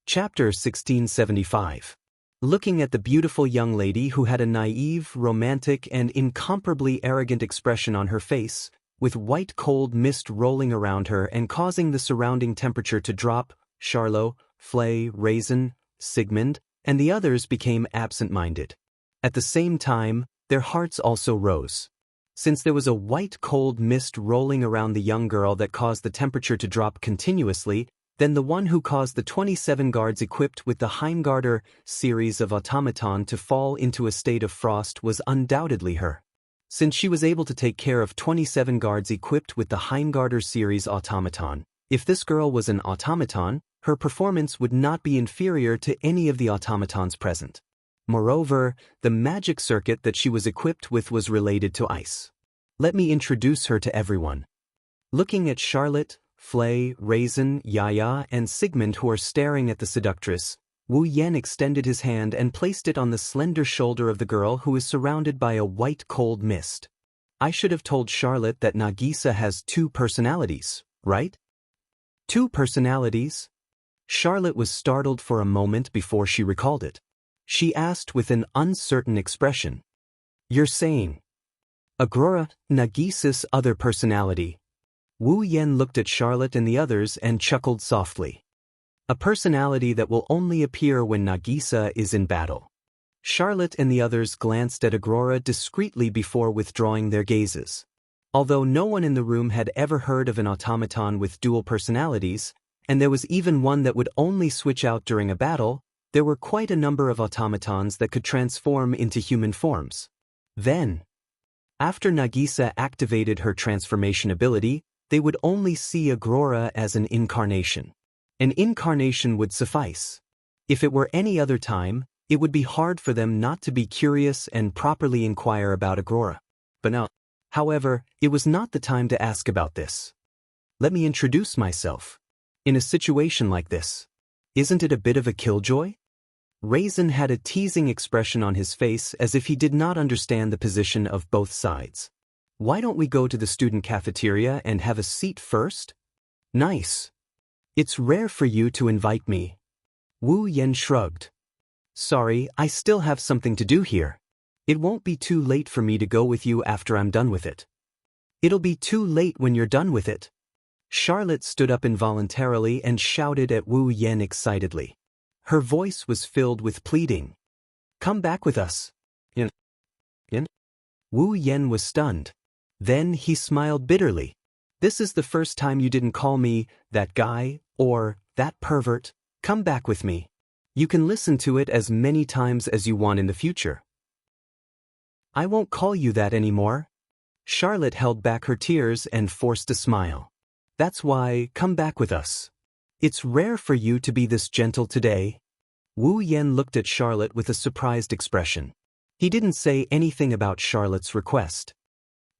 Chapter 1675. Looking at the beautiful young lady who had a naive, romantic, and incomparably arrogant expression on her face, with white cold mist rolling around her and causing the surrounding temperature to drop, Charlot, Flay, Raisin, Sigmund, and the others became absent-minded. At the same time, their hearts also rose. Since there was a white cold mist rolling around the young girl that caused the temperature to drop continuously, then the one who caused the 27 guards equipped with the Heimgarder series of automaton to fall into a state of frost was undoubtedly her. Since she was able to take care of 27 guards equipped with the Heimgarder series automaton, if this girl was an automaton, her performance would not be inferior to any of the automatons present. Moreover, the magic circuit that she was equipped with was related to ice. Let me introduce her to everyone. Looking at Charlotte, Flay, Raisin, Yaya, and Sigmund who are staring at the seductress, Wu Yan extended his hand and placed it on the slender shoulder of the girl who is surrounded by a white cold mist. I should have told Charlotte that Nagisa has 2 personalities, right? 2 personalities? Charlotte was startled for a moment before she recalled it. She asked with an uncertain expression. You're saying Agrora, Nagisa's other personality? Wu Yan looked at Charlotte and the others and chuckled softly. A personality that will only appear when Nagisa is in battle. Charlotte and the others glanced at Agrora discreetly before withdrawing their gazes. Although no one in the room had ever heard of an automaton with dual personalities, and there was even one that would only switch out during a battle, there were quite a number of automatons that could transform into human forms. Then, after Nagisa activated her transformation ability, they would only see Agrora as an incarnation. An incarnation would suffice. If it were any other time, it would be hard for them not to be curious and properly inquire about Agrora. But no. However, it was not the time to ask about this. Let me introduce myself. In a situation like this, isn't it a bit of a killjoy? Raisin had a teasing expression on his face as if he did not understand the position of both sides. Why don't we go to the student cafeteria and have a seat first? Nice. It's rare for you to invite me. Wu Yan shrugged. Sorry, I still have something to do here. It won't be too late for me to go with you after I'm done with it. It'll be too late when you're done with it. Charlotte stood up involuntarily and shouted at Wu Yan excitedly. Her voice was filled with pleading. Come back with us. In. Wu Yan was stunned. Then he smiled bitterly. This is the first time you didn't call me that guy or that pervert. Come back with me. You can listen to it as many times as you want in the future. I won't call you that anymore. Charlotte held back her tears and forced a smile. That's why, come back with us. It's rare for you to be this gentle today. Wu Yan looked at Charlotte with a surprised expression. He didn't say anything about Charlotte's request.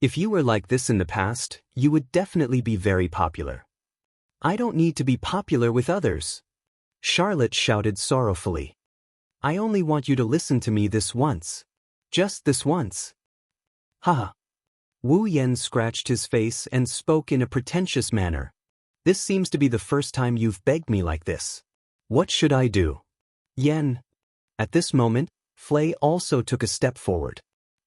If you were like this in the past, you would definitely be very popular. I don't need to be popular with others. Charlotte shouted sorrowfully. I only want you to listen to me this once. Just this once. Haha. Wu Yan scratched his face and spoke in a pretentious manner. This seems to be the first time you've begged me like this. What should I do? Yan. At this moment, Flay also took a step forward.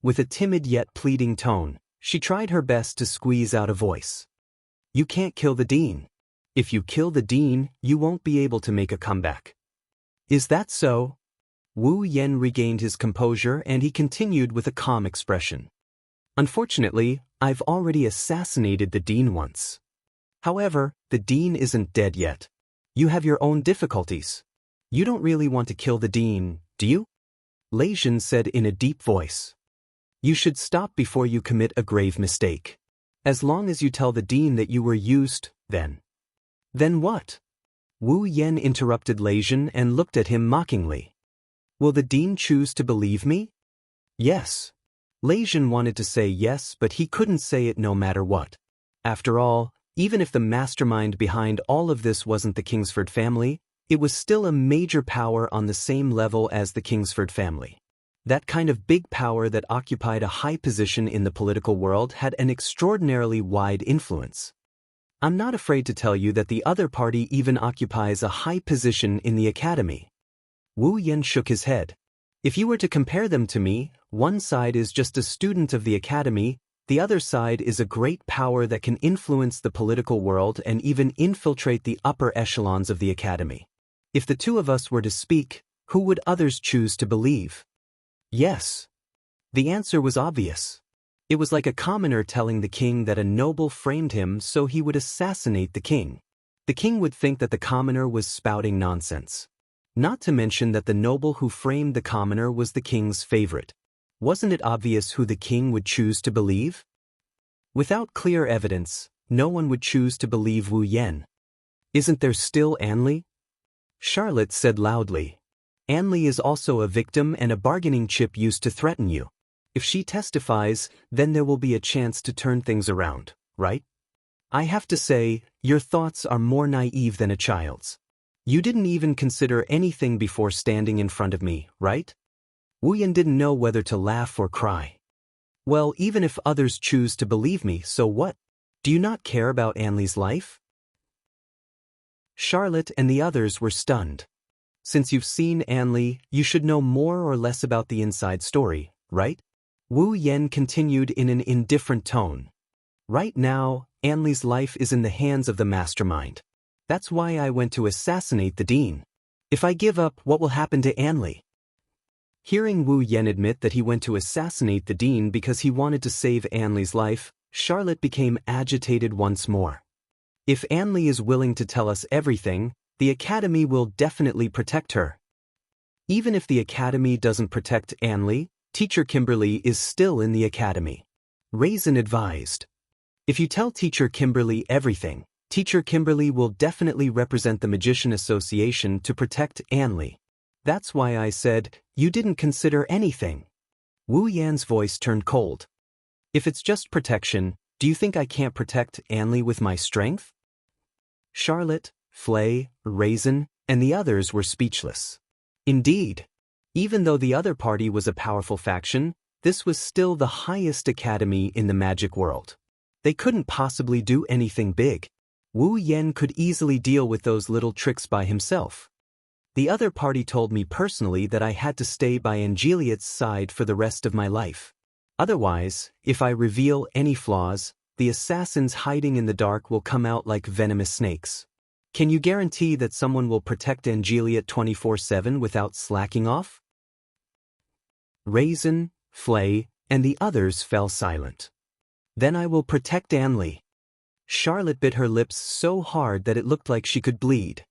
With a timid yet pleading tone, she tried her best to squeeze out a voice. You can't kill the dean. If you kill the dean, you won't be able to make a comeback. Is that so? Wu Yan regained his composure and he continued with a calm expression. Unfortunately, I've already assassinated the dean once. However, the dean isn't dead yet. You have your own difficulties. You don't really want to kill the dean, do you? Leijin said in a deep voice. You should stop before you commit a grave mistake. As long as you tell the dean that you were used, then. Then what? Wu Yan interrupted Leijin and looked at him mockingly. Will the dean choose to believe me? Yes. Leijin wanted to say yes, but he couldn't say it no matter what. After all, even if the mastermind behind all of this wasn't the Kingsford family, it was still a major power on the same level as the Kingsford family. That kind of big power that occupied a high position in the political world had an extraordinarily wide influence. I'm not afraid to tell you that the other party even occupies a high position in the academy. Wu Yan shook his head. If you were to compare them to me, one side is just a student of the academy, the other side is a great power that can influence the political world and even infiltrate the upper echelons of the academy. If the two of us were to speak, who would others choose to believe? Yes. The answer was obvious. It was like a commoner telling the king that a noble framed him so he would assassinate the king. The king would think that the commoner was spouting nonsense. Not to mention that the noble who framed the commoner was the king's favorite. Wasn't it obvious who the king would choose to believe? Without clear evidence, no one would choose to believe Wu Yan. Isn't there still Anli? Charlotte said loudly. Anli is also a victim and a bargaining chip used to threaten you. If she testifies, then there will be a chance to turn things around, right? I have to say, your thoughts are more naive than a child's. You didn't even consider anything before standing in front of me, right? Wu Yan didn't know whether to laugh or cry. Well, even if others choose to believe me, so what? Do you not care about Anli's life? Charlotte and the others were stunned. Since you've seen Anli, you should know more or less about the inside story, right? Wu Yan continued in an indifferent tone. Right now, Anli's life is in the hands of the mastermind. That's why I went to assassinate the dean. If I give up, what will happen to Anli? Hearing Wu Yan admit that he went to assassinate the dean because he wanted to save Anli's life, Charlotte became agitated once more. If Anli is willing to tell us everything, the academy will definitely protect her. Even if the academy doesn't protect Anli, Teacher Kimberly is still in the academy. Raisin advised. If you tell Teacher Kimberly everything, Teacher Kimberly will definitely represent the Magician Association to protect Anli. That's why I said, you didn't consider anything. Wu Yan's voice turned cold. If it's just protection, do you think I can't protect Anli with my strength? Charlotte, Flay, Raisin, and the others were speechless. Indeed. Even though the other party was a powerful faction, this was still the highest academy in the magic world. They couldn't possibly do anything big. Wu Yan could easily deal with those little tricks by himself. The other party told me personally that I had to stay by Angeliet's side for the rest of my life. Otherwise, if I reveal any flaws, the assassins hiding in the dark will come out like venomous snakes. Can you guarantee that someone will protect Angeliet 24/7 without slacking off? Raisin, Flay, and the others fell silent. Then I will protect Anli. Charlotte bit her lips so hard that it looked like she could bleed.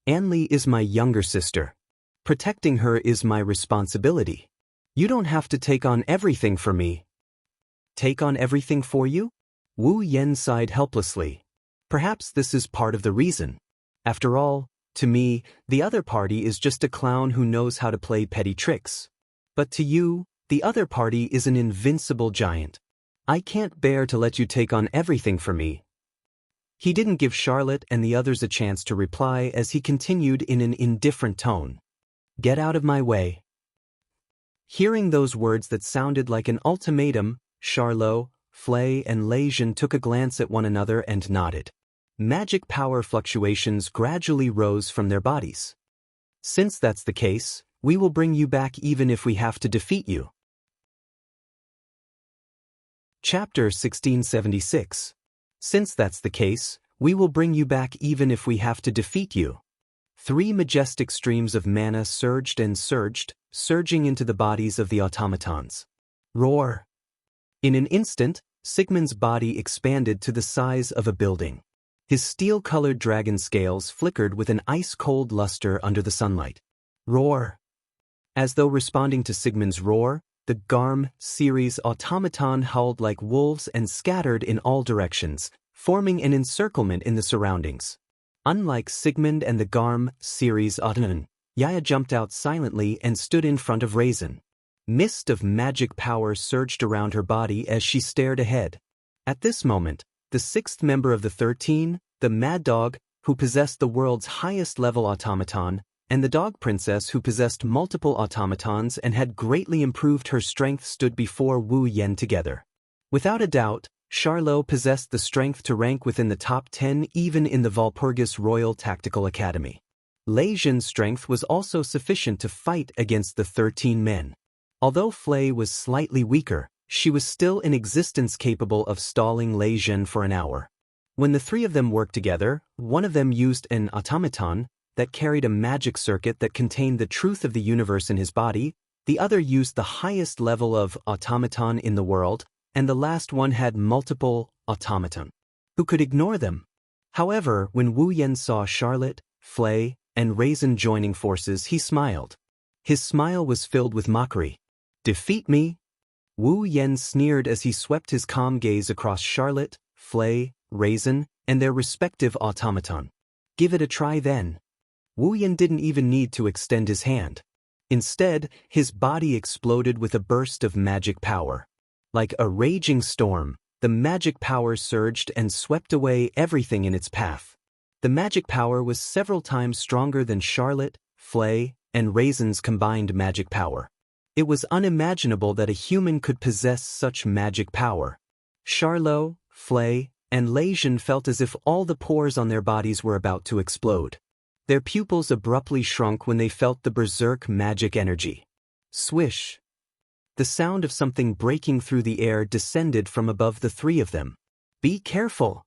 Anli is my younger sister. Protecting her is my responsibility. You don't have to take on everything for me. Take on everything for you? Wu Yan sighed helplessly. Perhaps this is part of the reason. After all, to me, the other party is just a clown who knows how to play petty tricks. But to you, the other party is an invincible giant. I can't bear to let you take on everything for me. He didn't give Charlotte and the others a chance to reply as he continued in an indifferent tone. Get out of my way. Hearing those words that sounded like an ultimatum, Charlot, Flay, and Lejeune took a glance at one another and nodded. Magic power fluctuations gradually rose from their bodies. Since that's the case, we will bring you back even if we have to defeat you. Chapter 1676. Since that's the case, we will bring you back even if we have to defeat you. 3 majestic streams of mana surged and surged, surging into the bodies of the automatons. Roar! In an instant, Sigmund's body expanded to the size of a building. His steel-colored dragon scales flickered with an ice-cold luster under the sunlight. Roar! As though responding to Sigmund's roar, the Garm series automaton howled like wolves and scattered in all directions, forming an encirclement in the surroundings. Unlike Sigmund and the Garm series automaton, Yaya jumped out silently and stood in front of Raisin. Mist of magic power surged around her body as she stared ahead. At this moment, the 6th member of the 13, the Mad Dog, who possessed the world's highest level automaton, and the Dog Princess who possessed multiple automatons and had greatly improved her strength stood before Wu Yan together. Without a doubt, Charlot possessed the strength to rank within the top 10 even in the Walpurgis Royal Tactical Academy. Lei Zhen's strength was also sufficient to fight against the 13 men. Although Flay was slightly weaker, she was still in existence capable of stalling Lei Zhen for an hour. When the three of them worked together, one of them used an automaton that carried a magic circuit that contained the truth of the universe in his body, the other used the highest level of automaton in the world, and the last one had multiple automaton. Who could ignore them? However, when Wu Yan saw Charlotte, Flay, and Raisin joining forces, he smiled. His smile was filled with mockery. Defeat me? Wu Yan sneered as he swept his calm gaze across Charlotte, Flay, Raisin, and their respective automaton. Give it a try then. Wu Yan didn't even need to extend his hand. Instead, his body exploded with a burst of magic power. Like a raging storm, the magic power surged and swept away everything in its path. The magic power was several times stronger than Charlotte, Flay, and Raisin's combined magic power. It was unimaginable that a human could possess such magic power. Charlot, Flay, and Lei Zhen felt as if all the pores on their bodies were about to explode. Their pupils abruptly shrunk when they felt the berserk magic energy. Swish! The sound of something breaking through the air descended from above the three of them. Be careful!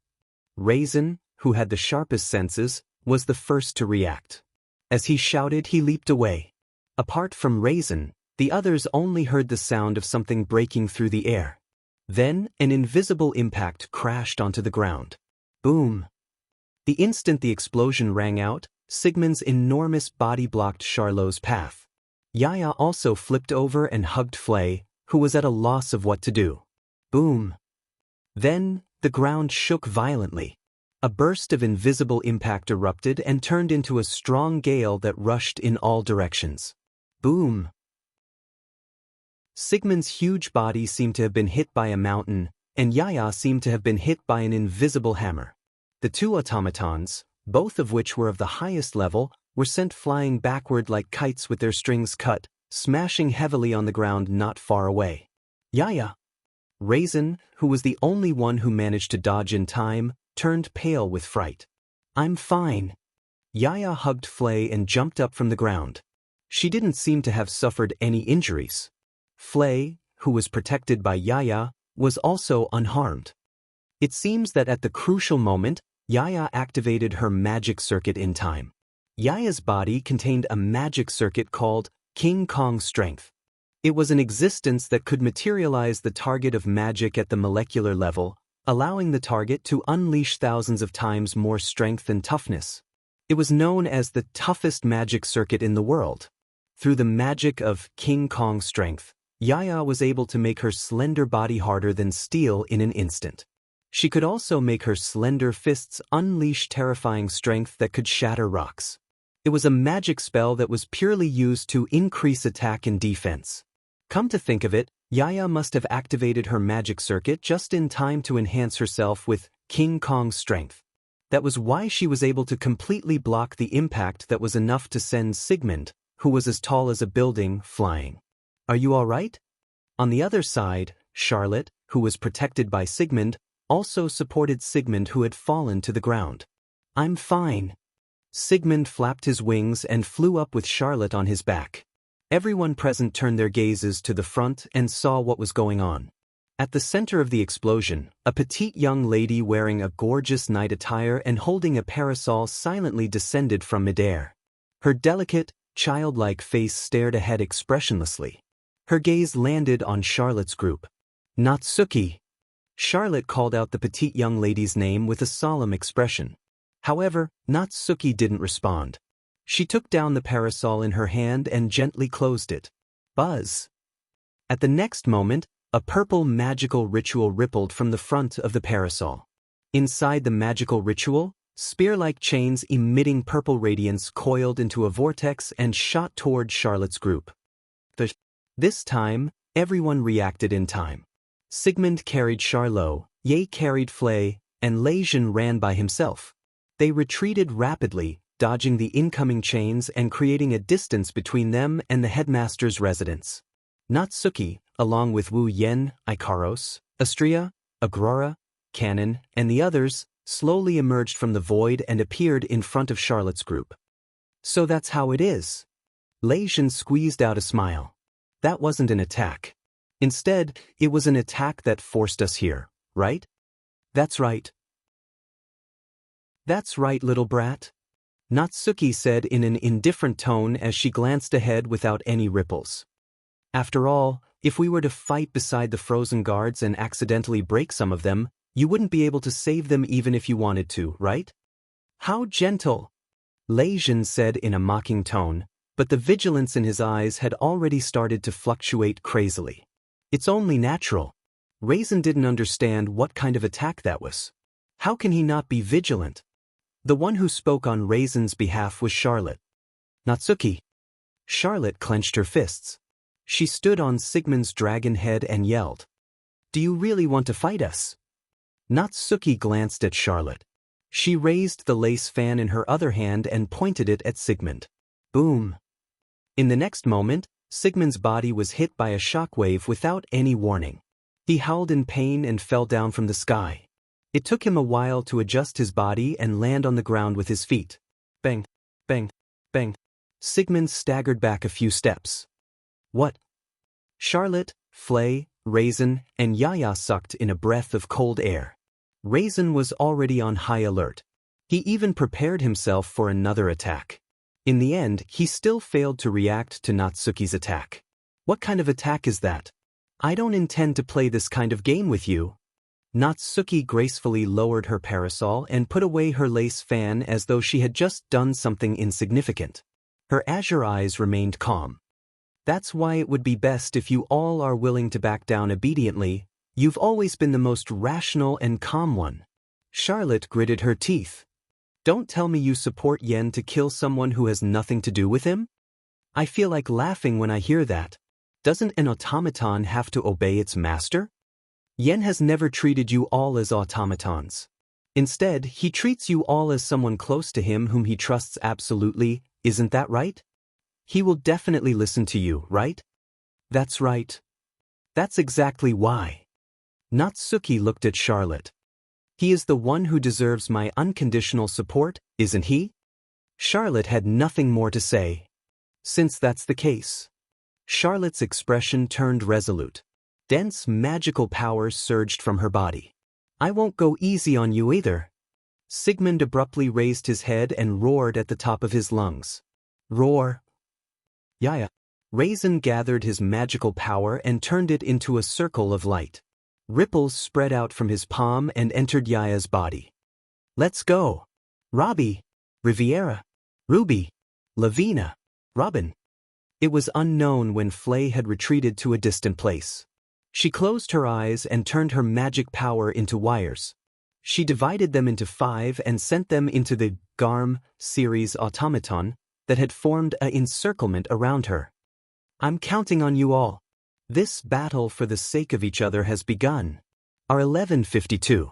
Raisin, who had the sharpest senses, was the first to react. As he shouted, he leaped away. Apart from Raisin, the others only heard the sound of something breaking through the air. Then, an invisible impact crashed onto the ground. Boom! The instant the explosion rang out, Sigmund's enormous body blocked Charlot's path. Yaya also flipped over and hugged Flay, who was at a loss of what to do. Boom! Then, the ground shook violently. A burst of invisible impact erupted and turned into a strong gale that rushed in all directions. Boom! Sigmund's huge body seemed to have been hit by a mountain, and Yaya seemed to have been hit by an invisible hammer. The two automatons, both of which were of the highest level, were sent flying backward like kites with their strings cut, smashing heavily on the ground not far away. Yaya! Raisin, who was the only one who managed to dodge in time, turned pale with fright. I'm fine. Yaya hugged Flay and jumped up from the ground. She didn't seem to have suffered any injuries. Flay, who was protected by Yaya, was also unharmed. It seems that at the crucial moment, Yaya activated her magic circuit in time. Yaya's body contained a magic circuit called King Kong Strength. It was an existence that could materialize the target of magic at the molecular level, allowing the target to unleash thousands of times more strength and toughness. It was known as the toughest magic circuit in the world. Through the magic of King Kong Strength, Yaya was able to make her slender body harder than steel in an instant. She could also make her slender fists unleash terrifying strength that could shatter rocks. It was a magic spell that was purely used to increase attack and defense. Come to think of it, Yaya must have activated her magic circuit just in time to enhance herself with King Kong Strength. That was why she was able to completely block the impact that was enough to send Sigmund, who was as tall as a building, flying. Are you all right? On the other side, Charlotte, who was protected by Sigmund, also supported Sigmund, who had fallen to the ground. I'm fine. Sigmund flapped his wings and flew up with Charlotte on his back. Everyone present turned their gazes to the front and saw what was going on. At the center of the explosion, a petite young lady wearing a gorgeous night attire and holding a parasol silently descended from midair. Her delicate, childlike face stared ahead expressionlessly. Her gaze landed on Charlotte's group. Natsuki! Charlotte called out the petite young lady's name with a solemn expression. However, Natsuki didn't respond. She took down the parasol in her hand and gently closed it. Buzz! At the next moment, a purple magical ritual rippled from the front of the parasol. Inside the magical ritual, spear-like chains emitting purple radiance coiled into a vortex and shot toward Charlotte's group. This time, everyone reacted in time. Sigmund carried Charlot, Ye carried Flay, and Lei Zhen ran by himself. They retreated rapidly, dodging the incoming chains and creating a distance between them and the headmaster's residence. Natsuki, along with Wu Yan, Ikaros, Astria, Agrora, Cannon, and the others slowly emerged from the void and appeared in front of Charlotte's group. So that's how it is. Lei Zhen squeezed out a smile. That wasn't an attack. Instead, it was an attack that forced us here, right? That's right. That's right, little brat. Natsuki said in an indifferent tone as she glanced ahead without any ripples. After all, if we were to fight beside the frozen guards and accidentally break some of them, you wouldn't be able to save them even if you wanted to, right? How gentle! Lei Zhen said in a mocking tone, but the vigilance in his eyes had already started to fluctuate crazily. It's only natural. Raisin didn't understand what kind of attack that was. How can he not be vigilant? The one who spoke on Raisin's behalf was Charlotte. Natsuki. Charlotte clenched her fists. She stood on Sigmund's dragon head and yelled. Do you really want to fight us? Natsuki glanced at Charlotte. She raised the lace fan in her other hand and pointed it at Sigmund. Boom. In the next moment, Sigmund's body was hit by a shockwave without any warning. He howled in pain and fell down from the sky. It took him a while to adjust his body and land on the ground with his feet. Bang, bang, bang. Sigmund staggered back a few steps. What? Charlotte, Flay, Raisin, and Yaya sucked in a breath of cold air. Raisin was already on high alert. He even prepared himself for another attack. In the end, he still failed to react to Natsuki's attack. What kind of attack is that? I don't intend to play this kind of game with you. Natsuki gracefully lowered her parasol and put away her lace fan as though she had just done something insignificant. Her azure eyes remained calm. That's why it would be best if you all are willing to back down obediently. You've always been the most rational and calm one. Charlotte gritted her teeth. Don't tell me you support Yen to kill someone who has nothing to do with him? I feel like laughing when I hear that. Doesn't an automaton have to obey its master? Yen has never treated you all as automatons. Instead, he treats you all as someone close to him whom he trusts absolutely, isn't that right? He will definitely listen to you, right? That's right. That's exactly why. Natsuki looked at Charlotte. He is the one who deserves my unconditional support, isn't he? Charlotte had nothing more to say. Since that's the case. Charlotte's expression turned resolute. Dense magical power surged from her body. I won't go easy on you either. Sigmund abruptly raised his head and roared at the top of his lungs. Roar. Yaya. Raisin gathered his magical power and turned it into a circle of light. Ripples spread out from his palm and entered Yaya's body. Let's go. Robbie. Riviera. Ruby. Lavina. Robin. It was unknown when Flay had retreated to a distant place. She closed her eyes and turned her magic power into wires. She divided them into 5 and sent them into the Garm series automaton that had formed an encirclement around her. I'm counting on you all. This battle for the sake of each other has begun. R1152.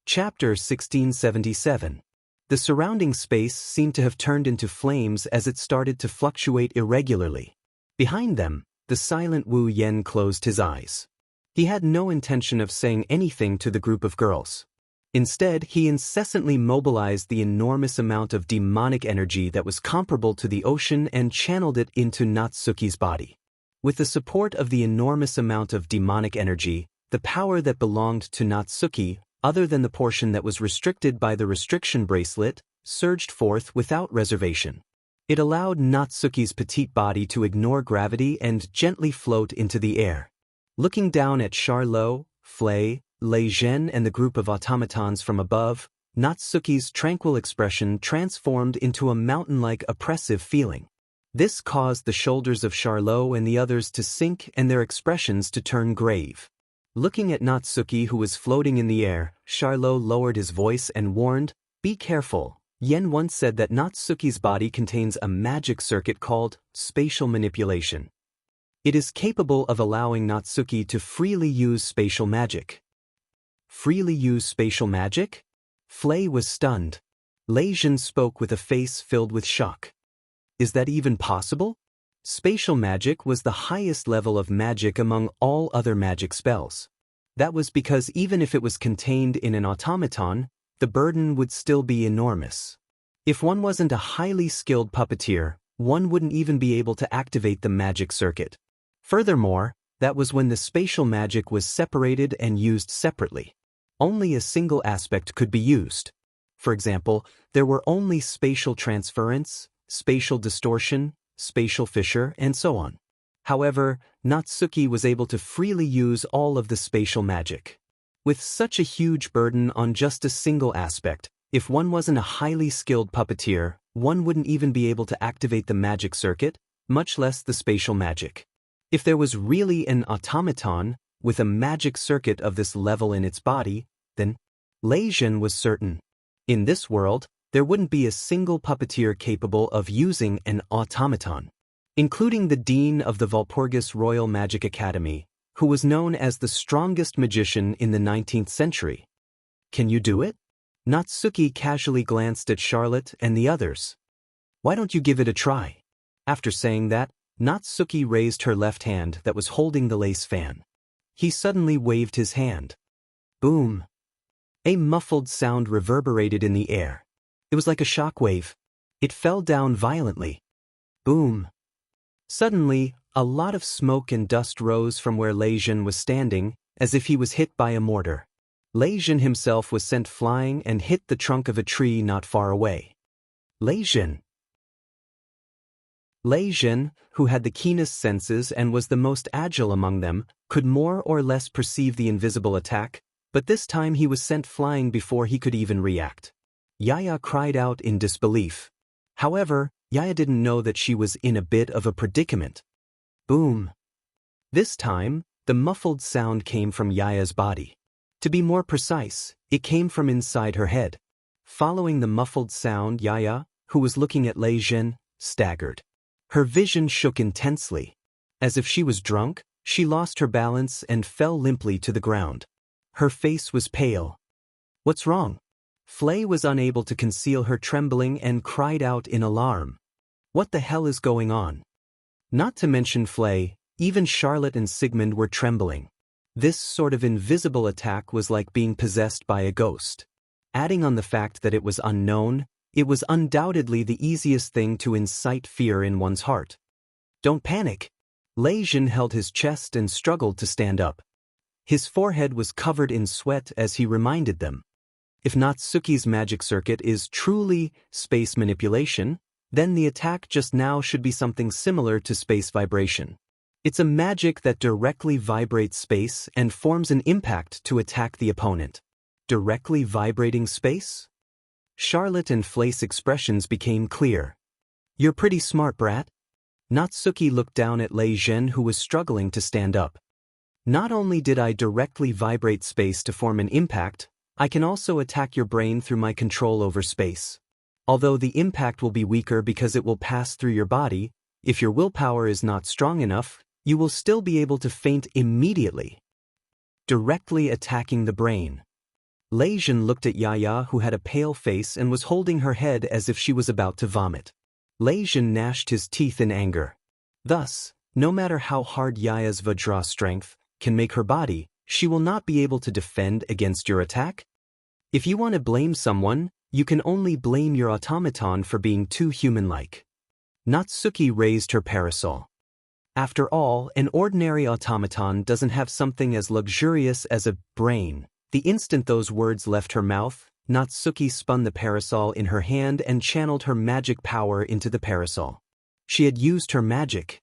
Chapter 1677. The surrounding space seemed to have turned into flames as it started to fluctuate irregularly. Behind them, the silent Wu Yen closed his eyes. He had no intention of saying anything to the group of girls. Instead, he incessantly mobilized the enormous amount of demonic energy that was comparable to the ocean and channeled it into Natsuki's body. With the support of the enormous amount of demonic energy, the power that belonged to Natsuki, other than the portion that was restricted by the restriction bracelet, surged forth without reservation. It allowed Natsuki's petite body to ignore gravity and gently float into the air. Looking down at Charlot, Flay, Lei Zhen and the group of automatons from above, Natsuki's tranquil expression transformed into a mountain-like oppressive feeling. This caused the shoulders of Charlot and the others to sink and their expressions to turn grave. Looking at Natsuki, who was floating in the air, Charlot lowered his voice and warned, "Be careful. Yen once said that Natsuki's body contains a magic circuit called spatial manipulation. It is capable of allowing Natsuki to freely use spatial magic." Freely use spatial magic? Flay was stunned. Lei Zhen spoke with a face filled with shock. Is that even possible? Spatial magic was the highest level of magic among all other magic spells. That was because even if it was contained in an automaton, the burden would still be enormous. If one wasn't a highly skilled puppeteer, one wouldn't even be able to activate the magic circuit. Furthermore, that was when the spatial magic was separated and used separately. Only a single aspect could be used. For example, there were only spatial transference, spatial distortion, spatial fissure, and so on. However, Natsuki was able to freely use all of the spatial magic. With such a huge burden on just a single aspect, if one wasn't a highly skilled puppeteer, one wouldn't even be able to activate the magic circuit, much less the spatial magic. If there was really an automaton with a magic circuit of this level in its body, then Xianxia was certain. In this world, there wouldn't be a single puppeteer capable of using an automaton, including the dean of the Walpurgis Royal Magic Academy, who was known as the strongest magician in the 19th century. Can you do it? Natsuki casually glanced at Charlotte and the others. Why don't you give it a try? After saying that, Natsuki raised her left hand that was holding the lace fan. He suddenly waved his hand. Boom! A muffled sound reverberated in the air. It was like a shockwave. It fell down violently. Boom! Suddenly, a lot of smoke and dust rose from where Xianxia was standing, as if he was hit by a mortar. Xianxia himself was sent flying and hit the trunk of a tree not far away. Xianxia, who had the keenest senses and was the most agile among them, could more or less perceive the invisible attack, but this time he was sent flying before he could even react. Yaya cried out in disbelief. However, Yaya didn't know that she was in a bit of a predicament. Boom! This time, the muffled sound came from Yaya's body. To be more precise, it came from inside her head. Following the muffled sound, Yaya, who was looking at Xianxia, staggered. Her vision shook intensely. As if she was drunk, she lost her balance and fell limply to the ground. Her face was pale. What's wrong? Flay was unable to conceal her trembling and cried out in alarm. What the hell is going on? Not to mention Flay, even Charlotte and Sigmund were trembling. This sort of invisible attack was like being possessed by a ghost. Adding on the fact that it was unknown, it was undoubtedly the easiest thing to incite fear in one's heart. Don't panic. Xianxia held his chest and struggled to stand up. His forehead was covered in sweat as he reminded them. If Natsuki's magic circuit is truly space manipulation, then the attack just now should be something similar to space vibration. It's a magic that directly vibrates space and forms an impact to attack the opponent. Directly vibrating space? Charlotte and Flay's expressions became clear. You're pretty smart, brat. Natsuki looked down at Xianxia, who was struggling to stand up. Not only did I directly vibrate space to form an impact, I can also attack your brain through my control over space. Although the impact will be weaker because it will pass through your body, if your willpower is not strong enough, you will still be able to faint immediately. Directly attacking the brain. Xianxia looked at Yaya, who had a pale face and was holding her head as if she was about to vomit. Xianxia gnashed his teeth in anger. Thus, no matter how hard Yaya's Vajra strength can make her body, she will not be able to defend against your attack? If you want to blame someone, you can only blame your automaton for being too human-like. Natsuki raised her parasol. After all, an ordinary automaton doesn't have something as luxurious as a brain. The instant those words left her mouth, Natsuki spun the parasol in her hand and channeled her magic power into the parasol. She had used her magic.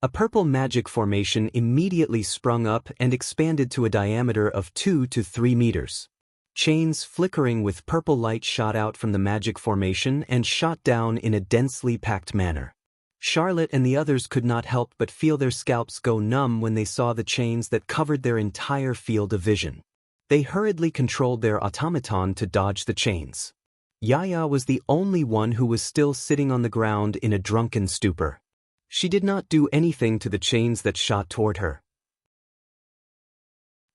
A purple magic formation immediately sprung up and expanded to a diameter of 2 to 3 meters. Chains flickering with purple light shot out from the magic formation and shot down in a densely packed manner. Charlotte and the others could not help but feel their scalps go numb when they saw the chains that covered their entire field of vision. They hurriedly controlled their automaton to dodge the chains. Yaya was the only one who was still sitting on the ground in a drunken stupor. She did not do anything to the chains that shot toward her.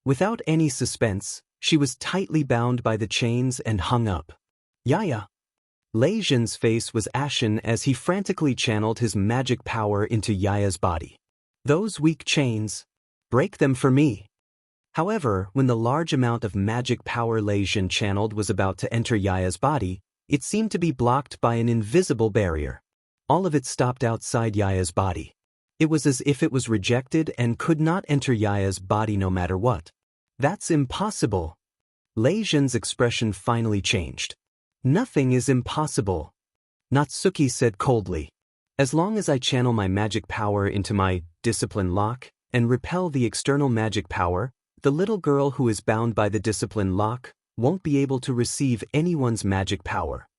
Without any suspense, she was tightly bound by the chains and hung up. Yaya! Lei Zhen's face was ashen as he frantically channeled his magic power into Yaya's body. Those weak chains. Break them for me. However, when the large amount of magic power Lei Zhen channeled was about to enter Yaya's body, it seemed to be blocked by an invisible barrier. All of it stopped outside Yaya's body. It was as if it was rejected and could not enter Yaya's body no matter what. That's impossible. Lei Zhen's expression finally changed. Nothing is impossible. Natsuki said coldly. As long as I channel my magic power into my discipline lock and repel the external magic power, the little girl who is bound by the discipline lock won't be able to receive anyone's magic power.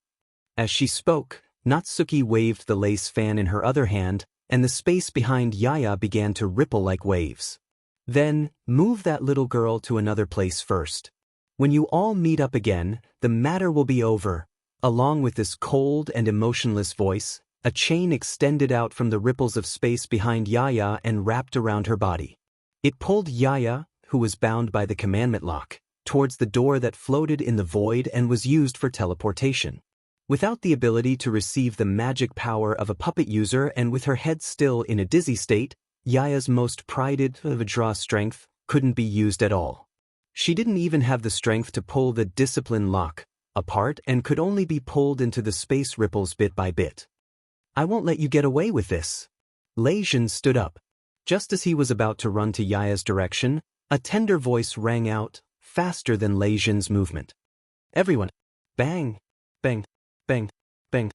As she spoke, Natsuki waved the lace fan in her other hand, and the space behind Yaya began to ripple like waves. Then, move that little girl to another place first. When you all meet up again, the matter will be over. Along with this cold and emotionless voice, a chain extended out from the ripples of space behind Yaya and wrapped around her body. It pulled Yaya, who was bound by the commandment lock, towards the door that floated in the void and was used for teleportation. Without the ability to receive the magic power of a puppet user and with her head still in a dizzy state, Yaya's most prided Vajra strength couldn't be used at all. She didn't even have the strength to pull the discipline lock apart and could only be pulled into the space ripples bit by bit. I won't let you get away with this. Lei Zhen stood up. Just as he was about to run to Yaya's direction, a tender voice rang out, faster than Lei Zhen's movement. Everyone! Bang! Bang! Bang! Bang!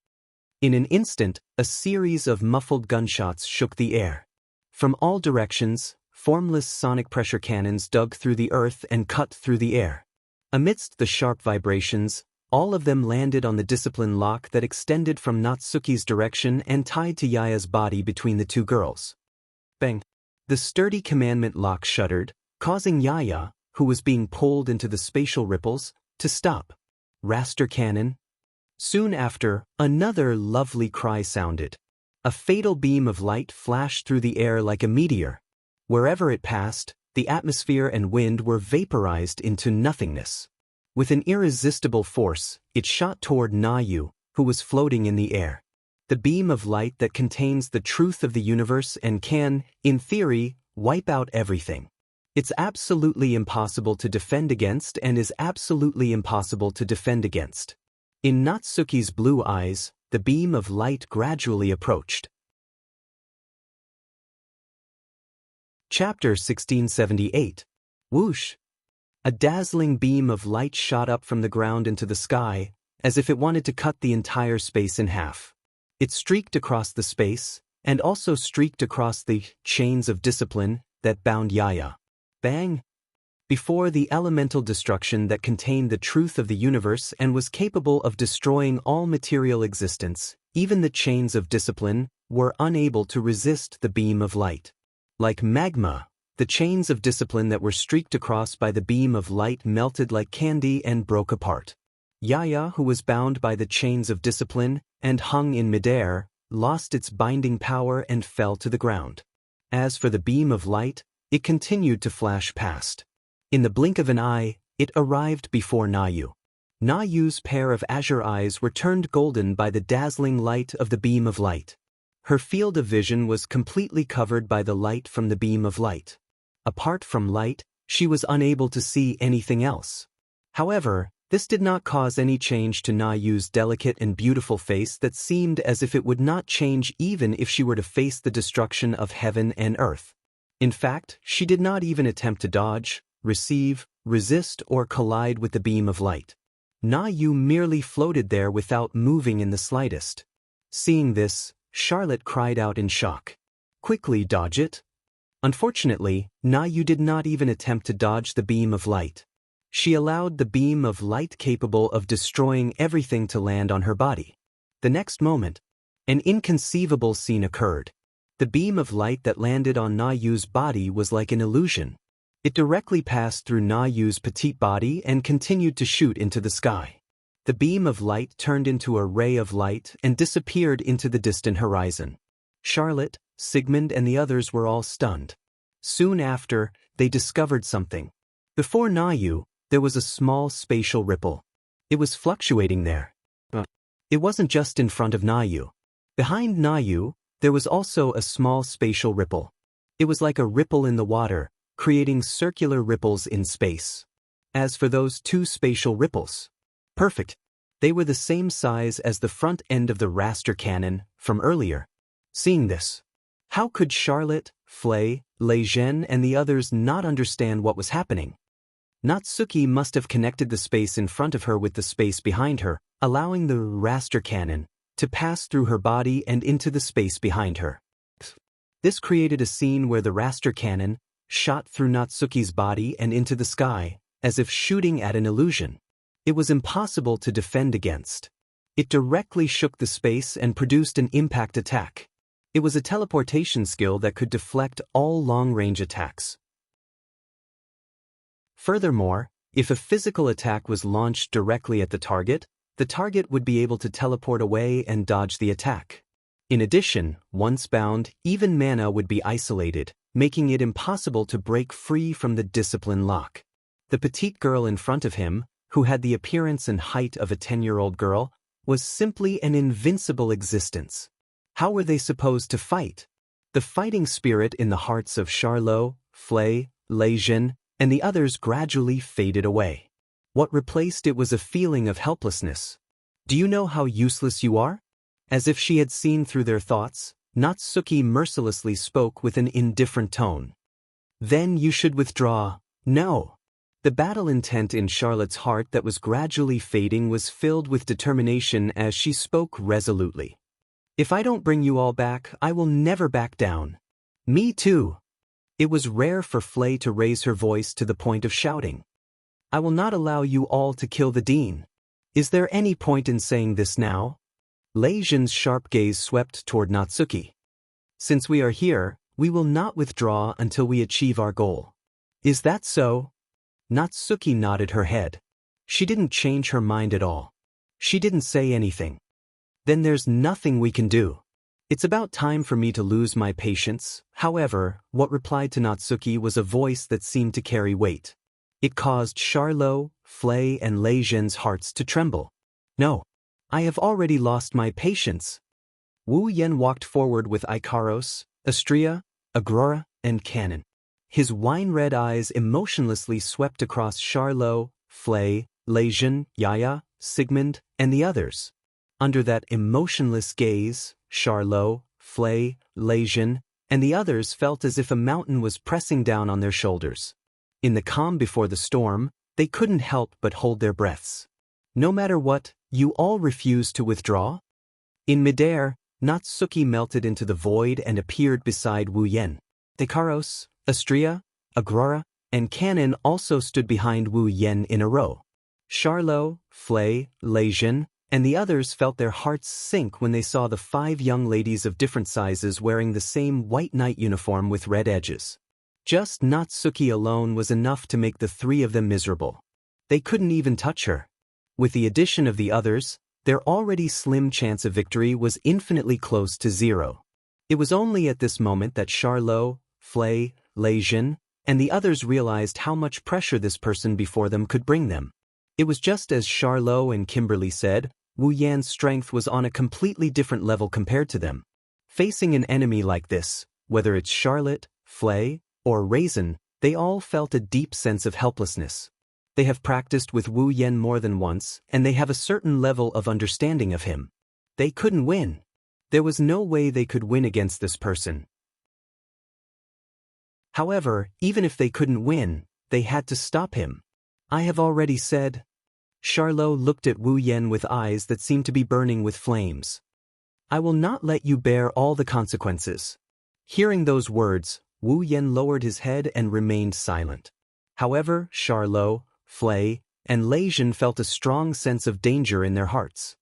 In an instant, a series of muffled gunshots shook the air. From all directions, formless sonic pressure cannons dug through the earth and cut through the air. Amidst the sharp vibrations, all of them landed on the discipline lock that extended from Natsuki's direction and tied to Yaya's body between the two girls. Bang! The sturdy commandment lock shuddered, causing Yaya, who was being pulled into the spatial ripples, to stop. Raster cannon. Soon after, another lovely cry sounded. A fatal beam of light flashed through the air like a meteor. Wherever it passed, the atmosphere and wind were vaporized into nothingness. With an irresistible force, it shot toward Nayu, who was floating in the air. The beam of light that contains the truth of the universe and can, in theory, wipe out everything. It's absolutely impossible to defend against and is absolutely impossible to defend against. In Natsuki's blue eyes, the beam of light gradually approached. Chapter 1678. Whoosh! A dazzling beam of light shot up from the ground into the sky, as if it wanted to cut the entire space in half. It streaked across the space, and also streaked across the chains of discipline that bound Yaya. Bang! Before the elemental destruction that contained the truth of the universe and was capable of destroying all material existence, even the chains of discipline were unable to resist the beam of light. Like magma, the chains of discipline that were streaked across by the beam of light melted like candy and broke apart. Yaya, who was bound by the chains of discipline and hung in midair, lost its binding power and fell to the ground. As for the beam of light, it continued to flash past. In the blink of an eye, it arrived before Nayu. Nayu's pair of azure eyes were turned golden by the dazzling light of the beam of light. Her field of vision was completely covered by the light from the beam of light. Apart from light, she was unable to see anything else. However, this did not cause any change to Nayu's delicate and beautiful face that seemed as if it would not change even if she were to face the destruction of heaven and earth. In fact, she did not even attempt to dodge, receive, resist, or collide with the beam of light. Nayu merely floated there without moving in the slightest. Seeing this, Charlotte cried out in shock. Quickly dodge it? Unfortunately, Nayu did not even attempt to dodge the beam of light. She allowed the beam of light capable of destroying everything to land on her body. The next moment, an inconceivable scene occurred. The beam of light that landed on Nayu's body was like an illusion. It directly passed through Nayu's petite body and continued to shoot into the sky. The beam of light turned into a ray of light and disappeared into the distant horizon. Charlotte, Sigmund, and the others were all stunned. Soon after, they discovered something. Before Nayu, there was a small spatial ripple. It was fluctuating there. It wasn't just in front of Nayu. Behind Nayu, there was also a small spatial ripple. It was like a ripple in the water, creating circular ripples in space. As for those two spatial ripples, perfect. They were the same size as the front end of the raster cannon from earlier. Seeing this, how could Charlotte, Flay, Lei Zhen and the others not understand what was happening? Natsuki must have connected the space in front of her with the space behind her, allowing the raster cannon to pass through her body and into the space behind her. This created a scene where the raster cannon shot through Natsuki's body and into the sky, as if shooting at an illusion. It was impossible to defend against. It directly shook the space and produced an impact attack. It was a teleportation skill that could deflect all long-range attacks. Furthermore, if a physical attack was launched directly at the target would be able to teleport away and dodge the attack. In addition, once bound, even mana would be isolated, making it impossible to break free from the discipline lock. The petite girl in front of him, who had the appearance and height of a 10-year-old girl, was simply an invincible existence. How were they supposed to fight? The fighting spirit in the hearts of Charlot, Flay, Lei Zhen, and the others gradually faded away. What replaced it was a feeling of helplessness. Do you know how useless you are? As if she had seen through their thoughts, Natsuki mercilessly spoke with an indifferent tone. Then you should withdraw. No. The battle intent in Charlotte's heart that was gradually fading was filled with determination as she spoke resolutely. If I don't bring you all back, I will never back down. Me too. It was rare for Flay to raise her voice to the point of shouting. I will not allow you all to kill the dean. Is there any point in saying this now? Lei Zhen's sharp gaze swept toward Natsuki. Since we are here, we will not withdraw until we achieve our goal. Is that so? Natsuki nodded her head. She didn't change her mind at all. She didn't say anything. Then there's nothing we can do. It's about time for me to lose my patience. However, what replied to Natsuki was a voice that seemed to carry weight. It caused Charlot, Flay, and Lei Zhen's hearts to tremble. No, I have already lost my patience. Wu Yan walked forward with Ikaros, Astria, Agrora, and Cannon. His wine-red eyes emotionlessly swept across Charlot, Flay, Lei Zhen, Yaya, Sigmund, and the others. Under that emotionless gaze, Charlot, Flay, Lei Zhen, and the others felt as if a mountain was pressing down on their shoulders. In the calm before the storm, they couldn't help but hold their breaths. No matter what, you all refuse to withdraw? In midair, Natsuki melted into the void and appeared beside Wu Yan. Ikaros, Astria, Agrora, and Cannon also stood behind Wu Yan in a row. Charlot, Flay, Lei Zhen, and the others felt their hearts sink when they saw the 5 young ladies of different sizes wearing the same white knight uniform with red edges. Just Natsuki alone was enough to make the 3 of them miserable. They couldn't even touch her. With the addition of the others, their already slim chance of victory was infinitely close to 0. It was only at this moment that Charlot, Flay, Lei Zhen, and the others realized how much pressure this person before them could bring them. It was just as Charlot and Kimberly said, Wu Yan's strength was on a completely different level compared to them. Facing an enemy like this, whether it's Charlotte, Flay, or Raisin, they all felt a deep sense of helplessness. They have practiced with Wu Yan more than once, and they have a certain level of understanding of him. They couldn't win. There was no way they could win against this person. However, even if they couldn't win, they had to stop him. I have already said. Charlot looked at Wu Yan with eyes that seemed to be burning with flames. I will not let you bear all the consequences. Hearing those words, Wu Yan lowered his head and remained silent. However, Charlot, Flay, and Lei Zhen felt a strong sense of danger in their hearts.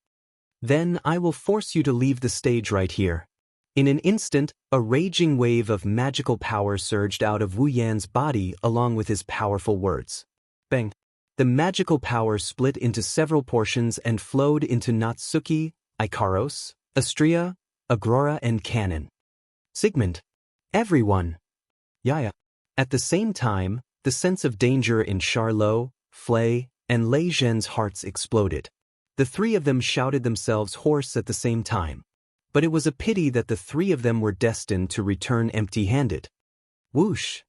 Then I will force you to leave the stage right here. In an instant, a raging wave of magical power surged out of Wu Yan's body along with his powerful words. Bang! The magical power split into several portions and flowed into Natsuki, Ikaros, Astria, Agrora, and Cannon. Sigmund. Everyone. Yaya. At the same time, the sense of danger in Charlot, Flay, and Lei Zhen's hearts exploded. The three of them shouted themselves hoarse at the same time. But it was a pity that the three of them were destined to return empty-handed. Whoosh!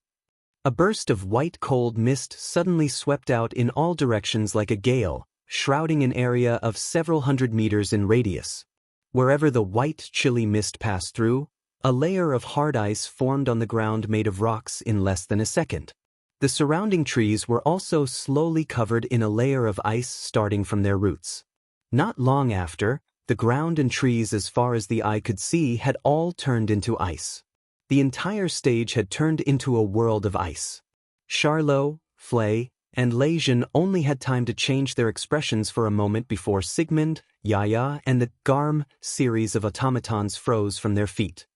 A burst of white cold mist suddenly swept out in all directions like a gale, shrouding an area of several hundred meters in radius. Wherever the white, chilly mist passed through, a layer of hard ice formed on the ground made of rocks in less than a second. The surrounding trees were also slowly covered in a layer of ice starting from their roots. Not long after, the ground and trees as far as the eye could see had all turned into ice. The entire stage had turned into a world of ice. Charlot, Flay, and Lejeune only had time to change their expressions for a moment before Sigmund, Yaya, and the Garm series of automatons froze from their feet.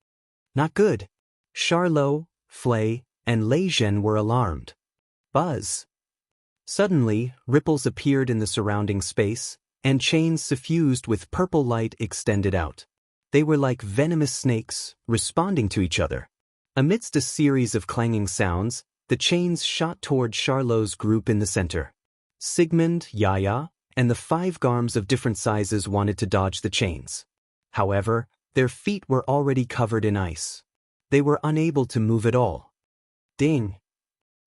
Not good. Charlot, Flay, and Lejeune were alarmed. Buzz! Suddenly, ripples appeared in the surrounding space, and chains suffused with purple light extended out. They were like venomous snakes, responding to each other. Amidst a series of clanging sounds, the chains shot toward Charlot's group in the center. Sigmund, Yaya, and the 5 Garms of different sizes wanted to dodge the chains. However, their feet were already covered in ice. They were unable to move at all. Ding!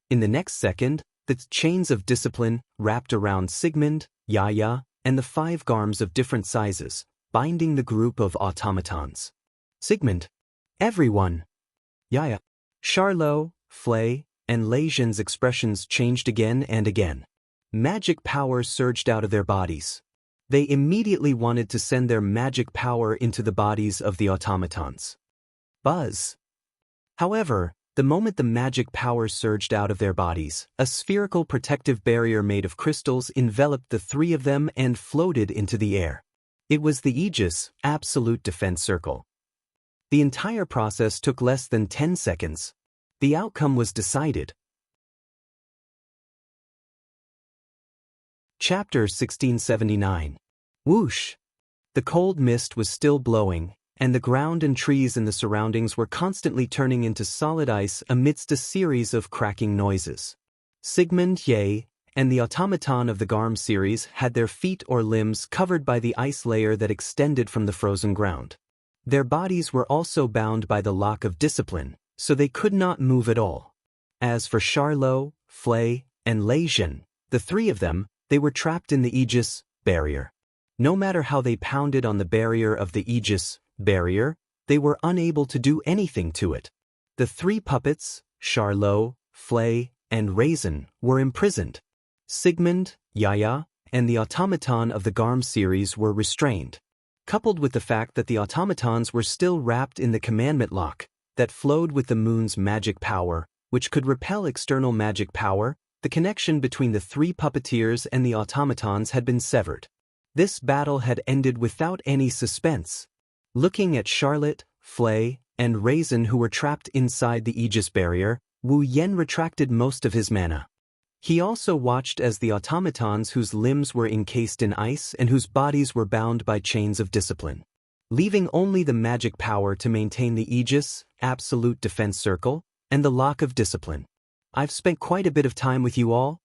In the next second, the chains of discipline wrapped around Sigmund, Yaya, and the 5 Garms of different sizes, binding the group of automatons. Sigmund! Everyone! Yaya! Charlot, Flay, and Lejeune's expressions changed again and again. Magic power surged out of their bodies. They immediately wanted to send their magic power into the bodies of the automatons. Buzz! However, the moment the magic power surged out of their bodies, a spherical protective barrier made of crystals enveloped the 3 of them and floated into the air. It was the Aegis, Absolute Defense Circle. The entire process took less than 10 seconds. The outcome was decided. Chapter 1679. Whoosh! The cold mist was still blowing, and the ground and trees in the surroundings were constantly turning into solid ice amidst a series of cracking noises. Sigmund, Ye, and the automaton of the Garm series had their feet or limbs covered by the ice layer that extended from the frozen ground. Their bodies were also bound by the lock of discipline, so they could not move at all. As for Charlot, Flay, and Lejeune, the 3 of them, they were trapped in the Aegis barrier. No matter how they pounded on the barrier of the Aegis barrier, they were unable to do anything to it. The 3 puppets, Charlot, Flay, and Raisin, were imprisoned. Sigmund, Yaya, and the automaton of the Garm series were restrained. Coupled with the fact that the automatons were still wrapped in the commandment lock that flowed with the moon's magic power, which could repel external magic power, the connection between the 3 puppeteers and the automatons had been severed. This battle had ended without any suspense. Looking at Charlotte, Flay, and Raisin who were trapped inside the Aegis barrier, Wu Yen retracted most of his mana. He also watched as the automatons whose limbs were encased in ice and whose bodies were bound by chains of discipline, leaving only the magic power to maintain the Aegis, Absolute Defense Circle, and the Lock of Discipline. I've spent quite a bit of time with you all.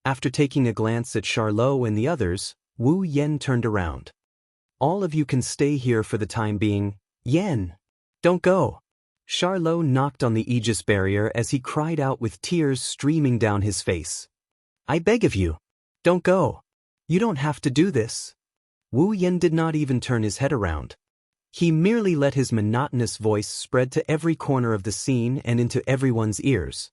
After taking a glance at Charlot and the others, Wu Yen turned around. All of you can stay here for the time being. Yen! Don't go! Charlot knocked on the Aegis barrier as he cried out with tears streaming down his face. I beg of you, don't go. You don't have to do this. Wu Yen did not even turn his head around. He merely let his monotonous voice spread to every corner of the scene and into everyone's ears.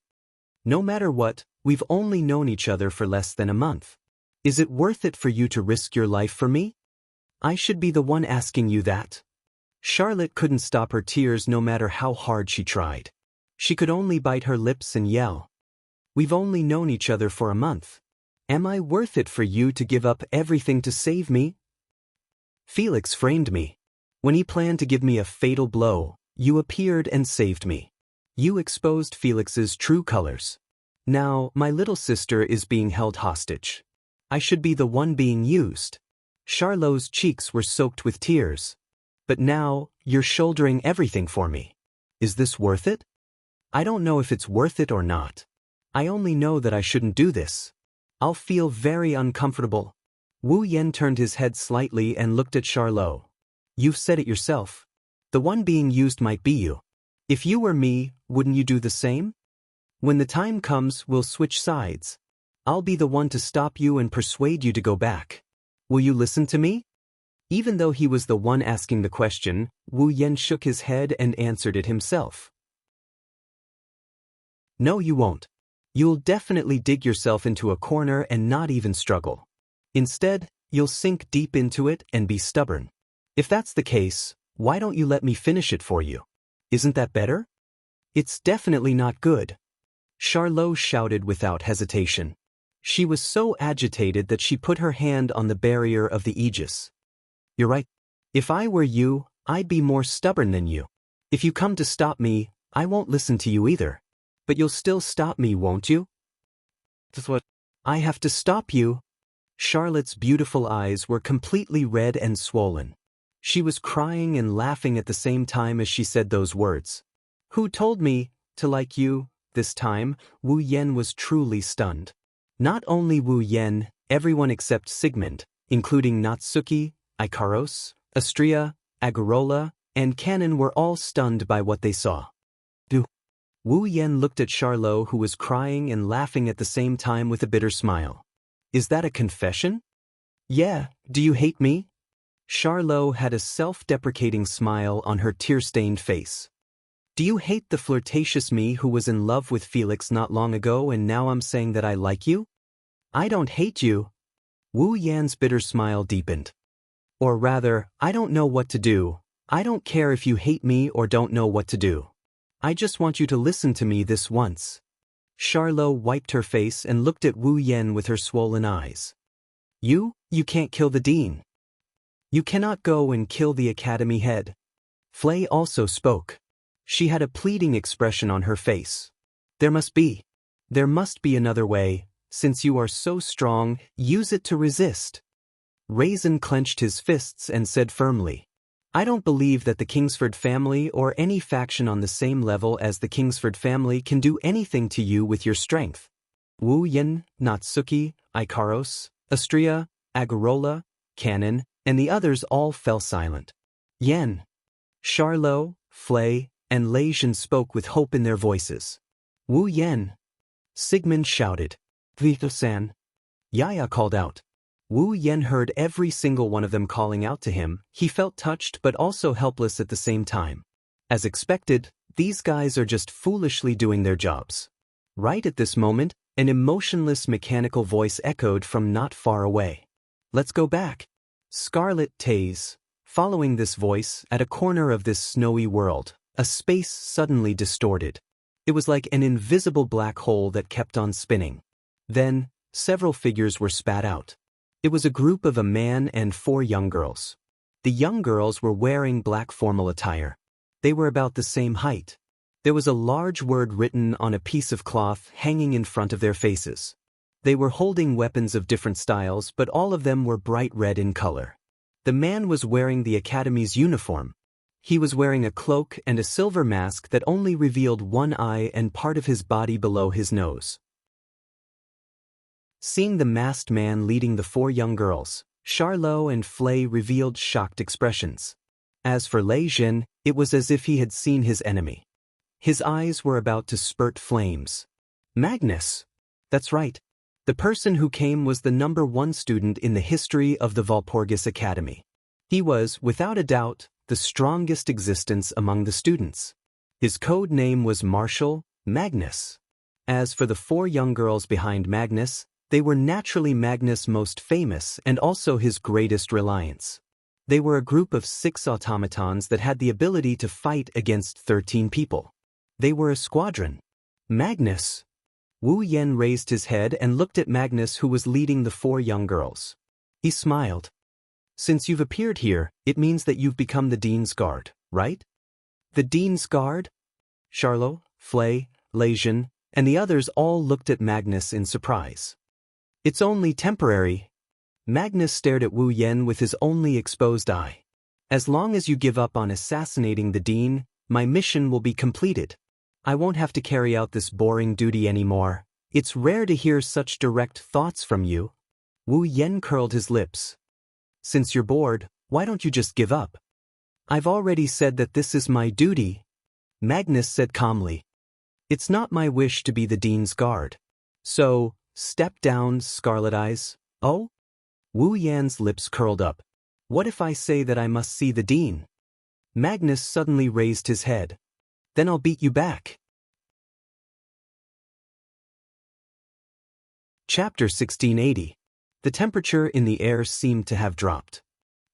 No matter what, we've only known each other for less than a month. Is it worth it for you to risk your life for me? I should be the one asking you that. Charlotte couldn't stop her tears no matter how hard she tried. She could only bite her lips and yell. We've only known each other for a month. Am I worth it for you to give up everything to save me? Felix framed me. When he planned to give me a fatal blow, you appeared and saved me. You exposed Felix's true colors. Now, my little sister is being held hostage. I should be the one being used. Charlot's cheeks were soaked with tears. But now, you're shouldering everything for me. Is this worth it? I don't know if it's worth it or not. I only know that I shouldn't do this. I'll feel very uncomfortable. Wu Yen turned his head slightly and looked at Charlot. You've said it yourself. The one being used might be you. If you were me, wouldn't you do the same? When the time comes, we'll switch sides. I'll be the one to stop you and persuade you to go back. Will you listen to me? Even though he was the one asking the question, Wu Yen shook his head and answered it himself. No, you won't. You'll definitely dig yourself into a corner and not even struggle. Instead, you'll sink deep into it and be stubborn. If that's the case, why don't you let me finish it for you? Isn't that better? It's definitely not good. Charlot shouted without hesitation. She was so agitated that she put her hand on the barrier of the Aegis. You're right. If I were you, I'd be more stubborn than you. If you come to stop me, I won't listen to you either. But you'll still stop me, won't you? That's what. I have to stop you. Charlotte's beautiful eyes were completely red and swollen. She was crying and laughing at the same time as she said those words. Who told me to like you? This time, Wu Yen was truly stunned. Not only Wu Yen, everyone except Sigmund, including Natsuki, Ikaros, Astria, Agarola, and Canon were all stunned by what they saw. Wu Yen looked at Charlot, who was crying and laughing at the same time with a bitter smile. Is that a confession? Yeah, do you hate me? Charlot had a self-deprecating smile on her tear-stained face. Do you hate the flirtatious me who was in love with Felix not long ago and now I'm saying that I like you? I don't hate you. Wu Yan's bitter smile deepened. Or rather, I don't know what to do. I don't care if you hate me or don't know what to do. I just want you to listen to me this once. Charlot wiped her face and looked at Wu Yen with her swollen eyes. You can't kill the dean. You cannot go and kill the academy head. Flay also spoke. She had a pleading expression on her face. There must be another way. Since you are so strong, use it to resist. Raisin clenched his fists and said firmly, I don't believe that the Kingsford family or any faction on the same level as the Kingsford family can do anything to you with your strength. Wu Yen, Natsuki, Ikaros, Astria, Agarola, Canon, and the others all fell silent. Yen, Charlot, Flay, and Leijin spoke with hope in their voices. Wu Yen. Sigmund shouted. Vito-san. Yaya called out. Wu Yen heard every single one of them calling out to him. He felt touched but also helpless at the same time. As expected, these guys are just foolishly doing their jobs. Right at this moment, an emotionless mechanical voice echoed from not far away. Let's go back. Scarlet Taze. Following this voice, at a corner of this snowy world, a space suddenly distorted. It was like an invisible black hole that kept on spinning. Then, several figures were spat out. It was a group of a man and 4 young girls. The young girls were wearing black formal attire. They were about the same height. There was a large word written on a piece of cloth hanging in front of their faces. They were holding weapons of different styles, but all of them were bright red in color. The man was wearing the academy's uniform. He was wearing a cloak and a silver mask that only revealed one eye and part of his body below his nose. Seeing the masked man leading the 4 young girls, Charlot and Flay revealed shocked expressions. As for Leijin, it was as if he had seen his enemy. His eyes were about to spurt flames. Magnus! That's right. The person who came was the #1 student in the history of the Walpurgis Academy. He was, without a doubt, the strongest existence among the students. His code name was Marshal Magnus. As for the 4 young girls behind Magnus, they were naturally Magnus' most famous and also his greatest reliance. They were a group of 6 automatons that had the ability to fight against 13 people. They were a squadron. Magnus! Wu Yen raised his head and looked at Magnus, who was leading the 4 young girls. He smiled. Since you've appeared here, it means that you've become the Dean's Guard, right? The Dean's Guard? Charlot, Flay, Leijin, and the others all looked at Magnus in surprise. It's only temporary. Magnus stared at Wu Yen with his only exposed eye. As long as you give up on assassinating the Dean, my mission will be completed. I won't have to carry out this boring duty anymore. It's rare to hear such direct thoughts from you. Wu Yen curled his lips. Since you're bored, why don't you just give up? I've already said that this is my duty, Magnus said calmly. It's not my wish to be the dean's guard. So, step down, Scarlet Eyes. Oh? Wu Yan's lips curled up. What if I say that I must see the dean? Magnus suddenly raised his head. Then I'll beat you back. Chapter 1680. The temperature in the air seemed to have dropped.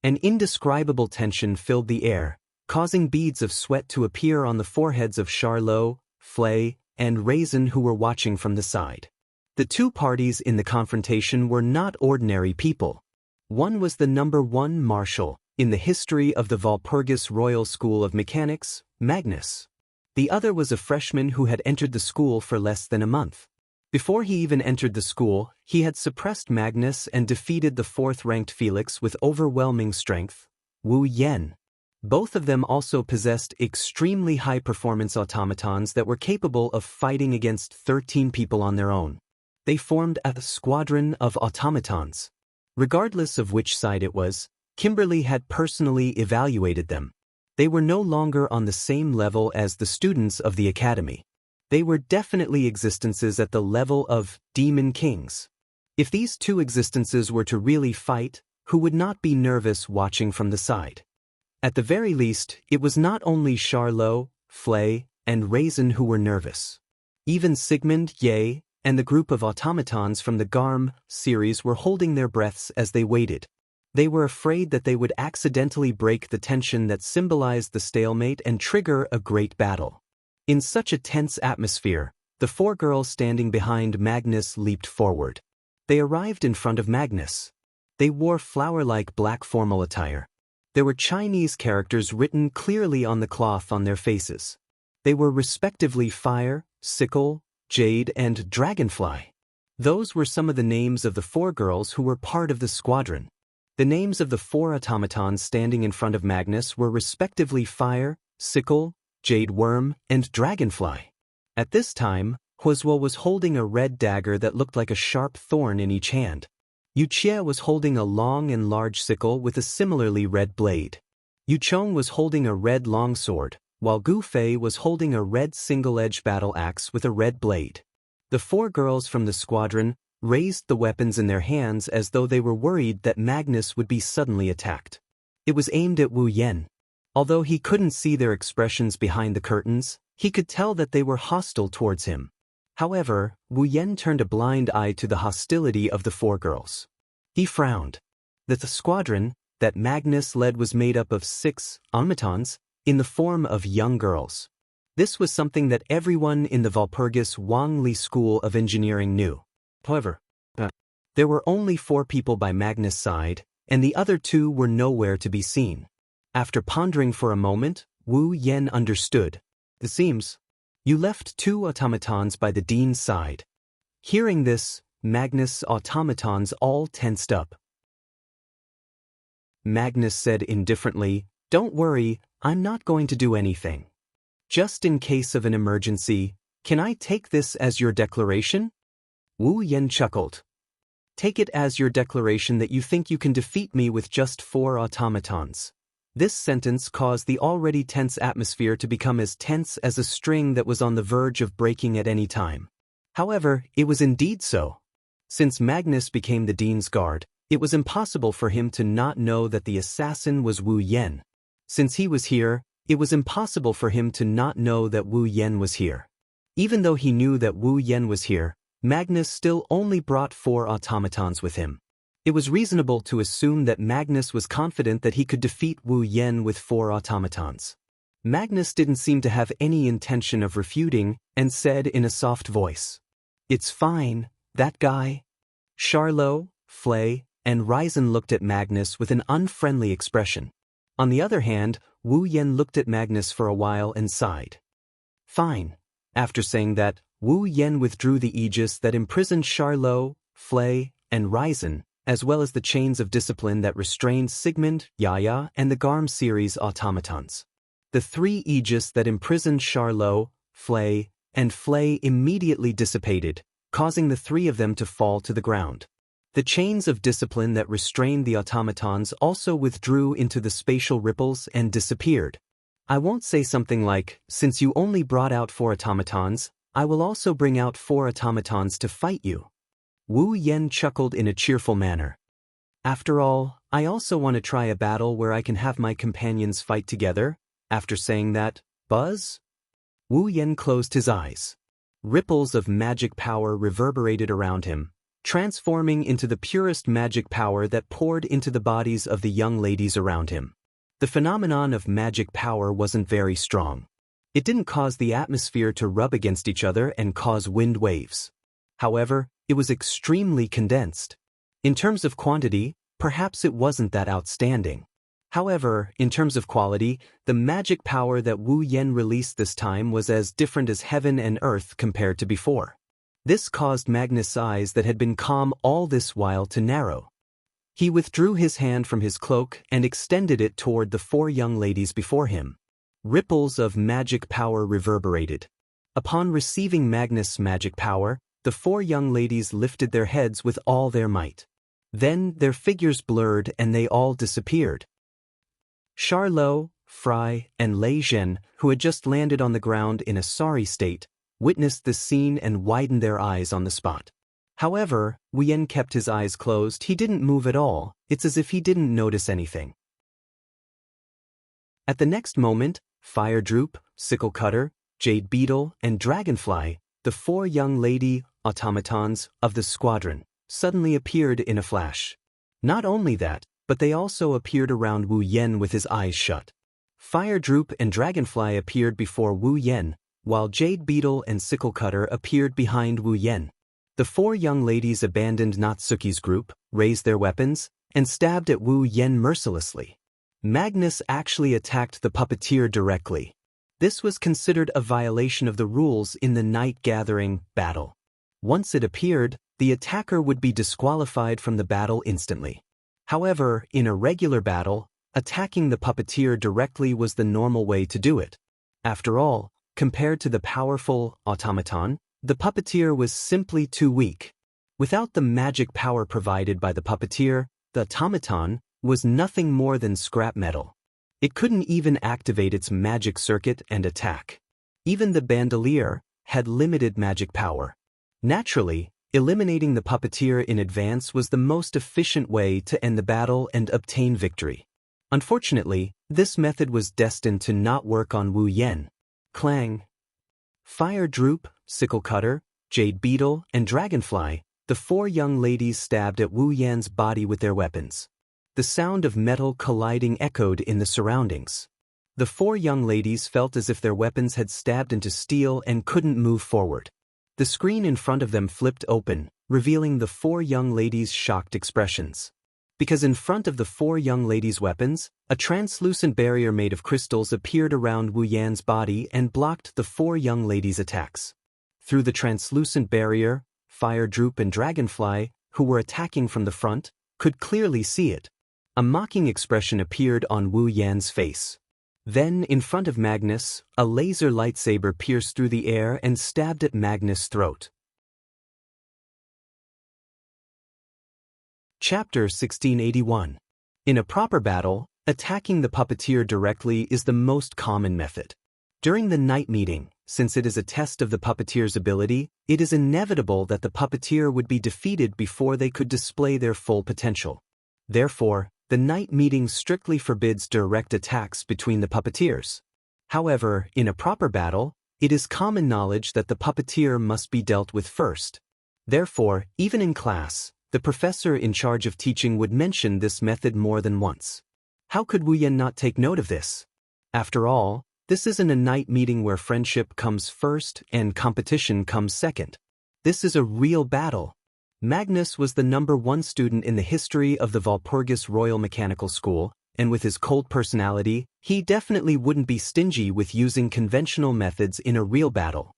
An indescribable tension filled the air, causing beads of sweat to appear on the foreheads of Charlot, Flay, and Raisin who were watching from the side. The two parties in the confrontation were not ordinary people. One was the #1 marshal in the history of the Walpurgis Royal School of Mechanics, Magnus. The other was a freshman who had entered the school for less than a month. Before he even entered the school, he had suppressed Magnus and defeated the 4th-ranked Felix with overwhelming strength, Wu Yen. Both of them also possessed extremely high-performance automatons that were capable of fighting against 13 people on their own. They formed a squadron of automatons. Regardless of which side it was, Kimberly had personally evaluated them. They were no longer on the same level as the students of the academy. They were definitely existences at the level of demon kings. If these two existences were to really fight, who would not be nervous watching from the side? At the very least, it was not only Charlot, Flay, and Raisin who were nervous. Even Sigmund, Ye, and the group of automatons from the Garm series were holding their breaths as they waited. They were afraid that they would accidentally break the tension that symbolized the stalemate and trigger a great battle. In such a tense atmosphere, the 4 girls standing behind Magnus leaped forward. They arrived in front of Magnus. They wore flower-like black formal attire. There were Chinese characters written clearly on the cloth on their faces. They were respectively Fire, Sickle, Jade, and Dragonfly. Those were some of the names of the 4 girls who were part of the squadron. The names of the 4 automatons standing in front of Magnus were respectively Fire, Sickle, Jade Worm, and Dragonfly. At this time, Huozhuo was holding a red dagger that looked like a sharp thorn in each hand. Wuxia was holding a long and large sickle with a similarly red blade. Yuchong was holding a red longsword, while Gu Fei was holding a red single-edged battle axe with a red blade. The 4 girls from the squadron raised the weapons in their hands as though they were worried that Magnus would be suddenly attacked. It was aimed at Wu Yen. Although he couldn't see their expressions behind the curtains, he could tell that they were hostile towards him. However, Wu Yen turned a blind eye to the hostility of the 4 girls. He frowned. The squadron that Magnus led was made up of 6 automatons in the form of young girls. This was something that everyone in the Walpurgis Wang Li School of Engineering knew. However, there were only 4 people by Magnus' side, and the other 2 were nowhere to be seen. After pondering for a moment, Wu Yen understood. It seems, you left 2 automatons by the dean's side. Hearing this, Magnus' automatons all tensed up. Magnus said indifferently, "Don't worry, I'm not going to do anything. Just in case of an emergency, can I take this as your declaration?" Wu Yen chuckled. "Take it as your declaration that you think you can defeat me with just 4 automatons." This sentence caused the already tense atmosphere to become as tense as a string that was on the verge of breaking at any time. However, it was indeed so. Since Magnus became the dean's guard, it was impossible for him to not know that the assassin was Wu Yen. Since he was here, it was impossible for him to not know that Wu Yen was here. Even though he knew that Wu Yen was here, Magnus still only brought 4 automatons with him. It was reasonable to assume that Magnus was confident that he could defeat Wu Yen with 4 automatons. Magnus didn't seem to have any intention of refuting, and said in a soft voice, "It's fine, that guy." Charlot, Flay, and Raisin looked at Magnus with an unfriendly expression. On the other hand, Wu Yen looked at Magnus for a while and sighed. "Fine." After saying that, Wu Yen withdrew the aegis that imprisoned Charlot, Flay, and Raisin, as well as the chains of discipline that restrained Sigmund, Yaya, and the Garm series automatons. The 3 aegis that imprisoned Charlot, Flay, and Flay immediately dissipated, causing the 3 of them to fall to the ground. The chains of discipline that restrained the automatons also withdrew into the spatial ripples and disappeared. I won't say something like, "Since you only brought out 4 automatons, I will also bring out 4 automatons to fight you." Wu Yan chuckled in a cheerful manner. "After all, I also want to try a battle where I can have my companions fight together." After saying that, "Buzz?" Wu Yan closed his eyes. Ripples of magic power reverberated around him, transforming into the purest magic power that poured into the bodies of the young ladies around him. The phenomenon of magic power wasn't very strong. It didn't cause the atmosphere to rub against each other and cause wind waves. However, it was extremely condensed. In terms of quantity, perhaps it wasn't that outstanding. However, in terms of quality, the magic power that Wu Yan released this time was as different as heaven and earth compared to before. This caused Magnus' eyes that had been calm all this while to narrow. He withdrew his hand from his cloak and extended it toward the 4 young ladies before him. Ripples of magic power reverberated. Upon receiving Magnus' magic power, the 4 young ladies lifted their heads with all their might. Then their figures blurred and they all disappeared. Charlot, Fry, and Lei Zhen, who had just landed on the ground in a sorry state, witnessed this scene and widened their eyes on the spot. However, Wu Yan kept his eyes closed. He didn't move at all. It's as if he didn't notice anything. At the next moment, Fire Droop, Sickle Cutter, Jade Beetle, and Dragonfly, the 4 young lady automatons of the squadron, suddenly appeared in a flash. Not only that, but they also appeared around Wu Yan with his eyes shut. Fire Droop and Dragonfly appeared before Wu Yan, while Jade Beetle and Sickle Cutter appeared behind Wu Yan. The 4 young ladies abandoned Natsuki's group, raised their weapons, and stabbed at Wu Yan mercilessly. Magnus actually attacked the puppeteer directly. This was considered a violation of the rules in the Night Gathering battle. Once it appeared, the attacker would be disqualified from the battle instantly. However, in a regular battle, attacking the puppeteer directly was the normal way to do it. After all, compared to the powerful automaton, the puppeteer was simply too weak. Without the magic power provided by the puppeteer, the automaton was nothing more than scrap metal. It couldn't even activate its magic circuit and attack. Even the bandolier had limited magic power. Naturally, eliminating the puppeteer in advance was the most efficient way to end the battle and obtain victory. Unfortunately, this method was destined to not work on Wu Yan. Clang! Fire Droop, Sickle Cutter, Jade Beetle, and Dragonfly, the 4 young ladies stabbed at Wu Yan's body with their weapons. The sound of metal colliding echoed in the surroundings. The 4 young ladies felt as if their weapons had stabbed into steel and couldn't move forward. The screen in front of them flipped open, revealing the 4 young ladies' shocked expressions. Because in front of the 4 young ladies' weapons, a translucent barrier made of crystals appeared around Wu Yan's body and blocked the 4 young ladies' attacks. Through the translucent barrier, Fire Droop and Dragonfly, who were attacking from the front, could clearly see it. A mocking expression appeared on Wu Yan's face. Then, in front of Magnus, a laser lightsaber pierced through the air and stabbed at Magnus' throat. Chapter 1681. In a proper battle, attacking the puppeteer directly is the most common method. During the night meeting, since it is a test of the puppeteer's ability, it is inevitable that the puppeteer would be defeated before they could display their full potential. Therefore, the night meeting strictly forbids direct attacks between the puppeteers. However, in a proper battle, it is common knowledge that the puppeteer must be dealt with first. Therefore, even in class, the professor in charge of teaching would mention this method more than once. How could Wu Yan not take note of this? After all, this isn't a night meeting where friendship comes first and competition comes second. This is a real battle. Magnus was the #1 student in the history of the Walpurgis Royal Mechanical School, and with his cold personality, he definitely wouldn't be stingy with using conventional methods in a real battle.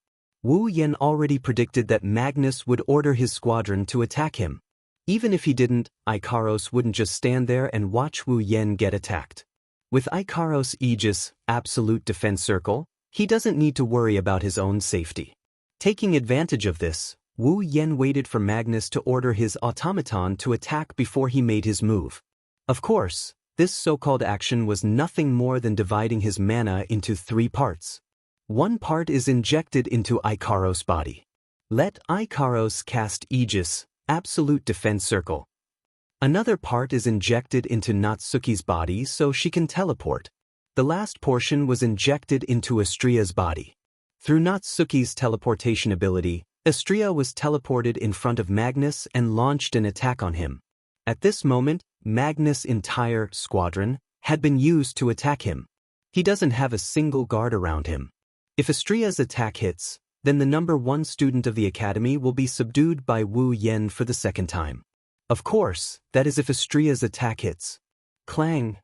Wu Yan already predicted that Magnus would order his squadron to attack him. Even if he didn't, Ikaros wouldn't just stand there and watch Wu Yan get attacked. With Ikaros' Aegis, Absolute Defense Circle, he doesn't need to worry about his own safety. Taking advantage of this, Wu Yen waited for Magnus to order his automaton to attack before he made his move. Of course, this so-called action was nothing more than dividing his mana into 3 parts. One part is injected into Ikaros' body. Let Ikaros cast Aegis, Absolute Defense Circle. Another part is injected into Natsuki's body so she can teleport. The last portion was injected into Astria's body. Through Natsuki's teleportation ability, Astria was teleported in front of Magnus and launched an attack on him. At this moment, Magnus' entire squadron had been used to attack him. He doesn't have a single guard around him. If Astria's attack hits, then the number 1 student of the academy will be subdued by Wu Yen for the second time. Of course, that is if Astria's attack hits. Clang!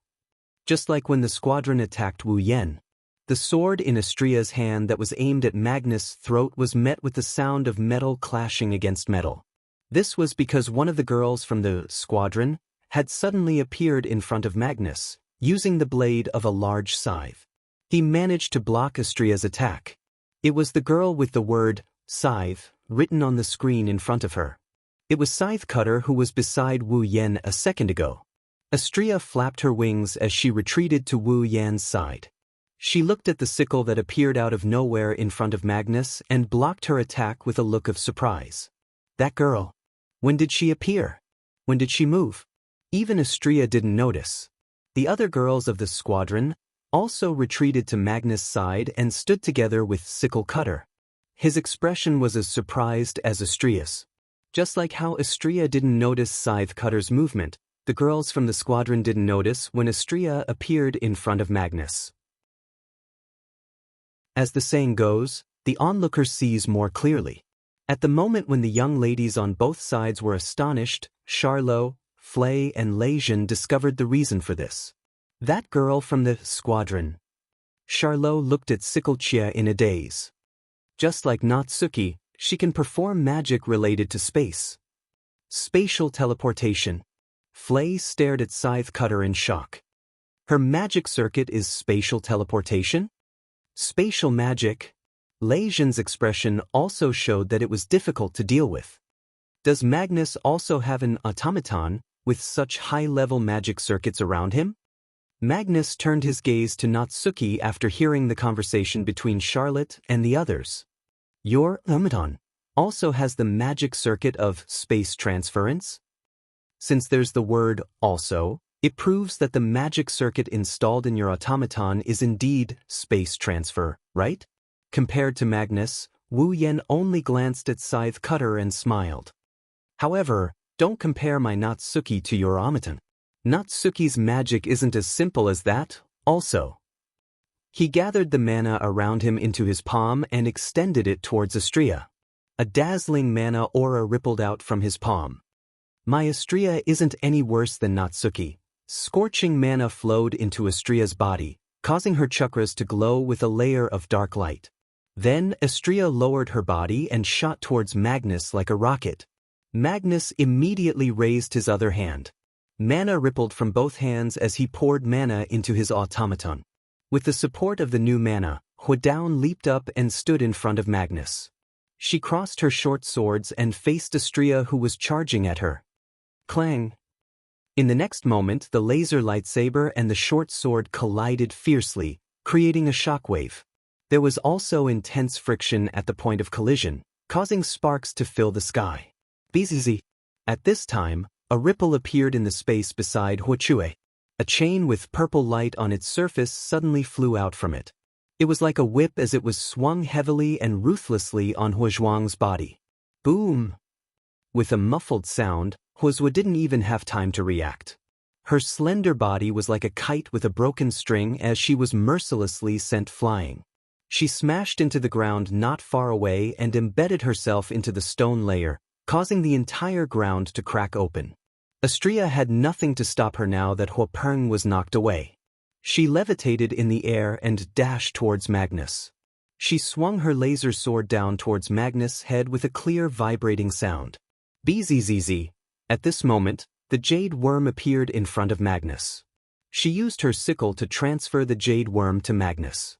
Just like when the squadron attacked Wu Yen. The sword in Astria's hand that was aimed at Magnus' throat was met with the sound of metal clashing against metal. This was because one of the girls from the squadron had suddenly appeared in front of Magnus, using the blade of a large scythe. He managed to block Astria's attack. It was the girl with the word, scythe, written on the screen in front of her. It was Scythe Cutter who was beside Wu Yen a second ago. Astria flapped her wings as she retreated to Wu Yan's side. She looked at the sickle that appeared out of nowhere in front of Magnus and blocked her attack with a look of surprise. That girl. When did she appear? When did she move? Even Astria didn't notice. The other girls of the squadron also retreated to Magnus' side and stood together with Sickle Cutter. His expression was as surprised as Astria's. Just like how Astria didn't notice Scythe Cutter's movement, the girls from the squadron didn't notice when Astria appeared in front of Magnus. As the saying goes, the onlooker sees more clearly. At the moment when the young ladies on both sides were astonished, Charlot, Flay and Leijin discovered the reason for this. That girl from the squadron. Charlot looked at Xianxia in a daze. Just like Natsuki, she can perform magic related to space. Spatial teleportation. Flay stared at Scythe Cutter in shock. Her magic circuit is spatial teleportation? Spatial magic? Leijin's expression also showed that it was difficult to deal with. Does Magnus also have an automaton with such high-level magic circuits around him? Magnus turned his gaze to Natsuki after hearing the conversation between Charlotte and the others. Your automaton also has the magic circuit of space transference? Since there's the word also, it proves that the magic circuit installed in your automaton is indeed space transfer, right? Compared to Magnus, Wu Yen only glanced at Scythe Cutter and smiled. However, don't compare my Natsuki to your automaton. Natsuki's magic isn't as simple as that, also. He gathered the mana around him into his palm and extended it towards Astria. A dazzling mana aura rippled out from his palm. My Astria isn't any worse than Natsuki. Scorching mana flowed into Astria's body, causing her chakras to glow with a layer of dark light. Then Astria lowered her body and shot towards Magnus like a rocket. Magnus immediately raised his other hand. Mana rippled from both hands as he poured mana into his automaton. With the support of the new mana, Huidown leaped up and stood in front of Magnus. She crossed her short swords and faced Astria who was charging at her. Clang! In the next moment, the laser lightsaber and the short sword collided fiercely, creating a shockwave. There was also intense friction at the point of collision, causing sparks to fill the sky. Bzz. At this time, a ripple appeared in the space beside Huichue. A chain with purple light on its surface suddenly flew out from it. It was like a whip as it was swung heavily and ruthlessly on Huizhuang's body. Boom! With a muffled sound, Huizhua didn't even have time to react. Her slender body was like a kite with a broken string as she was mercilessly sent flying. She smashed into the ground not far away and embedded herself into the stone layer, causing the entire ground to crack open. Astria had nothing to stop her now that Huopeng was knocked away. She levitated in the air and dashed towards Magnus. She swung her laser sword down towards Magnus' head with a clear vibrating sound. Bzzz. At this moment, the jade worm appeared in front of Magnus. She used her sickle to transfer the jade worm to Magnus.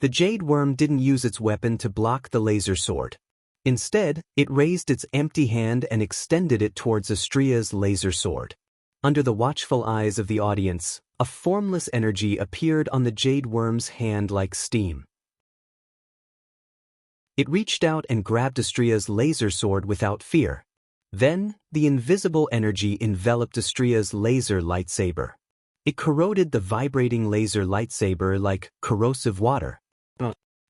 The jade worm didn't use its weapon to block the laser sword. Instead, it raised its empty hand and extended it towards Astria's laser sword. Under the watchful eyes of the audience, a formless energy appeared on the jade worm's hand like steam. It reached out and grabbed Astria's laser sword without fear. Then, the invisible energy enveloped Astria's laser lightsaber. It corroded the vibrating laser lightsaber like corrosive water.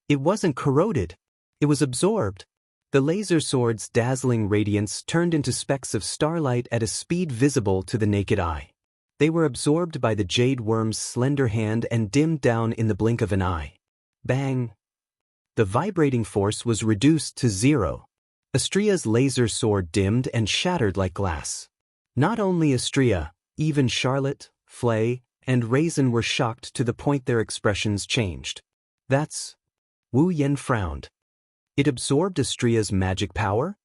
It wasn't corroded. It was absorbed. The laser sword's dazzling radiance turned into specks of starlight at a speed visible to the naked eye. They were absorbed by the jade worm's slender hand and dimmed down in the blink of an eye. Bang! The vibrating force was reduced to 0. Astria's laser sword dimmed and shattered like glass. Not only Astria, even Charlotte, Flay, and Raisin were shocked to the point their expressions changed. That's... Wu Yen frowned. It absorbed Astria's magic power?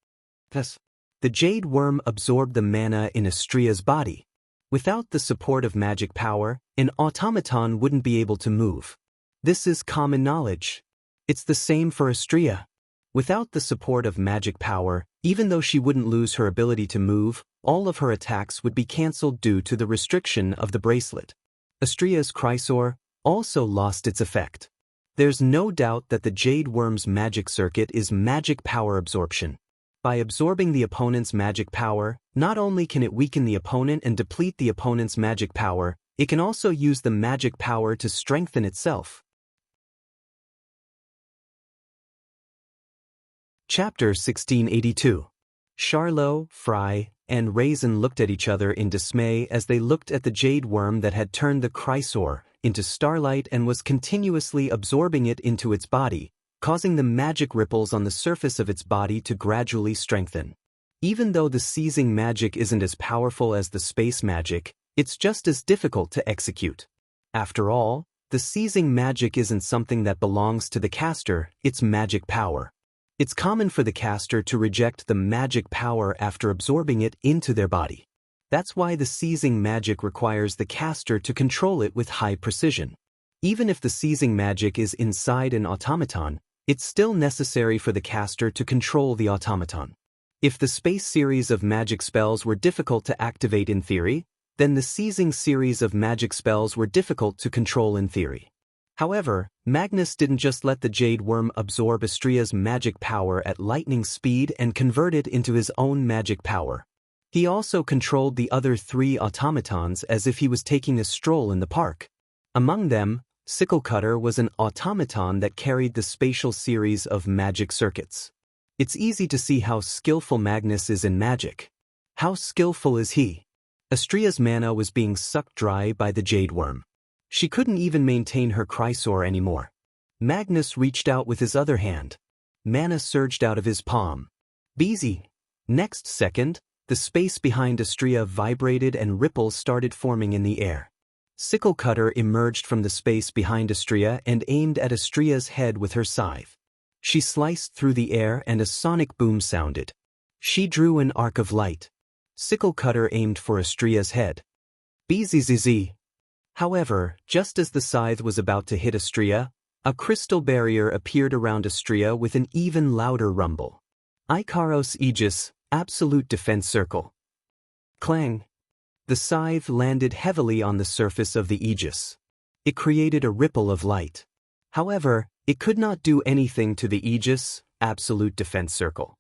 Yes. The jade worm absorbed the mana in Astria's body. Without the support of magic power, an automaton wouldn't be able to move. This is common knowledge. It's the same for Astria. Without the support of magic power, even though she wouldn't lose her ability to move, all of her attacks would be cancelled due to the restriction of the bracelet. Astria's Chrysor also lost its effect. There's no doubt that the jade worm's magic circuit is magic power absorption. By absorbing the opponent's magic power, not only can it weaken the opponent and deplete the opponent's magic power, it can also use the magic power to strengthen itself. Chapter 1682. Charlot, Fry, and Raisin looked at each other in dismay as they looked at the jade worm that had turned the Chrysor into starlight and was continuously absorbing it into its body, causing the magic ripples on the surface of its body to gradually strengthen. Even though the seizing magic isn't as powerful as the space magic, it's just as difficult to execute. After all, the seizing magic isn't something that belongs to the caster, it's magic power. It's common for the caster to reject the magic power after absorbing it into their body. That's why the seizing magic requires the caster to control it with high precision. Even if the seizing magic is inside an automaton, it's still necessary for the caster to control the automaton. If the space series of magic spells were difficult to activate in theory, then the seizing series of magic spells were difficult to control in theory. However, Magnus didn't just let the jade worm absorb Astria's magic power at lightning speed and convert it into his own magic power. He also controlled the other 3 automatons as if he was taking a stroll in the park. Among them, Sicklecutter was an automaton that carried the spatial series of magic circuits. It's easy to see how skillful Magnus is in magic. How skillful is he? Astria's mana was being sucked dry by the jade worm. She couldn't even maintain her Chrysor anymore. Magnus reached out with his other hand. Mana surged out of his palm. Beezy. Next second, the space behind Astria vibrated and ripples started forming in the air. Sicklecutter emerged from the space behind Astria and aimed at Astria's head with her scythe. She sliced through the air and a sonic boom sounded. She drew an arc of light. Sicklecutter aimed for Astria's head. Bzzz. However, just as the scythe was about to hit Astria, a crystal barrier appeared around Astria with an even louder rumble. Ikaros Aegis, Absolute Defense Circle. Clang. The scythe landed heavily on the surface of the Aegis. It created a ripple of light. However, it could not do anything to the Aegis, Absolute Defense Circle.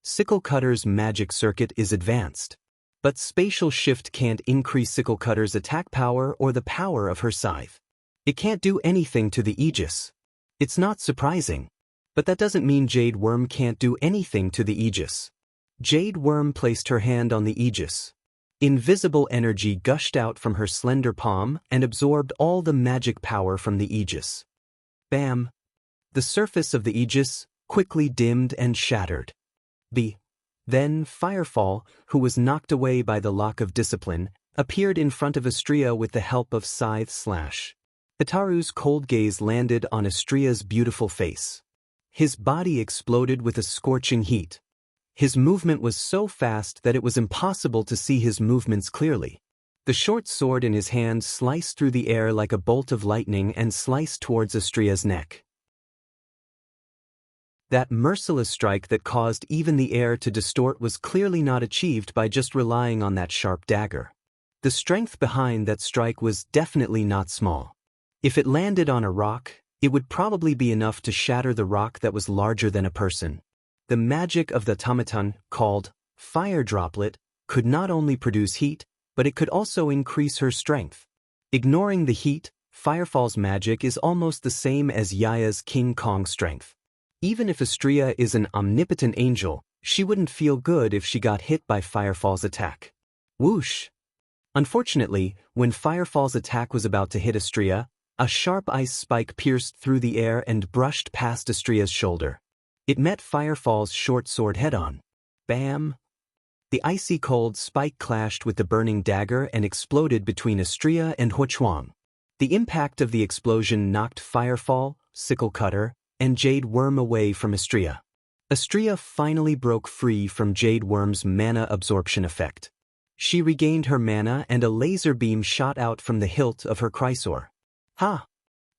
Sicklecutter's magic circuit is advanced. But spatial shift can't increase Sicklecutter's attack power or the power of her scythe. It can't do anything to the Aegis. It's not surprising. But that doesn't mean Jade Worm can't do anything to the Aegis. Jade Worm placed her hand on the Aegis. Invisible energy gushed out from her slender palm and absorbed all the magic power from the Aegis. Bam! The surface of the Aegis quickly dimmed and shattered. Then Firefall, who was knocked away by the lock of discipline, appeared in front of Astria with the help of Scythe Slash. Hitaru's cold gaze landed on Astria's beautiful face. His body exploded with a scorching heat. His movement was so fast that it was impossible to see his movements clearly. The short sword in his hand sliced through the air like a bolt of lightning and sliced towards Astria's neck. That merciless strike that caused even the air to distort was clearly not achieved by just relying on that sharp dagger. The strength behind that strike was definitely not small. If it landed on a rock, it would probably be enough to shatter the rock that was larger than a person. The magic of the automaton, called fire droplet, could not only produce heat, but it could also increase her strength. Ignoring the heat, Firefall's magic is almost the same as Yaya's King Kong strength. Even if Astria is an omnipotent angel, she wouldn't feel good if she got hit by Firefall's attack. Whoosh! Unfortunately, when Firefall's attack was about to hit Astria, a sharp ice spike pierced through the air and brushed past Astria's shoulder. It met Firefall's short sword head-on. Bam! The icy cold spike clashed with the burning dagger and exploded between Astria and Huochuang. The impact of the explosion knocked Firefall, Sickle Cutter, and Jade Worm away from Astria. Astria finally broke free from Jade Worm's mana absorption effect. She regained her mana and a laser beam shot out from the hilt of her Chrysor. Ha!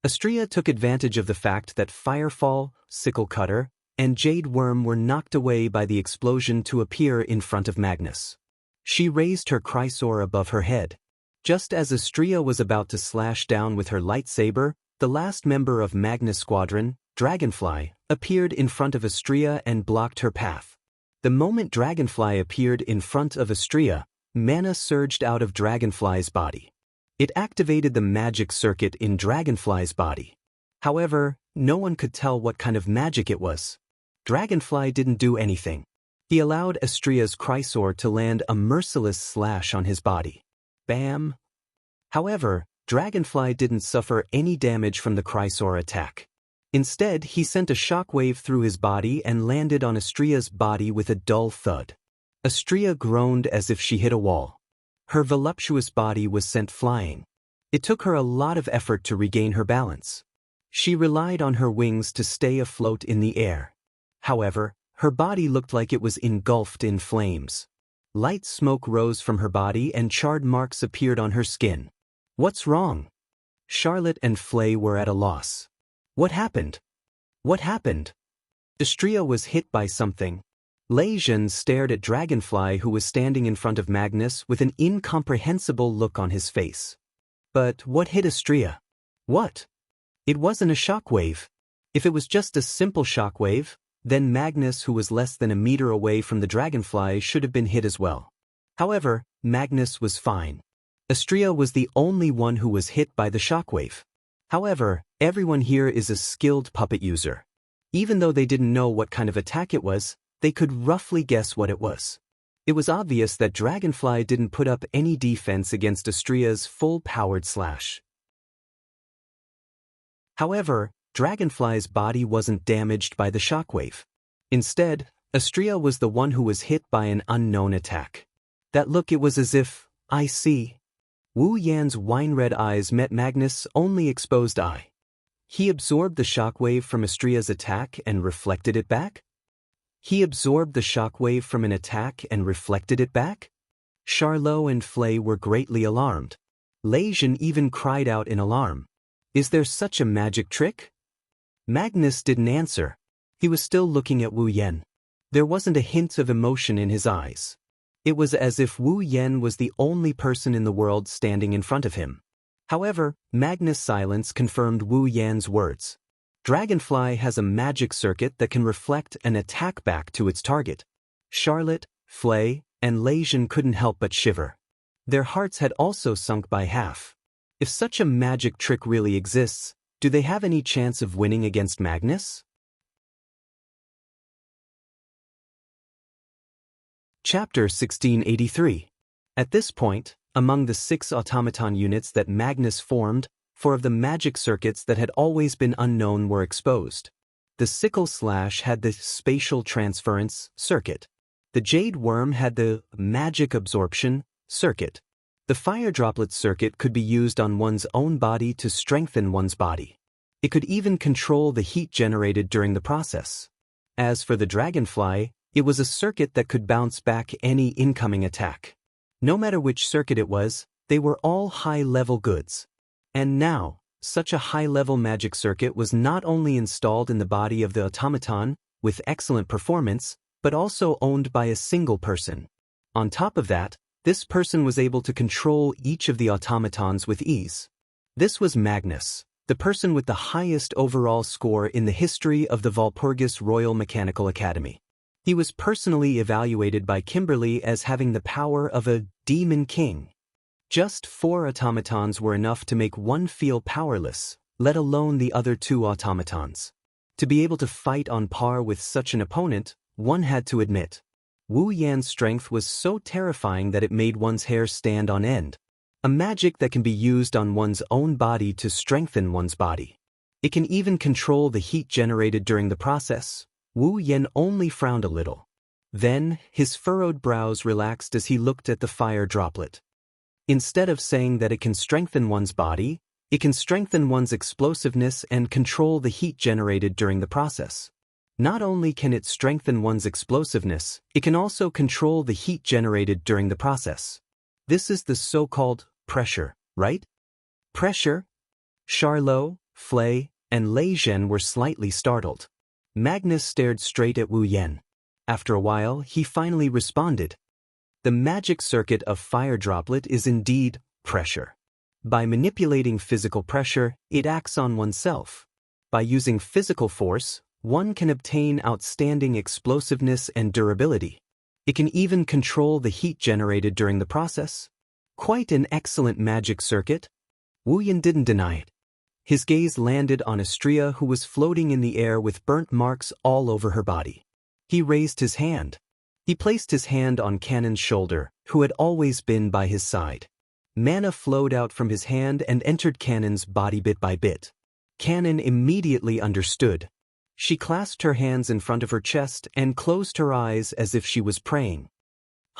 Astria took advantage of the fact that Firefall, Sickle Cutter, and Jade Worm were knocked away by the explosion to appear in front of Magnus. She raised her Chrysor above her head. Just as Astria was about to slash down with her lightsaber, the last member of Magnus' squadron, Dragonfly, appeared in front of Astria and blocked her path. The moment Dragonfly appeared in front of Astria, mana surged out of Dragonfly's body. It activated the magic circuit in Dragonfly's body. However, no one could tell what kind of magic it was. Dragonfly didn't do anything. He allowed Astria's Chrysor to land a merciless slash on his body. Bam! However, Dragonfly didn't suffer any damage from the Chrysor attack. Instead, he sent a shockwave through his body and landed on Astria's body with a dull thud. Astria groaned as if she hit a wall. Her voluptuous body was sent flying. It took her a lot of effort to regain her balance. She relied on her wings to stay afloat in the air. However, her body looked like it was engulfed in flames. Light smoke rose from her body and charred marks appeared on her skin. What's wrong? Charlotte and Flay were at a loss. What happened? What happened? Astria was hit by something. Lei Zhen stared at Dragonfly, who was standing in front of Magnus with an incomprehensible look on his face. But what hit Astria? What? It wasn't a shockwave. If it was just a simple shockwave, then Magnus, who was less than a meter away from the Dragonfly, should have been hit as well. However, Magnus was fine. Astria was the only one who was hit by the shockwave. However, everyone here is a skilled puppet user. Even though they didn't know what kind of attack it was, they could roughly guess what it was. It was obvious that Dragonfly didn't put up any defense against Astria's full-powered slash. However, Dragonfly's body wasn't damaged by the shockwave. Instead, Astria was the one who was hit by an unknown attack. That look, it was as if, I see. Wu Yan's wine-red eyes met Magnus' only exposed eye. He absorbed the shockwave from Astria's attack and reflected it back? He absorbed the shockwave from an attack and reflected it back? Charlot and Flay were greatly alarmed. Lei Zhen even cried out in alarm. Is there such a magic trick? Magnus didn't answer. He was still looking at Wu Yan. There wasn't a hint of emotion in his eyes. It was as if Wu Yan was the only person in the world standing in front of him. However, Magnus' silence confirmed Wu Yan's words. Dragonfly has a magic circuit that can reflect an attack back to its target. Charlotte, Flay, and Lei Zhen couldn't help but shiver. Their hearts had also sunk by half. If such a magic trick really exists, do they have any chance of winning against Magnus? Chapter 1683. At this point, among the 6 automaton units that Magnus formed, 4 of the magic circuits that had always been unknown were exposed. The sickle slash had the spatial transference circuit. The jade worm had the magic absorption circuit. The fire droplet circuit could be used on one's own body to strengthen one's body. It could even control the heat generated during the process. As for the dragonfly, it was a circuit that could bounce back any incoming attack. No matter which circuit it was, they were all high-level goods. And now, such a high-level magic circuit was not only installed in the body of the automaton, with excellent performance, but also owned by a single person. On top of that, this person was able to control each of the automatons with ease. This was Magnus, the person with the highest overall score in the history of the Walpurgis Royal Mechanical Academy. He was personally evaluated by Kimberly as having the power of a demon king. Just 4 automatons were enough to make one feel powerless, let alone the other 2 automatons. To be able to fight on par with such an opponent, one had to admit, Wu Yan's strength was so terrifying that it made one's hair stand on end. A magic that can be used on one's own body to strengthen one's body. It can even control the heat generated during the process. Wu Yan only frowned a little. Then, his furrowed brows relaxed as he looked at the fire droplet. Instead of saying that it can strengthen one's body, it can strengthen one's explosiveness and control the heat generated during the process. Not only can it strengthen one's explosiveness, it can also control the heat generated during the process. This is the so-called pressure, right? Pressure? Charlot, Flay, and Lei Zhen were slightly startled. Magnus stared straight at Wu Yan. After a while, he finally responded. The magic circuit of fire droplet is indeed pressure. By manipulating physical pressure, it acts on oneself. By using physical force, one can obtain outstanding explosiveness and durability. It can even control the heat generated during the process. Quite an excellent magic circuit. Wu Yan didn't deny it. His gaze landed on Astria, who was floating in the air with burnt marks all over her body. He raised his hand. He placed his hand on Cannon's shoulder, who had always been by his side. Mana flowed out from his hand and entered Cannon's body bit by bit. Cannon immediately understood. She clasped her hands in front of her chest and closed her eyes as if she was praying.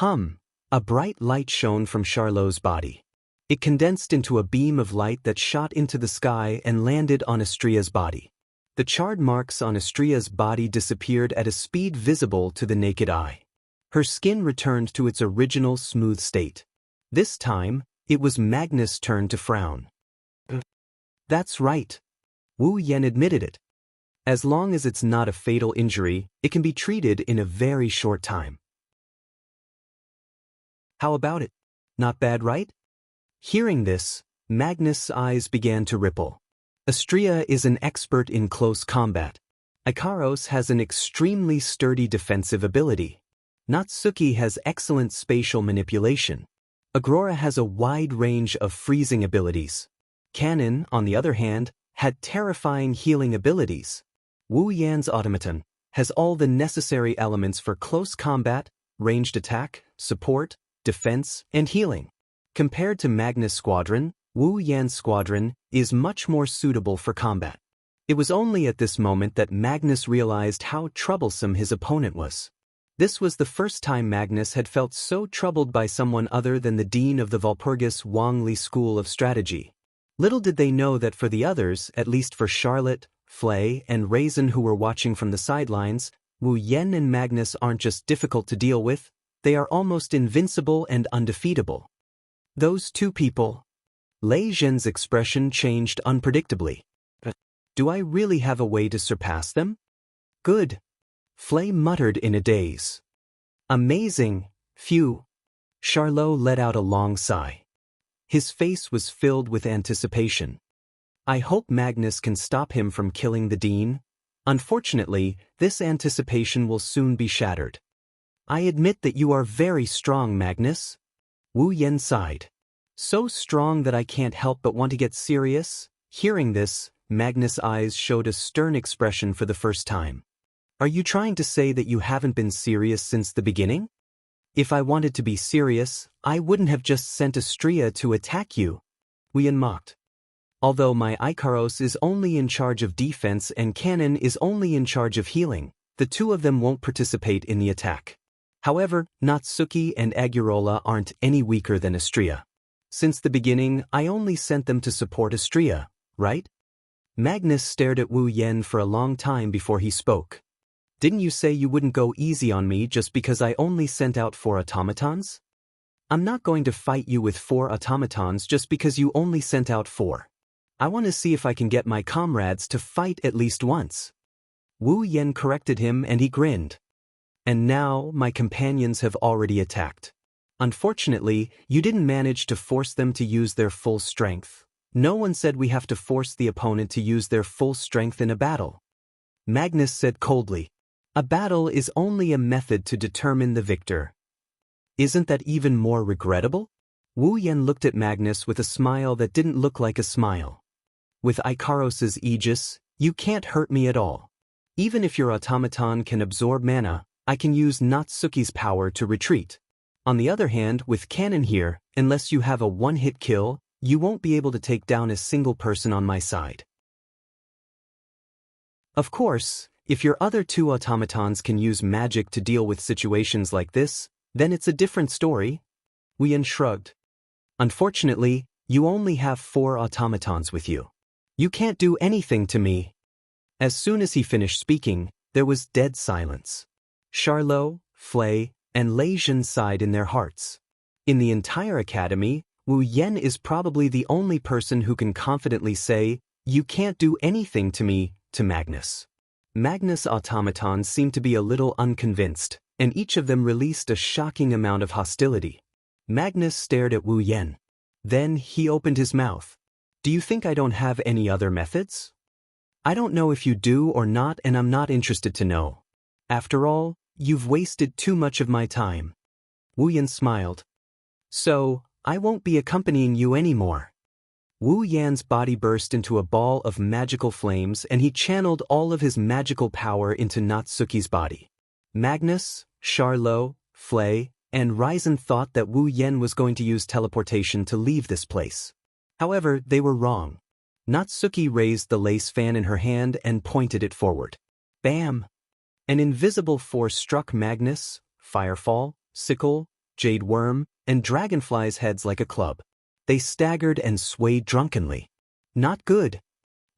A bright light shone from Charlot's body. It condensed into a beam of light that shot into the sky and landed on Astria's body. The charred marks on Astria's body disappeared at a speed visible to the naked eye. Her skin returned to its original smooth state. This time, it was Magnus' turn to frown. That's right. Wu Yan admitted it. As long as it's not a fatal injury, it can be treated in a very short time. How about it? Not bad, right? Hearing this, Magnus' eyes began to ripple. Astria is an expert in close combat. Ikaros has an extremely sturdy defensive ability. Natsuki has excellent spatial manipulation. Agrora has a wide range of freezing abilities. Cannon, on the other hand, had terrifying healing abilities. Wu Yan's automaton has all the necessary elements for close combat, ranged attack, support, defense, and healing. Compared to Magnus' squadron, Wu Yan's squadron is much more suitable for combat. It was only at this moment that Magnus realized how troublesome his opponent was. This was the first time Magnus had felt so troubled by someone other than the dean of the Walpurgis Wang Li School of Strategy. Little did they know that for the others, at least for Charlotte, Flay, and Raisin who were watching from the sidelines, Wu Yan and Magnus aren't just difficult to deal with, they are almost invincible and undefeatable. Those 2 people. Lei Zhen's expression changed unpredictably. Do I really have a way to surpass them? Good. Flay muttered in a daze. Amazing. Phew. Charlot let out a long sigh. His face was filled with anticipation. I hope Magnus can stop him from killing the dean. Unfortunately, this anticipation will soon be shattered. I admit that you are very strong, Magnus. Wu Yan sighed. So strong that I can't help but want to get serious. Hearing this, Magnus' eyes showed a stern expression for the first time. Are you trying to say that you haven't been serious since the beginning? If I wanted to be serious, I wouldn't have just sent Astria to attack you. Wu Yan mocked. Although my Ikaros is only in charge of defense and Cannon is only in charge of healing, the 2 of them won't participate in the attack. However, Natsuki and Agurola aren't any weaker than Astria. Since the beginning, I only sent them to support Astria, right? Magnus stared at Wu Yan for a long time before he spoke. Didn't you say you wouldn't go easy on me just because I only sent out 4 automatons? I'm not going to fight you with 4 automatons just because you only sent out 4. I want to see if I can get my comrades to fight at least once. Wu Yan corrected him and he grinned. And now my companions have already attacked. Unfortunately, you didn't manage to force them to use their full strength. No one said we have to force the opponent to use their full strength in a battle. Magnus said coldly. A battle is only a method to determine the victor. Isn't that even more regrettable? Wu Yan looked at Magnus with a smile that didn't look like a smile. With Ikaros's aegis, you can't hurt me at all. Even if your automaton can absorb mana, I can use Natsuki's power to retreat. On the other hand, with Cannon here, unless you have a one-hit kill, you won't be able to take down a single person on my side. Of course, if your other two automatons can use magic to deal with situations like this, then it's a different story. Wu Yan shrugged. Unfortunately, you only have 4 automatons with you. You can't do anything to me. As soon as he finished speaking, there was dead silence. Charlot, Flay, and Lei Jin sighed in their hearts. In the entire academy, Wu Yan is probably the only person who can confidently say, "You can't do anything to me," to Magnus. Magnus' automatons seemed to be a little unconvinced, and each of them released a shocking amount of hostility. Magnus stared at Wu Yan. Then he opened his mouth. "Do you think I don't have any other methods? I don't know if you do or not, and I'm not interested to know. After all, you've wasted too much of my time." Wu Yan smiled. "So, I won't be accompanying you anymore." Wu Yan's body burst into a ball of magical flames and he channeled all of his magical power into Natsuki's body. Magnus, Charlot, Flay, and Ryzen thought that Wu Yan was going to use teleportation to leave this place. However, they were wrong. Natsuki raised the lace fan in her hand and pointed it forward. Bam! An invisible force struck Magnus, Firefall, Sickle, Jade Worm, and Dragonfly's heads like a club. They staggered and swayed drunkenly. Not good.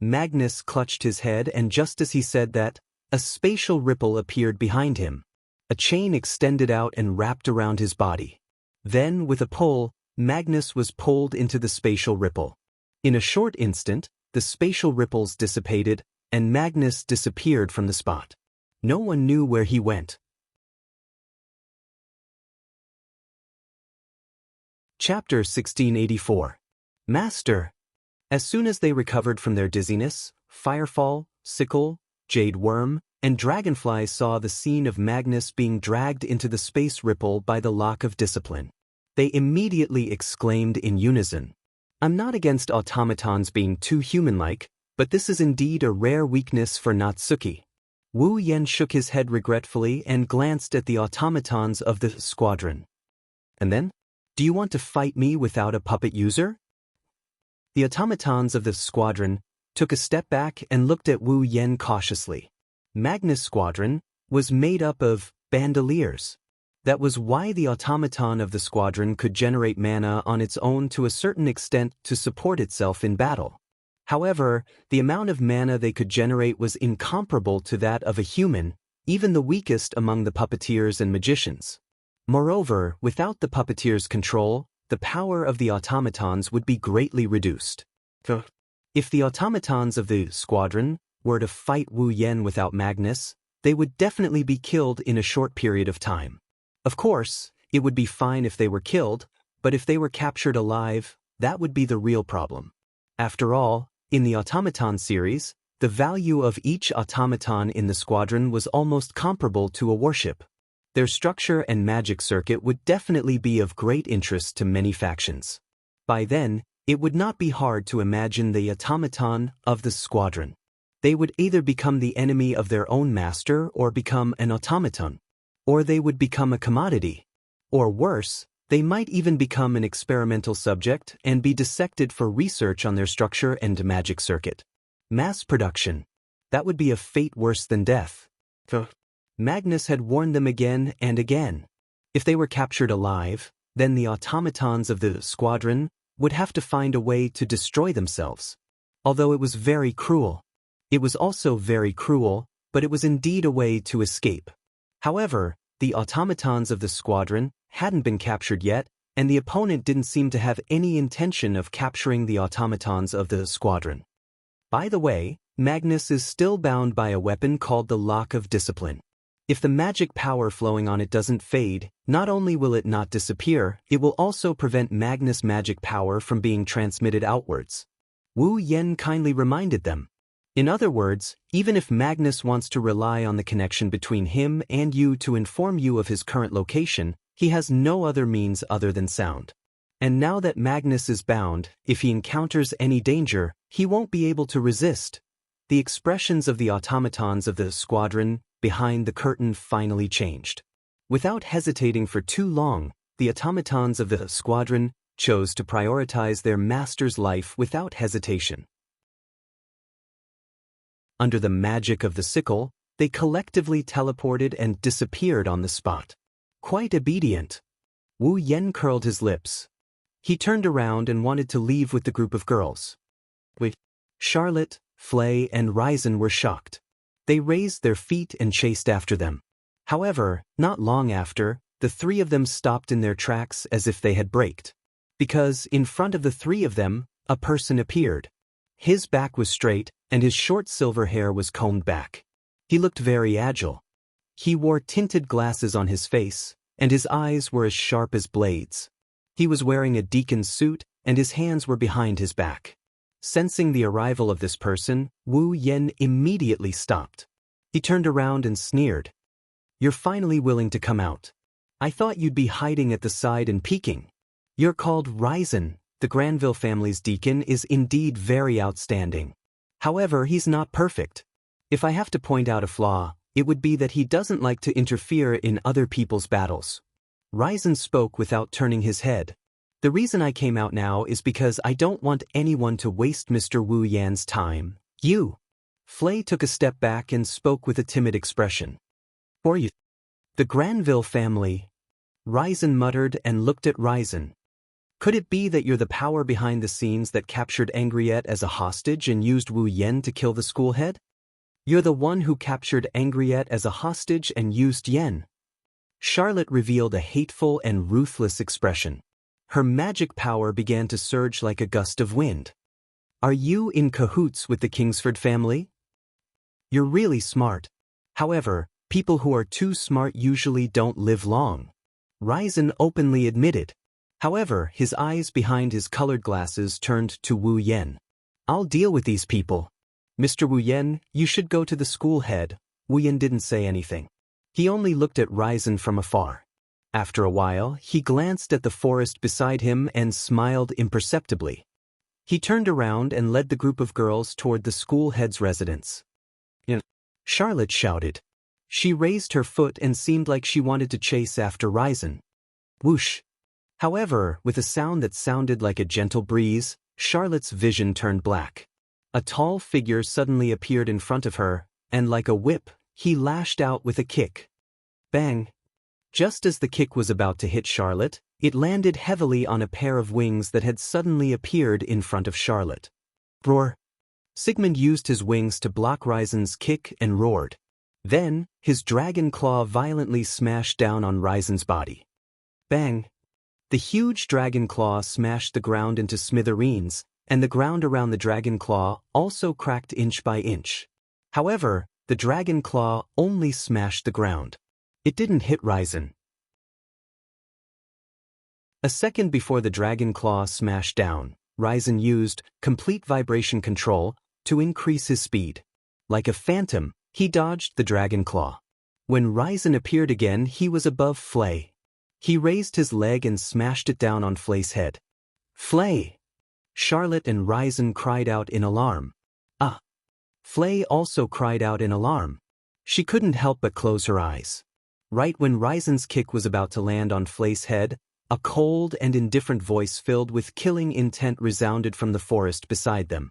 Magnus clutched his head, and just as he said that, a spatial ripple appeared behind him. A chain extended out and wrapped around his body. Then, with a pull, Magnus was pulled into the spatial ripple. In a short instant, the spatial ripples dissipated, and Magnus disappeared from the spot. No one knew where he went. Chapter 1684. Master. As soon as they recovered from their dizziness, Firefall, Sickle, Jade Worm, and Dragonfly saw the scene of Magnus being dragged into the space ripple by the lock of discipline. They immediately exclaimed in unison. I'm not against automatons being too human-like, but this is indeed a rare weakness for Natsuki. Wu Yan shook his head regretfully and glanced at the automatons of the squadron. And then? Do you want to fight me without a puppet user? The automatons of the squadron took a step back and looked at Wu Yan cautiously. Magnus' squadron was made up of bandoliers. That was why the automaton of the squadron could generate mana on its own to a certain extent to support itself in battle. However, the amount of mana they could generate was incomparable to that of a human, even the weakest among the puppeteers and magicians. Moreover, without the puppeteers' control, the power of the automatons would be greatly reduced. If the automatons of the squadron were to fight Wu Yan without Magnus, they would definitely be killed in a short period of time. Of course, it would be fine if they were killed, but if they were captured alive, that would be the real problem. After all, in the automaton series, the value of each automaton in the squadron was almost comparable to a warship. Their structure and magic circuit would definitely be of great interest to many factions. By then, it would not be hard to imagine the automaton of the squadron. They would either become the enemy of their own master or become an automaton. Or they would become a commodity. Or worse, they might even become an experimental subject and be dissected for research on their structure and magic circuit. Mass production. That would be a fate worse than death. Magnus had warned them again and again. If they were captured alive, then the automatons of the squadron would have to find a way to destroy themselves. Although it was very cruel. It was also very cruel, but it was indeed a way to escape. However, the automatons of the squadron hadn't been captured yet, and the opponent didn't seem to have any intention of capturing the automatons of the squadron. By the way, Magnus is still bound by a weapon called the Lock of Discipline. If the magic power flowing on it doesn't fade, not only will it not disappear, it will also prevent Magnus' magic power from being transmitted outwards. Wu Yan kindly reminded them. In other words, even if Magnus wants to rely on the connection between him and you to inform you of his current location, he has no other means other than sound. And now that Magnus is bound, if he encounters any danger, he won't be able to resist. The expressions of the automatons of the squadron behind the curtain finally changed. Without hesitating for too long, the automatons of the squadron chose to prioritize their master's life without hesitation. Under the magic of the sickle, they collectively teleported and disappeared on the spot. Quite obedient. Wu Yan curled his lips. He turned around and wanted to leave with the group of girls. Wait. Charlotte, Flay, and Ryzen were shocked. They raised their feet and chased after them. However, not long after, the three of them stopped in their tracks as if they had braked. Because, in front of the three of them, a person appeared. His back was straight, and his short silver hair was combed back. He looked very agile. He wore tinted glasses on his face, and his eyes were as sharp as blades. He was wearing a deacon's suit, and his hands were behind his back. Sensing the arrival of this person, Wu Yan immediately stopped. He turned around and sneered. "You're finally willing to come out. I thought you'd be hiding at the side and peeking. You're called Ryzen. The Granville family's deacon is indeed very outstanding. However, he's not perfect. If I have to point out a flaw, it would be that he doesn't like to interfere in other people's battles." Ryzen spoke without turning his head. "The reason I came out now is because I don't want anyone to waste Mr. Wu Yan's time. You." Flay took a step back and spoke with a timid expression. "For you." "The Granville family." Ryzen muttered and looked at Ryzen. "Could it be that you're the power behind the scenes that captured Angriette as a hostage and used Wu Yan to kill the school head? You're the one who captured Angriette as a hostage and used Yen." Charlotte revealed a hateful and ruthless expression. Her magic power began to surge like a gust of wind. "Are you in cahoots with the Kingsford family? You're really smart. However, people who are too smart usually don't live long," Ryzen openly admitted. However, his eyes behind his colored glasses turned to Wu Yan. "I'll deal with these people. Mr. Wu Yan, you should go to the school head." Wu Yan didn't say anything. He only looked at Ryzen from afar. After a while, he glanced at the forest beside him and smiled imperceptibly. He turned around and led the group of girls toward the school head's residence. Charlotte shouted. She raised her foot and seemed like she wanted to chase after Ryzen. Whoosh! However, with a sound that sounded like a gentle breeze, Charlotte's vision turned black. A tall figure suddenly appeared in front of her, and like a whip, he lashed out with a kick. Bang! Just as the kick was about to hit Charlotte, it landed heavily on a pair of wings that had suddenly appeared in front of Charlotte. Roar! Sigmund used his wings to block Ryzen's kick and roared. Then, his dragon claw violently smashed down on Ryzen's body. Bang! The huge dragon claw smashed the ground into smithereens, and the ground around the dragon claw also cracked inch by inch. However, the dragon claw only smashed the ground. It didn't hit Ryzen. A second before the dragon claw smashed down, Ryzen used complete vibration control to increase his speed. Like a phantom, he dodged the dragon claw. When Ryzen appeared again, he was above Flay. He raised his leg and smashed it down on Flay's head. Flay! Charlotte and Ryzen cried out in alarm. Ah! Flay also cried out in alarm. She couldn't help but close her eyes. Right when Ryzen's kick was about to land on Flay's head, a cold and indifferent voice filled with killing intent resounded from the forest beside them.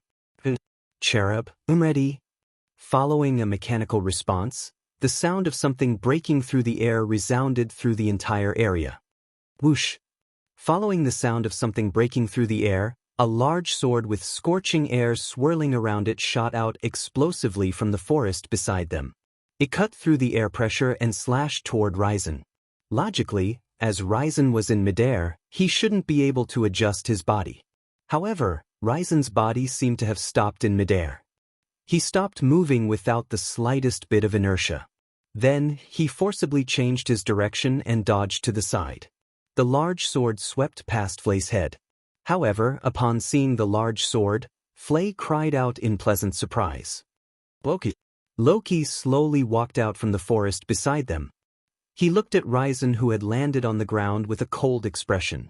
Cherub, I'm ready. Following a mechanical response, the sound of something breaking through the air resounded through the entire area. Whoosh! Following the sound of something breaking through the air, a large sword with scorching air swirling around it shot out explosively from the forest beside them. It cut through the air pressure and slashed toward Ryzen. Logically, as Ryzen was in midair, he shouldn't be able to adjust his body. However, Ryzen's body seemed to have stopped in midair. He stopped moving without the slightest bit of inertia. Then, he forcibly changed his direction and dodged to the side. The large sword swept past Flay's head. However, upon seeing the large sword, Flay cried out in pleasant surprise. Loki. Loki slowly walked out from the forest beside them. He looked at Ryzen, who had landed on the ground, with a cold expression.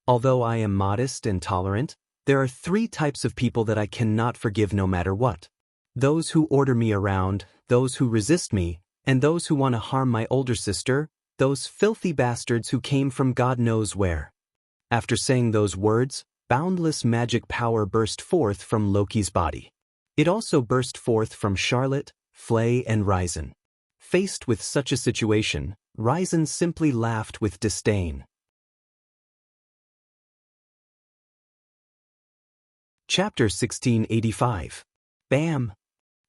Although I am modest and tolerant, there are 3 types of people that I cannot forgive no matter what. Those who order me around, those who resist me, and those who want to harm my older sister, those filthy bastards who came from God knows where. After saying those words, boundless magic power burst forth from Loki's body. It also burst forth from Charlotte, Flay, and Ryzen. Faced with such a situation, Ryzen simply laughed with disdain. Chapter 1685. Bam!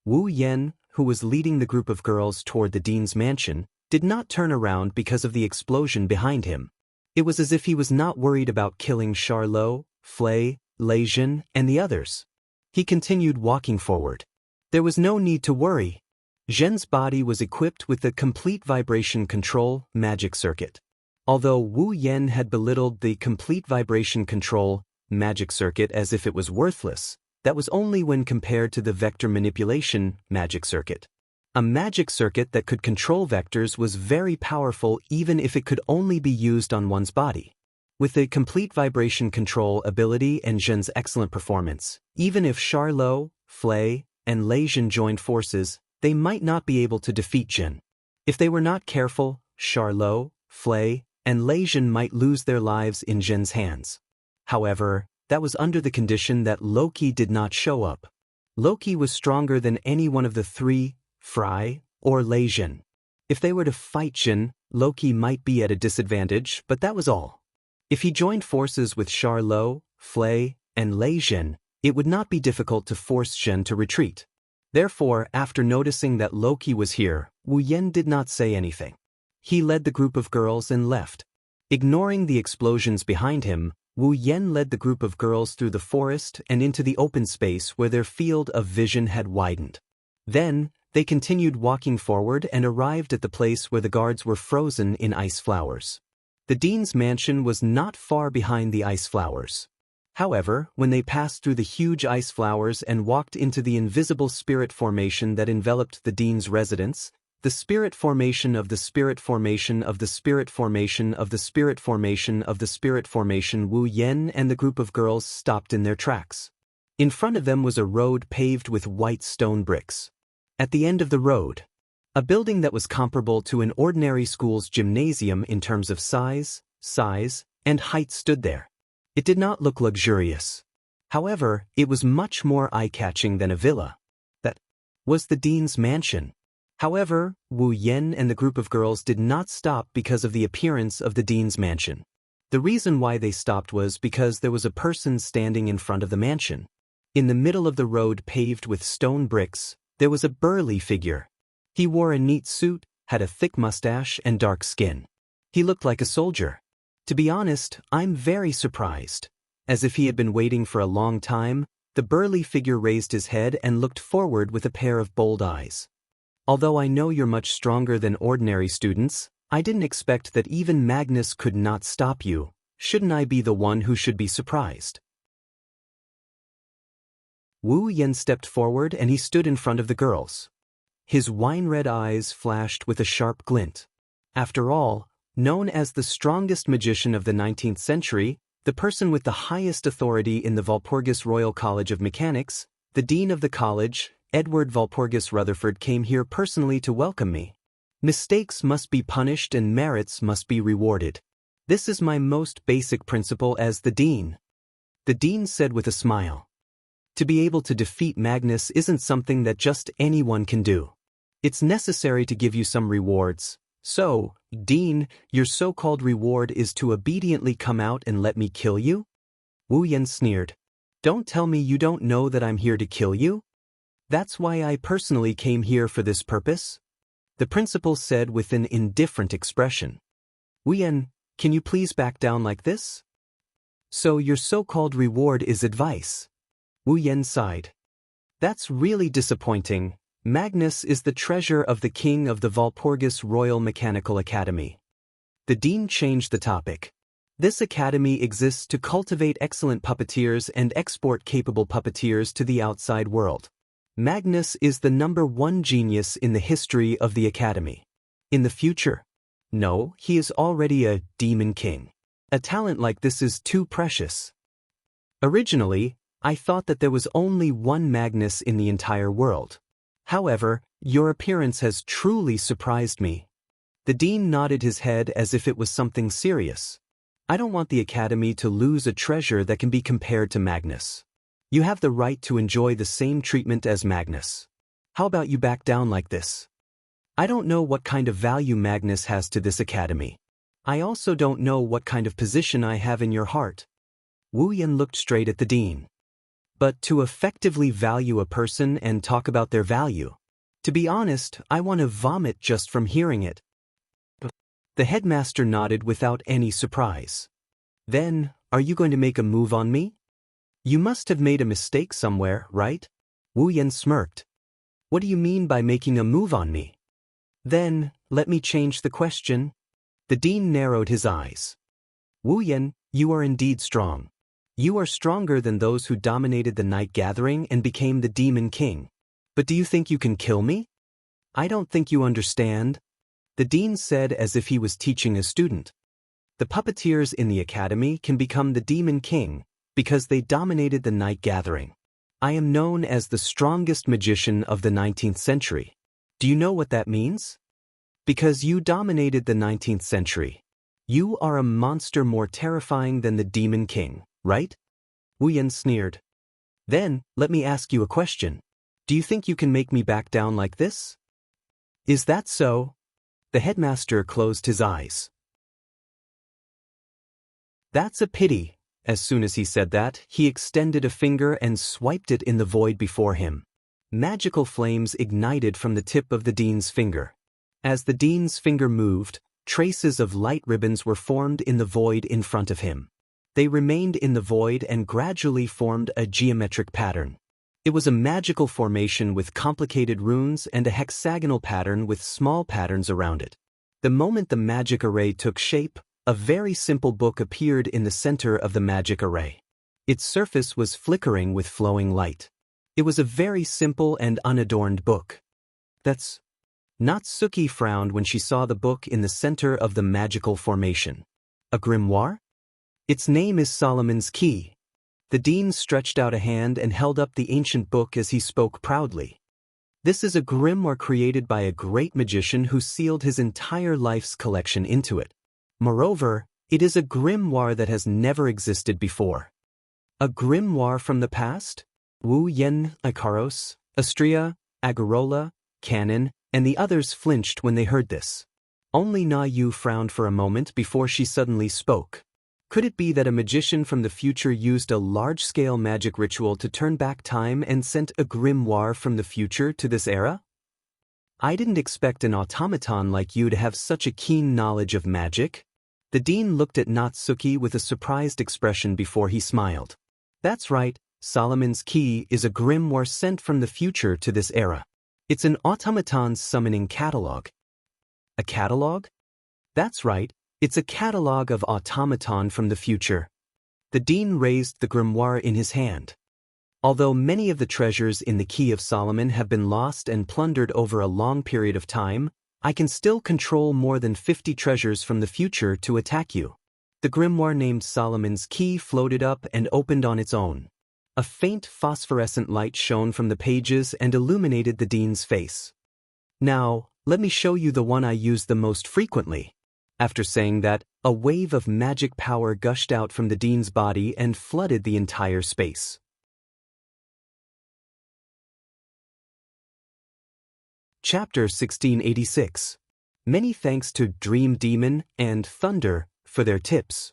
Wu Yen, who was leading the group of girls toward the dean's mansion, did not turn around because of the explosion behind him. It was as if he was not worried about killing Charlot, Flay, Leijin, and the others. He continued walking forward. There was no need to worry. Zhen's body was equipped with the complete vibration control magic circuit. Although Wu Yen had belittled the complete vibration control magic circuit as if it was worthless, that was only when compared to the vector manipulation magic circuit. A magic circuit that could control vectors was very powerful even if it could only be used on one's body. With the complete vibration control ability and Zhen's excellent performance, even if Charlot, Flay, and Leijin joined forces, they might not be able to defeat Zhen. If they were not careful, Charlot, Flay, and Leijin might lose their lives in Zhen's hands. However, that was under the condition that Loki did not show up. Loki was stronger than any one of the 3, Fry, or Leijin. If they were to fight Zhen, Loki might be at a disadvantage, but that was all. If he joined forces with Charlot, Flay, and Leijin, it would not be difficult to force Zhen to retreat. Therefore, after noticing that Loki was here, Wu Yen did not say anything. He led the group of girls and left. Ignoring the explosions behind him, Wu Yen led the group of girls through the forest and into the open space where their field of vision had widened. Then, they continued walking forward and arrived at the place where the guards were frozen in ice flowers. The dean's mansion was not far behind the ice flowers. However, when they passed through the huge ice flowers and walked into the invisible spirit formation that enveloped the dean's residence, the spirit formation of the spirit formation of the spirit formation of the spirit formation of the spirit formation, Wu Yen and the group of girls stopped in their tracks. In front of them was a road paved with white stone bricks. At the end of the road, a building that was comparable to an ordinary school's gymnasium in terms of size, and height stood there. It did not look luxurious. However, it was much more eye-catching than a villa. That was the dean's mansion. However, Wu Yen and the group of girls did not stop because of the appearance of the dean's mansion. The reason why they stopped was because there was a person standing in front of the mansion. In the middle of the road paved with stone bricks, there was a burly figure. He wore a neat suit, had a thick mustache and dark skin. He looked like a soldier. To be honest, I'm very surprised. As if he had been waiting for a long time, the burly figure raised his head and looked forward with a pair of bold eyes. Although I know you're much stronger than ordinary students, I didn't expect that even Magnus could not stop you. Shouldn't I be the one who should be surprised? Wu Yen stepped forward and he stood in front of the girls. His wine-red eyes flashed with a sharp glint. After all, known as the strongest magician of the 19th century, the person with the highest authority in the Walpurgis Royal College of Mechanics, the dean of the college, Edward Walpurgis Rutherford, came here personally to welcome me. Mistakes must be punished and merits must be rewarded. This is my most basic principle as the dean. The dean said with a smile. To be able to defeat Magnus isn't something that just anyone can do. It's necessary to give you some rewards. So, Dean, your so-called reward is to obediently come out and let me kill you? Wu Yen sneered. Don't tell me you don't know that I'm here to kill you? That's why I personally came here for this purpose? The principal said with an indifferent expression. Wu Yen, can you please back down like this? So your so-called reward is advice. Wu Yen sighed. That's really disappointing. Magnus is the treasure of the king of the Walpurgis Royal Mechanical Academy. The dean changed the topic. This academy exists to cultivate excellent puppeteers and export capable puppeteers to the outside world. Magnus is the #1 genius in the history of the academy. In the future? No, he is already a demon king. A talent like this is too precious. Originally, I thought that there was only one Magnus in the entire world. However, your appearance has truly surprised me. The dean nodded his head as if it was something serious. I don't want the academy to lose a treasure that can be compared to Magnus. You have the right to enjoy the same treatment as Magnus. How about you back down like this? I don't know what kind of value Magnus has to this academy. I also don't know what kind of position I have in your heart. Wu Yan looked straight at the dean. But to effectively value a person and talk about their value, to be honest, I want to vomit just from hearing it. The headmaster nodded without any surprise. Then, are you going to make a move on me? You must have made a mistake somewhere, right? Wu Yan smirked. What do you mean by making a move on me? Then, let me change the question. The dean narrowed his eyes. Wu Yan, you are indeed strong. You are stronger than those who dominated the night gathering and became the demon king. But do you think you can kill me? I don't think you understand. The dean said as if he was teaching a student. The puppeteers in the academy can become the demon king because they dominated the night gathering. I am known as the strongest magician of the 19th century. Do you know what that means? Because you dominated the 19th century. You are a monster more terrifying than the demon king, right? Wu Yan sneered. Then, let me ask you a question. Do you think you can make me back down like this? Is that so? The headmaster closed his eyes. That's a pity. As soon as he said that, he extended a finger and swiped it in the void before him. Magical flames ignited from the tip of the dean's finger. As the dean's finger moved, traces of light ribbons were formed in the void in front of him. They remained in the void and gradually formed a geometric pattern. It was a magical formation with complicated runes and a hexagonal pattern with small patterns around it. The moment the magic array took shape, a very simple book appeared in the center of the magic array. Its surface was flickering with flowing light. It was a very simple and unadorned book. That's... Natsuki frowned when she saw the book in the center of the magical formation. A grimoire? Its name is Solomon's Key. The dean stretched out a hand and held up the ancient book as he spoke proudly. This is a grimoire created by a great magician who sealed his entire life's collection into it. Moreover, it is a grimoire that has never existed before. A grimoire from the past? Wu Yan, Ikaros, Astria, Agarola, Canon, and the others flinched when they heard this. Only Na Yu frowned for a moment before she suddenly spoke. Could it be that a magician from the future used a large-scale magic ritual to turn back time and sent a grimoire from the future to this era? I didn't expect an automaton like you to have such a keen knowledge of magic. The dean looked at Natsuki with a surprised expression before he smiled. That's right, Solomon's Key is a grimoire sent from the future to this era. It's an automaton's summoning catalog. A catalog? That's right. It's a catalog of automaton from the future. The dean raised the grimoire in his hand. Although many of the treasures in the Key of Solomon have been lost and plundered over a long period of time, I can still control more than 50 treasures from the future to attack you. The grimoire named Solomon's Key floated up and opened on its own. A faint phosphorescent light shone from the pages and illuminated the dean's face. Now, let me show you the one I use the most frequently. After saying that, a wave of magic power gushed out from the dean's body and flooded the entire space. Chapter 1686. Many thanks to Dream Demon and Thunder for their tips.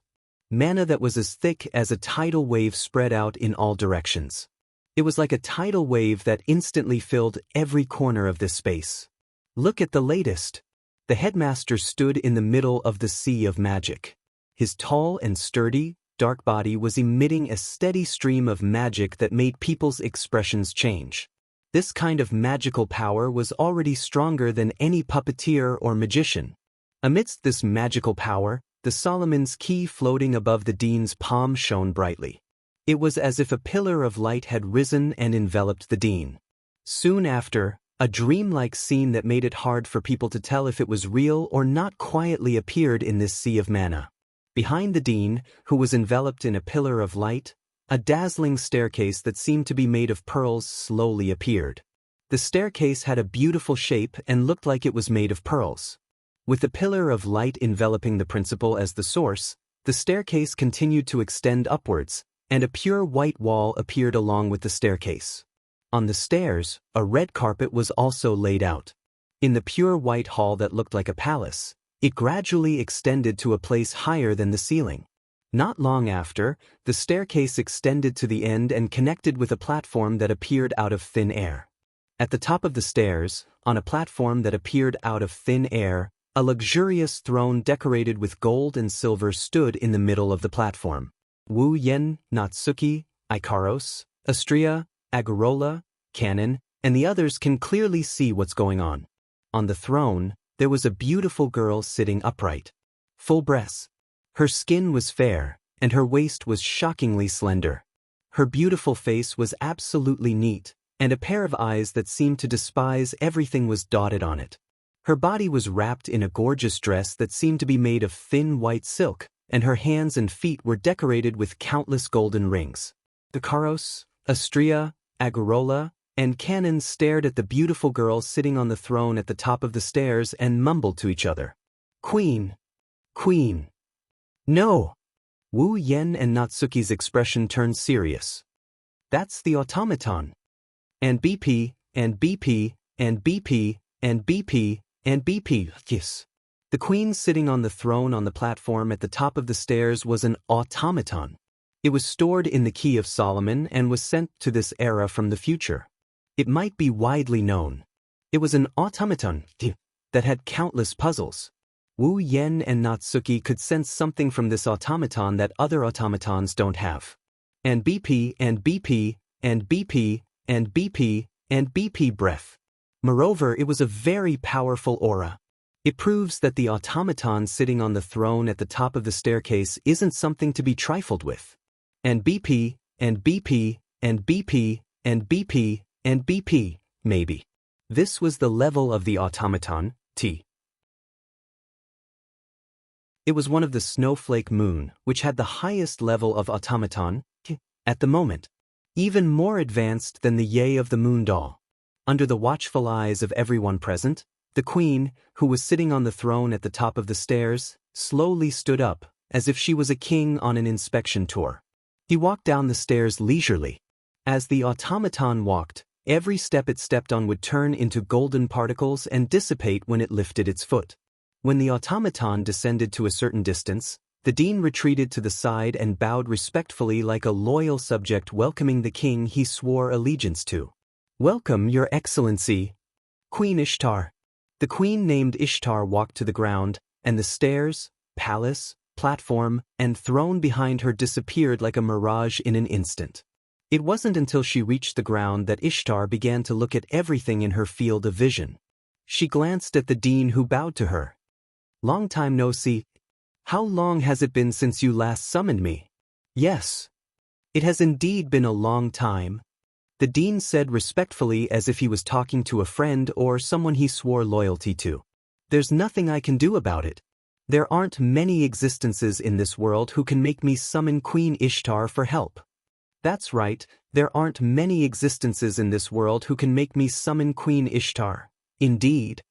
Mana that was as thick as a tidal wave spread out in all directions. It was like a tidal wave that instantly filled every corner of this space. Look at the latest. The headmaster stood in the middle of the sea of magic. His tall and sturdy, dark body was emitting a steady stream of magic that made people's expressions change. This kind of magical power was already stronger than any puppeteer or magician. Amidst this magical power, the Solomon's key floating above the dean's palm shone brightly. It was as if a pillar of light had risen and enveloped the dean. Soon after, a dreamlike scene that made it hard for people to tell if it was real or not quietly appeared in this sea of mana. Behind the dean, who was enveloped in a pillar of light, a dazzling staircase that seemed to be made of pearls slowly appeared. The staircase had a beautiful shape and looked like it was made of pearls. With the pillar of light enveloping the principal as the source, the staircase continued to extend upwards, and a pure white wall appeared along with the staircase. On the stairs, a red carpet was also laid out. In the pure white hall that looked like a palace, it gradually extended to a place higher than the ceiling. Not long after, the staircase extended to the end and connected with a platform that appeared out of thin air. At the top of the stairs, on a platform that appeared out of thin air, a luxurious throne decorated with gold and silver stood in the middle of the platform. Wu Yen, Natsuki, Ikaros, Astria, Agarola, Canon, and the others can clearly see what's going on. On the throne, there was a beautiful girl sitting upright. Full breasts. Her skin was fair, and her waist was shockingly slender. Her beautiful face was absolutely neat, and a pair of eyes that seemed to despise everything was dotted on it. Her body was wrapped in a gorgeous dress that seemed to be made of thin white silk, and her hands and feet were decorated with countless golden rings. Ikaros, Astria, Agarola, and Canon stared at the beautiful girl sitting on the throne at the top of the stairs and mumbled to each other. Queen! Queen! No! Wu Yen and Natsuki's expression turned serious. That's the automaton. And BP, and BP, and BP, and BP, and BP, yes. The queen sitting on the throne on the platform at the top of the stairs was an automaton. It was stored in the Key of Solomon and was sent to this era from the future. It might be widely known. It was an automaton that had countless puzzles. Wu Yen and Natsuki could sense something from this automaton that other automatons don't have. And BP, and BP, and BP, and BP, and BP breath. Moreover, it was a very powerful aura. It proves that the automaton sitting on the throne at the top of the staircase isn't something to be trifled with. And BP, and BP, and BP, and BP, and BP, maybe. This was the level of the automaton, T. It was one of the Snowflake Moon, which had the highest level of automaton, at the moment. Even more advanced than the Yay of the Moon doll. Under the watchful eyes of everyone present, the queen, who was sitting on the throne at the top of the stairs, slowly stood up, as if she was a king on an inspection tour. He walked down the stairs leisurely. As the automaton walked, every step it stepped on would turn into golden particles and dissipate when it lifted its foot. When the automaton descended to a certain distance, the dean retreated to the side and bowed respectfully like a loyal subject welcoming the king he swore allegiance to. Welcome, Your Excellency, Queen Ishtar. The queen named Ishtar walked to the ground, and the stairs, palace, platform, and throne behind her disappeared like a mirage in an instant. It wasn't until she reached the ground that Ishtar began to look at everything in her field of vision. She glanced at the dean who bowed to her. Long time no see. How long has it been since you last summoned me? Yes. It has indeed been a long time. The dean said respectfully as if he was talking to a friend or someone he swore loyalty to. There's nothing I can do about it. There aren't many existences in this world who can make me summon Queen Ishtar for help. That's right, there aren't many existences in this world who can make me summon Queen Ishtar. Indeed.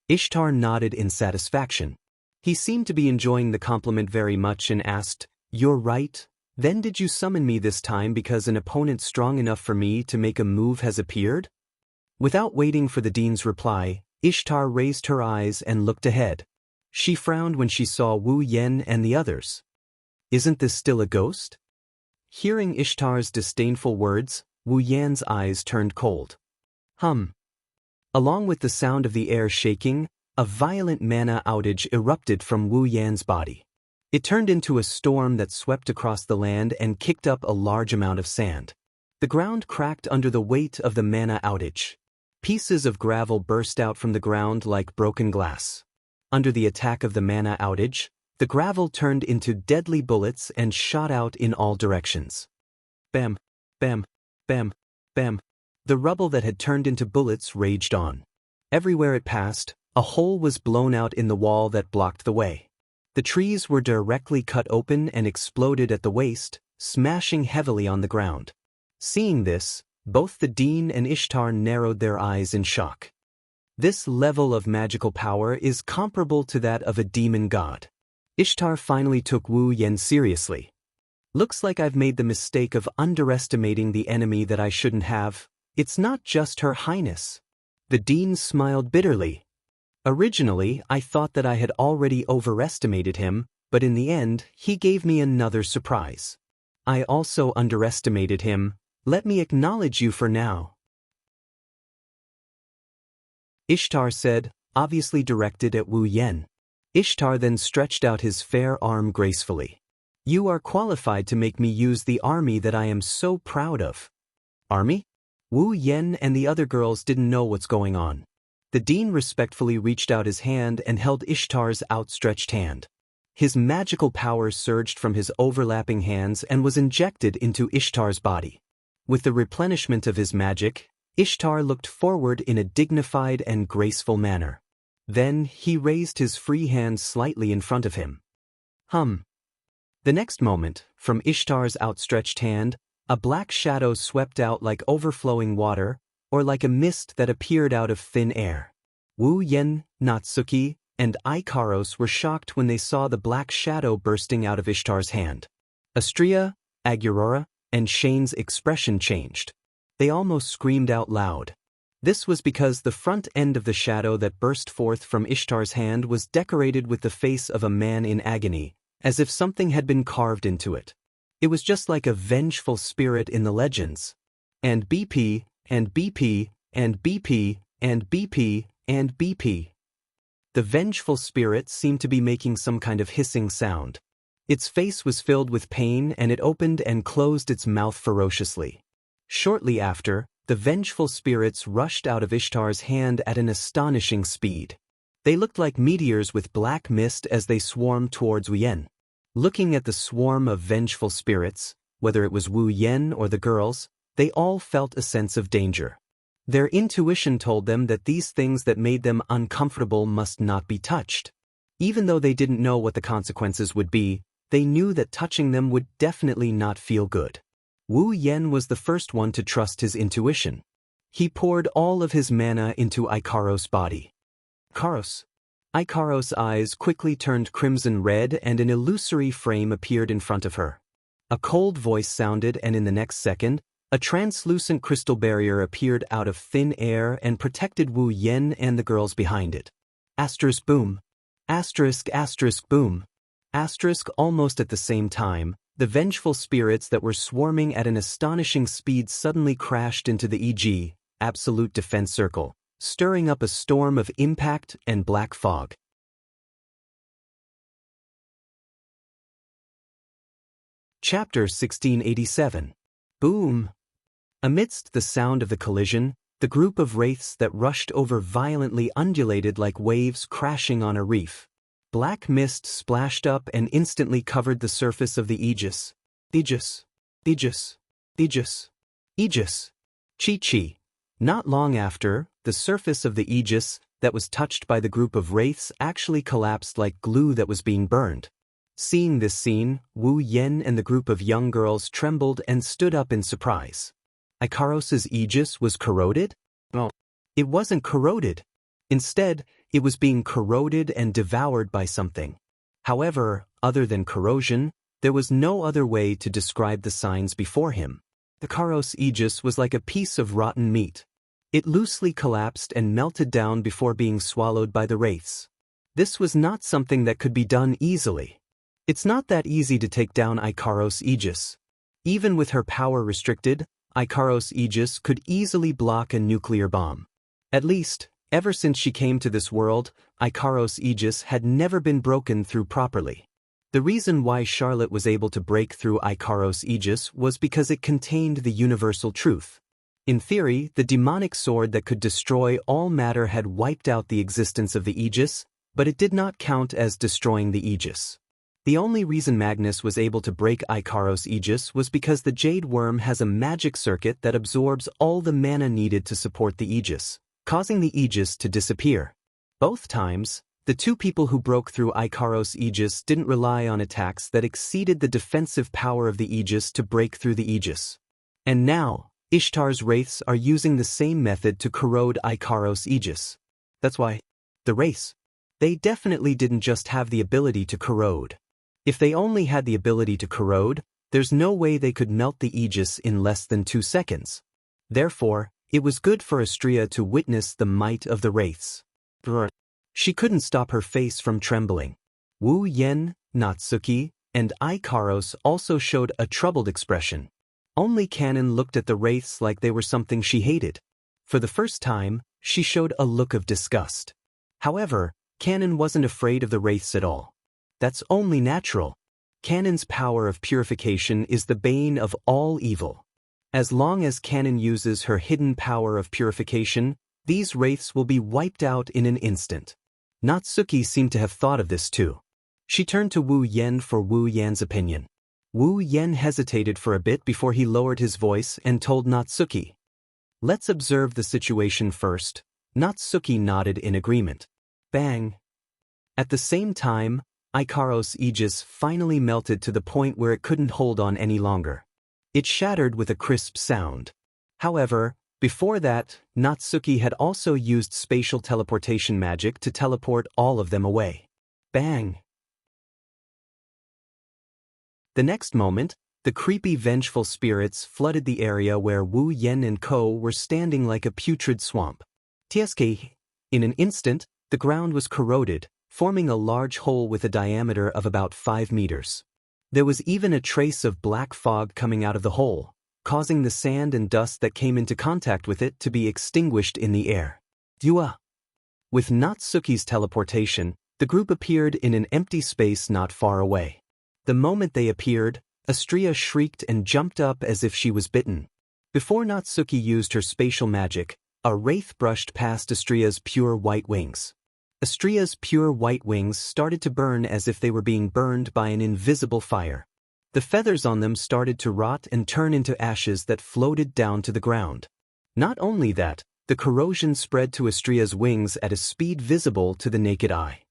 Ishtar nodded in satisfaction. He seemed to be enjoying the compliment very much and asked, You're right? Then did you summon me this time because an opponent strong enough for me to make a move has appeared? Without waiting for the dean's reply, Ishtar raised her eyes and looked ahead. She frowned when she saw Wu Yen and the others. Isn't this still a ghost? Hearing Ishtar's disdainful words, Wu Yan's eyes turned cold. Along with the sound of the air shaking, a violent mana outage erupted from Wu Yan's body. It turned into a storm that swept across the land and kicked up a large amount of sand. The ground cracked under the weight of the mana outage. Pieces of gravel burst out from the ground like broken glass. Under the attack of the mana outage, the gravel turned into deadly bullets and shot out in all directions. Bam, bam, bam, bam. The rubble that had turned into bullets raged on. Everywhere it passed, a hole was blown out in the wall that blocked the way. The trees were directly cut open and exploded at the waist, smashing heavily on the ground. Seeing this, both the Dean and Ishtar narrowed their eyes in shock. This level of magical power is comparable to that of a demon god. Ishtar finally took Wu Yen seriously. Looks like I've made the mistake of underestimating the enemy that I shouldn't have. It's not just Her Highness. The Dean smiled bitterly. Originally, I thought that I had already overestimated him, but in the end, he gave me another surprise. I also underestimated him. Let me acknowledge you for now. Ishtar said, obviously directed at Wu Yen. Ishtar then stretched out his fair arm gracefully. You are qualified to make me use the army that I am so proud of. Army? Wu Yen and the other girls didn't know what's going on. The Dean respectfully reached out his hand and held Ishtar's outstretched hand. His magical power surged from his overlapping hands and was injected into Ishtar's body. With the replenishment of his magic, Ishtar looked forward in a dignified and graceful manner. Then he raised his free hand slightly in front of him. The next moment, from Ishtar's outstretched hand, a black shadow swept out like overflowing water, or like a mist that appeared out of thin air. Wu Yen, Natsuki, and Ikaros were shocked when they saw the black shadow bursting out of Ishtar's hand. Astria, Agurora, and Shane's expression changed. They almost screamed out loud. This was because the front end of the shadow that burst forth from Ishtar's hand was decorated with the face of a man in agony, as if something had been carved into it. It was just like a vengeful spirit in the legends. And BP, and BP, and BP, and BP, and BP. The vengeful spirit seemed to be making some kind of hissing sound. Its face was filled with pain and it opened and closed its mouth ferociously. Shortly after, the vengeful spirits rushed out of Ishtar's hand at an astonishing speed. They looked like meteors with black mist as they swarmed towards Wu Yen. Looking at the swarm of vengeful spirits, whether it was Wu Yen or the girls, they all felt a sense of danger. Their intuition told them that these things that made them uncomfortable must not be touched. Even though they didn't know what the consequences would be, they knew that touching them would definitely not feel good. Wu Yen was the first one to trust his intuition. He poured all of his mana into Ikaros' body. Ikaros' eyes quickly turned crimson red and an illusory frame appeared in front of her. A cold voice sounded and in the next second, a translucent crystal barrier appeared out of thin air and protected Wu Yen and the girls behind it. Asterisk boom. Asterisk boom. Asterisk almost at the same time, the vengeful spirits that were swarming at an astonishing speed suddenly crashed into the EG, absolute defense circle, stirring up a storm of impact and black fog. Chapter 1687. Boom! Amidst the sound of the collision, the group of wraiths that rushed over violently undulated like waves crashing on a reef. Black mist splashed up and instantly covered the surface of the Aegis. Aegis. Aegis. Aegis. Aegis. Chi-chi. Not long after, the surface of the Aegis, that was touched by the group of wraiths actually collapsed like glue that was being burned. Seeing this scene, Wu Yen and the group of young girls trembled and stood up in surprise. Ikaros' Aegis was corroded? Well, it wasn't corroded. Instead, it was being corroded and devoured by something. However, other than corrosion, there was no other way to describe the signs before him. Ikaros' Aegis was like a piece of rotten meat. It loosely collapsed and melted down before being swallowed by the wraiths. This was not something that could be done easily. It's not that easy to take down Ikaros' Aegis. Even with her power restricted, Ikaros' Aegis could easily block a nuclear bomb. At least, ever since she came to this world, Ikaros' Aegis had never been broken through properly. The reason why Charlotte was able to break through Ikaros' aegis was because it contained the universal truth. In theory, the demonic sword that could destroy all matter had wiped out the existence of the aegis, but it did not count as destroying the aegis. The only reason Magnus was able to break Ikaros' aegis was because the Jade Worm has a magic circuit that absorbs all the mana needed to support the aegis, causing the aegis to disappear. Both times, the two people who broke through Ikaros' aegis didn't rely on attacks that exceeded the defensive power of the aegis to break through the aegis. And now, Ishtar's wraiths are using the same method to corrode Ikaros' aegis. That's why. The wraiths. They definitely didn't just have the ability to corrode. If they only had the ability to corrode, there's no way they could melt the aegis in less than 2 seconds. Therefore, it was good for Astrea to witness the might of the wraiths. She couldn't stop her face from trembling. Wu Yen, Natsuki, and Ikaros also showed a troubled expression. Only Kanon looked at the wraiths like they were something she hated. For the first time, she showed a look of disgust. However, Kanon wasn't afraid of the wraiths at all. That's only natural. Kanon's power of purification is the bane of all evil. As long as Kanon uses her hidden power of purification, these wraiths will be wiped out in an instant. Natsuki seemed to have thought of this too. She turned to Wu Yen for Wu Yan's opinion. Wu Yen hesitated for a bit before he lowered his voice and told Natsuki. Let's observe the situation first. Natsuki nodded in agreement. Bang! At the same time, Ikaros' aegis finally melted to the point where it couldn't hold on any longer. It shattered with a crisp sound. However, before that, Natsuki had also used spatial teleportation magic to teleport all of them away. Bang! The next moment, the creepy vengeful spirits flooded the area where Wu Yen and Ko were standing like a putrid swamp. Tsk. In an instant, the ground was corroded, forming a large hole with a diameter of about 5 meters. There was even a trace of black fog coming out of the hole, causing the sand and dust that came into contact with it to be extinguished in the air. Dua. With Natsuki's teleportation, the group appeared in an empty space not far away. The moment they appeared, Astrea shrieked and jumped up as if she was bitten. Before Natsuki used her spatial magic, a wraith brushed past Astrea's pure white wings. Astrea's pure white wings started to burn as if they were being burned by an invisible fire. The feathers on them started to rot and turn into ashes that floated down to the ground. Not only that, the corrosion spread to Astrea's wings at a speed visible to the naked eye.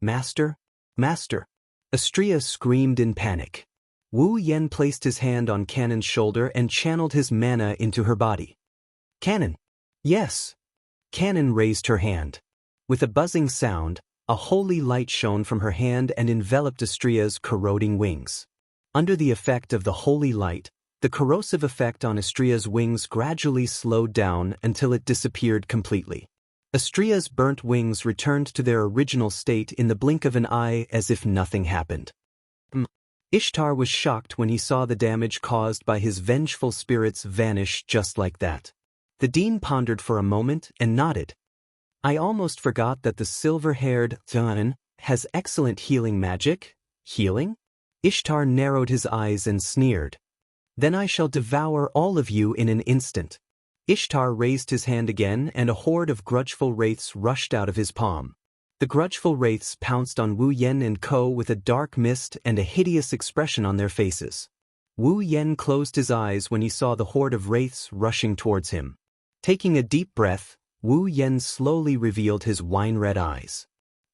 Master? Master! Astrea screamed in panic. Wu Yen placed his hand on Kanon's shoulder and channeled his mana into her body. Kanon! Yes! Kanon raised her hand. With a buzzing sound, a holy light shone from her hand and enveloped Astrea's corroding wings. Under the effect of the holy light, the corrosive effect on Astrea's wings gradually slowed down until it disappeared completely. Astrea's burnt wings returned to their original state in the blink of an eye as if nothing happened. Ishtar was shocked when he saw the damage caused by his vengeful spirits vanish just like that. The dean pondered for a moment and nodded. I almost forgot that the silver-haired Xianxia has excellent healing magic. Healing? Ishtar narrowed his eyes and sneered. Then I shall devour all of you in an instant. Ishtar raised his hand again and a horde of grudgeful wraiths rushed out of his palm. The grudgeful wraiths pounced on Wu Yen and Ko with a dark mist and a hideous expression on their faces. Wu Yen closed his eyes when he saw the horde of wraiths rushing towards him. Taking a deep breath, Wu Yen slowly revealed his wine-red eyes.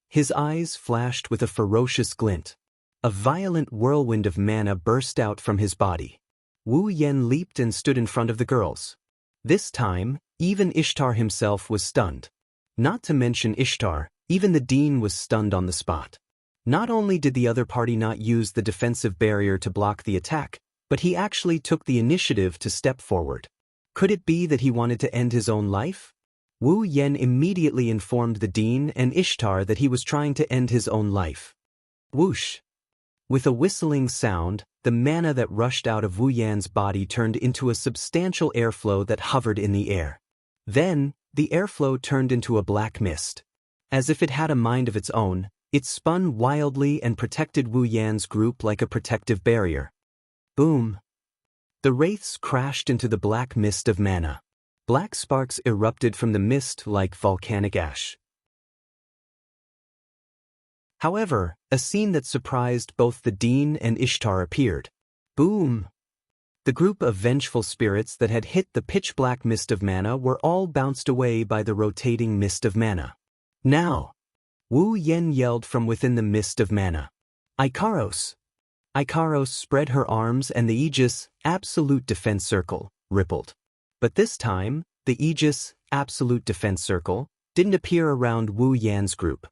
His eyes flashed with a ferocious glint. A violent whirlwind of mana burst out from his body. Wu Yen leaped and stood in front of the girls. This time, even Ishtar himself was stunned. Not to mention Ishtar, even the dean was stunned on the spot. Not only did the other party not use the defensive barrier to block the attack, but he actually took the initiative to step forward. Could it be that he wanted to end his own life? Wu Yen immediately informed the dean and Ishtar that he was trying to end his own life. Whoosh! With a whistling sound, the mana that rushed out of Wu Yan's body turned into a substantial airflow that hovered in the air. Then, the airflow turned into a black mist. As if it had a mind of its own, It spun wildly and protected Wu Yan's group like a protective barrier. Boom! The wraiths crashed into the black mist of mana. Black sparks erupted from the mist like volcanic ash. However, a scene that surprised both the Dean and Ishtar appeared. Boom! The group of vengeful spirits that had hit the pitch-black mist of mana were all bounced away by the rotating mist of mana. Now! Wu Yan yelled from within the mist of mana. Ikaros! Ikaros spread her arms and the Aegis, Absolute Defense Circle, rippled. But this time, the Aegis, Absolute Defense Circle, didn't appear around Wu Yan's group.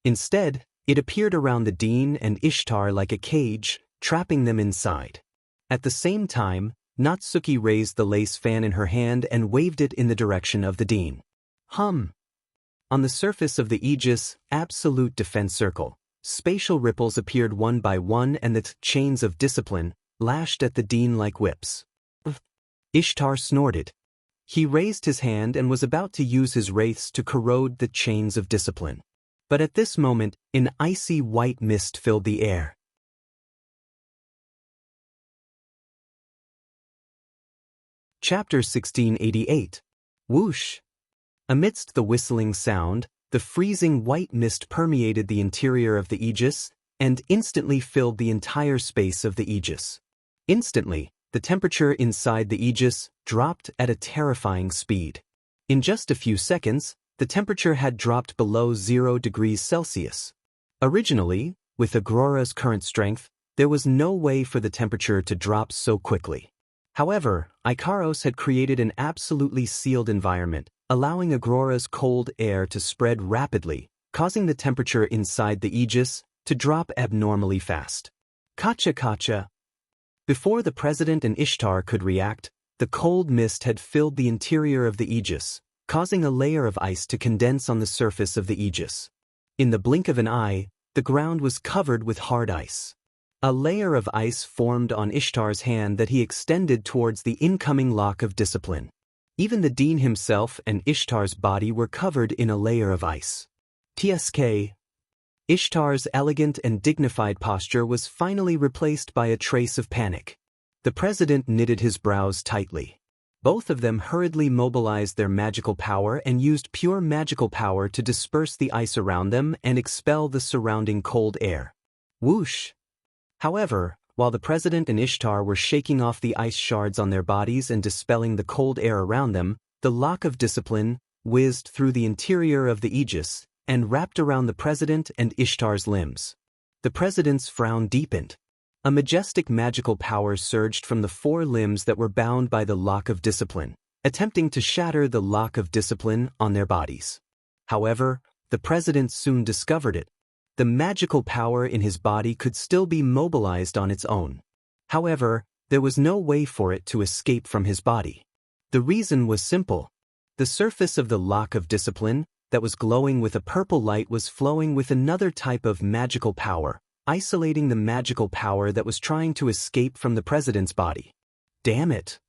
Instead, it appeared around the Dean and Ishtar like a cage, trapping them inside. At the same time, Natsuki raised the lace fan in her hand and waved it in the direction of the Dean. Hum! On the surface of the Aegis, Absolute Defense Circle, spatial ripples appeared one by one and the chains of discipline lashed at the Dean like whips. Ishtar snorted. He raised his hand and was about to use his wraiths to corrode the chains of discipline. But at this moment, an icy white mist filled the air. Chapter 1688. Whoosh! Amidst the whistling sound, the freezing white mist permeated the interior of the Aegis and instantly filled the entire space of the Aegis. Instantly, the temperature inside the Aegis dropped at a terrifying speed. In just a few seconds, the temperature had dropped below 0 degrees Celsius. Originally, with Agrora's current strength, there was no way for the temperature to drop so quickly. However, Ikaros had created an absolutely sealed environment, allowing Agrora's cold air to spread rapidly, causing the temperature inside the Aegis to drop abnormally fast. Kacha! Before the President and Ishtar could react, the cold mist had filled the interior of the Aegis, causing a layer of ice to condense on the surface of the Aegis. In the blink of an eye, the ground was covered with hard ice. A layer of ice formed on Ishtar's hand that he extended towards the incoming lock of discipline. Even the Dean himself and Ishtar's body were covered in a layer of ice. TSK. Ishtar's elegant and dignified posture was finally replaced by a trace of panic. The President knitted his brows tightly. Both of them hurriedly mobilized their magical power and used pure magical power to disperse the ice around them and expel the surrounding cold air. Whoosh! However, while the President and Ishtar were shaking off the ice shards on their bodies and dispelling the cold air around them, the lock of discipline whizzed through the interior of the Aegis and wrapped around the President and Ishtar's limbs. The President's frown deepened. A majestic magical power surged from the 4 limbs that were bound by the lock of discipline, attempting to shatter the lock of discipline on their bodies. However, the President soon discovered it. The magical power in his body could still be mobilized on its own. However, there was no way for it to escape from his body. The reason was simple. The surface of the lock of discipline, that was glowing with a purple light, was flowing with another type of magical power, isolating the magical power that was trying to escape from the President's body. Damn it!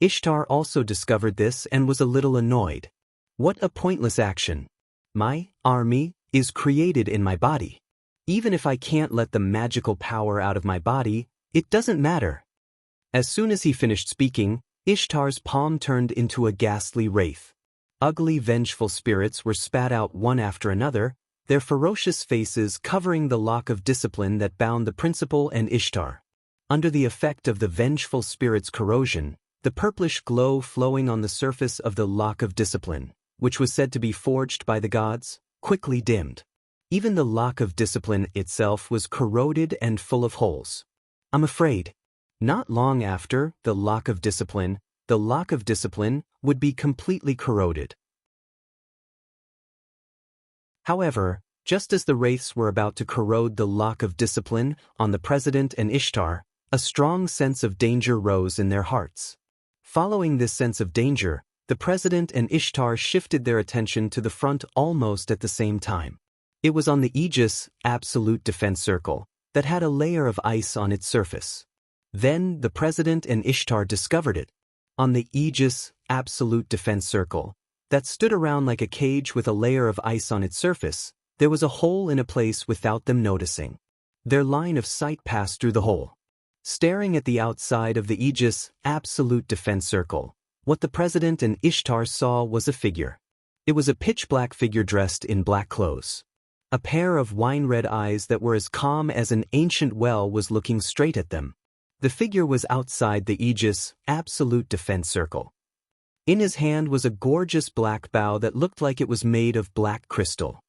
Ishtar also discovered this and was a little annoyed. What a pointless action. My army is created in my body. Even if I can't let the magical power out of my body, it doesn't matter. As soon as he finished speaking, Ishtar's palm turned into a ghastly wraith. Ugly, vengeful spirits were spat out one after another, their ferocious faces covering the lock of discipline that bound the principal and Ishtar. Under the effect of the vengeful spirit's corrosion, the purplish glow flowing on the surface of the lock of discipline, which was said to be forged by the gods, quickly dimmed. Even the lock of discipline itself was corroded and full of holes. I'm afraid, not long after the lock of discipline would be completely corroded. However, just as the wraiths were about to corrode the lock of discipline on the President and Ishtar, a strong sense of danger rose in their hearts. Following this sense of danger, the President and Ishtar shifted their attention to the front almost at the same time. It was on the Aegis, Absolute Defense Circle, that had a layer of ice on its surface. Then the President and Ishtar discovered it. On the Aegis, Absolute Defense Circle, that stood around like a cage with a layer of ice on its surface, There was a hole in a place without them noticing. Their line of sight passed through the hole. Staring at the outside of the Aegis absolute defense circle, what the president and Ishtar saw was a figure. It was a pitch-black figure dressed in black clothes. A pair of wine-red eyes that were as calm as an ancient well was looking straight at them. The figure was outside the Aegis absolute defense circle. In his hand was a gorgeous black bow that looked like it was made of black crystal.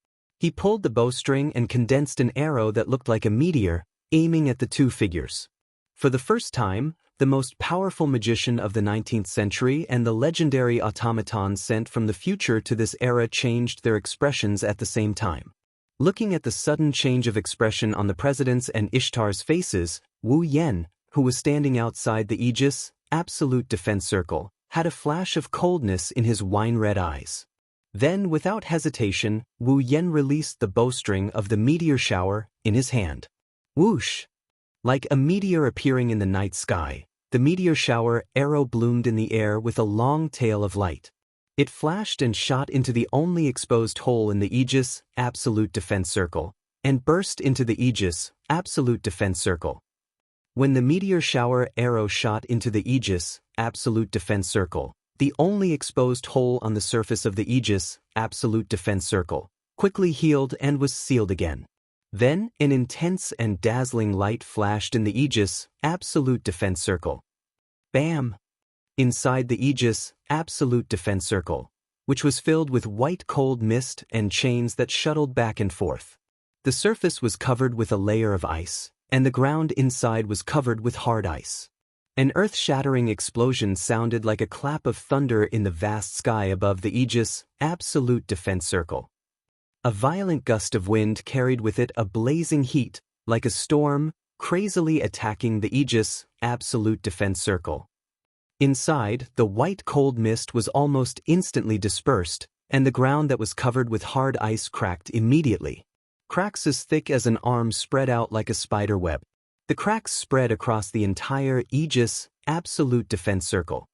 He pulled the bowstring and condensed an arrow that looked like a meteor, aiming at the two figures. For the first time, the most powerful magician of the 19th century and the legendary automaton sent from the future to this era changed their expressions at the same time. Looking at the sudden change of expression on the president's and Ishtar's faces, Wu Yan, who was standing outside the Aegis absolute defense circle, had a flash of coldness in his wine-red eyes. Then, without hesitation, Wu Yan released the bowstring of the meteor shower in his hand. Whoosh! Like a meteor appearing in the night sky, the meteor shower arrow bloomed in the air with a long tail of light. It flashed and shot into the only exposed hole in the Aegis absolute defense circle, and burst into the Aegis absolute defense circle. When the meteor shower arrow shot into the Aegis absolute defense circle, the only exposed hole on the surface of the Aegis absolute defense circle quickly healed and was sealed again. Then, an intense and dazzling light flashed in the Aegis absolute defense circle. Bam! Inside the Aegis absolute defense circle, which was filled with white cold mist and chains that shuttled back and forth. The surface was covered with a layer of ice, and the ground inside was covered with hard ice. An earth-shattering explosion sounded like a clap of thunder in the vast sky above the Aegis absolute defense circle. A violent gust of wind carried with it a blazing heat, like a storm, crazily attacking the Aegis absolute defense circle. Inside, the white cold mist was almost instantly dispersed, and the ground that was covered with hard ice cracked immediately. Cracks as thick as an arm spread out like a spider web. The cracks spread across the entire Aegis absolute defense circle.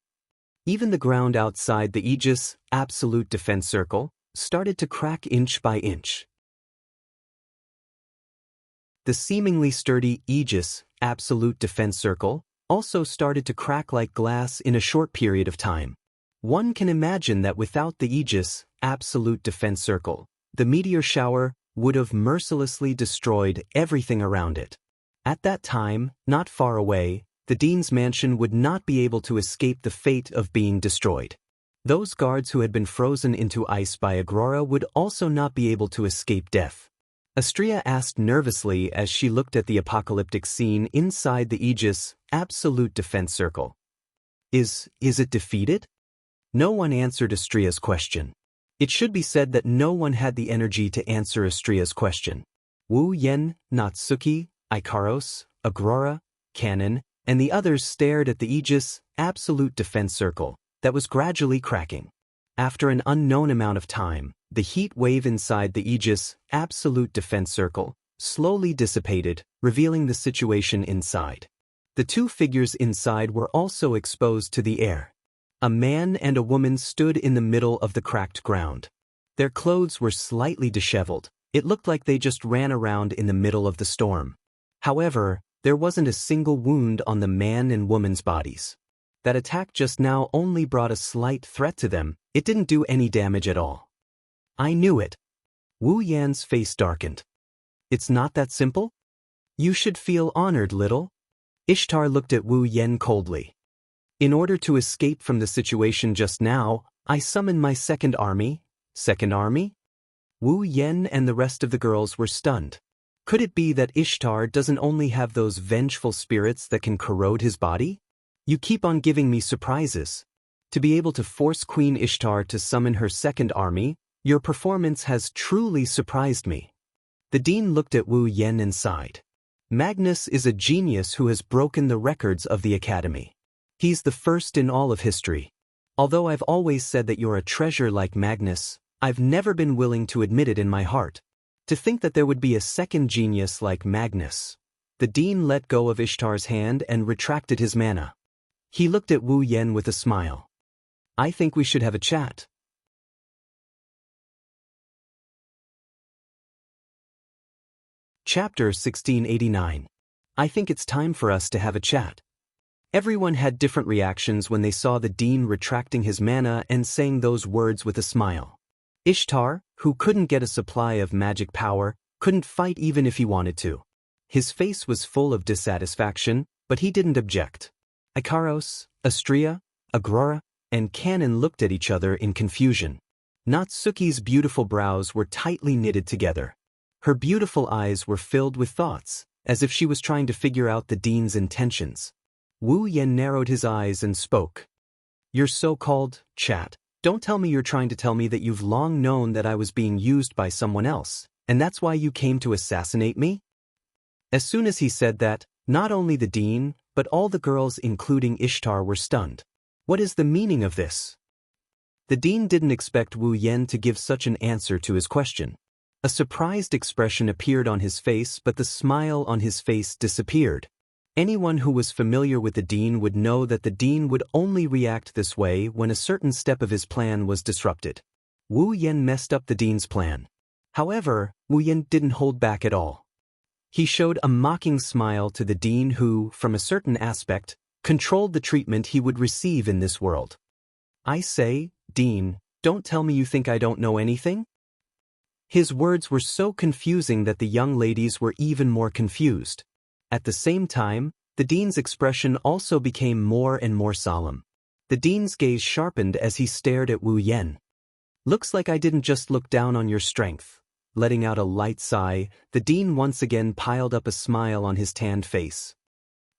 Even the ground outside the Aegis absolute defense circle started to crack inch by inch. The seemingly sturdy Aegis absolute defense circle also started to crack like glass in a short period of time. One can imagine that without the Aegis absolute defense circle, the meteor shower would have mercilessly destroyed everything around it. At that time, not far away, the dean's mansion would not be able to escape the fate of being destroyed. Those guards who had been frozen into ice by Agrora would also not be able to escape death. Astria asked nervously as she looked at the apocalyptic scene inside the Aegis absolute defense circle. Is it defeated? No one answered Astria's question. It should be said that no one had the energy to answer Astria's question. Wu Yan, Natsuki, Ikaros, Agrora, Cannon, and the others stared at the Aegis absolute defense circle that was gradually cracking. After an unknown amount of time, the heat wave inside the Aegis absolute defense circle slowly dissipated, revealing the situation inside. The two figures inside were also exposed to the air. A man and a woman stood in the middle of the cracked ground. Their clothes were slightly disheveled. It looked like they just ran around in the middle of the storm. However, there wasn't a single wound on the man and woman's bodies. That attack just now only brought a slight threat to them. It didn't do any damage at all. I knew it. Wu Yan's face darkened. It's not that simple? You should feel honored, little. Ishtar looked at Wu Yan coldly. In order to escape from the situation just now, I summoned my second army. Second army? Wu Yan and the rest of the girls were stunned. Could it be that Ishtar doesn't only have those vengeful spirits that can corrode his body? You keep on giving me surprises. To be able to force Queen Ishtar to summon her second army, your performance has truly surprised me. The dean looked at Wu Yan and sighed. Magnus is a genius who has broken the records of the academy. He's the first in all of history. Although I've always said that you're a treasure like Magnus, I've never been willing to admit it in my heart. To think that there would be a second genius like Magnus. The dean let go of Ishtar's hand and retracted his mana. He looked at Wu Yan with a smile. I think we should have a chat. Chapter 1689. I think it's time for us to have a chat. Everyone had different reactions when they saw the dean retracting his mana and saying those words with a smile. Ishtar, who couldn't get a supply of magic power, couldn't fight even if he wanted to. His face was full of dissatisfaction, but he didn't object. Ikaros, Astria, Agrora, and Canon looked at each other in confusion. Natsuki's beautiful brows were tightly knitted together. Her beautiful eyes were filled with thoughts, as if she was trying to figure out the dean's intentions. Wu Yen narrowed his eyes and spoke. Your so-called chat. Don't tell me you're trying to tell me that you've long known that I was being used by someone else, and that's why you came to assassinate me? As soon as he said that, not only the dean, but all the girls including Ishtar were stunned. What is the meaning of this? The dean didn't expect Wu Yen to give such an answer to his question. A surprised expression appeared on his face, but the smile on his face disappeared. Anyone who was familiar with the dean would know that the dean would only react this way when a certain step of his plan was disrupted. Wu Yen messed up the dean's plan. However, Wu Yen didn't hold back at all. He showed a mocking smile to the dean who, from a certain aspect, controlled the treatment he would receive in this world. I say, Dean, don't tell me you think I don't know anything? His words were so confusing that the young ladies were even more confused. At the same time, the dean's expression also became more and more solemn. The dean's gaze sharpened as he stared at Wu Yen. Looks like I didn't just look down on your strength. Letting out a light sigh, the dean once again piled up a smile on his tanned face.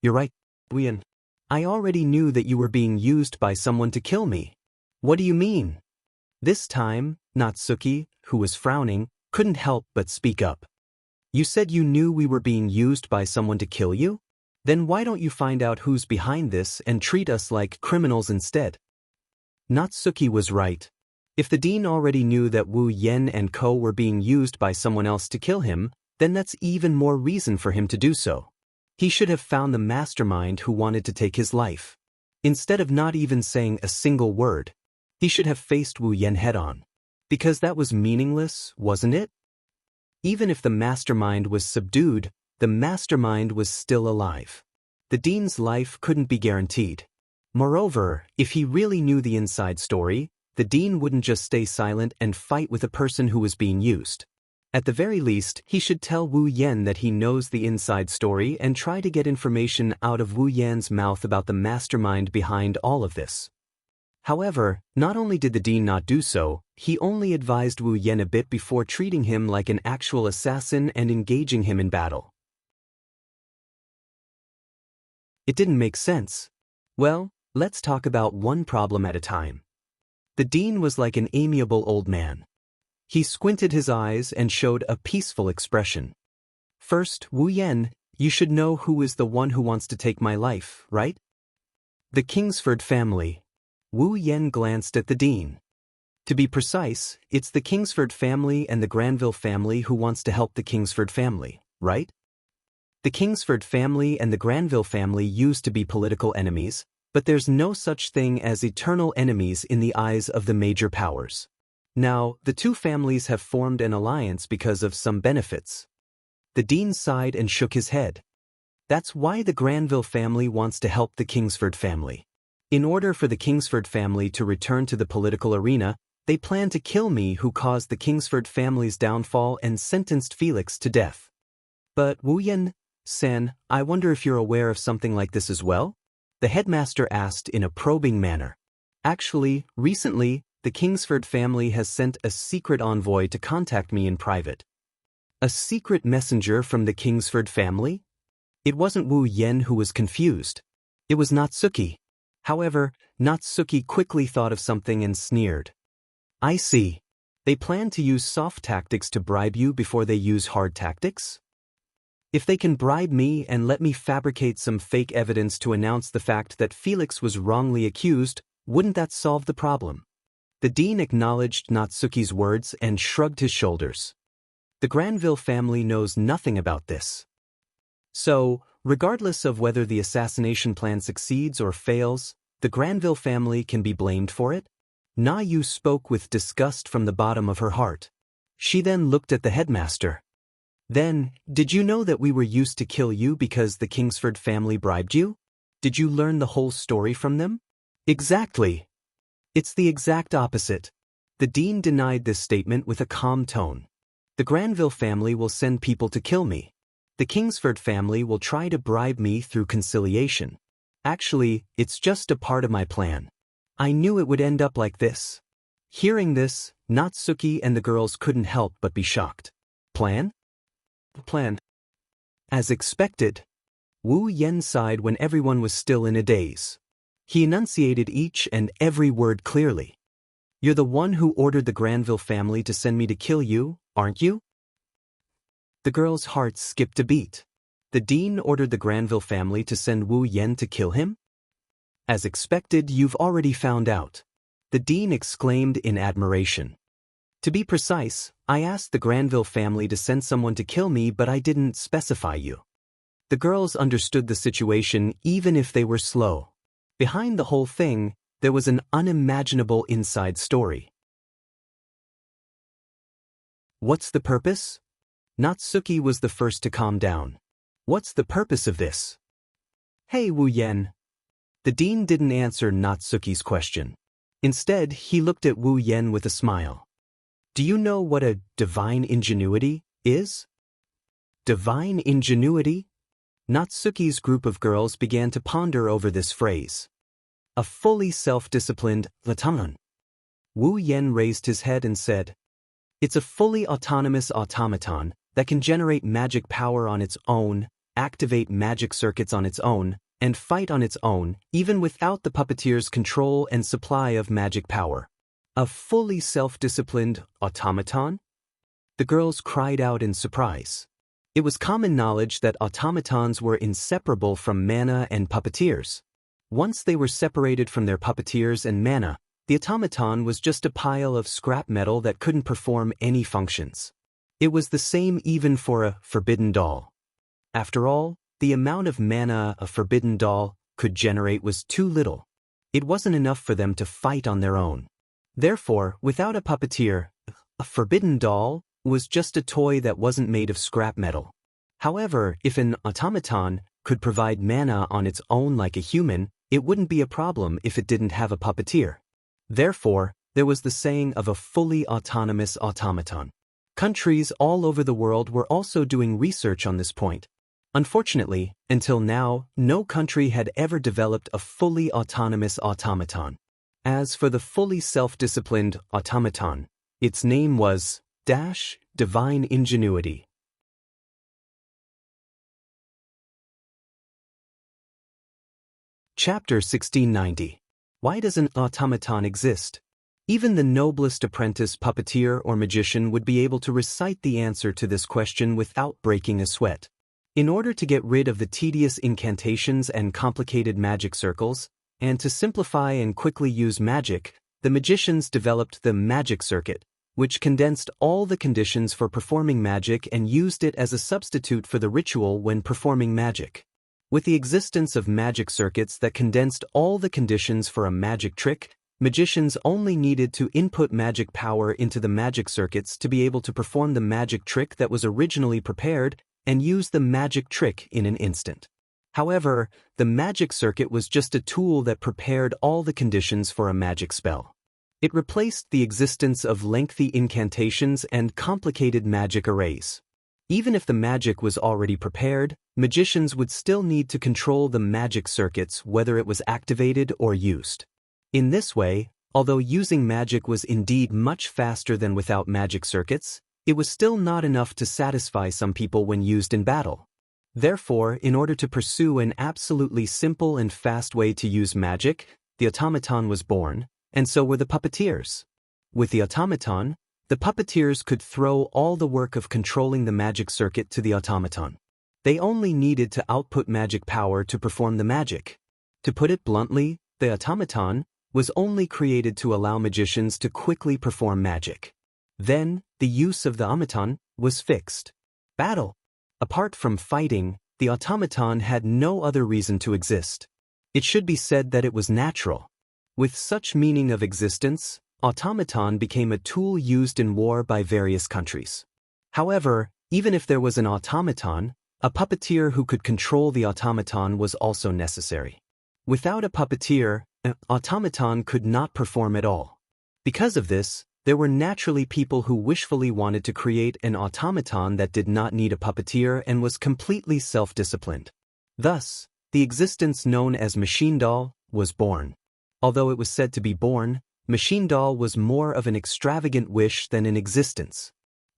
You're right, Wu Yen. I already knew that you were being used by someone to kill me. What do you mean? This time, Natsuki, who was frowning, couldn't help but speak up. You said you knew we were being used by someone to kill you? Then why don't you find out who's behind this and treat us like criminals instead? Natsuki was right. If the dean already knew that Wu Yen and co were being used by someone else to kill him, then that's even more reason for him to do so. He should have found the mastermind who wanted to take his life. Instead of not even saying a single word, he should have faced Wu Yen head-on. Because that was meaningless, wasn't it? Even if the mastermind was subdued, the mastermind was still alive. The dean's life couldn't be guaranteed. Moreover, if he really knew the inside story, the dean wouldn't just stay silent and fight with a person who was being used. At the very least, he should tell Wu Yen that he knows the inside story and try to get information out of Wu Yen's mouth about the mastermind behind all of this. However, not only did the dean not do so, he only advised Wu Yen a bit before treating him like an actual assassin and engaging him in battle. It didn't make sense. Well, let's talk about one problem at a time. The dean was like an amiable old man. He squinted his eyes and showed a peaceful expression. First, Wu Yen, you should know who is the one who wants to take my life, right? The Kingsford family. Wu Yen glanced at the dean. To be precise, it's the Kingsford family and the Granville family who wants to help the Kingsford family, right? The Kingsford family and the Granville family used to be political enemies, but there's no such thing as eternal enemies in the eyes of the major powers. Now, the two families have formed an alliance because of some benefits. The dean sighed and shook his head. That's why the Granville family wants to help the Kingsford family. In order for the Kingsford family to return to the political arena, they plan to kill me who caused the Kingsford family's downfall and sentenced Felix to death. But Wu Yen-san, I wonder if you're aware of something like this as well? The headmaster asked in a probing manner. Actually, recently, the Kingsford family has sent a secret envoy to contact me in private. A secret messenger from the Kingsford family? It wasn't Wu Yen who was confused. It was Natsuki. However, Natsuki quickly thought of something and sneered. I see. They plan to use soft tactics to bribe you before they use hard tactics? If they can bribe me and let me fabricate some fake evidence to announce the fact that Felix was wrongly accused, wouldn't that solve the problem? The dean acknowledged Natsuki's words and shrugged his shoulders. The Granville family knows nothing about this. So, regardless of whether the assassination plan succeeds or fails, the Granville family can be blamed for it? Na Yu spoke with disgust from the bottom of her heart. She then looked at the headmaster. Then, did you know that we were used to kill you because the Kingsford family bribed you? Did you learn the whole story from them? Exactly. It's the exact opposite. The dean denied this statement with a calm tone. The Granville family will send people to kill me. The Kingsford family will try to bribe me through conciliation. Actually, it's just a part of my plan. I knew it would end up like this. Hearing this, Natsuki and the girls couldn't help but be shocked. Plan? Plan. As expected. Wu Yen sighed when everyone was still in a daze. He enunciated each and every word clearly. You're the one who ordered the Granville family to send me to kill you, aren't you? The girl's heart skipped a beat. The dean ordered the Granville family to send Wu Yen to kill him? As expected, you've already found out. The dean exclaimed in admiration. To be precise, I asked the Granville family to send someone to kill me, but I didn't specify you. The girls understood the situation even if they were slow. Behind the whole thing, there was an unimaginable inside story. What's the purpose? Natsuki was the first to calm down. What's the purpose of this? Hey Wu Yen. The dean didn't answer Natsuki's question. Instead, he looked at Wu Yen with a smile. Do you know what a divine ingenuity is? Divine ingenuity? Natsuki's group of girls began to ponder over this phrase. A fully self-disciplined automaton. Wu Yen raised his head and said, it's a fully autonomous automaton that can generate magic power on its own, activate magic circuits on its own, and fight on its own, even without the puppeteer's control and supply of magic power. A fully self-disciplined automaton? The girls cried out in surprise. It was common knowledge that automatons were inseparable from mana and puppeteers. Once they were separated from their puppeteers and mana, the automaton was just a pile of scrap metal that couldn't perform any functions. It was the same even for a forbidden doll. After all, the amount of mana a forbidden doll could generate was too little. It wasn't enough for them to fight on their own. Therefore, without a puppeteer, a forbidden doll was just a toy that wasn't made of scrap metal. However, if an automaton could provide mana on its own like a human, it wouldn't be a problem if it didn't have a puppeteer. Therefore, there was the saying of a fully autonomous automaton. Countries all over the world were also doing research on this point. Unfortunately, until now, no country had ever developed a fully autonomous automaton. As for the fully self-disciplined automaton, its name was Divine Ingenuity. Chapter 1690. Why does an automaton exist? Even the noblest apprentice puppeteer or magician would be able to recite the answer to this question without breaking a sweat. In order to get rid of the tedious incantations and complicated magic circles, and to simplify and quickly use magic, the magicians developed the magic circuit, which condensed all the conditions for performing magic and used it as a substitute for the ritual when performing magic. With the existence of magic circuits that condensed all the conditions for a magic trick, magicians only needed to input magic power into the magic circuits to be able to perform the magic trick that was originally prepared and use the magic trick in an instant. However, the magic circuit was just a tool that prepared all the conditions for a magic spell. It replaced the existence of lengthy incantations and complicated magic arrays. Even if the magic was already prepared, magicians would still need to control the magic circuits whether it was activated or used. In this way, although using magic was indeed much faster than without magic circuits, it was still not enough to satisfy some people when used in battle. Therefore, in order to pursue an absolutely simple and fast way to use magic, the automaton was born, and so were the puppeteers. With the automaton, the puppeteers could throw all the work of controlling the magic circuit to the automaton. They only needed to output magic power to perform the magic. To put it bluntly, the automaton was only created to allow magicians to quickly perform magic. Then, the use of the automaton was fixed. Battle. Apart from fighting, the automaton had no other reason to exist. It should be said that it was natural. With such meaning of existence, automaton became a tool used in war by various countries. However, Even if there was an automaton, a puppeteer who could control the automaton was also necessary. Without a puppeteer, an automaton could not perform at all. Because of this, there were naturally people who wishfully wanted to create an automaton that did not need a puppeteer and was completely self-disciplined. Thus, the existence known as machine doll was born. Although it was said to be born, machine doll was more of an extravagant wish than an existence.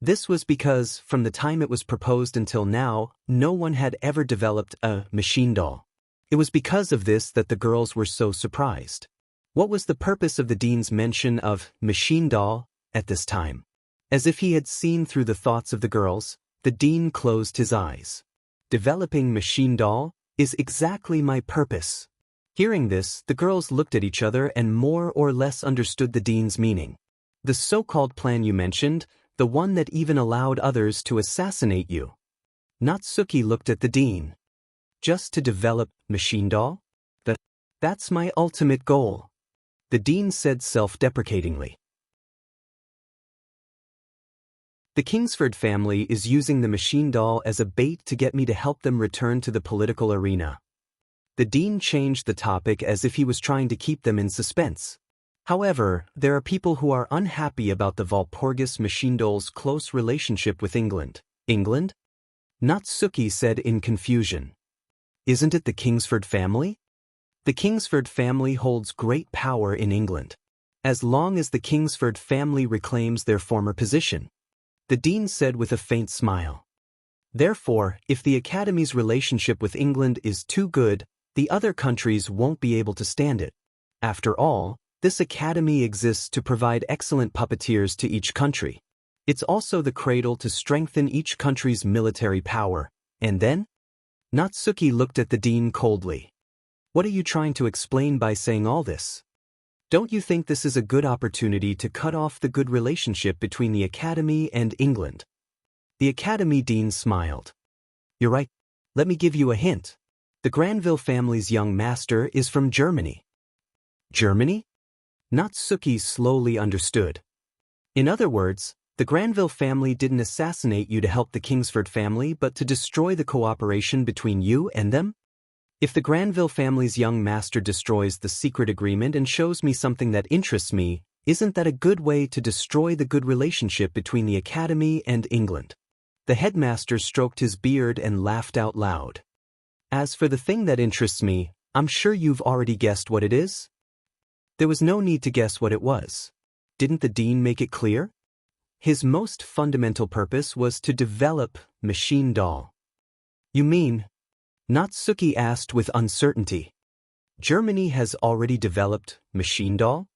This was because, from the time it was proposed until now, no one had ever developed a machine doll. It was because of this that the girls were so surprised. What was the purpose of the dean's mention of machine doll at this time? As if he had seen through the thoughts of the girls, the dean closed his eyes. Developing machine doll is exactly my purpose. Hearing this, the girls looked at each other and more or less understood the dean's meaning. The so-called plan you mentioned, the one that even allowed others to assassinate you. Natsuki looked at the dean. Just to develop machine doll? That's my ultimate goal. The dean said self-deprecatingly. The Kingsford family is using the machine doll as a bait to get me to help them return to the political arena. The dean changed the topic as if he was trying to keep them in suspense. However, there are people who are unhappy about the Walpurgis machine doll's close relationship with England. England? Natsuki said in confusion. Isn't it the Kingsford family? The Kingsford family holds great power in England. As long as the Kingsford family reclaims their former position. The dean said with a faint smile. Therefore, if the Academy's relationship with England is too good, the other countries won't be able to stand it. After all, this Academy exists to provide excellent puppeteers to each country. It's also the cradle to strengthen each country's military power. And then? Natsuki looked at the dean coldly. What are you trying to explain by saying all this? Don't you think this is a good opportunity to cut off the good relationship between the Academy and England? The Academy dean smiled. You're right. Let me give you a hint. The Granville family's young master is from Germany. Germany? Natsuki slowly understood. In other words, the Granville family didn't assassinate you to help the Kingsford family but to destroy the cooperation between you and them? If the Granville family's young master destroys the secret agreement and shows me something that interests me, isn't that a good way to destroy the good relationship between the Academy and England? The headmaster stroked his beard and laughed out loud. As for the thing that interests me, I'm sure you've already guessed what it is? There was no need to guess what it was. Didn't the dean make it clear? His most fundamental purpose was to develop machine doll. You mean? Natsuki asked with uncertainty. Germany has already developed machine doll?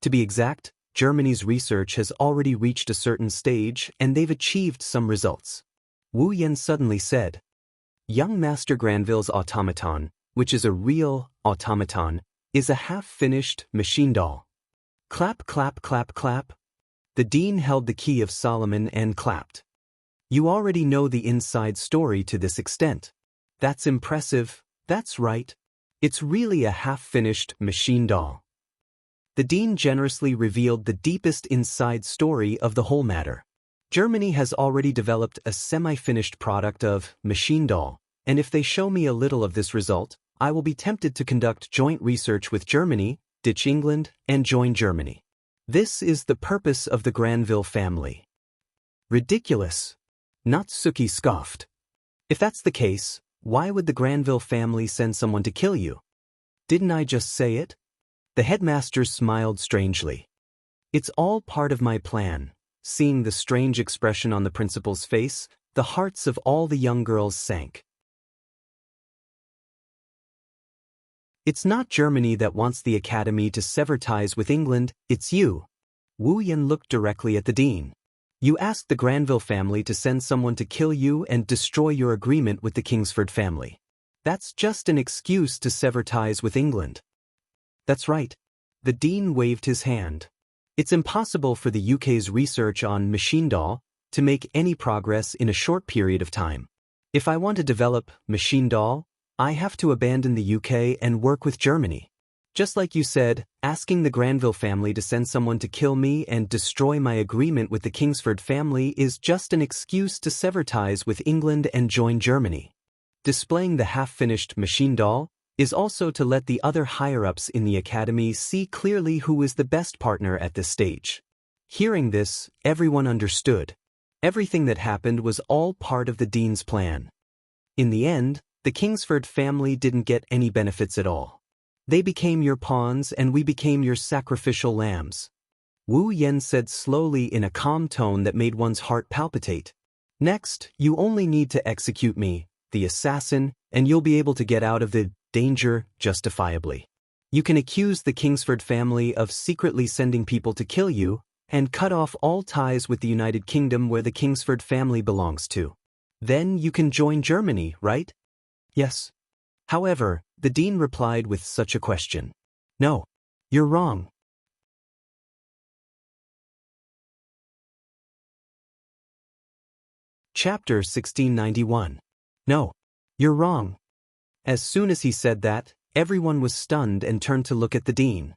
To be exact, Germany's research has already reached a certain stage and they've achieved some results. Wu Yan suddenly said. Young Master Granville's automaton, which is a real automaton, is a half-finished machine doll. Clap, clap, clap, clap. The dean held the key of Solomon and clapped. You already know the inside story to this extent. That's impressive, that's right. It's really a half-finished machine doll. The dean generously revealed the deepest inside story of the whole matter. Germany has already developed a semi-finished product of machine doll, and if they show me a little of this result, I will be tempted to conduct joint research with Germany, ditch England, and join Germany. This is the purpose of the Granville family. Ridiculous. Natsuki scoffed. If that's the case, why would the Granville family send someone to kill you? Didn't I just say it? The headmaster smiled strangely. It's all part of my plan. Seeing the strange expression on the principal's face, the hearts of all the young girls sank. It's not Germany that wants the Academy to sever ties with England, it's you. Wu Yan looked directly at the dean. You asked the Granville family to send someone to kill you and destroy your agreement with the Kingsford family. That's just an excuse to sever ties with England. That's right. The dean waved his hand. It's impossible for the UK's research on machine doll to make any progress in a short period of time. If I want to develop machine doll, I have to abandon the UK and work with Germany. Just like you said, Asking the Granville family to send someone to kill me and destroy my agreement with the Kingsford family is just an excuse to sever ties with England and join Germany. Displaying the half-finished machine doll is also to let the other higher-ups in the academy see clearly who is the best partner at this stage. Hearing this, everyone understood. Everything that happened was all part of the dean's plan. In the end, the Kingsford family didn't get any benefits at all. They became your pawns and we became your sacrificial lambs. Wu Yan said slowly in a calm tone that made one's heart palpitate. Next, you only need to execute me, the assassin, and you'll be able to get out of the danger justifiably. You can accuse the Kingsford family of secretly sending people to kill you and cut off all ties with the United Kingdom where the Kingsford family belongs to. Then you can join Germany, right? Yes. However, the dean replied with such a question. No, you're wrong. Chapter 1691. No, you're wrong. As soon as he said that, everyone was stunned and turned to look at the dean.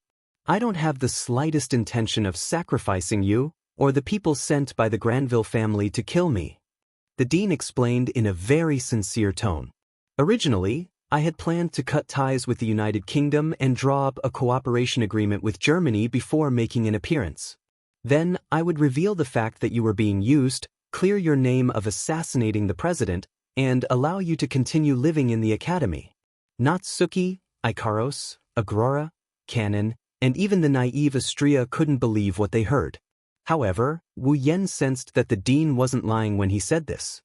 I don't have the slightest intention of sacrificing you, or the people sent by the Granville family to kill me. The dean explained in a very sincere tone. Originally, I had planned to cut ties with the United Kingdom and draw up a cooperation agreement with Germany before making an appearance. Then, I would reveal the fact that you were being used, clear your name of assassinating the president, and allow you to continue living in the academy. Natsuki, Ikaros, Agrora, Canon, and even the naive Astria couldn't believe what they heard. However, Wu Yan sensed that the dean wasn't lying when he said this.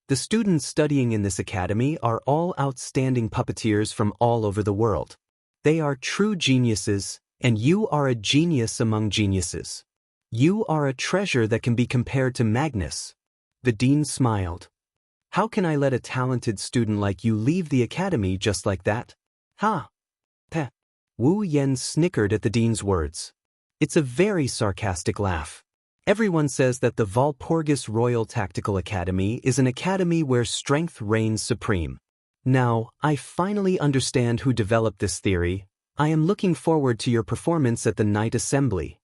The students studying in this academy are all outstanding puppeteers from all over the world. They are true geniuses, and you are a genius among geniuses. You are a treasure that can be compared to Magnus. The dean smiled. How can I let a talented student like you leave the academy just like that? Ha! Peh. Wu Yan snickered at the dean's words. It's a very sarcastic laugh. Everyone says that the Walpurgis Royal Tactical Academy is an academy where strength reigns supreme. Now, I finally understand who developed this theory. I am looking forward to your performance at the night assembly.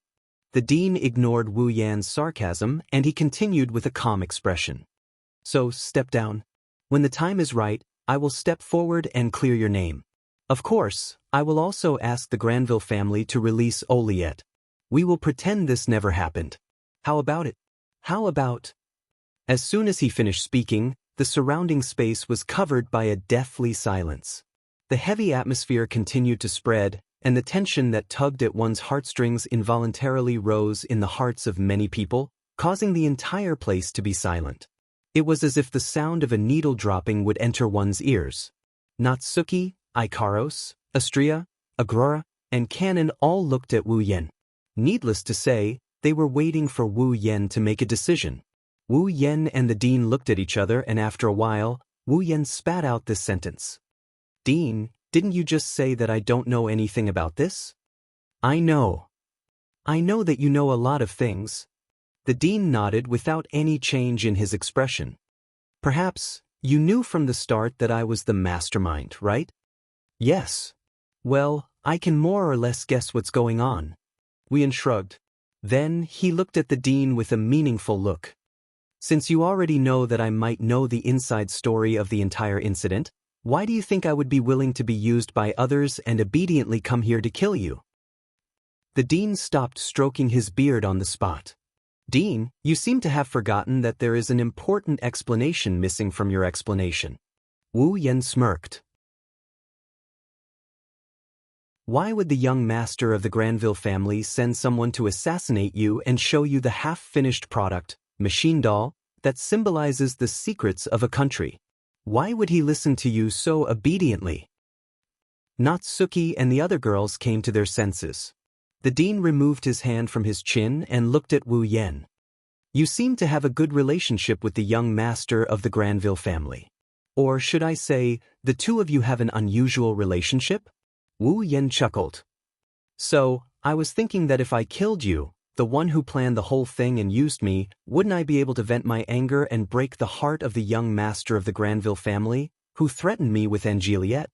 The dean ignored Wu Yan's sarcasm and he continued with a calm expression. So, step down. When the time is right, I will step forward and clear your name. Of course, I will also ask the Granville family to release Oliet. We will pretend this never happened. How about it? How about? As soon as he finished speaking, the surrounding space was covered by a deathly silence. The heavy atmosphere continued to spread, and the tension that tugged at one's heartstrings involuntarily rose in the hearts of many people, causing the entire place to be silent. It was as if the sound of a needle dropping would enter one's ears. Natsuki, Ikaros, Astria, Agrora, and Canon all looked at Wu Yan. Needless to say, they were waiting for Wu Yan to make a decision. Wu Yan and the dean looked at each other and after a while, Wu Yan spat out this sentence. Dean, didn't you just say that I don't know anything about this? I know. I know that you know a lot of things. The dean nodded without any change in his expression. Perhaps, you knew from the start that I was the mastermind, right? Yes. Well, I can more or less guess what's going on. Wu Yan shrugged. Then he looked at the dean with a meaningful look. Since you already know that I might know the inside story of the entire incident, why do you think I would be willing to be used by others and obediently come here to kill you? The dean stopped stroking his beard on the spot. Dean, you seem to have forgotten that there is an important explanation missing from your explanation. Wu Yan smirked. Why would the young master of the Granville family send someone to assassinate you and show you the half-finished product, machine doll, that symbolizes the secrets of a country? Why would he listen to you so obediently? Natsuki and the other girls came to their senses. The dean removed his hand from his chin and looked at Wu Yan. You seem to have a good relationship with the young master of the Granville family. Or should I say, the two of you have an unusual relationship? Wu Yan chuckled. So, I was thinking that if I killed you, the one who planned the whole thing and used me, wouldn't I be able to vent my anger and break the heart of the young master of the Granville family, who threatened me with Angeliette?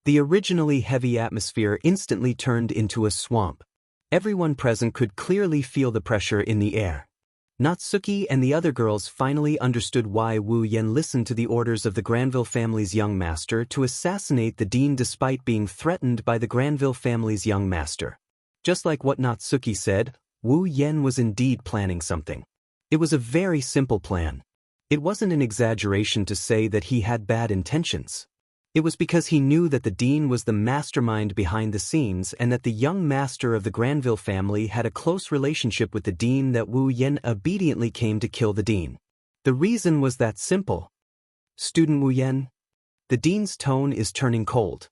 The originally heavy atmosphere instantly turned into a swamp. Everyone present could clearly feel the pressure in the air. Natsuki and the other girls finally understood why Wu Yan listened to the orders of the Granville family's young master to assassinate the dean despite being threatened by the Granville family's young master. Just like what Natsuki said, Wu Yan was indeed planning something. It was a very simple plan. It wasn't an exaggeration to say that he had bad intentions. It was because he knew that the dean was the mastermind behind the scenes and that the young master of the Granville family had a close relationship with the dean that Wu Yan obediently came to kill the dean. The reason was that simple. Student Wu Yan, the dean's tone is turning cold.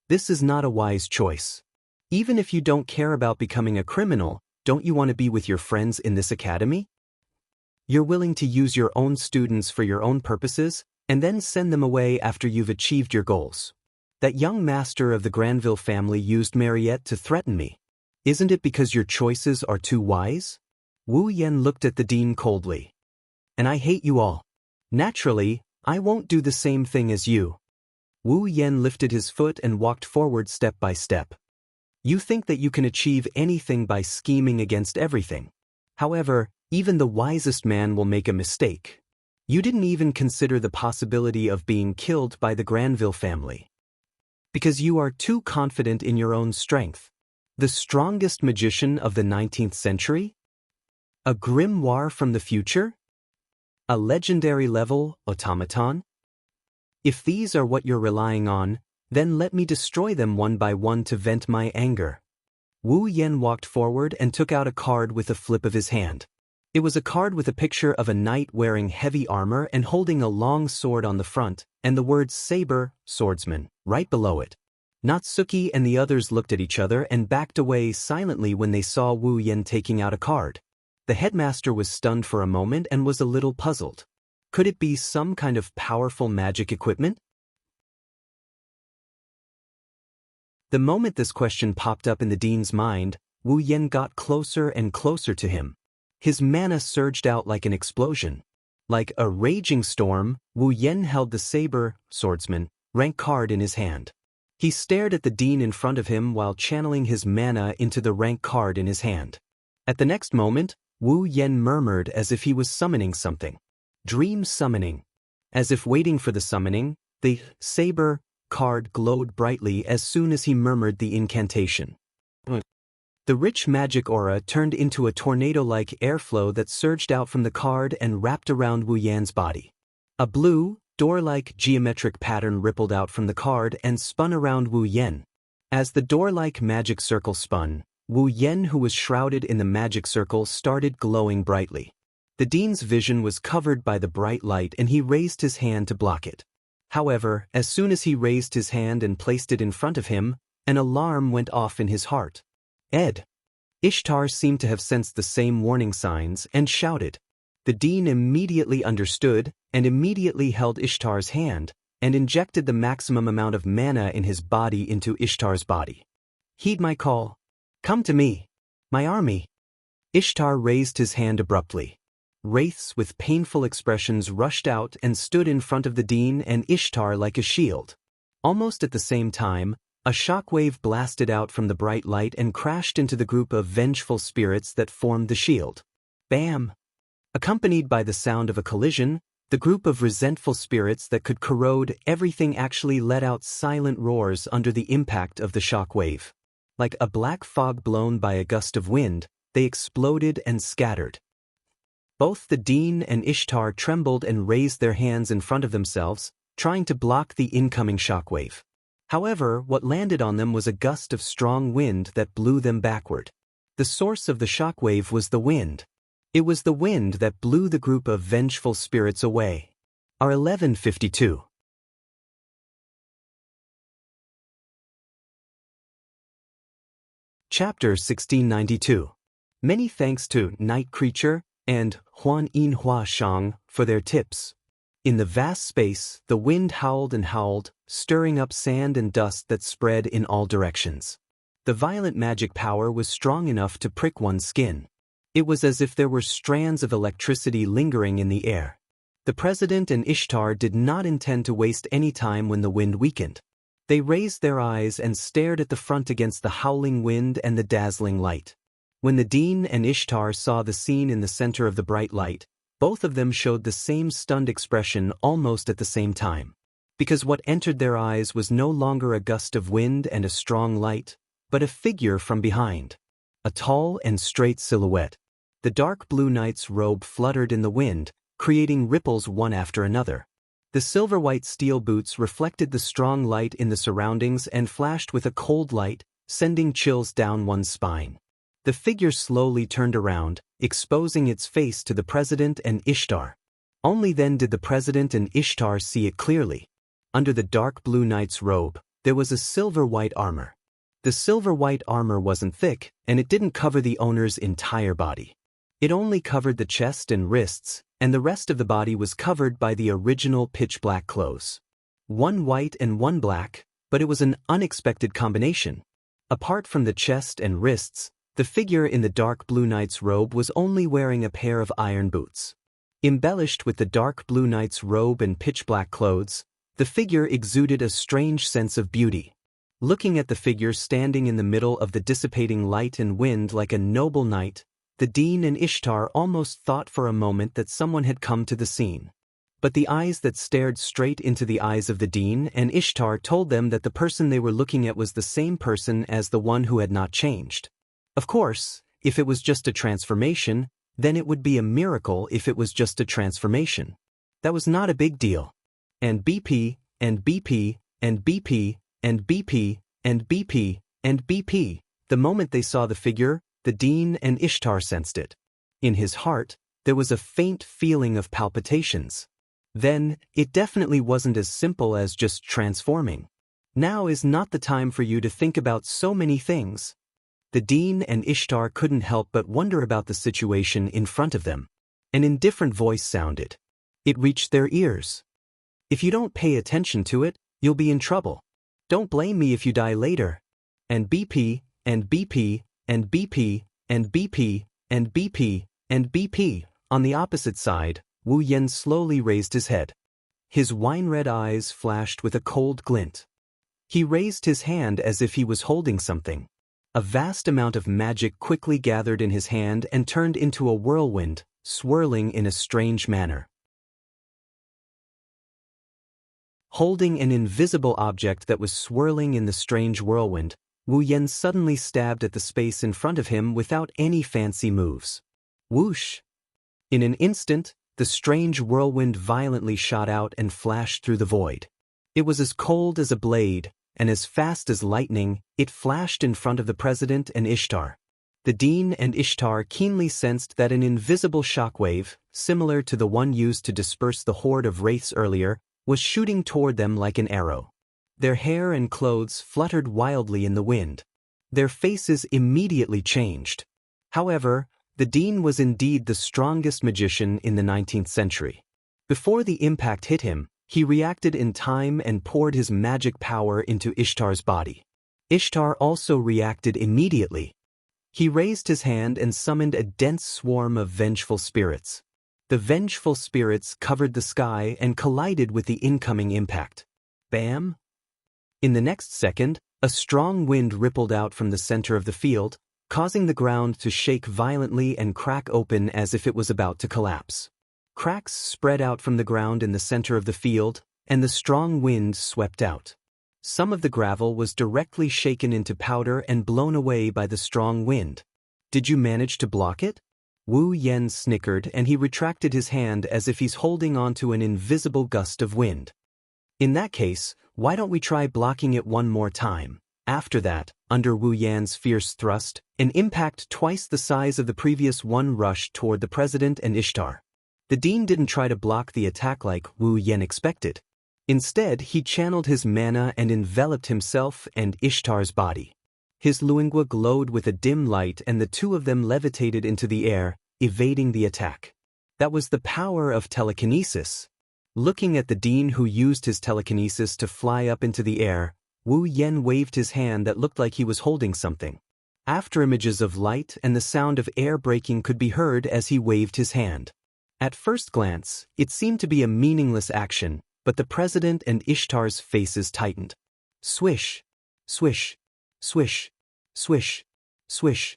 This is not a wise choice. Even if you don't care about becoming a criminal, don't you want to be with your friends in this academy? You're willing to use your own students for your own purposes, and then send them away after you've achieved your goals. That young master of the Granville family used Mariette to threaten me. Isn't it because your choices are too wise? Wu Yan looked at the dean coldly. And I hate you all. Naturally, I won't do the same thing as you. Wu Yan lifted his foot and walked forward step by step. You think that you can achieve anything by scheming against everything. However, even the wisest man will make a mistake. You didn't even consider the possibility of being killed by the Granville family. Because you are too confident in your own strength. The strongest magician of the 19th century? A grimoire from the future? A legendary level automaton? If these are what you're relying on, then let me destroy them one by one to vent my anger. Wu Yan walked forward and took out a card with a flip of his hand. It was a card with a picture of a knight wearing heavy armor and holding a long sword on the front, and the words saber, swordsman, right below it. Natsuki and the others looked at each other and backed away silently when they saw Wu Yan taking out a card. The headmaster was stunned for a moment and was a little puzzled. Could it be some kind of powerful magic equipment? The moment this question popped up in the dean's mind, Wu Yan got closer and closer to him. His mana surged out like an explosion. Like a raging storm, Wu Yan held the saber, swordsman, rank card in his hand. He stared at the dean in front of him while channeling his mana into the rank card in his hand. At the next moment, Wu Yan murmured as if he was summoning something. Dream summoning. As if waiting for the summoning, the saber card glowed brightly as soon as he murmured the incantation. The rich magic aura turned into a tornado-like airflow that surged out from the card and wrapped around Wu Yan's body. A blue, door-like geometric pattern rippled out from the card and spun around Wu Yan. As the door-like magic circle spun, Wu Yan, who was shrouded in the magic circle, started glowing brightly. The dean's vision was covered by the bright light and he raised his hand to block it. However, as soon as he raised his hand and placed it in front of him, an alarm went off in his heart. Ed. Ishtar seemed to have sensed the same warning signs and shouted. The dean immediately understood and immediately held Ishtar's hand and injected the maximum amount of mana in his body into Ishtar's body. Heed my call. Come to me. My army. Ishtar raised his hand abruptly. Wraiths with painful expressions rushed out and stood in front of the dean and Ishtar like a shield. Almost at the same time, a shockwave blasted out from the bright light and crashed into the group of vengeful spirits that formed the shield. Bam! Accompanied by the sound of a collision, the group of resentful spirits that could corrode everything actually let out silent roars under the impact of the shockwave. Like a black fog blown by a gust of wind, they exploded and scattered. Both the dean and Ishtar trembled and raised their hands in front of themselves, trying to block the incoming shockwave. However, what landed on them was a gust of strong wind that blew them backward. The source of the shockwave was the wind. It was the wind that blew the group of vengeful spirits away. R1152. Chapter 1692. Many thanks to Night Creature and Huan Yin Hua Shang for their tips. In the vast space, the wind howled and howled, stirring up sand and dust that spread in all directions. The violent magic power was strong enough to prick one's skin. It was as if there were strands of electricity lingering in the air. The president and Ishtar did not intend to waste any time when the wind weakened. They raised their eyes and stared at the front against the howling wind and the dazzling light. When the Dean and Ishtar saw the scene in the center of the bright light, both of them showed the same stunned expression almost at the same time. Because what entered their eyes was no longer a gust of wind and a strong light, but a figure from behind. A tall and straight silhouette. The dark blue knight's robe fluttered in the wind, creating ripples one after another. The silver-white steel boots reflected the strong light in the surroundings and flashed with a cold light, sending chills down one's spine. The figure slowly turned around, exposing its face to the president and Ishtar. Only then did the president and Ishtar see it clearly. Under the dark blue knight's robe, there was a silver-white armor. The silver-white armor wasn't thick, and it didn't cover the owner's entire body. It only covered the chest and wrists, and the rest of the body was covered by the original pitch-black clothes. One white and one black, but it was an unexpected combination. Apart from the chest and wrists, the figure in the dark blue knight's robe was only wearing a pair of iron boots. Embellished with the dark blue knight's robe and pitch-black clothes, the figure exuded a strange sense of beauty. Looking at the figure standing in the middle of the dissipating light and wind like a noble knight, the Dean and Ishtar almost thought for a moment that someone had come to the scene. But the eyes that stared straight into the eyes of the Dean and Ishtar told them that the person they were looking at was the same person as the one who had not changed. Of course, if it was just a transformation, then it would be a miracle if it was just a transformation. That was not a big deal. And BP, and BP, and BP, and BP, and BP, and BP. The moment they saw the figure, the Dean and Ishtar sensed it. In his heart, there was a faint feeling of palpitations. Then, it definitely wasn't as simple as just transforming. Now is not the time for you to think about so many things. The Dean and Ishtar couldn't help but wonder about the situation in front of them. An indifferent voice sounded. It reached their ears. If you don't pay attention to it, you'll be in trouble. Don't blame me if you die later. And BP, and BP, and BP, and BP, and BP, and BP. On the opposite side, Wu Yan slowly raised his head. His wine-red eyes flashed with a cold glint. He raised his hand as if he was holding something. A vast amount of magic quickly gathered in his hand and turned into a whirlwind, swirling in a strange manner. Holding an invisible object that was swirling in the strange whirlwind, Wu Yan suddenly stabbed at the space in front of him without any fancy moves. Whoosh! In an instant, the strange whirlwind violently shot out and flashed through the void. It was as cold as a blade, and as fast as lightning, it flashed in front of the president and Ishtar. The Dean and Ishtar keenly sensed that an invisible shockwave, similar to the one used to disperse the horde of wraiths earlier, was shooting toward them like an arrow. Their hair and clothes fluttered wildly in the wind. Their faces immediately changed. However, the Dean was indeed the strongest magician in the 19th century. Before the impact hit him, he reacted in time and poured his magic power into Ishtar's body. Ishtar also reacted immediately. He raised his hand and summoned a dense swarm of vengeful spirits. The vengeful spirits covered the sky and collided with the incoming impact. Bam! In the next second, a strong wind rippled out from the center of the field, causing the ground to shake violently and crack open as if it was about to collapse. Cracks spread out from the ground in the center of the field, and the strong wind swept out. Some of the gravel was directly shaken into powder and blown away by the strong wind. Did you manage to block it? Wu Yan snickered and he retracted his hand as if he's holding onto an invisible gust of wind. In that case, why don't we try blocking it one more time? After that, under Wu Yan's fierce thrust, an impact twice the size of the previous one rushed toward the president and Ishtar. The Dean didn't try to block the attack like Wu Yan expected. Instead, he channeled his mana and enveloped himself and Ishtar's body. His lingua glowed with a dim light and the two of them levitated into the air, evading the attack. That was the power of telekinesis. Looking at the Dean who used his telekinesis to fly up into the air, Wu Yan waved his hand that looked like he was holding something. After images of light and the sound of air breaking could be heard as he waved his hand. At first glance, it seemed to be a meaningless action, but the president and Ishtar's faces tightened. Swish, swish, swish, swish, swish.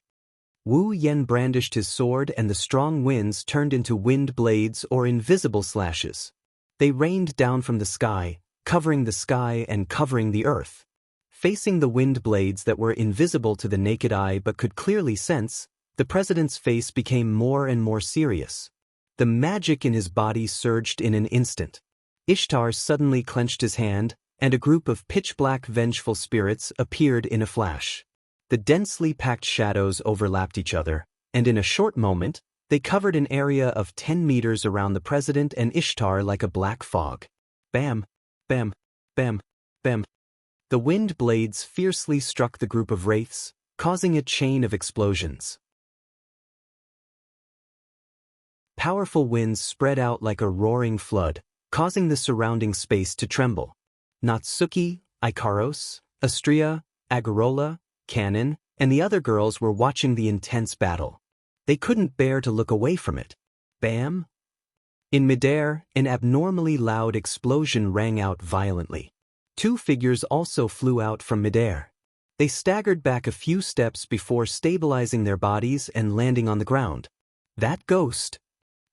Wu Yan brandished his sword and the strong winds turned into wind blades or invisible slashes. They rained down from the sky, covering the sky and covering the earth. Facing the wind blades that were invisible to the naked eye but could clearly sense, the president's face became more and more serious. The magic in his body surged in an instant. Ishtar suddenly clenched his hand, and a group of pitch-black vengeful spirits appeared in a flash. The densely packed shadows overlapped each other, and in a short moment, they covered an area of 10 meters around the president and Ishtar like a black fog. Bam, bam, bam, bam. The wind blades fiercely struck the group of wraiths, causing a chain of explosions. Powerful winds spread out like a roaring flood, causing the surrounding space to tremble. Natsuki, Ikaros, Astria, Agarola, Kanon, and the other girls were watching the intense battle. They couldn't bear to look away from it. Bam! In midair, an abnormally loud explosion rang out violently. Two figures also flew out from midair. They staggered back a few steps before stabilizing their bodies and landing on the ground. That ghost!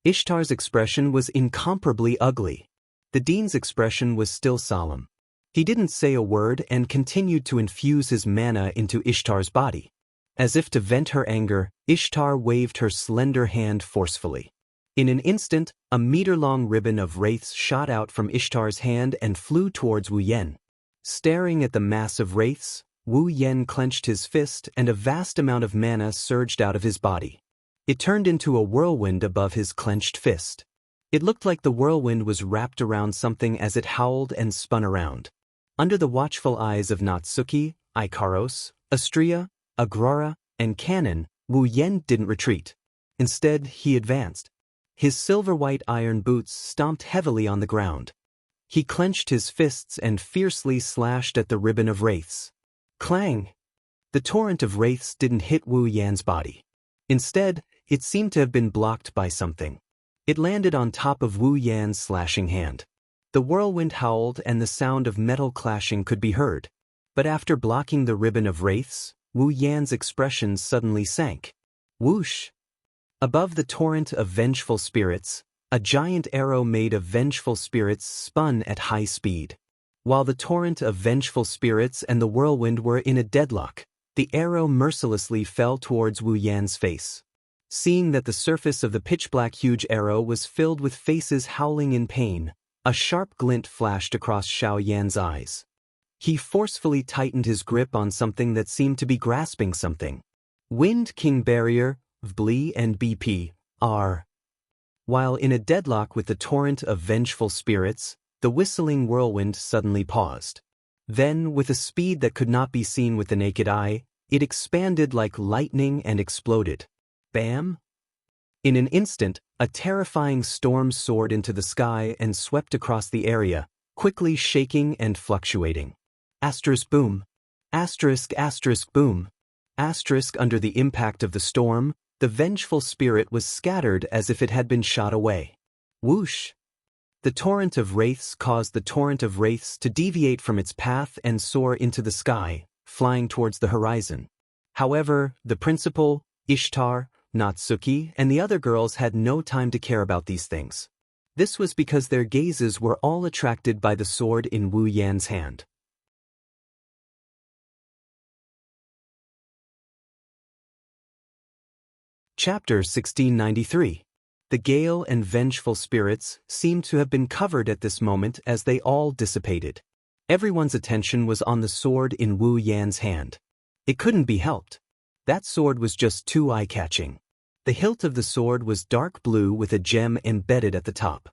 Ishtar's expression was incomparably ugly. The dean's expression was still solemn. He didn't say a word and continued to infuse his mana into Ishtar's body. As if to vent her anger, Ishtar waved her slender hand forcefully. In an instant, a meter-long ribbon of wraiths shot out from Ishtar's hand and flew towards Wu Yan. Staring at the mass of wraiths, Wu Yan clenched his fist and a vast amount of mana surged out of his body. It turned into a whirlwind above his clenched fist. It looked like the whirlwind was wrapped around something as it howled and spun around. Under the watchful eyes of Natsuki, Ikaros, Astria, Agrora, and Kanon, Wu Yan didn't retreat. Instead, he advanced. His silver-white iron boots stomped heavily on the ground. He clenched his fists and fiercely slashed at the ribbon of wraiths. Clang! The torrent of wraiths didn't hit Wu Yan's body. Instead, it seemed to have been blocked by something. It landed on top of Wu Yan's slashing hand. The whirlwind howled and the sound of metal clashing could be heard. But after blocking the ribbon of wraiths, Wu Yan's expression suddenly sank. Whoosh! Above the torrent of vengeful spirits, a giant arrow made of vengeful spirits spun at high speed. While the torrent of vengeful spirits and the whirlwind were in a deadlock, the arrow mercilessly fell towards Wu Yan's face. Seeing that the surface of the pitch-black huge arrow was filled with faces howling in pain, a sharp glint flashed across Xiao Yan's eyes. He forcefully tightened his grip on something that seemed to be grasping something. Wind King Barrier, VBLI and BP, R. While in a deadlock with the torrent of vengeful spirits, the whistling whirlwind suddenly paused. Then, with a speed that could not be seen with the naked eye, it expanded like lightning and exploded. Bam! In an instant, a terrifying storm soared into the sky and swept across the area, quickly shaking and fluctuating. Asterisk boom. Asterisk asterisk boom. Asterisk under the impact of the storm, the vengeful spirit was scattered as if it had been shot away. Whoosh! The torrent of wraiths caused the torrent of wraiths to deviate from its path and soar into the sky, flying towards the horizon. However, the principal, Ishtar, Natsuki, and the other girls had no time to care about these things. This was because their gazes were all attracted by the sword in Wu Yan's hand. Chapter 1693. The gale and vengeful spirits seemed to have been covered at this moment as they all dissipated. Everyone's attention was on the sword in Wu Yan's hand. It couldn't be helped. That sword was just too eye-catching. The hilt of the sword was dark blue with a gem embedded at the top.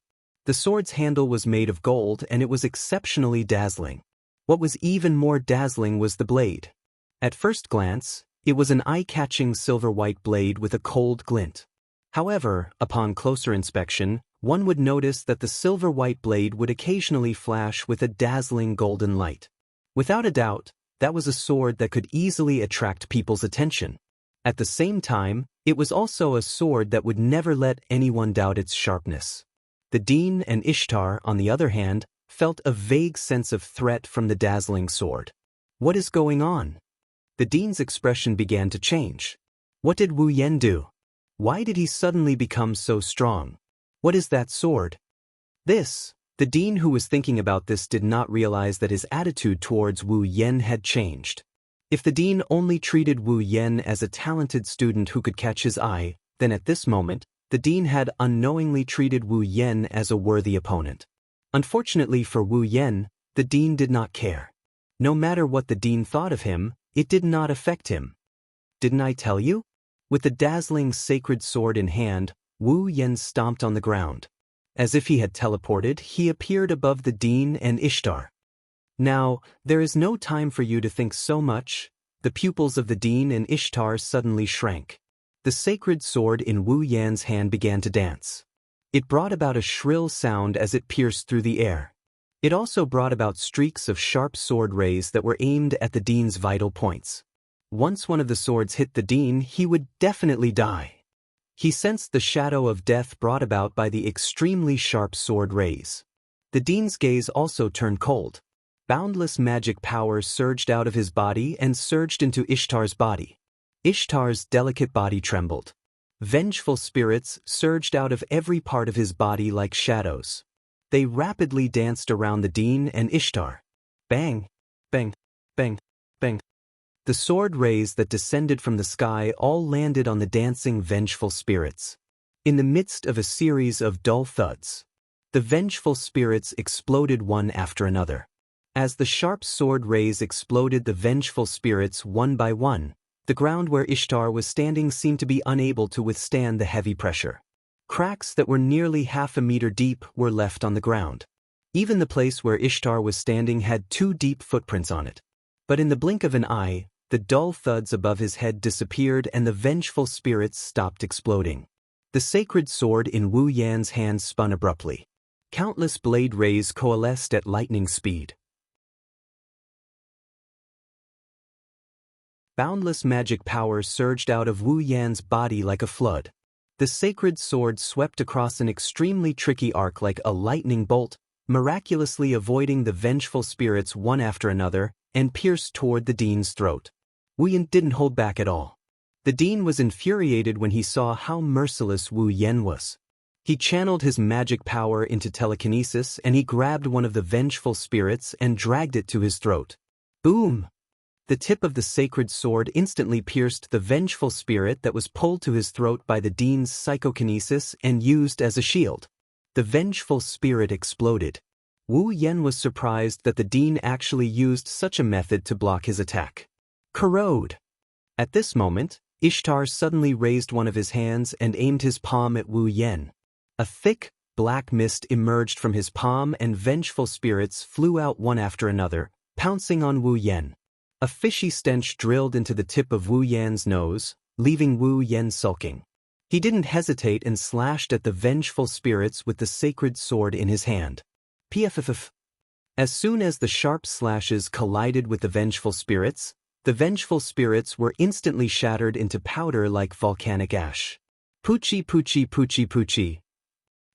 The sword's handle was made of gold and it was exceptionally dazzling. What was even more dazzling was the blade. At first glance, it was an eye-catching silver-white blade with a cold glint. However, upon closer inspection, one would notice that the silver-white blade would occasionally flash with a dazzling golden light. Without a doubt, that was a sword that could easily attract people's attention. At the same time, it was also a sword that would never let anyone doubt its sharpness. The Dean and Ishtar, on the other hand, felt a vague sense of threat from the dazzling sword. What is going on? The dean's expression began to change. What did Wu Yan do? Why did he suddenly become so strong? What is that sword? The dean who was thinking about this did not realize that his attitude towards Wu Yan had changed. If the dean only treated Wu Yan as a talented student who could catch his eye, then at this moment, the dean had unknowingly treated Wu Yan as a worthy opponent. Unfortunately for Wu Yan, the dean did not care. No matter what the dean thought of him, it did not affect him. Didn't I tell you? With the dazzling sacred sword in hand, Wu Yan stomped on the ground. As if he had teleported, he appeared above the dean and Ishtar. Now, there is no time for you to think so much. The pupils of the dean and Ishtar suddenly shrank. The sacred sword in Wu Yan's hand began to dance. It brought about a shrill sound as it pierced through the air. It also brought about streaks of sharp sword rays that were aimed at the dean's vital points. Once one of the swords hit the dean, he would definitely die. He sensed the shadow of death brought about by the extremely sharp sword rays. The dean's gaze also turned cold. Boundless magic power surged out of his body and surged into Ishtar's body. Ishtar's delicate body trembled. Vengeful spirits surged out of every part of his body like shadows. They rapidly danced around the dean and Ishtar. Bang! Bang! Bang! Bang! The sword rays that descended from the sky all landed on the dancing vengeful spirits. In the midst of a series of dull thuds, the vengeful spirits exploded one after another. As the sharp sword rays exploded the vengeful spirits one by one, the ground where Ishtar was standing seemed to be unable to withstand the heavy pressure. Cracks that were nearly half a meter deep were left on the ground. Even the place where Ishtar was standing had 2 deep footprints on it. But in the blink of an eye, the dull thuds above his head disappeared and the vengeful spirits stopped exploding. The sacred sword in Wu Yan's hand spun abruptly. Countless blade rays coalesced at lightning speed. Boundless magic power surged out of Wu Yan's body like a flood. The sacred sword swept across an extremely tricky arc like a lightning bolt, miraculously avoiding the vengeful spirits one after another, and pierced toward the dean's throat. Wu Yan didn't hold back at all. The dean was infuriated when he saw how merciless Wu Yan was. He channeled his magic power into telekinesis and he grabbed one of the vengeful spirits and dragged it to his throat. Boom! The tip of the sacred sword instantly pierced the vengeful spirit that was pulled to his throat by the dean's psychokinesis and used as a shield. The vengeful spirit exploded. Wu Yan was surprised that the dean actually used such a method to block his attack. Corrode! At this moment, Ishtar suddenly raised one of his hands and aimed his palm at Wu Yan. A thick, black mist emerged from his palm and vengeful spirits flew out one after another, pouncing on Wu Yan. A fishy stench drilled into the tip of Wu Yan's nose, leaving Wu Yan sulking. He didn't hesitate and slashed at the vengeful spirits with the sacred sword in his hand. Pff. As soon as the sharp slashes collided with the vengeful spirits were instantly shattered into powder like volcanic ash. Poochie poochie poochie poochie.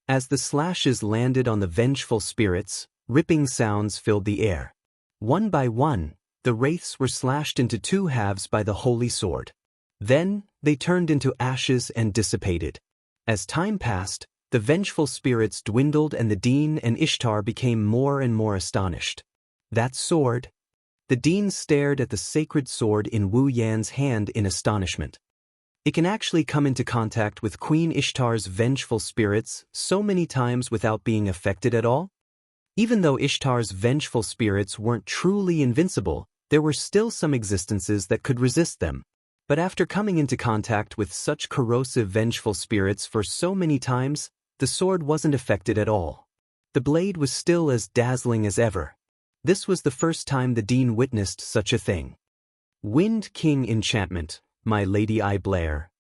As the slashes landed on the vengeful spirits, ripping sounds filled the air. One by one, the wraiths were slashed into 2 halves by the holy sword. Then, they turned into ashes and dissipated. As time passed, the vengeful spirits dwindled and the dean and Ishtar became more and more astonished. That sword? The dean stared at the sacred sword in Wu Yan's hand in astonishment. It can actually come into contact with Queen Ishtar's vengeful spirits so many times without being affected at all? Even though Ishtar's vengeful spirits weren't truly invincible, there were still some existences that could resist them. But after coming into contact with such corrosive vengeful spirits for so many times, the sword wasn't affected at all. The blade was still as dazzling as ever. This was the first time the dean witnessed such a thing. Wind King enchantment, my lady I Blair.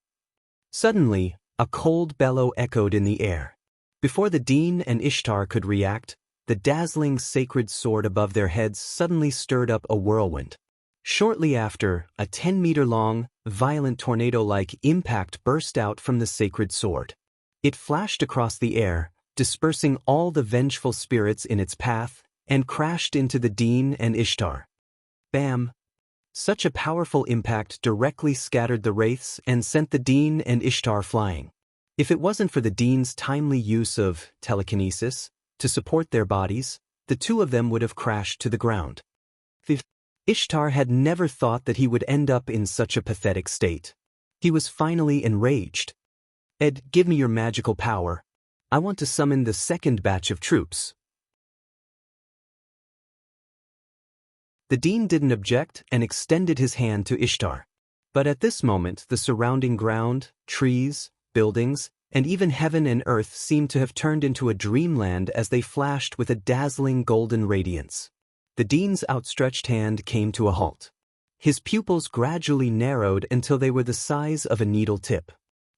Suddenly, a cold bellow echoed in the air. Before the dean and Ishtar could react, the dazzling sacred sword above their heads suddenly stirred up a whirlwind. Shortly after, a 10-meter-long, violent tornado-like impact burst out from the sacred sword. It flashed across the air, dispersing all the vengeful spirits in its path and crashed into the Dean and Ishtar. Bam! Such a powerful impact directly scattered the wraiths and sent the Dean and Ishtar flying. If it wasn't for the Dean's timely use of telekinesis to support their bodies, the two of them would have crashed to the ground. Ishtar had never thought that he would end up in such a pathetic state. He was finally enraged. "Ed, give me your magical power. I want to summon the second batch of troops." The Dean didn't object and extended his hand to Ishtar. But at this moment the surrounding ground, trees, buildings, and even heaven and earth seemed to have turned into a dreamland as they flashed with a dazzling golden radiance. The Dean's outstretched hand came to a halt. His pupils gradually narrowed until they were the size of a needle tip.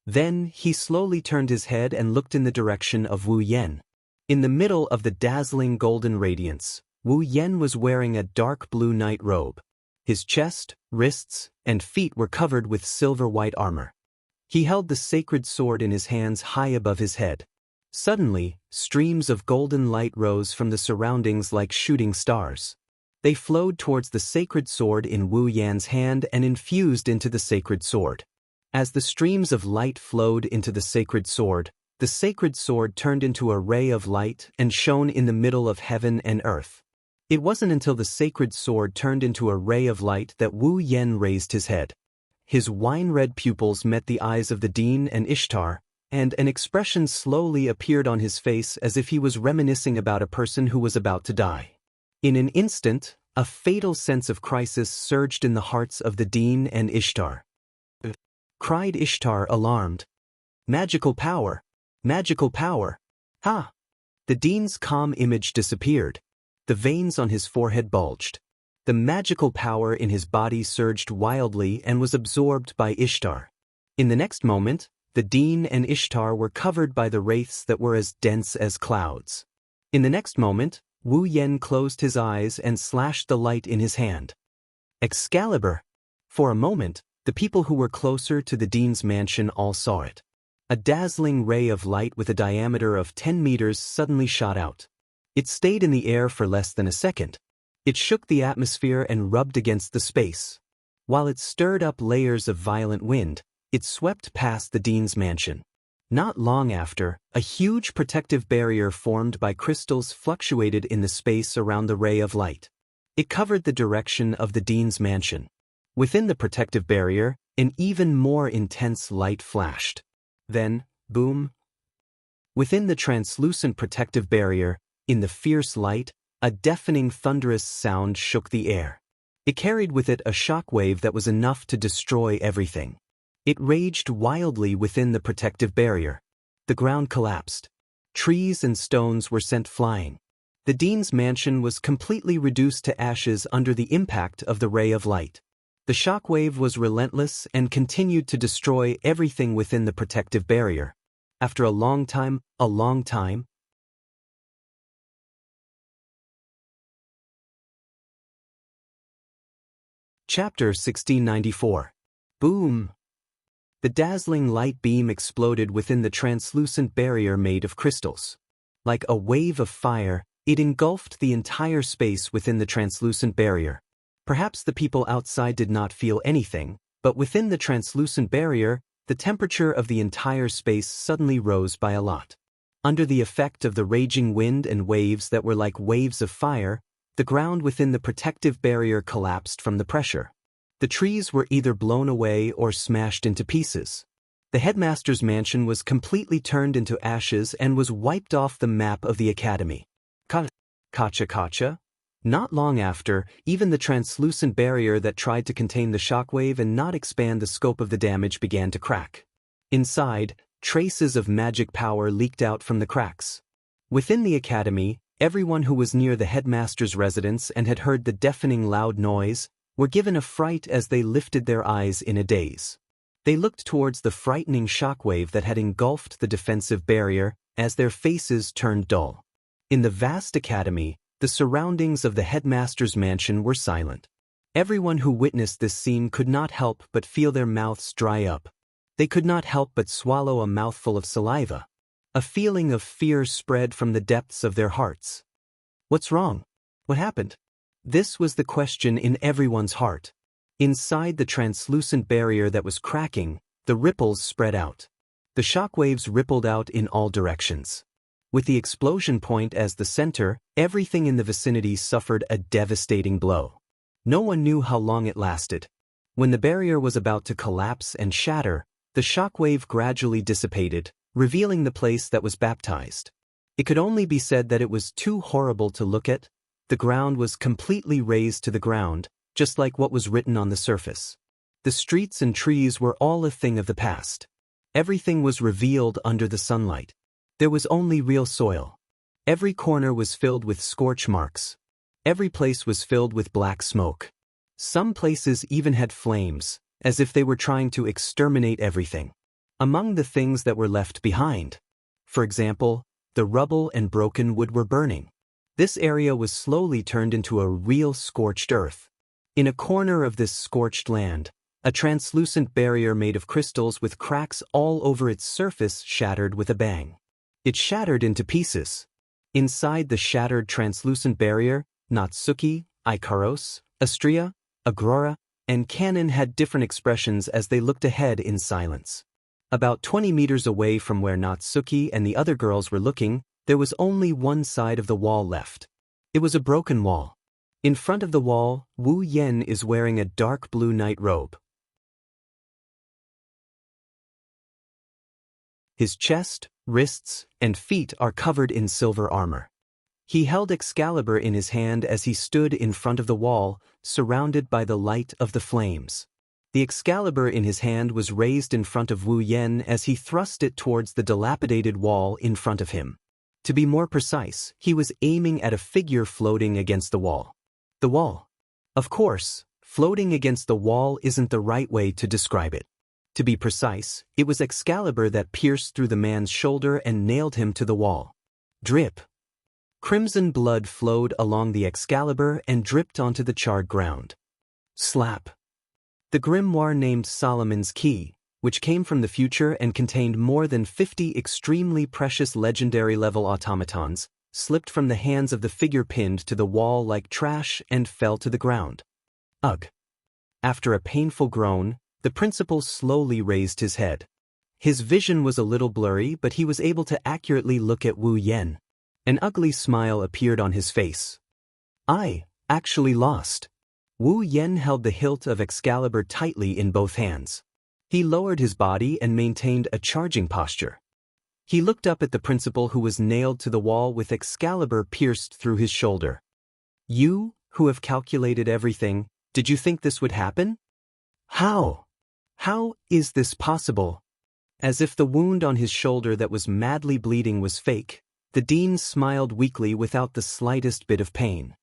Then he slowly turned his head and looked in the direction of Wu Yen. In the middle of the dazzling golden radiance, Wu Yen was wearing a dark blue night robe. His chest, wrists, and feet were covered with silver-white armor. He held the sacred sword in his hands high above his head. Suddenly, streams of golden light rose from the surroundings like shooting stars. They flowed towards the sacred sword in Wu Yan's hand and infused into the sacred sword. As the streams of light flowed into the sacred sword turned into a ray of light and shone in the middle of heaven and earth. It wasn't until the sacred sword turned into a ray of light that Wu Yen raised his head. His wine-red pupils met the eyes of the Dean and Ishtar, and an expression slowly appeared on his face as if he was reminiscing about a person who was about to die. In an instant, a fatal sense of crisis surged in the hearts of the Dean and Ishtar. Cried Ishtar, alarmed. "Magical power! Magical power! Ha!" The Dean's calm image disappeared. The veins on his forehead bulged. The magical power in his body surged wildly and was absorbed by Ishtar. In the next moment, the Dean and Ishtar were covered by the wraiths that were as dense as clouds. In the next moment, Wu Yen closed his eyes and slashed the light in his hand. Excalibur! For a moment, the people who were closer to the Dean's mansion all saw it. A dazzling ray of light with a diameter of 10 meters suddenly shot out. It stayed in the air for less than a second. It shook the atmosphere and rubbed against the space. While it stirred up layers of violent wind, it swept past the Dean's mansion. Not long after, a huge protective barrier formed by crystals fluctuated in the space around the ray of light. It covered the direction of the Dean's mansion. Within the protective barrier, an even more intense light flashed. Then, boom. Within the translucent protective barrier, in the fierce light, a deafening thunderous sound shook the air. It carried with it a shockwave that was enough to destroy everything. It raged wildly within the protective barrier. The ground collapsed. Trees and stones were sent flying. The Dean's mansion was completely reduced to ashes under the impact of the ray of light. The shockwave was relentless and continued to destroy everything within the protective barrier. After a long time. Chapter 1694. Boom! The dazzling light beam exploded within the translucent barrier made of crystals. Like a wave of fire, it engulfed the entire space within the translucent barrier. Perhaps the people outside did not feel anything, but within the translucent barrier, the temperature of the entire space suddenly rose by a lot. Under the effect of the raging wind and waves that were like waves of fire, the ground within the protective barrier collapsed from the pressure. The trees were either blown away or smashed into pieces. The headmaster's mansion was completely turned into ashes and was wiped off the map of the academy. Kacha. Not long after, even the translucent barrier that tried to contain the shockwave and not expand the scope of the damage began to crack. Inside, traces of magic power leaked out from the cracks. Within the academy, everyone who was near the headmaster's residence and had heard the deafening loud noise were given a fright as they lifted their eyes in a daze. They looked towards the frightening shockwave that had engulfed the defensive barrier as their faces turned dull. In the vast academy, the surroundings of the headmaster's mansion were silent. Everyone who witnessed this scene could not help but feel their mouths dry up. They could not help but swallow a mouthful of saliva. A feeling of fear spread from the depths of their hearts. "What's wrong?" What happened? This was the question in everyone's heart. Inside the translucent barrier that was cracking, the ripples spread out. The shockwaves rippled out in all directions. With the explosion point as the center, everything in the vicinity suffered a devastating blow. No one knew how long it lasted. When the barrier was about to collapse and shatter, the shockwave gradually dissipated, revealing the place that was baptized. It could only be said that it was too horrible to look at. The ground was completely razed to the ground, just like what was written on the surface. The streets and trees were all a thing of the past. Everything was revealed under the sunlight. There was only real soil. Every corner was filled with scorch marks. Every place was filled with black smoke. Some places even had flames, as if they were trying to exterminate everything. Among the things that were left behind, for example, the rubble and broken wood were burning. This area was slowly turned into a real scorched earth. In a corner of this scorched land, a translucent barrier made of crystals with cracks all over its surface shattered with a bang. It shattered into pieces. Inside the shattered translucent barrier, Natsuki, Ikaros, Astria, Agrora, and Canon had different expressions as they looked ahead in silence. About 20 meters away from where Natsuki and the other girls were looking, there was only one side of the wall left. It was a broken wall. In front of the wall, Wu Yen is wearing a dark blue night robe. His chest, wrists, and feet are covered in silver armor. He held Excalibur in his hand as he stood in front of the wall, surrounded by the light of the flames. The Excalibur in his hand was raised in front of Wu Yen as he thrust it towards the dilapidated wall in front of him. To be more precise, he was aiming at a figure floating against the wall. The wall. Of course, floating against the wall isn't the right way to describe it. To be precise, it was Excalibur that pierced through the man's shoulder and nailed him to the wall. Drip. Crimson blood flowed along the Excalibur and dripped onto the charred ground. Slap. The grimoire named Solomon's Key, which came from the future and contained more than 50 extremely precious legendary-level automatons, slipped from the hands of the figure pinned to the wall like trash and fell to the ground. Ugh. After a painful groan, the principal slowly raised his head. His vision was a little blurry, but he was able to accurately look at Wu Yen. An ugly smile appeared on his face. I actually lost. Wu Yen held the hilt of Excalibur tightly in both hands. He lowered his body and maintained a charging posture. He looked up at the principal who was nailed to the wall with Excalibur pierced through his shoulder. You, who have calculated everything, did you think this would happen? How? How is this possible? As if the wound on his shoulder that was madly bleeding was fake, the dean smiled weakly without the slightest bit of pain.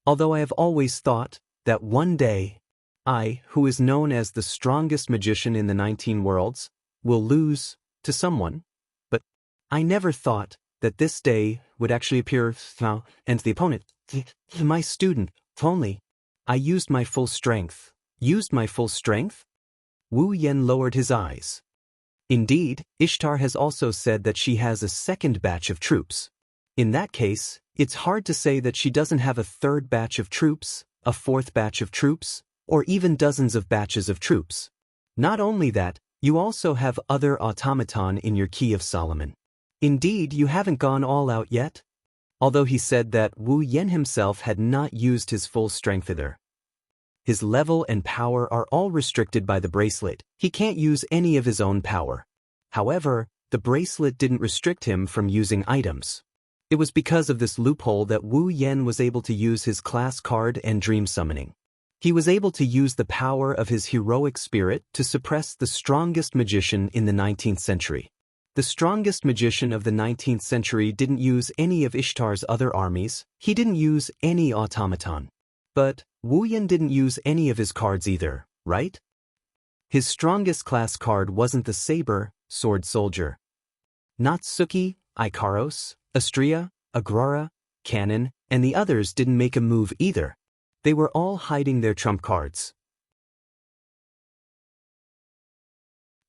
Although I have always thought that one day, I, who is known as the strongest magician in the 19 worlds, will lose to someone, but I never thought that this day would actually appear now, and the opponent, my student, if only I used my full strength. Used my full strength? Wu Yen lowered his eyes. Indeed, Ishtar has also said that she has a second batch of troops. In that case, it's hard to say that she doesn't have a third batch of troops, a fourth batch of troops, or even dozens of batches of troops. Not only that, you also have other automaton in your Key of Solomon. Indeed, you haven't gone all out yet. Although he said that Wu Yen himself had not used his full strength either. His level and power are all restricted by the bracelet. He can't use any of his own power. However, the bracelet didn't restrict him from using items. It was because of this loophole that Wu Yen was able to use his class card and dream summoning. He was able to use the power of his heroic spirit to suppress the strongest magician in the 19th century. The strongest magician of the 19th century didn't use any of Ishtar's other armies. He didn't use any automaton. But Wu Yen didn't use any of his cards either, right? His strongest class card wasn't the saber, sword soldier. Natsuki, Ikaros, Astria, Agrora, Canon, and the others didn't make a move either. They were all hiding their trump cards.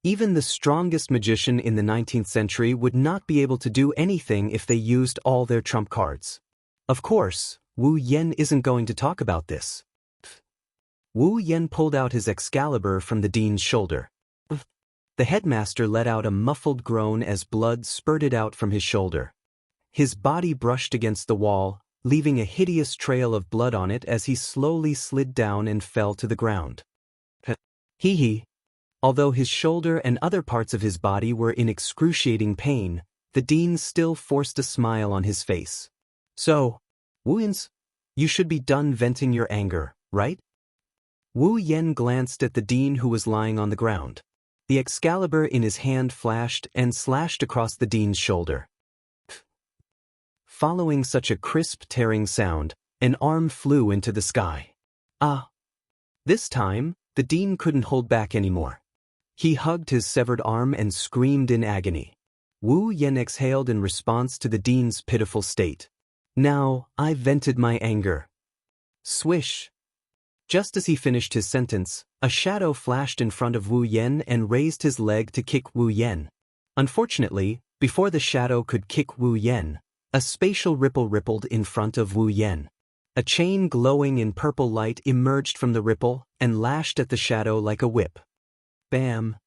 Even the strongest magician in the 19th century would not be able to do anything if they used all their trump cards. Of course, Wu Yen isn't going to talk about this. Wu Yen pulled out his Excalibur from the dean's shoulder. The headmaster let out a muffled groan as blood spurted out from his shoulder. His body brushed against the wall, leaving a hideous trail of blood on it as he slowly slid down and fell to the ground. Hee. Although his shoulder and other parts of his body were in excruciating pain, the dean still forced a smile on his face. So, Wu-yens, you should be done venting your anger, right? Wu Yen glanced at the dean who was lying on the ground. The Excalibur in his hand flashed and slashed across the dean's shoulder. Following such a crisp tearing sound, an arm flew into the sky. Ah! This time, the dean couldn't hold back anymore. He hugged his severed arm and screamed in agony. Wu Yen exhaled in response to the dean's pitiful state. Now, I vented my anger. Swish! Just as he finished his sentence, a shadow flashed in front of Wu Yen and raised his leg to kick Wu Yen. Unfortunately, before the shadow could kick Wu Yen, a spatial ripple rippled in front of Wu Yen. A chain glowing in purple light emerged from the ripple and lashed at the shadow like a whip. Bam!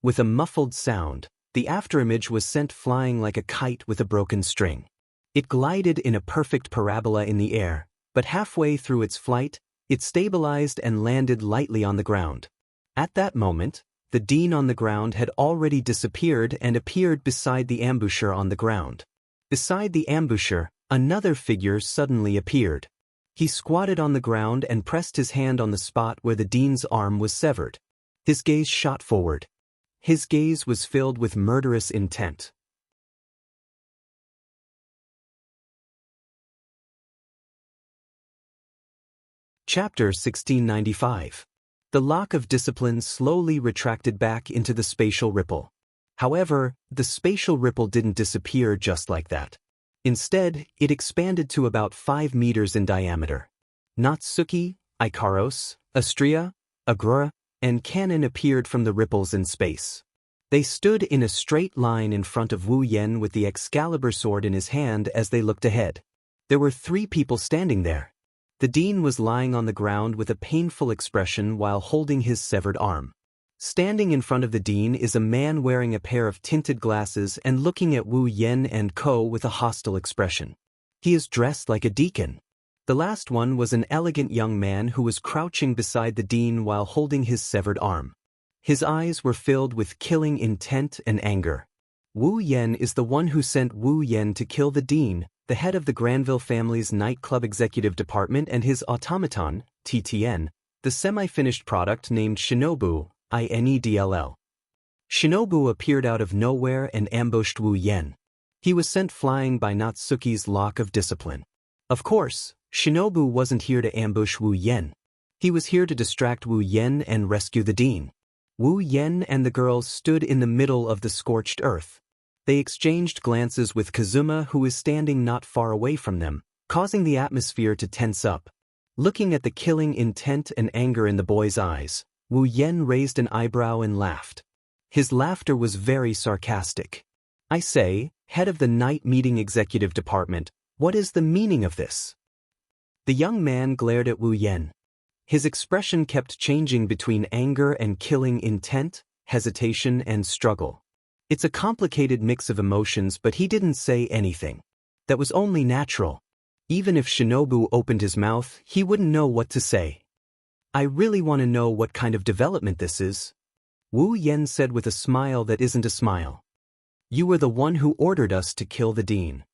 With a muffled sound, the afterimage was sent flying like a kite with a broken string. It glided in a perfect parabola in the air, but halfway through its flight, it stabilized and landed lightly on the ground. At that moment, the dean on the ground had already disappeared and appeared beside the ambusher on the ground. Beside the ambusher, another figure suddenly appeared. He squatted on the ground and pressed his hand on the spot where the dean's arm was severed. His gaze shot forward. His gaze was filled with murderous intent. Chapter 1695. The lock of discipline slowly retracted back into the spatial ripple. However, the spatial ripple didn't disappear just like that. Instead, it expanded to about 5 meters in diameter. Natsuki, Ikaros, Astria, Agrura, and Cannon appeared from the ripples in space. They stood in a straight line in front of Wu Yen with the Excalibur sword in his hand as they looked ahead. There were 3 people standing there. The dean was lying on the ground with a painful expression while holding his severed arm. Standing in front of the dean is a man wearing a pair of tinted glasses and looking at Wu Yen and Co. with a hostile expression. He is dressed like a deacon. The last one was an elegant young man who was crouching beside the dean while holding his severed arm. His eyes were filled with killing intent and anger. Wu Yen is the one who sent Wu Yen to kill the dean, the head of the Granville family's nightclub executive department, and his automaton, TTN, the semi-finished product named Shinobu, INEDLL. Shinobu appeared out of nowhere and ambushed Wu Yen. He was sent flying by Natsuki's lock of discipline. Of course, Shinobu wasn't here to ambush Wu Yen. He was here to distract Wu Yen and rescue the dean. Wu Yen and the girls stood in the middle of the scorched earth. They exchanged glances with Kazuma, who was standing not far away from them, causing the atmosphere to tense up. Looking at the killing intent and anger in the boy's eyes, Wu Yen raised an eyebrow and laughed. His laughter was very sarcastic. I say, head of the night meeting executive department, what is the meaning of this? The young man glared at Wu Yen. His expression kept changing between anger and killing intent, hesitation and struggle. It's a complicated mix of emotions, but he didn't say anything. That was only natural. Even if Shinobu opened his mouth, he wouldn't know what to say. I really want to know what kind of development this is. Wu Yen said with a smile that isn't a smile. You were the one who ordered us to kill the dean.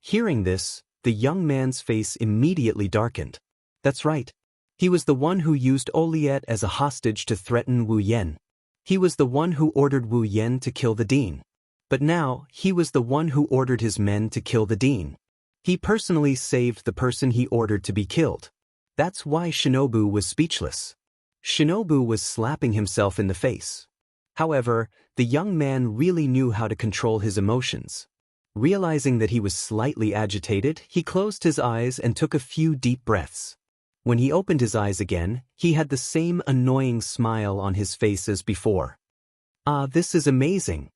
Hearing this, the young man's face immediately darkened. That's right. He was the one who used Oliet as a hostage to threaten Wu Yen. He was the one who ordered Wu Yen to kill the dean. But now, he was the one who ordered his men to kill the dean. He personally saved the person he ordered to be killed. That's why Shinobu was speechless. Shinobu was slapping himself in the face. However, the young man really knew how to control his emotions. Realizing that he was slightly agitated, he closed his eyes and took a few deep breaths. When he opened his eyes again, he had the same annoying smile on his face as before. Ah, this is amazing.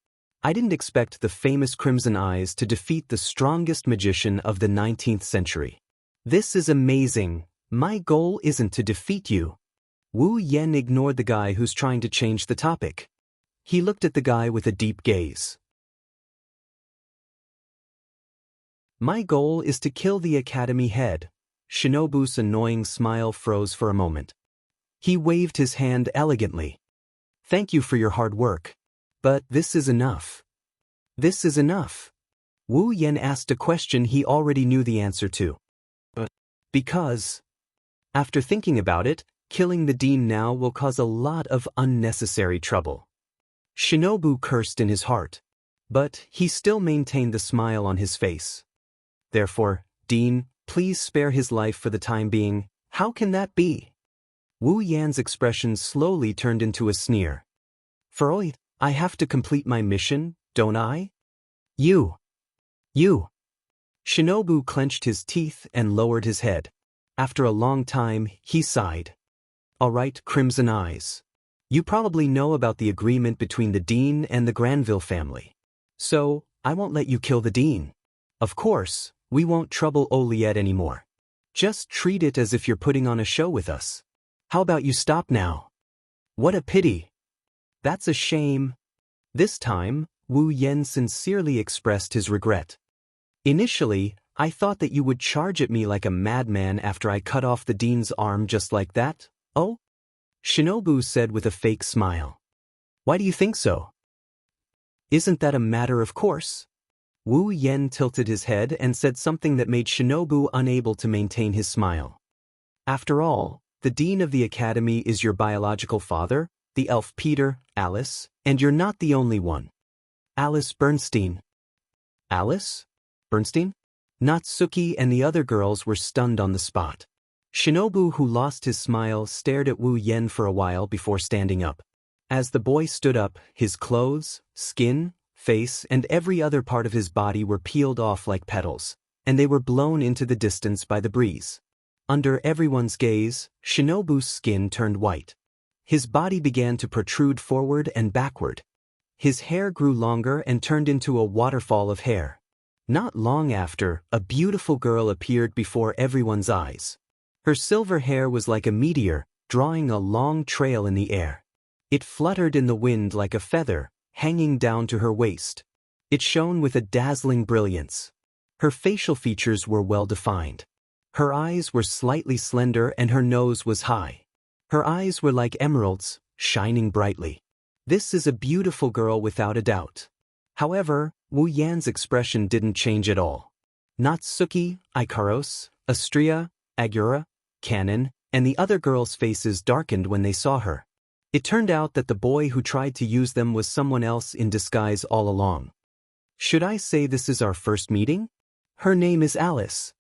I didn't expect the famous Crimson Eyes to defeat the strongest magician of the 19th century. This is amazing. My goal isn't to defeat you. Wu Yen ignored the guy who's trying to change the topic. He looked at the guy with a deep gaze. My goal is to kill the academy head. Shinobu's annoying smile froze for a moment. He waved his hand elegantly. Thank you for your hard work. But this is enough. This is enough. Wu Yen asked a question he already knew the answer to. Because, after thinking about it, killing the dean now will cause a lot of unnecessary trouble. Shinobu cursed in his heart, but he still maintained the smile on his face. Therefore, Dean, please spare his life for the time being. How can that be? Wu Yan's expression slowly turned into a sneer. Freud, I have to complete my mission, don't I? You. Shinobu clenched his teeth and lowered his head. After a long time, he sighed. All right, Crimson Eyes. You probably know about the agreement between the Dean and the Granville family. So, I won't let you kill the Dean. Of course, we won't trouble Oliet anymore. Just treat it as if you're putting on a show with us. How about you stop now? What a pity. That's a shame. This time, Wu Yen sincerely expressed his regret. Initially, I thought that you would charge at me like a madman after I cut off the Dean's arm just like that. Oh? Shinobu said with a fake smile. Why do you think so? Isn't that a matter of course? Wu Yen tilted his head and said something that made Shinobu unable to maintain his smile. After all, the Dean of the Academy is your biological father, the elf Peter, Alice, and you're not the only one. Alice Bernstein. Alice? Bernstein? Natsuki and the other girls were stunned on the spot. Shinobu, who lost his smile, stared at Wu Yen for a while before standing up. As the boy stood up, his clothes, skin, face, and every other part of his body were peeled off like petals, and they were blown into the distance by the breeze. Under everyone's gaze, Shinobu's skin turned white. His body began to protrude forward and backward. His hair grew longer and turned into a waterfall of hair. Not long after, a beautiful girl appeared before everyone's eyes. Her silver hair was like a meteor, drawing a long trail in the air. It fluttered in the wind like a feather, hanging down to her waist. It shone with a dazzling brilliance. Her facial features were well defined. Her eyes were slightly slender and her nose was high. Her eyes were like emeralds, shining brightly. This is a beautiful girl without a doubt. However, Wu Yan's expression didn't change at all. Natsuki, Ikaros, Astria, Agura, Kanon, and the other girls' faces darkened when they saw her. It turned out that the boy who tried to use them was someone else in disguise all along. Should I say this is our first meeting? Her name is Alice.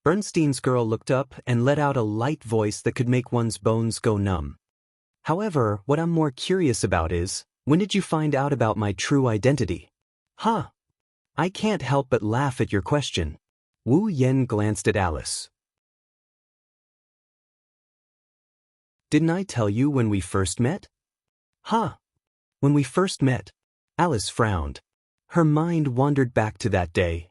Bernstein's girl looked up and let out a light voice that could make one's bones go numb. However, what I'm more curious about is, when did you find out about my true identity? Huh. I can't help but laugh at your question. Wu Yen glanced at Alice. Didn't I tell you when we first met? Huh. When we first met. Alice frowned. Her mind wandered back to that day.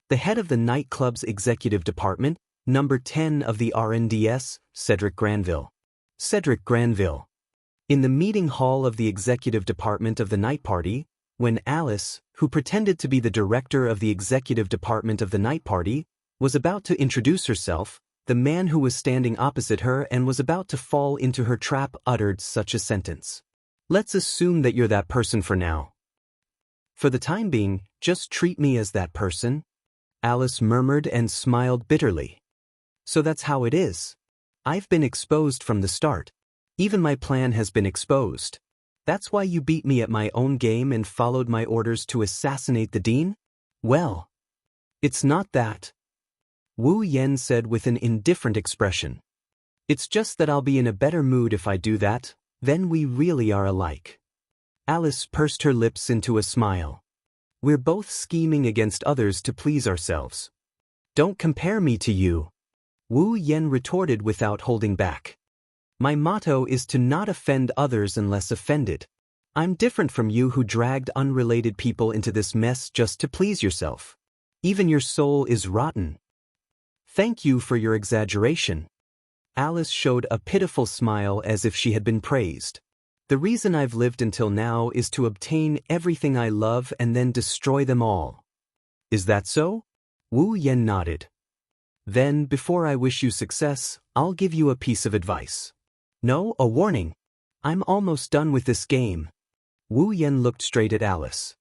The head of the nightclub's executive department, number 10 of the RNDS, Cedric Granville. Cedric Granville. In the meeting hall of the executive department of the night party, when Alice, who pretended to be the director of the executive department of the night party, was about to introduce herself, the man who was standing opposite her and was about to fall into her trap uttered such a sentence. Let's assume that you're that person for now. For the time being, just treat me as that person. Alice murmured and smiled bitterly. So that's how it is. I've been exposed from the start. Even my plan has been exposed. That's why you beat me at my own game and followed my orders to assassinate the dean? Well, it's not that. Wu Yen said with an indifferent expression. It's just that I'll be in a better mood if I do that, then we really are alike. Alice pursed her lips into a smile. We're both scheming against others to please ourselves. Don't compare me to you. Wu Yen retorted without holding back. My motto is to not offend others unless offended. I'm different from you who dragged unrelated people into this mess just to please yourself. Even your soul is rotten. Thank you for your exaggeration. Alice showed a pitiful smile as if she had been praised. The reason I've lived until now is to obtain everything I love and then destroy them all. Is that so? Wu Yan nodded. Then, before I wish you success, I'll give you a piece of advice. No, a warning. I'm almost done with this game. Wu Yan looked straight at Alice.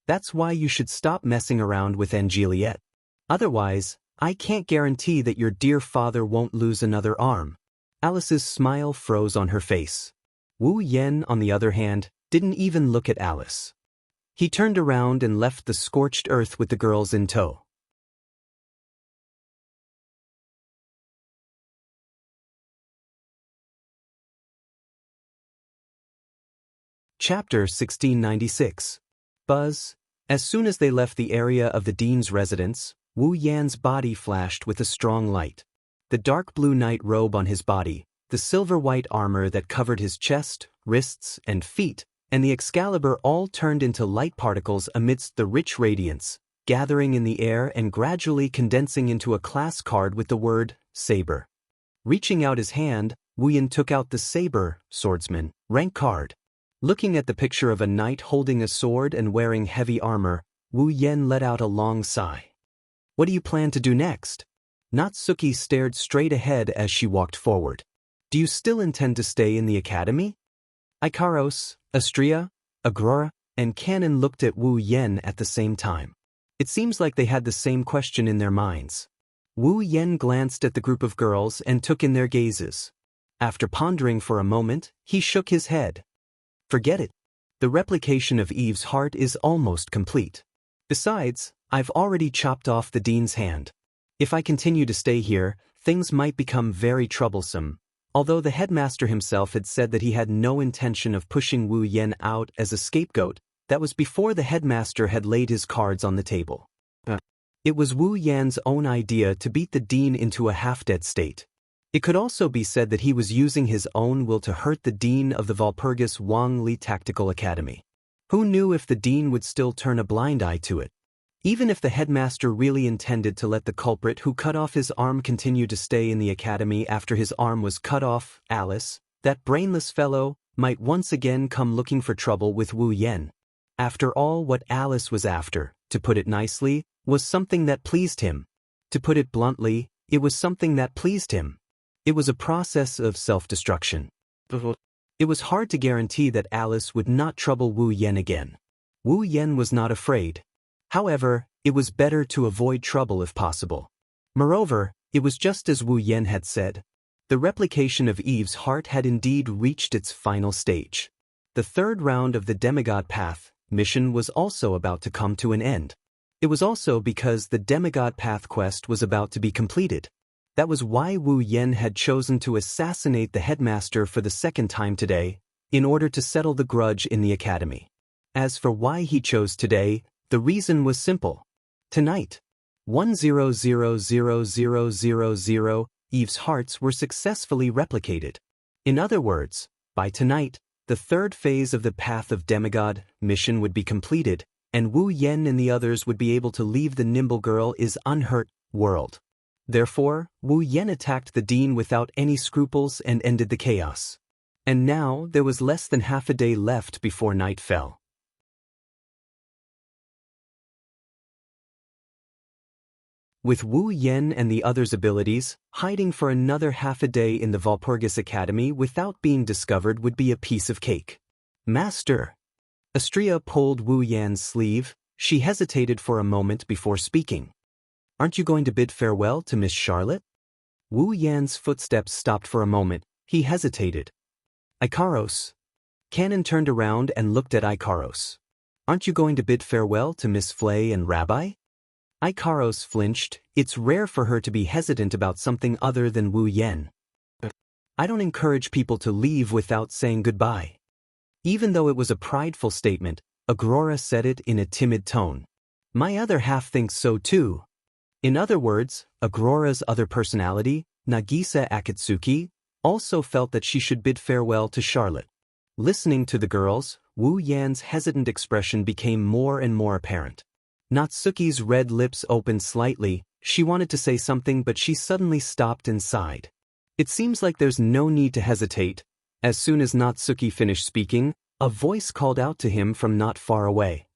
That's why you should stop messing around with Angeliette. Otherwise, I can't guarantee that your dear father won't lose another arm. Alice's smile froze on her face. Wu Yan, on the other hand, didn't even look at Alice. He turned around and left the scorched earth with the girls in tow. Chapter 1696. Buzz. As soon as they left the area of the dean's residence, Wu Yan's body flashed with a strong light. The dark blue night robe on his body, the silver-white armor that covered his chest, wrists, and feet, and the Excalibur all turned into light particles amidst the rich radiance, gathering in the air and gradually condensing into a class card with the word, Saber. Reaching out his hand, Wu Yan took out the Saber, Swordsman, rank card. Looking at the picture of a knight holding a sword and wearing heavy armor, Wu Yan let out a long sigh. What do you plan to do next? Natsuki stared straight ahead as she walked forward. Do you still intend to stay in the academy? Ikaros, Astria, Agrora, and Canon looked at Wu Yan at the same time. It seems like they had the same question in their minds. Wu Yan glanced at the group of girls and took in their gazes. After pondering for a moment, he shook his head. Forget it. The replication of Eve's heart is almost complete. Besides, I've already chopped off the dean's hand. If I continue to stay here, things might become very troublesome. Although the headmaster himself had said that he had no intention of pushing Wu Yan out as a scapegoat, that was before the headmaster had laid his cards on the table. It was Wu Yan's own idea to beat the dean into a half-dead state. It could also be said that he was using his own will to hurt the dean of the Walpurgis Wang Li Tactical Academy. Who knew if the dean would still turn a blind eye to it? Even if the headmaster really intended to let the culprit who cut off his arm continue to stay in the academy after his arm was cut off, Alice, that brainless fellow, might once again come looking for trouble with Wu Yan. After all, what Alice was after, to put it nicely, was something that pleased him. To put it bluntly, it was something that pleased him. It was a process of self-destruction. It was hard to guarantee that Alice would not trouble Wu Yan again. Wu Yan was not afraid. However, it was better to avoid trouble if possible. Moreover, it was just as Wu Yan had said. The replication of Eve's heart had indeed reached its final stage. The third round of the Demigod Path mission was also about to come to an end. It was also because the Demigod Path quest was about to be completed. That was why Wu Yan had chosen to assassinate the headmaster for the second time today, in order to settle the grudge in the academy. As for why he chose today, the reason was simple. Tonight, 10000000, Eve's hearts were successfully replicated. In other words, by tonight, the third phase of the Path of Demigod mission would be completed, and Wu Yan and the others would be able to leave the Nimble Girl is unhurt world. Therefore, Wu Yan attacked the dean without any scruples and ended the chaos. And now there was less than half a day left before night fell. With Wu Yan and the others' abilities, hiding for another half a day in the Walpurgis Academy without being discovered would be a piece of cake. Master! Astria pulled Wu Yan's sleeve. She hesitated for a moment before speaking. Aren't you going to bid farewell to Miss Charlotte? Wu Yan's footsteps stopped for a moment. He hesitated. Ikaros. Canon turned around and looked at Ikaros. Aren't you going to bid farewell to Miss Flay and Rabbi? Ikaros flinched. It's rare for her to be hesitant about something other than Wu Yan. I don't encourage people to leave without saying goodbye. Even though it was a prideful statement, Agrora said it in a timid tone. My other half thinks so too. In other words, Agrora's other personality, Nagisa Akatsuki, also felt that she should bid farewell to Charlotte. Listening to the girls, Wu Yan's hesitant expression became more and more apparent. Natsuki's red lips opened slightly. She wanted to say something, but she suddenly stopped and sighed. It seems like there's no need to hesitate. As soon as Natsuki finished speaking, a voice called out to him from not far away.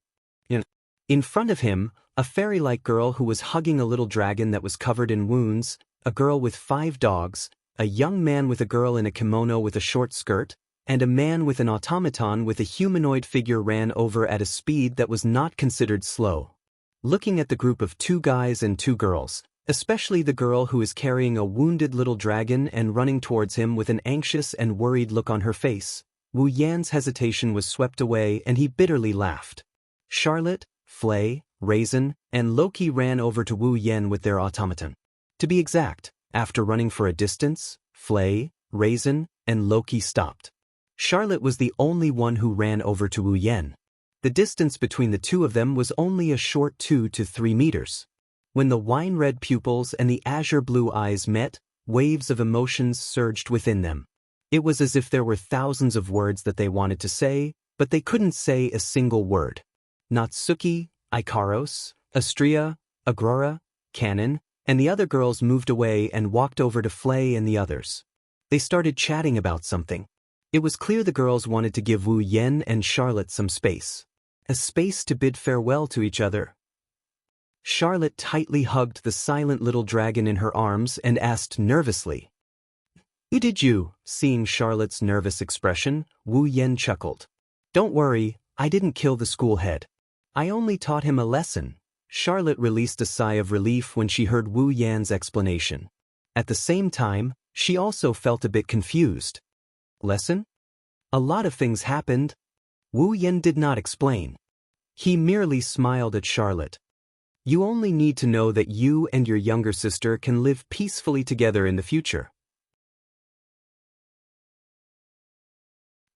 In front of him, a fairy-like girl who was hugging a little dragon that was covered in wounds, a girl with 5 dogs, a young man with a girl in a kimono with a short skirt, and a man with an automaton with a humanoid figure ran over at a speed that was not considered slow. Looking at the group of 2 guys and 2 girls, especially the girl who is carrying a wounded little dragon and running towards him with an anxious and worried look on her face, Wu Yan's hesitation was swept away and he bitterly laughed. Charlotte, Flay, Raisin, and Loki ran over to Wu Yan with their automaton. To be exact, after running for a distance, Flay, Raisin, and Loki stopped. Charlotte was the only one who ran over to Wu Yan. The distance between the 2 of them was only a short 2 to 3 meters. When the wine-red pupils and the azure-blue eyes met, waves of emotions surged within them. It was as if there were thousands of words that they wanted to say, but they couldn't say a single word. Natsuki, Ikaros, Astria, Agrora, Cannon, and the other girls moved away and walked over to Flay and the others. They started chatting about something. It was clear the girls wanted to give Wu Yan and Charlotte some space. A space to bid farewell to each other. Charlotte tightly hugged the silent little dragon in her arms and asked nervously, "Who did you?" Seeing Charlotte's nervous expression, Wu Yan chuckled. "Don't worry, I didn't kill the school head. I only taught him a lesson." Charlotte released a sigh of relief when she heard Wu Yan's explanation. At the same time, she also felt a bit confused. Lesson? A lot of things happened. Wu Yan did not explain. He merely smiled at Charlotte. You only need to know that you and your younger sister can live peacefully together in the future.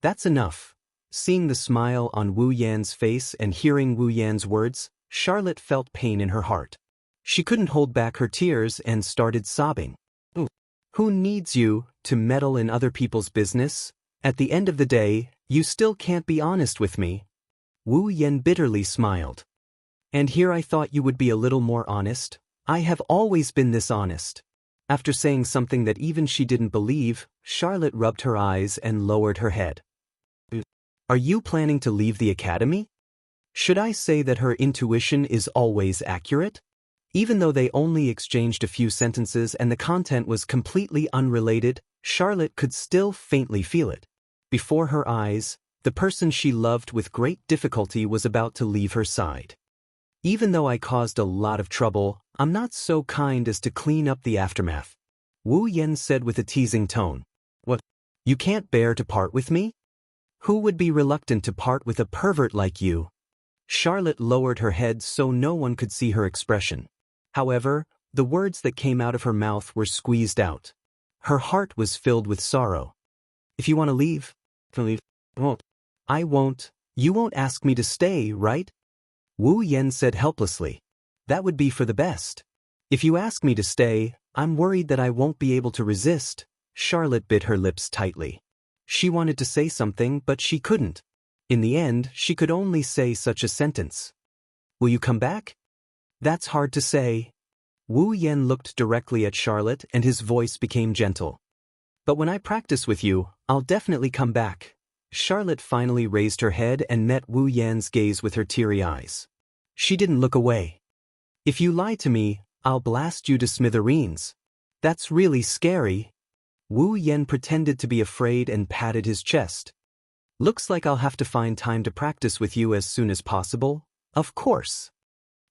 That's enough. Seeing the smile on Wu Yan's face and hearing Wu Yan's words, Charlotte felt pain in her heart. She couldn't hold back her tears and started sobbing. Who needs you to meddle in other people's business? At the end of the day, you still can't be honest with me. Wu Yan bitterly smiled. And here I thought you would be a little more honest. I have always been this honest. After saying something that even she didn't believe, Charlotte rubbed her eyes and lowered her head. Are you planning to leave the academy? Should I say that her intuition is always accurate? Even though they only exchanged a few sentences and the content was completely unrelated, Charlotte could still faintly feel it. Before her eyes, the person she loved with great difficulty was about to leave her side. Even though I caused a lot of trouble, I'm not so kind as to clean up the aftermath. Wu Yan said with a teasing tone. What? You can't bear to part with me? Who would be reluctant to part with a pervert like you? Charlotte lowered her head so no one could see her expression. However, the words that came out of her mouth were squeezed out. Her heart was filled with sorrow. If you want to leave, leave. I won't. You won't ask me to stay, right? Wu Yan said helplessly. That would be for the best. If you ask me to stay, I'm worried that I won't be able to resist. Charlotte bit her lips tightly. She wanted to say something, but she couldn't. In the end, she could only say such a sentence. Will you come back? That's hard to say. Wu Yan looked directly at Charlotte and his voice became gentle. But when I practice with you, I'll definitely come back. Charlotte finally raised her head and met Wu Yan's gaze with her teary eyes. She didn't look away. If you lie to me, I'll blast you to smithereens. That's really scary. Wu Yan pretended to be afraid and patted his chest. Looks like I'll have to find time to practice with you as soon as possible. Of course.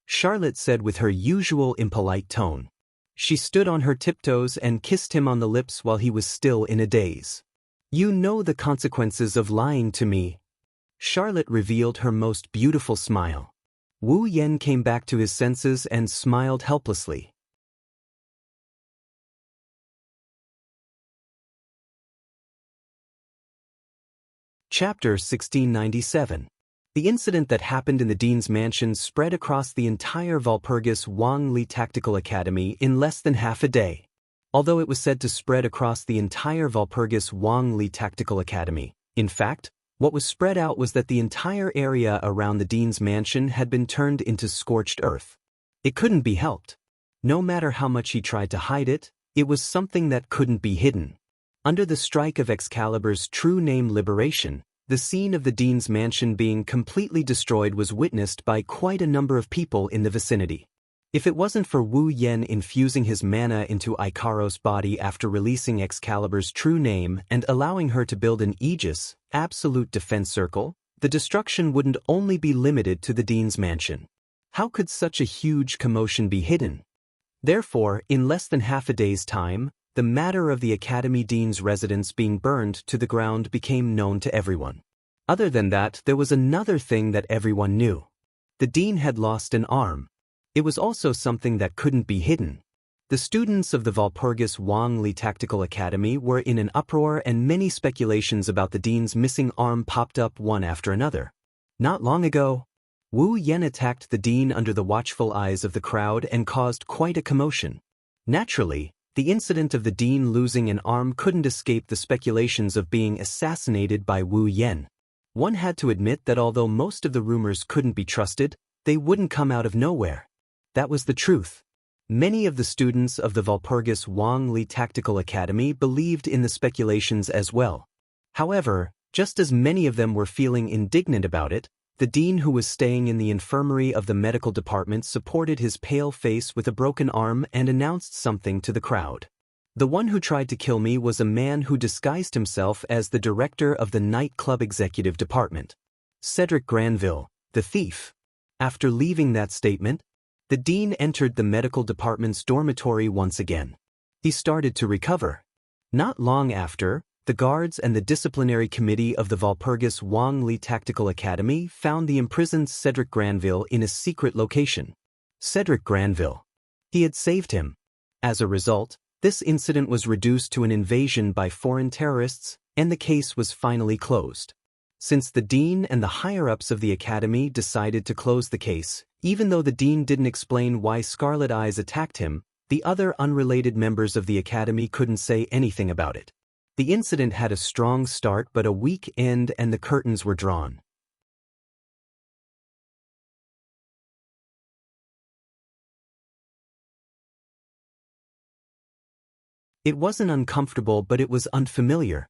Charlotte said with her usual impolite tone. She stood on her tiptoes and kissed him on the lips while he was still in a daze. You know the consequences of lying to me. Charlotte revealed her most beautiful smile. Wu Yan came back to his senses and smiled helplessly. Chapter 1697. The incident that happened in the Dean's mansion spread across the entire Walpurgis Wang Li Tactical Academy in less than half a day. Although it was said to spread across the entire Walpurgis Wang Li Tactical Academy, in fact, what was spread out was that the entire area around the Dean's mansion had been turned into scorched earth. It couldn't be helped. No matter how much he tried to hide it, it was something that couldn't be hidden. Under the strike of Excalibur's true name Liberation, the scene of the Dean's mansion being completely destroyed was witnessed by quite a number of people in the vicinity. If it wasn't for Wu Yen infusing his mana into Ikaros' body after releasing Excalibur's true name and allowing her to build an Aegis, absolute defense circle, the destruction wouldn't only be limited to the Dean's mansion. How could such a huge commotion be hidden? Therefore, in less than half a day's time, the matter of the Academy Dean's residence being burned to the ground became known to everyone. Other than that, there was another thing that everyone knew. The Dean had lost an arm. It was also something that couldn't be hidden. The students of the Walpurgis Wangli Tactical Academy were in an uproar, and many speculations about the Dean's missing arm popped up one after another. Not long ago, Wu Yen attacked the Dean under the watchful eyes of the crowd and caused quite a commotion. Naturally, the incident of the Dean losing an arm couldn't escape the speculations of being assassinated by Wu Yen. One had to admit that although most of the rumors couldn't be trusted, they wouldn't come out of nowhere. That was the truth. Many of the students of the Walpurgis Wangli Tactical Academy believed in the speculations as well. However, just as many of them were feeling indignant about it, the Dean, who was staying in the infirmary of the medical department, supported his pale face with a broken arm and announced something to the crowd. The one who tried to kill me was a man who disguised himself as the director of the nightclub executive department. Cedric Granville, the thief. After leaving that statement, the Dean entered the medical department's dormitory once again. He started to recover. Not long after, the guards and the disciplinary committee of the Walpurgis Wangli Tactical Academy found the imprisoned Cedric Granville in a secret location. Cedric Granville. He had saved him. As a result, this incident was reduced to an invasion by foreign terrorists, and the case was finally closed. Since the Dean and the higher-ups of the Academy decided to close the case, even though the Dean didn't explain why Scarlet Eyes attacked him, the other unrelated members of the Academy couldn't say anything about it. The incident had a strong start but a weak end, and the curtains were drawn. It wasn't uncomfortable, but it was unfamiliar.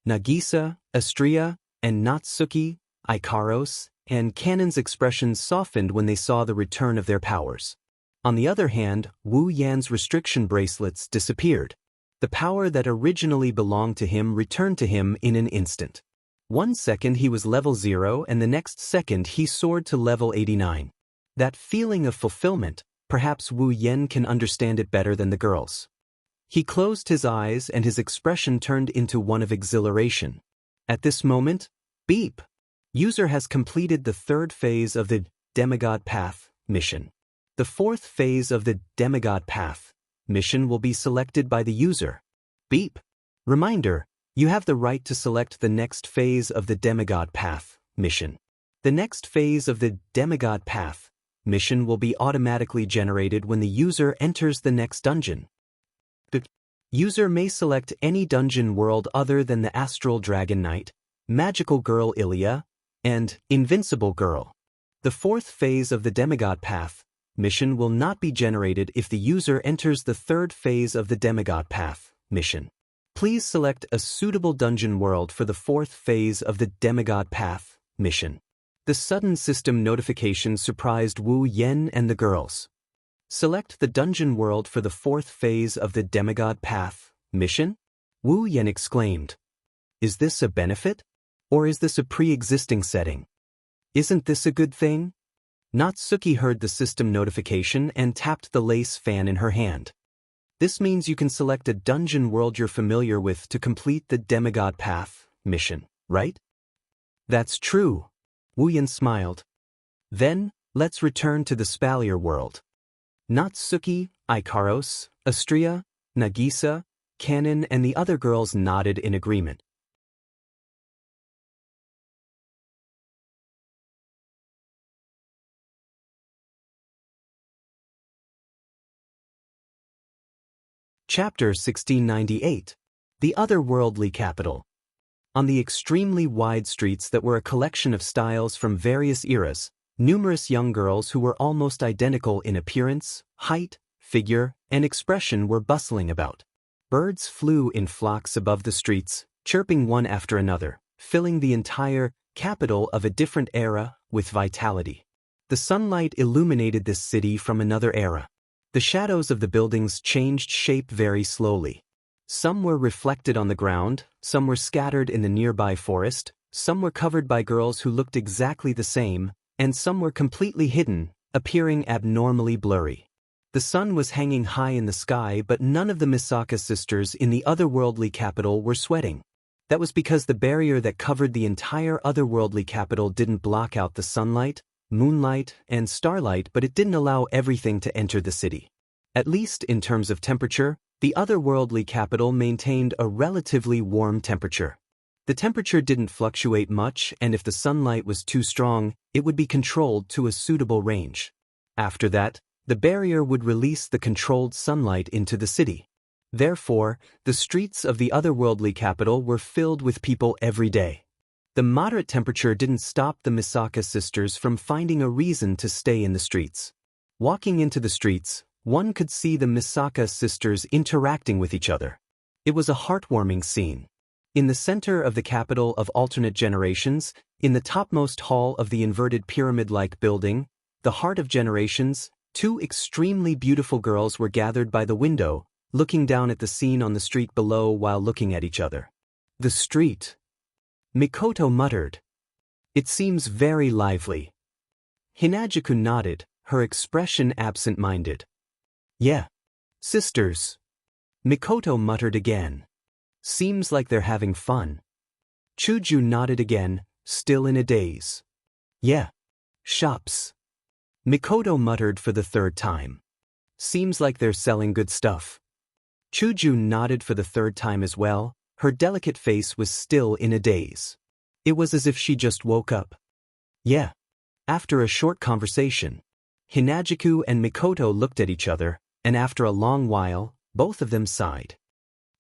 Nagisa, Astria, and Natsuki, Ikaros, and Kanon's expressions softened when they saw the return of their powers. On the other hand, Wu Yan's restriction bracelets disappeared. The power that originally belonged to him returned to him in an instant. 1 second he was level 0 and the next second he soared to level 89. That feeling of fulfillment, perhaps Wu Yan can understand it better than the girls. He closed his eyes and his expression turned into one of exhilaration. At this moment, beep! User has completed the 3rd phase of the Demigod Path mission. The 4th phase of the Demigod Path mission will be selected by the user. Beep! Reminder, you have the right to select the next phase of the Demigod Path mission. The next phase of the Demigod Path mission will be automatically generated when the user enters the next dungeon. The user may select any dungeon world other than the Astral Dragon Knight, Magical Girl Ilya, and Invincible Girl. The 4th phase of the Demigod Path mission will not be generated if the user enters the 3rd phase of the Demigod Path mission. Please select a suitable dungeon world for the 4th phase of the Demigod Path mission. The sudden system notification surprised Wu Yen and the girls. Select the dungeon world for the 4th phase of the Demigod Path mission? Wu Yen exclaimed. Is this a benefit? Or is this a pre-existing setting? Isn't this a good thing? Natsuki heard the system notification and tapped the lace fan in her hand. This means you can select a dungeon world you're familiar with to complete the Demigod Path mission, right? That's true. Wu Yen smiled. Then, let's return to the Spalier world. Natsuki, Ikaros, Astria, Nagisa, Kanon, and the other girls nodded in agreement. Chapter 1698. The Otherworldly Capital. On the extremely wide streets that were a collection of styles from various eras, numerous young girls who were almost identical in appearance, height, figure, and expression were bustling about. Birds flew in flocks above the streets, chirping one after another, filling the entire capital of a different era with vitality. The sunlight illuminated this city from another era. The shadows of the buildings changed shape very slowly. Some were reflected on the ground, some were scattered in the nearby forest, some were covered by girls who looked exactly the same, and some were completely hidden, appearing abnormally blurry. The sun was hanging high in the sky, but none of the Misaka sisters in the otherworldly capital were sweating. That was because the barrier that covered the entire otherworldly capital didn't block out the sunlight, moonlight, and starlight, but it didn't allow everything to enter the city. At least in terms of temperature, the otherworldly capital maintained a relatively warm temperature. The temperature didn't fluctuate much, and if the sunlight was too strong, it would be controlled to a suitable range. After that, the barrier would release the controlled sunlight into the city. Therefore, the streets of the otherworldly capital were filled with people every day. The moderate temperature didn't stop the Misaka sisters from finding a reason to stay in the streets. Walking into the streets, one could see the Misaka sisters interacting with each other. It was a heartwarming scene. In the center of the capital of alternate generations, in the topmost hall of the inverted pyramid-like building, the heart of generations, two extremely beautiful girls were gathered by the window, looking down at the scene on the street below while looking at each other. The street. Mikoto muttered. It seems very lively. Hinajuku nodded, her expression absent-minded. Yeah. Sisters. Mikoto muttered again. Seems like they're having fun. Chuju nodded again, still in a daze. Yeah. Shops. Mikoto muttered for the third time. Seems like they're selling good stuff. Chuju nodded for the third time as well, her delicate face was still in a daze. It was as if she just woke up. Yeah. After a short conversation, Hinajuku and Mikoto looked at each other, and after a long while, both of them sighed.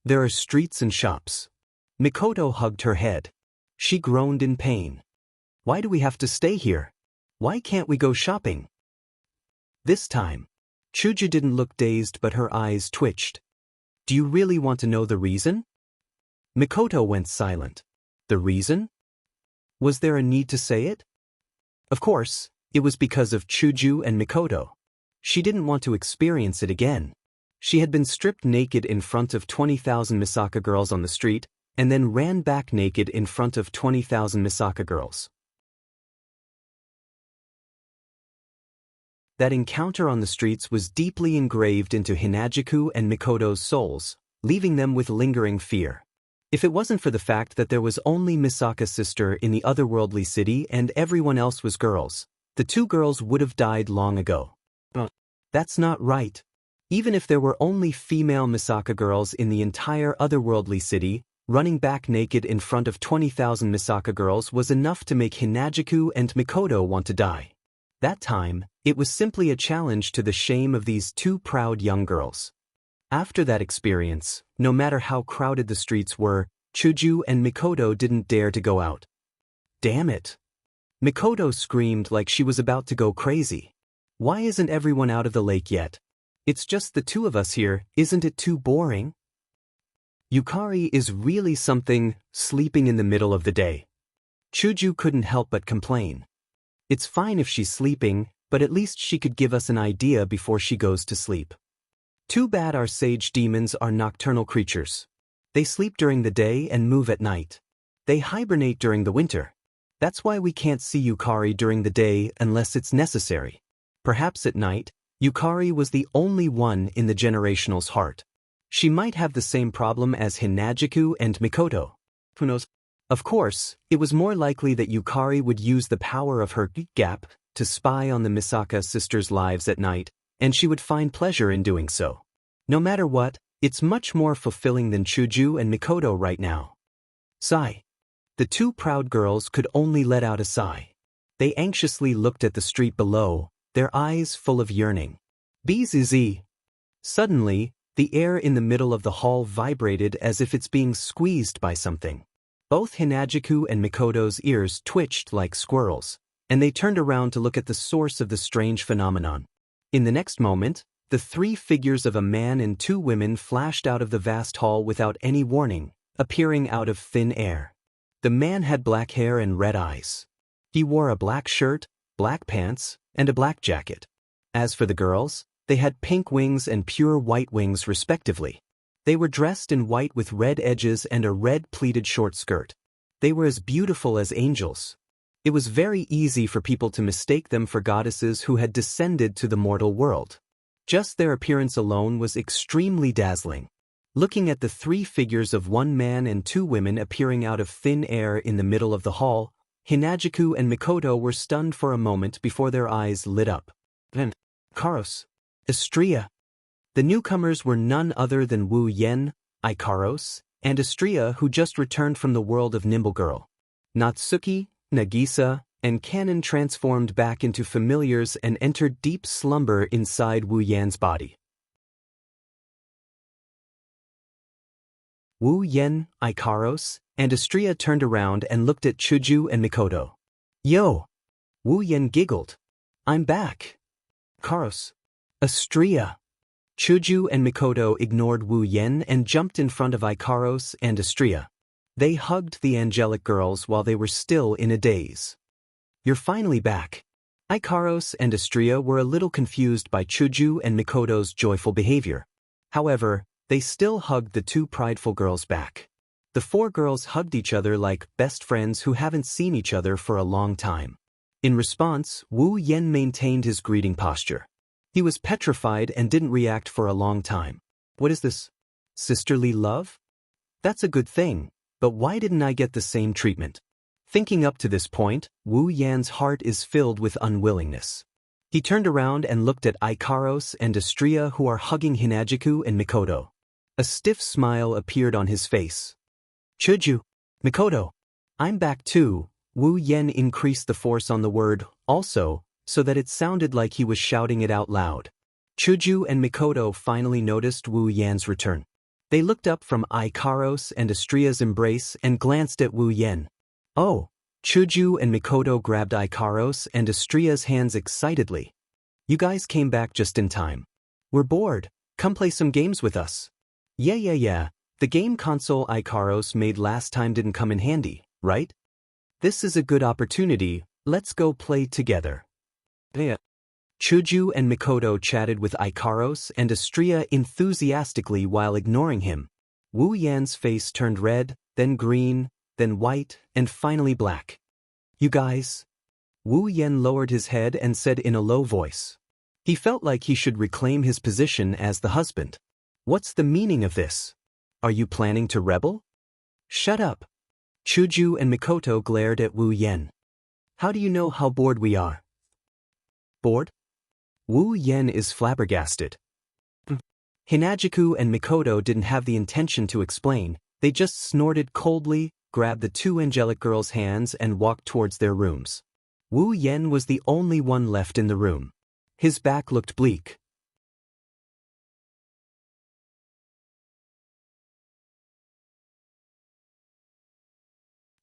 There are streets and shops. Mikoto hugged her head. She groaned in pain. Why do we have to stay here? Why can't we go shopping? This time, Chuju didn't look dazed, but her eyes twitched. Do you really want to know the reason? Mikoto went silent. The reason? Was there a need to say it? Of course, it was because of Chuju and Mikoto. She didn't want to experience it again. She had been stripped naked in front of 20,000 Misaka girls on the street, and then ran back naked in front of 20,000 Misaka girls. That encounter on the streets was deeply engraved into Hinajuku and Mikoto's souls, leaving them with lingering fear. If it wasn't for the fact that there was only Misaka's sister in the otherworldly city and everyone else was girls, the two girls would have died long ago. But that's not right. Even if there were only female Misaka girls in the entire otherworldly city, running back naked in front of 20,000 Misaka girls was enough to make Hinajuku and Mikoto want to die. That time, it was simply a challenge to the shame of these two proud young girls. After that experience, no matter how crowded the streets were, Chuju and Mikoto didn't dare to go out. Damn it! Mikoto screamed like she was about to go crazy. Why isn't everyone out of the lake yet? It's just the two of us here, isn't it too boring? Yukari is really something, sleeping in the middle of the day. Chuju couldn't help but complain. It's fine if she's sleeping, but at least she could give us an idea before she goes to sleep. Too bad our sage demons are nocturnal creatures. They sleep during the day and move at night. They hibernate during the winter. That's why we can't see Yukari during the day unless it's necessary. Perhaps at night, Yukari was the only one in the generational's heart. She might have the same problem as Hinajuku and Mikoto. Who knows? Of course, it was more likely that Yukari would use the power of her gap to spy on the Misaka sisters' lives at night, and she would find pleasure in doing so. No matter what, it's much more fulfilling than Chuju and Mikoto right now. Sigh. The two proud girls could only let out a sigh. They anxiously looked at the street below, their eyes full of yearning. Bzz. Suddenly, the air in the middle of the hall vibrated as if it's being squeezed by something. Both Hinajuku and Mikoto's ears twitched like squirrels, and they turned around to look at the source of the strange phenomenon. In the next moment, the three figures of a man and two women flashed out of the vast hall without any warning, appearing out of thin air. The man had black hair and red eyes. He wore a black shirt, black pants, and a black jacket. As for the girls, they had pink wings and pure white wings respectively. They were dressed in white with red edges and a red pleated short skirt. They were as beautiful as angels. It was very easy for people to mistake them for goddesses who had descended to the mortal world. Just their appearance alone was extremely dazzling. Looking at the three figures of one man and two women appearing out of thin air in the middle of the hall, Hinajiku and Mikoto were stunned for a moment before their eyes lit up. Then, Ikaros, Astria. The newcomers were none other than Wu Yen, Ikaros, and Astria, who just returned from the world of Nimble Girl. Natsuki, Nagisa, and Kanon transformed back into familiars and entered deep slumber inside Wu Yan's body. Wu Yen, Ikaros, and Astria turned around and looked at Chuju and Mikoto. Yo! Wu Yen giggled. I'm back. Ikaros. Astria. Chuju and Mikoto ignored Wu Yen and jumped in front of Ikaros and Astria. They hugged the angelic girls while they were still in a daze. You're finally back. Ikaros and Astria were a little confused by Chuju and Mikoto's joyful behavior. However, they still hugged the two prideful girls back. The four girls hugged each other like best friends who haven't seen each other for a long time. In response, Wu Yen maintained his greeting posture. He was petrified and didn't react for a long time. What is this? Sisterly love? That's a good thing, but why didn't I get the same treatment? Thinking up to this point, Wu Yan's heart is filled with unwillingness. He turned around and looked at Ikaros and Astria, who are hugging Hinajiku and Mikoto. A stiff smile appeared on his face. Chuju, Mikoto, I'm back too. Wu Yen increased the force on the word also, so that it sounded like he was shouting it out loud. Chuju and Mikoto finally noticed Wu Yan's return. They looked up from Ikaros and Astria's embrace and glanced at Wu Yen. Oh! Chuju and Mikoto grabbed Ikaros and Astria's hands excitedly. You guys came back just in time. We're bored. Come play some games with us. Yeah. The game console Ikaros made last time didn't come in handy, right? This is a good opportunity. Let's go play together. Yeah. Chuju and Mikoto chatted with Ikaros and Astria enthusiastically while ignoring him. Wu Yan's face turned red, then green, then white, and finally black. You guys? Wu Yen lowered his head and said in a low voice. He felt like he should reclaim his position as the husband. What's the meaning of this? Are you planning to rebel? Shut up. Chuju and Mikoto glared at Wu Yen. How do you know how bored we are? Bored? Wu Yen is flabbergasted. Hinajiku and Mikoto didn't have the intention to explain. They just snorted coldly, grabbed the two angelic girls' hands and walked towards their rooms. Wu Yen was the only one left in the room. His back looked bleak.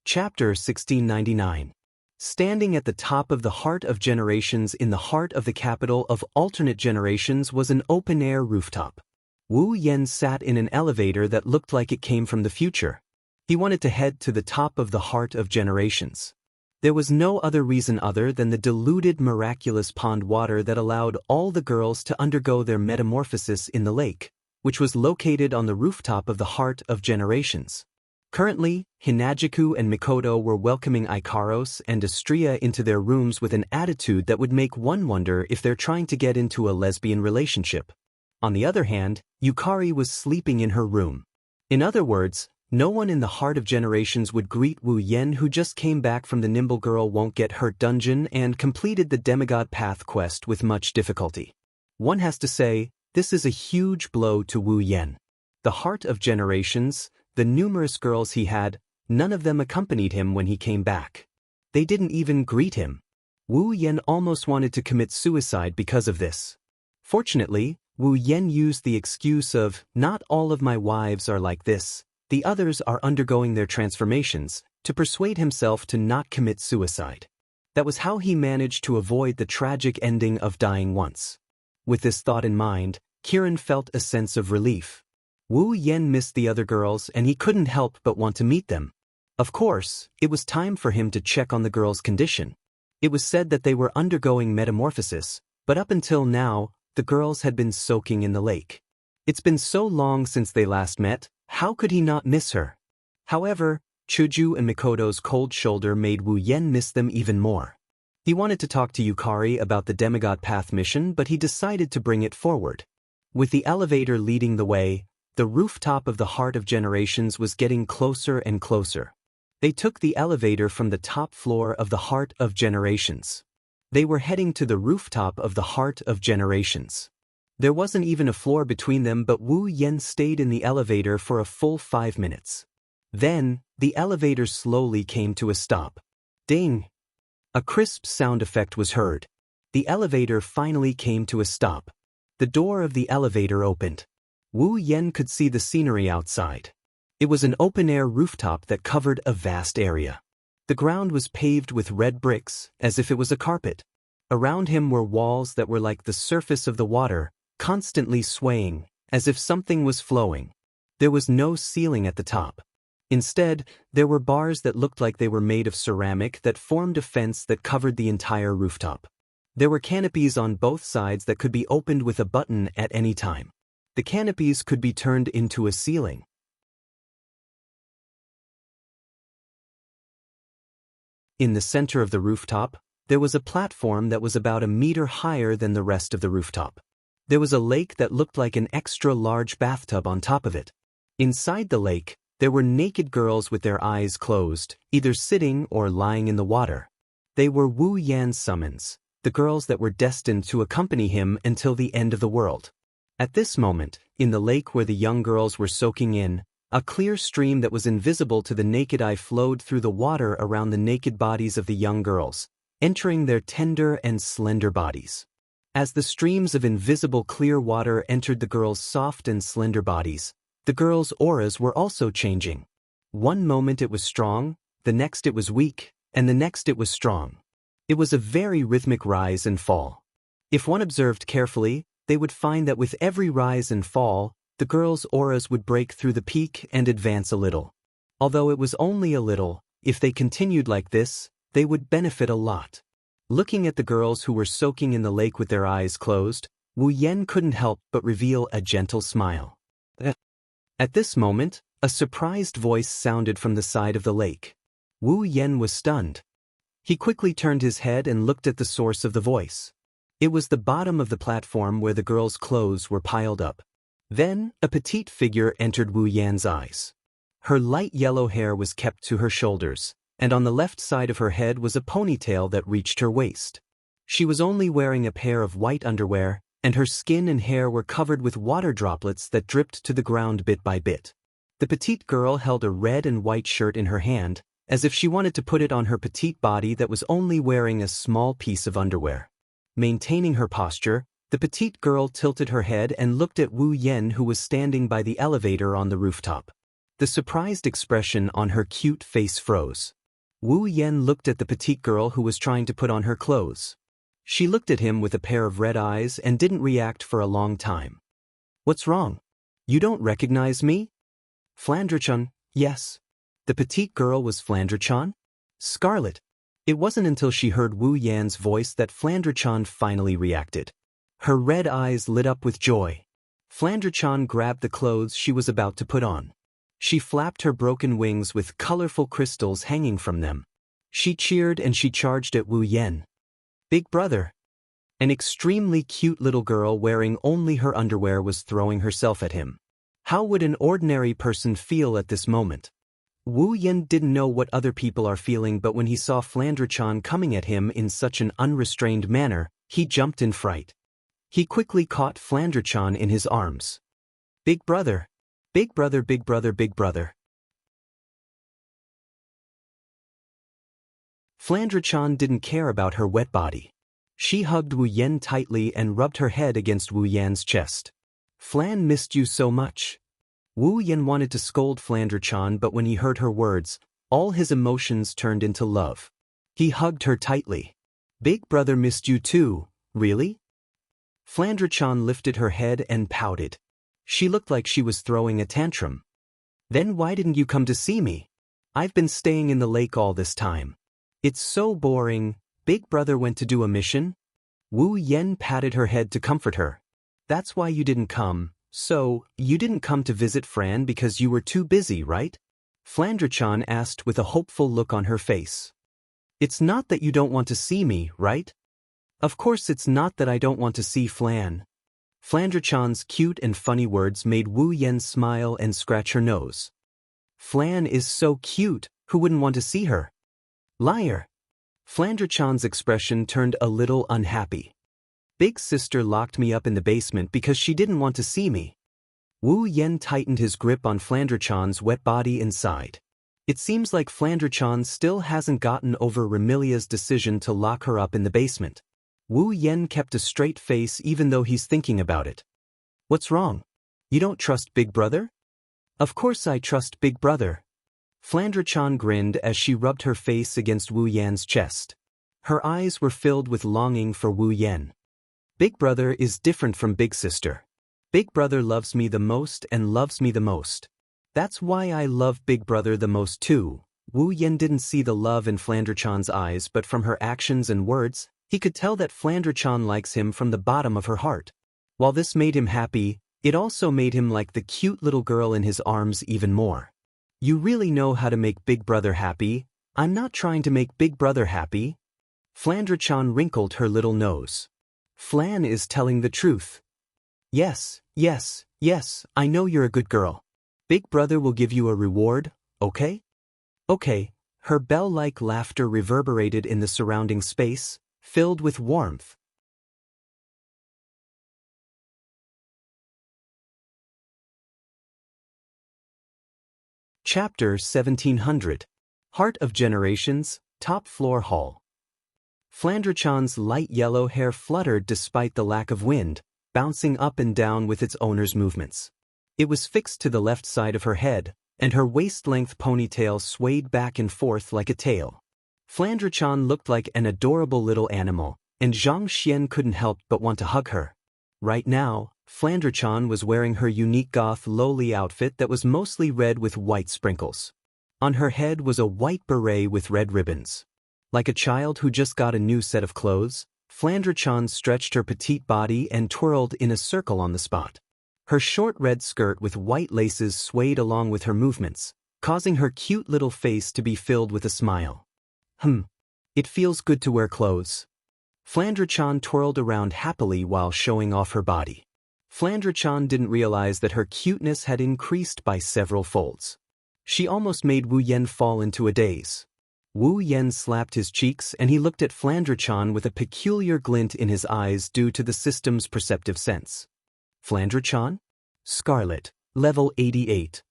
Chapter 1699. Standing at the top of the Heart of Generations in the heart of the capital of alternate generations was an open-air rooftop. Wu Yen sat in an elevator that looked like it came from the future. He wanted to head to the top of the Heart of Generations. There was no other reason other than the diluted miraculous pond water that allowed all the girls to undergo their metamorphosis in the lake, which was located on the rooftop of the Heart of Generations. Currently, Hinajiku and Mikoto were welcoming Ikaros and Astria into their rooms with an attitude that would make one wonder if they're trying to get into a lesbian relationship. On the other hand, Yukari was sleeping in her room. In other words, no one in the Heart of Generations would greet Wu Yen, who just came back from the Nimble Girl Won't Get Hurt dungeon and completed the Demigod Path quest with much difficulty. One has to say, this is a huge blow to Wu Yen. The Heart of Generations, the numerous girls he had, none of them accompanied him when he came back. They didn't even greet him. Wu Yen almost wanted to commit suicide because of this. Fortunately, Wu Yen used the excuse of, not all of my wives are like this, the others are undergoing their transformations, to persuade himself to not commit suicide. That was how he managed to avoid the tragic ending of dying once. With this thought in mind, Kieran felt a sense of relief. Wu Yan missed the other girls and he couldn't help but want to meet them. Of course, it was time for him to check on the girls' condition. It was said that they were undergoing metamorphosis, but up until now, the girls had been soaking in the lake. It's been so long since they last met, how could he not miss her? However, Chuju and Mikoto's cold shoulder made Wu Yan miss them even more. He wanted to talk to Yukari about the Demigod Path mission, but he decided to bring it forward. With the elevator leading the way, the rooftop of the Heart of Generations was getting closer and closer. They took the elevator from the top floor of the Heart of Generations. They were heading to the rooftop of the Heart of Generations. There wasn't even a floor between them, but Wu Yan stayed in the elevator for a full 5 minutes. Then, the elevator slowly came to a stop. Ding! A crisp sound effect was heard. The elevator finally came to a stop. The door of the elevator opened. Wu Yan could see the scenery outside. It was an open-air rooftop that covered a vast area. The ground was paved with red bricks, as if it was a carpet. Around him were walls that were like the surface of the water, constantly swaying, as if something was flowing. There was no ceiling at the top. Instead, there were bars that looked like they were made of ceramic that formed a fence that covered the entire rooftop. There were canopies on both sides that could be opened with a button at any time. The canopies could be turned into a ceiling. In the center of the rooftop, there was a platform that was about a meter higher than the rest of the rooftop. There was a lake that looked like an extra large bathtub on top of it. Inside the lake, there were naked girls with their eyes closed, either sitting or lying in the water. They were Wu Yan's summons, the girls that were destined to accompany him until the end of the world. At this moment, in the lake where the young girls were soaking in, a clear stream that was invisible to the naked eye flowed through the water around the naked bodies of the young girls, entering their tender and slender bodies. As the streams of invisible clear water entered the girls' soft and slender bodies, the girls' auras were also changing. One moment it was strong, the next it was weak, and the next it was strong. It was a very rhythmic rise and fall. If one observed carefully, they would find that with every rise and fall, the girls' auras would break through the peak and advance a little. Although it was only a little, if they continued like this, they would benefit a lot. Looking at the girls who were soaking in the lake with their eyes closed, Wu Yan couldn't help but reveal a gentle smile. At this moment, a surprised voice sounded from the side of the lake. Wu Yan was stunned. He quickly turned his head and looked at the source of the voice. It was the bottom of the platform where the girls' clothes were piled up. Then, a petite figure entered Wu Yan's eyes. Her light yellow hair was kept to her shoulders, and on the left side of her head was a ponytail that reached her waist. She was only wearing a pair of white underwear, and her skin and hair were covered with water droplets that dripped to the ground bit by bit. The petite girl held a red and white shirt in her hand, as if she wanted to put it on her petite body that was only wearing a small piece of underwear. Maintaining her posture, the petite girl tilted her head and looked at Wu Yan, who was standing by the elevator on the rooftop. The surprised expression on her cute face froze. Wu Yan looked at the petite girl who was trying to put on her clothes. She looked at him with a pair of red eyes and didn't react for a long time. "What's wrong? You don't recognize me?" "Flandre-chan, yes." The petite girl was Flandre-chan? Scarlet. It wasn't until she heard Wu Yan's voice that Flandre-chan finally reacted. Her red eyes lit up with joy. Flandre-chan grabbed the clothes she was about to put on. She flapped her broken wings with colorful crystals hanging from them. She cheered and she charged at Wu Yan. "Big brother." An extremely cute little girl wearing only her underwear was throwing herself at him. How would an ordinary person feel at this moment? Wu Yan didn't know what other people are feeling, but when he saw Flandre-chan coming at him in such an unrestrained manner, he jumped in fright. He quickly caught Flandre-chan in his arms. "Big brother. Big brother, big brother, big brother." Flandre-chan didn't care about her wet body. She hugged Wu Yan tightly and rubbed her head against Wu Yan's chest. "Flan missed you so much." Wu Yan wanted to scold Flandre-chan, but when he heard her words, all his emotions turned into love. He hugged her tightly. "Big brother missed you too, really?" Flandre-chan lifted her head and pouted. She looked like she was throwing a tantrum. Then why didn't you come to see me? I've been staying in the lake all this time. It's so boring. Big brother went to do a mission? Wu Yen patted her head to comfort her. That's why you didn't come. So, you didn't come to visit Fran because you were too busy, right? Flandre-chan asked with a hopeful look on her face. It's not that you don't want to see me, right? Of course it's not that I don't want to see Flan. Flandre-chan's cute and funny words made Wu Yen smile and scratch her nose. Flan is so cute, who wouldn't want to see her? Liar. Flandre-chan's expression turned a little unhappy. Big sister locked me up in the basement because she didn't want to see me. Wu Yen tightened his grip on Flandre-chan's wet body inside. It seems like Flandre-chan still hasn't gotten over Remilia's decision to lock her up in the basement. Wu Yen kept a straight face even though he's thinking about it. What's wrong? You don't trust Big Brother? Of course I trust Big Brother. Flandre-chan grinned as she rubbed her face against Wu Yan's chest. Her eyes were filled with longing for Wu Yen. Big Brother is different from Big Sister. Big Brother loves me the most and loves me the most. That's why I love Big Brother the most too. Wu Yen didn't see the love in Flandre-chan's eyes, but from her actions and words, he could tell that Flandre-chan likes him from the bottom of her heart. While this made him happy, it also made him like the cute little girl in his arms even more. You really know how to make Big Brother happy. I'm not trying to make Big Brother happy. Flandre-chan wrinkled her little nose. Flan is telling the truth. Yes, yes, yes, I know you're a good girl. Big Brother will give you a reward, okay? Okay. Her bell-like laughter reverberated in the surrounding space, filled with warmth. Chapter 1700. Heart of Generations, Top Floor Hall. Flandre-chan's light yellow hair fluttered despite the lack of wind, bouncing up and down with its owner's movements. It was fixed to the left side of her head, and her waist-length ponytail swayed back and forth like a tail. Flandre-chan looked like an adorable little animal, and Xianxia couldn't help but want to hug her. Right now, Flandre-chan was wearing her unique goth lowly outfit that was mostly red with white sprinkles. On her head was a white beret with red ribbons. Like a child who just got a new set of clothes, Flandre-chan stretched her petite body and twirled in a circle on the spot. Her short red skirt with white laces swayed along with her movements, causing her cute little face to be filled with a smile. It feels good to wear clothes. Flandre-chan twirled around happily while showing off her body. Flandre-chan didn't realize that her cuteness had increased by several folds. She almost made Wu Yen fall into a daze. Wu Yen slapped his cheeks and he looked at Flandre-chan with a peculiar glint in his eyes due to the system's perceptive sense. Flandre-chan? Scarlet, level 88.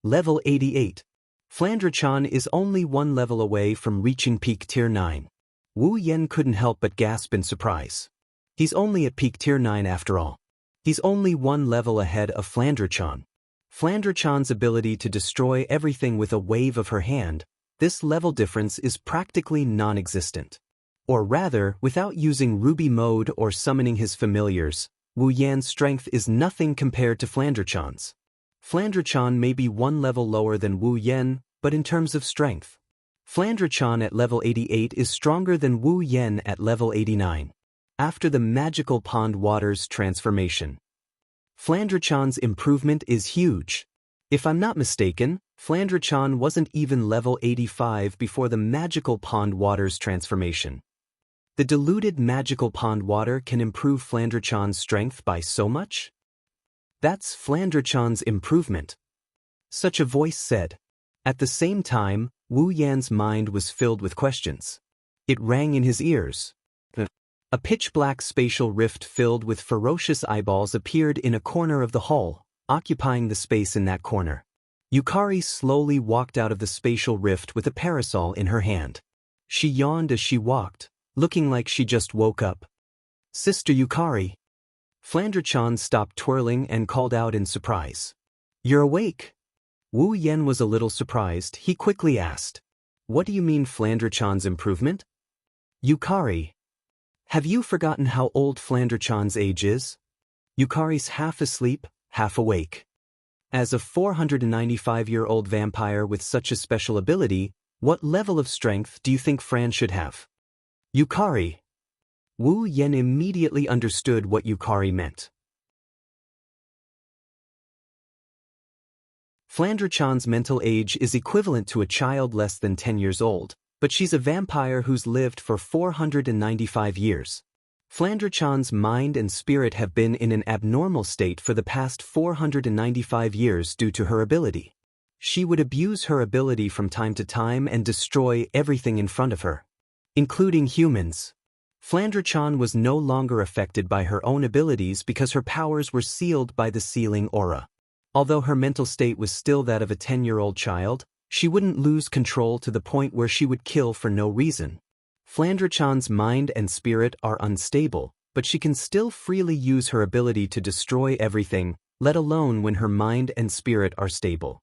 Level 88. Flandre-chan is only one level away from reaching peak tier 9. Wu Yen couldn't help but gasp in surprise. He's only at peak tier 9 after all. He's only one level ahead of Flandre-chan. Flandre-chan's ability to destroy everything with a wave of her hand, this level difference is practically non-existent. Or rather, without using Ruby mode or summoning his familiars, Wu Yan's strength is nothing compared to Flandre-chan's. Flandre-chan may be one level lower than Wu Yen, but in terms of strength, Flandre-chan at level 88 is stronger than Wu Yen at level 89. After the magical pond water's transformation, Flandre-chan's improvement is huge. If I'm not mistaken, Flandre-chan wasn't even level 85 before the magical pond water's transformation. The diluted magical pond water can improve Flandre-chan's strength by so much? That's Flandre-chan's improvement. Such a voice said. At the same time, Wu Yan's mind was filled with questions. It rang in his ears. A pitch-black spatial rift filled with ferocious eyeballs appeared in a corner of the hall, occupying the space in that corner. Yukari slowly walked out of the spatial rift with a parasol in her hand. She yawned as she walked, looking like she just woke up. Sister Yukari. Flandre-chan stopped twirling and called out in surprise. You're awake? Wu Yen was a little surprised. He quickly asked. What do you mean Flandre-chan's improvement? Yukari. Have you forgotten how old Flandre-chan's age is? Yukari's half asleep, half awake. As a 495-year-old vampire with such a special ability, what level of strength do you think Fran should have? Yukari. Wu Yan immediately understood what Yukari meant. Flandre-chan's mental age is equivalent to a child less than 10 years old, but she's a vampire who's lived for 495 years. Flandre-chan's mind and spirit have been in an abnormal state for the past 495 years due to her ability. She would abuse her ability from time to time and destroy everything in front of her, including humans. Flandre-chan was no longer affected by her own abilities because her powers were sealed by the sealing aura. Although her mental state was still that of a 10-year-old child, she wouldn't lose control to the point where she would kill for no reason. Flandre-chan's mind and spirit are unstable, but she can still freely use her ability to destroy everything, let alone when her mind and spirit are stable.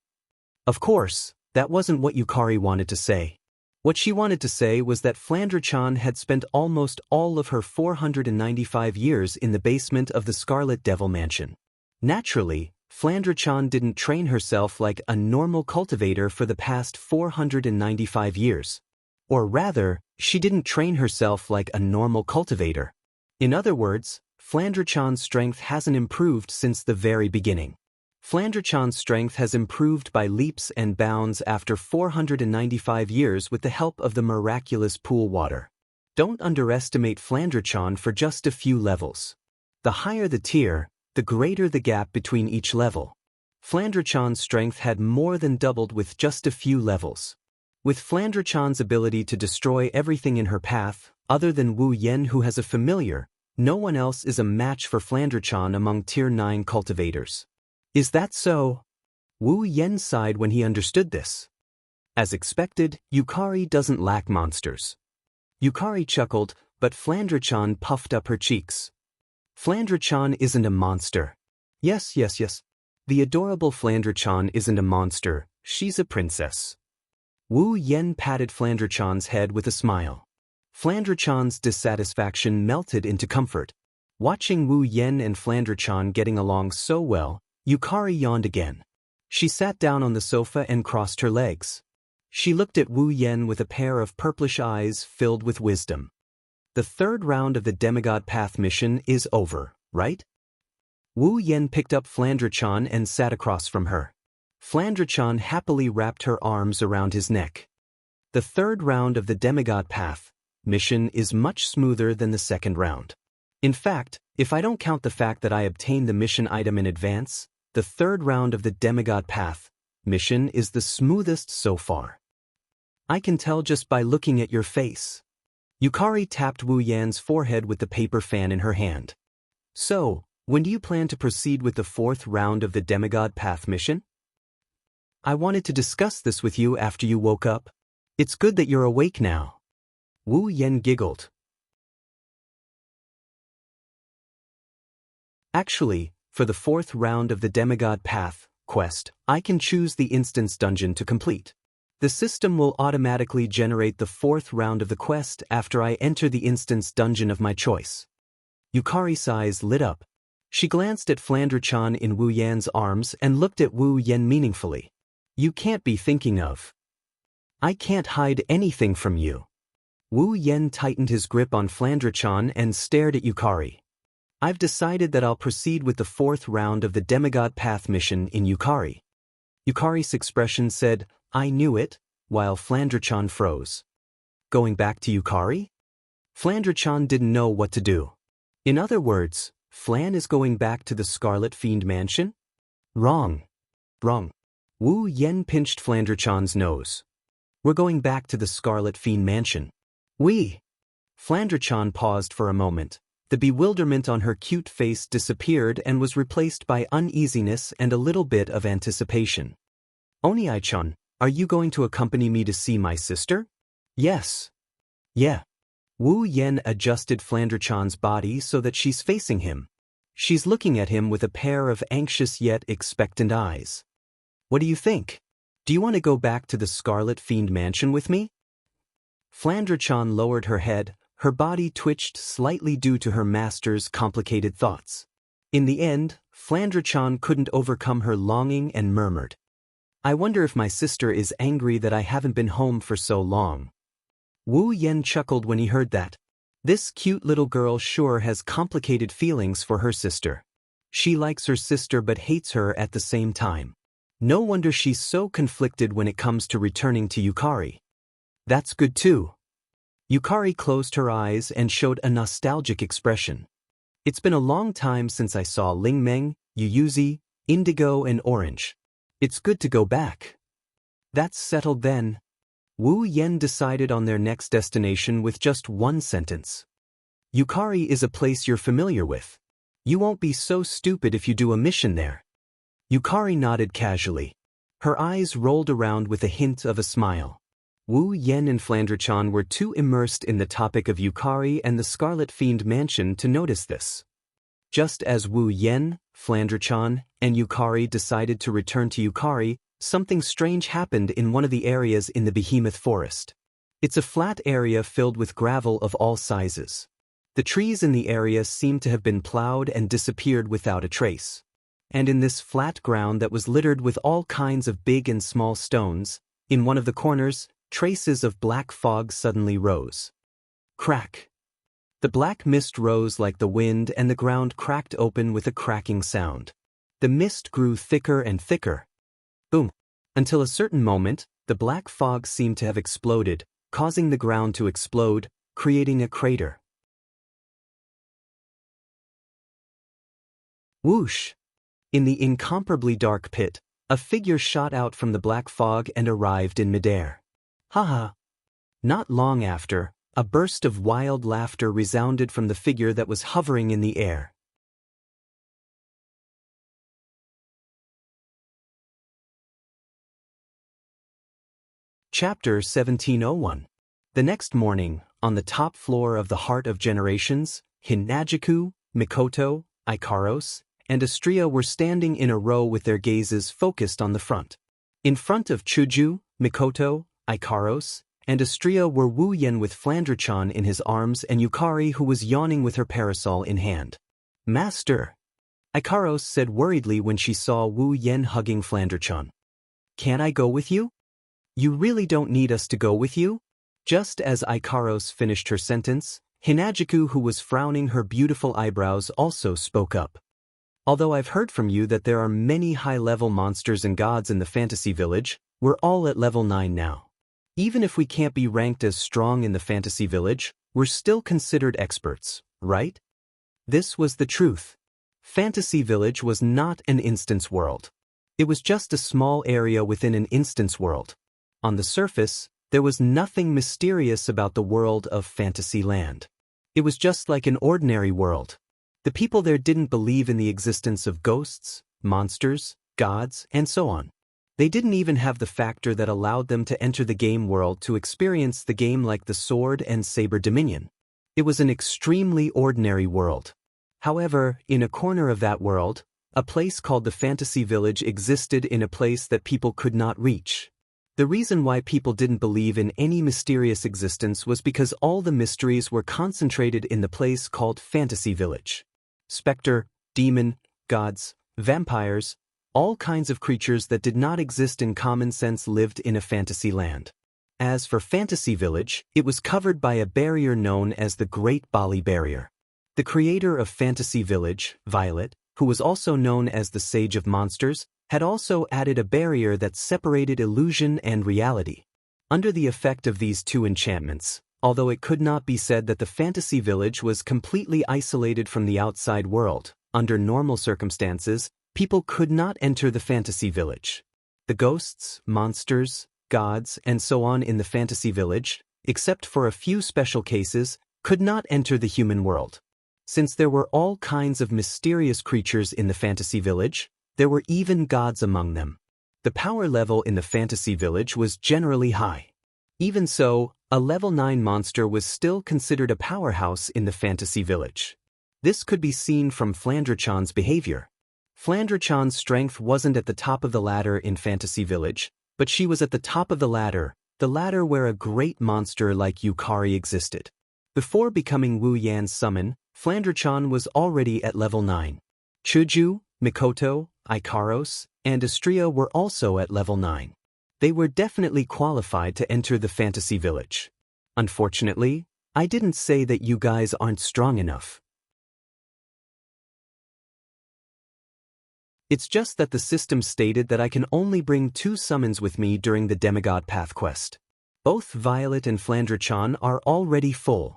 Of course, that wasn't what Yukari wanted to say. What she wanted to say was that Flandre-chan had spent almost all of her 495 years in the basement of the Scarlet Devil Mansion. Naturally, Flandre-chan didn't train herself like a normal cultivator for the past 495 years. Or rather, she didn't train herself like a normal cultivator. In other words, Flandre-chan's strength hasn't improved since the very beginning. Flandre-chan's strength has improved by leaps and bounds after 495 years with the help of the miraculous pool water. Don't underestimate Flandre-chan for just a few levels. The higher the tier, the greater the gap between each level. Flandre-chan's strength had more than doubled with just a few levels. With Flandre-chan's ability to destroy everything in her path, other than Wu Yan who has a familiar, no one else is a match for Flandre-chan among Tier 9 cultivators. Is that so? Wu Yan sighed when he understood this. As expected, Yukari doesn't lack monsters. Yukari chuckled, but Flandre-chan puffed up her cheeks. Flandre-chan isn't a monster. Yes. The adorable Flandre-chan isn't a monster, she's a princess. Wu Yan patted Flandre-chan's head with a smile. Flandre-chan's dissatisfaction melted into comfort. Watching Wu Yan and Flandre-chan getting along so well, Yukari yawned again. She sat down on the sofa and crossed her legs. She looked at Wu Yan with a pair of purplish eyes filled with wisdom. The third round of the Demigod Path mission is over, right? Wu Yan picked up Flandre-chan and sat across from her. Flandre-chan happily wrapped her arms around his neck. The third round of the Demigod Path mission is much smoother than the second round. In fact, if I don't count the fact that I obtained the mission item in advance, the third round of the Demigod Path mission is the smoothest so far. I can tell just by looking at your face. Yukari tapped Wu Yan's forehead with the paper fan in her hand. So, when do you plan to proceed with the fourth round of the Demigod Path mission? I wanted to discuss this with you after you woke up. It's good that you're awake now. Wu Yan giggled. Actually, for the fourth round of the Demigod Path quest, I can choose the instance dungeon to complete. The system will automatically generate the fourth round of the quest after I enter the instance dungeon of my choice. Yukari's eyes lit up. She glanced at Flandre-chan in Wu Yan's arms and looked at Wu Yan meaningfully. You can't be thinking of. I can't hide anything from you. Wu Yan tightened his grip on Flandre-chan and stared at Yukari. I've decided that I'll proceed with the fourth round of the Demigod Path mission in Yukari. Yukari's expression said, I knew it, while Flandre-chan froze. Going back to Yukari? Flandre-chan didn't know what to do. In other words, Flan is going back to the Scarlet Fiend Mansion? Wrong. Wu Yan pinched Flandre-chan's nose. We're going back to the Scarlet Fiend Mansion. Flandre-chan paused for a moment. The bewilderment on her cute face disappeared and was replaced by uneasiness and a little bit of anticipation. Oni-chan, are you going to accompany me to see my sister? Yes. Yeah. Wu Yan adjusted Flandre-chan's body so that she's facing him. She's looking at him with a pair of anxious yet expectant eyes. What do you think? Do you want to go back to the Scarlet Fiend Mansion with me? Flandre-chan lowered her head, Her body twitched slightly due to her master's complicated thoughts. In the end, Flandre-chan couldn't overcome her longing and murmured, "I wonder if my sister is angry that I haven't been home for so long." Wu Yen chuckled when he heard that. This cute little girl sure has complicated feelings for her sister. She likes her sister but hates her at the same time. No wonder she's so conflicted when it comes to returning to Yukari. That's good too. Yukari closed her eyes and showed a nostalgic expression. It's been a long time since I saw Lingmeng, Yuyuzi, Indigo and Orange. It's good to go back. That's settled then. Wu Yen decided on their next destination with just one sentence. Yukari is a place you're familiar with. You won't be so stupid if you do a mission there. Yukari nodded casually. Her eyes rolled around with a hint of a smile. Wu Yen and Flandre-chan were too immersed in the topic of Yukari and the Scarlet Fiend Mansion to notice this. Just as Wu Yen, Flandre-chan, and Yukari decided to return to Yukari, something strange happened in one of the areas in the Behemoth Forest. It's a flat area filled with gravel of all sizes. The trees in the area seemed to have been plowed and disappeared without a trace. And in this flat ground that was littered with all kinds of big and small stones, in one of the corners, traces of black fog suddenly rose. Crack. The black mist rose like the wind and the ground cracked open with a cracking sound. The mist grew thicker and thicker. Boom. Until a certain moment, the black fog seemed to have exploded, causing the ground to explode, creating a crater. Whoosh! In the incomparably dark pit, a figure shot out from the black fog and arrived in midair. Haha! Not long after, a burst of wild laughter resounded from the figure that was hovering in the air. Chapter 1701. The next morning, on the top floor of the Heart of Generations, Hinajiku, Mikoto, Ikaros, and Astria were standing in a row with their gazes focused on the front. In front of Chuju, Mikoto, Ikaros, and Astria were Wu Yen with Flandre-chan in his arms and Yukari who was yawning with her parasol in hand. "Master," Ikaros said worriedly when she saw Wu Yen hugging Flandre-chan. "Can't I go with you?" "You really don't need us to go with you?" Just as Ikaros finished her sentence, Hinajiku, who was frowning her beautiful eyebrows, also spoke up. "Although I've heard from you that there are many high-level monsters and gods in the fantasy village, we're all at level 9 now. Even if we can't be ranked as strong in the fantasy village, we're still considered experts, right?" This was the truth. Fantasy Village was not an instance world. It was just a small area within an instance world. On the surface, there was nothing mysterious about the world of Fantasyland. It was just like an ordinary world. The people there didn't believe in the existence of ghosts, monsters, gods, and so on. They didn't even have the factor that allowed them to enter the game world to experience the game like the Sword and Saber Dominion. It was an extremely ordinary world. However, in a corner of that world, a place called the Fantasy Village existed in a place that people could not reach. The reason why people didn't believe in any mysterious existence was because all the mysteries were concentrated in the place called Fantasy Village. Spectre, demon, gods, vampires, all kinds of creatures that did not exist in common sense lived in a fantasy land. As for Fantasy Village, it was covered by a barrier known as the Great Bali Barrier. The creator of Fantasy Village, Violet, who was also known as the Sage of Monsters, had also added a barrier that separated illusion and reality. Under the effect of these two enchantments, although it could not be said that the Fantasy Village was completely isolated from the outside world, under normal circumstances, people could not enter the Fantasy Village. The ghosts, monsters, gods, and so on in the Fantasy Village, except for a few special cases, could not enter the human world. Since there were all kinds of mysterious creatures in the Fantasy Village, there were even gods among them. The power level in the Fantasy Village was generally high. Even so, a level 9 monster was still considered a powerhouse in the Fantasy Village. This could be seen from Flandre-chan's behavior. Flandre-chan's strength wasn't at the top of the ladder in Fantasy Village, but she was at the top of the ladder where a great monster like Yukari existed. Before becoming Wu Yan's summon, Flandre-chan was already at level 9. Chuju, Mikoto, Ikaros, and Astria were also at level 9. They were definitely qualified to enter the fantasy village. Unfortunately, I didn't say that you guys aren't strong enough. It's just that the system stated that I can only bring 2 summons with me during the Demigod Path quest. Both Violet and Flandre-chan are already full.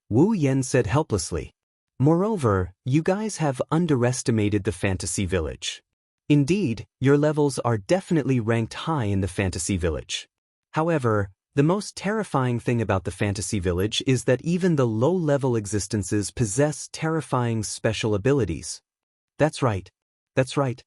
Wu Yan said helplessly. Moreover, you guys have underestimated the fantasy village. Indeed, your levels are definitely ranked high in the fantasy village. However, the most terrifying thing about the fantasy village is that even the low-level existences possess terrifying special abilities. That's right. That's right.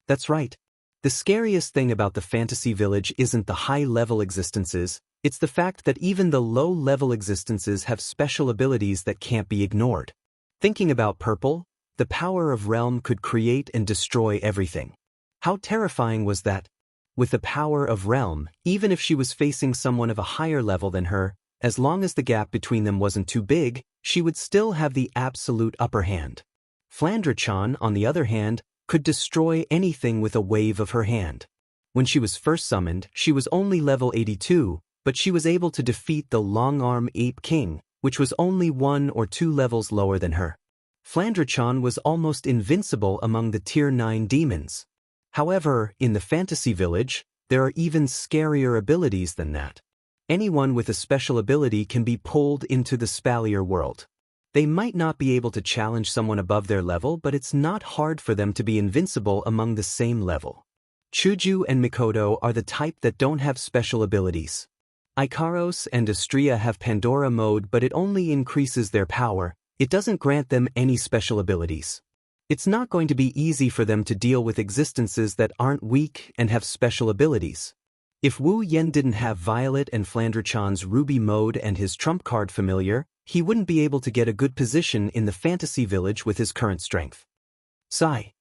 That's right. The scariest thing about the fantasy village isn't the high-level existences, it's the fact that even the low-level existences have special abilities that can't be ignored. Thinking about Purple, the power of Realm could create and destroy everything. How terrifying was that? With the power of Realm, even if she was facing someone of a higher level than her, as long as the gap between them wasn't too big, she would still have the absolute upper hand. Flandre-chan, on the other hand, could destroy anything with a wave of her hand. When she was first summoned, she was only level 82, but she was able to defeat the Long-Arm Ape King, which was only 1 or 2 levels lower than her. Flandre-chan was almost invincible among the Tier 9 demons. However, in the fantasy village, there are even scarier abilities than that. Anyone with a special ability can be pulled into the Spalier world. They might not be able to challenge someone above their level, but it's not hard for them to be invincible among the same level. Chuju and Mikoto are the type that don't have special abilities. Ikaros and Astria have Pandora mode, but it only increases their power, it doesn't grant them any special abilities. It's not going to be easy for them to deal with existences that aren't weak and have special abilities. If Wu Yan didn't have Violet and Flandre-chan's Ruby mode and his trump card familiar, he wouldn't be able to get a good position in the fantasy village with his current strength. Sigh.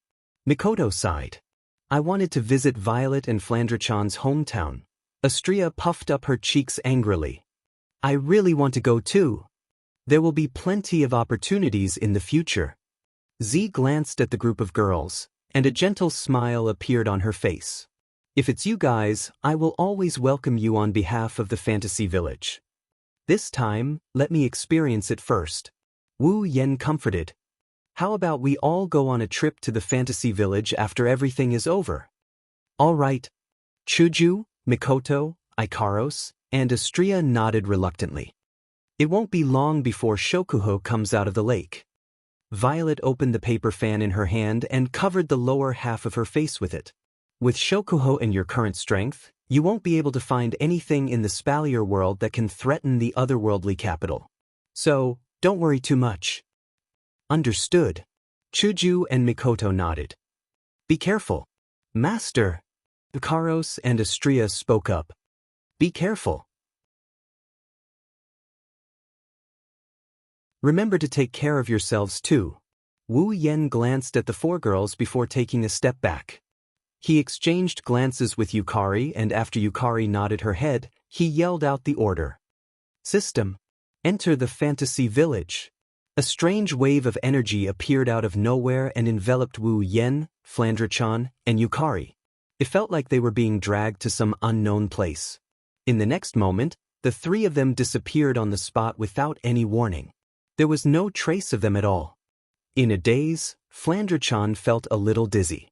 Mikoto sighed. I wanted to visit Violet and Flandre-chan's hometown. Astria puffed up her cheeks angrily. I really want to go too. There will be plenty of opportunities in the future. Z glanced at the group of girls, and a gentle smile appeared on her face. If it's you guys, I will always welcome you on behalf of the fantasy village. This time, let me experience it first. Wu Yan comforted. How about we all go on a trip to the fantasy village after everything is over? All right. Chuju, Mikoto, Ikaros, and Astria nodded reluctantly. It won't be long before Shokuho comes out of the lake. Violet opened the paper fan in her hand and covered the lower half of her face with it. With Shokuho and your current strength, you won't be able to find anything in the Spalier world that can threaten the otherworldly capital. So, don't worry too much. Understood. Chuju and Mikoto nodded. Be careful. Master. Ikaros and Astria spoke up. Be careful. Remember to take care of yourselves too. Wu Yan glanced at the 4 girls before taking a step back. He exchanged glances with Yukari, and after Yukari nodded her head, he yelled out the order. System. Enter the fantasy village. A strange wave of energy appeared out of nowhere and enveloped Wu Yan, Flandre-chan, and Yukari. It felt like they were being dragged to some unknown place. In the next moment, the 3 of them disappeared on the spot without any warning. There was no trace of them at all. In a daze, Flandre-chan felt a little dizzy.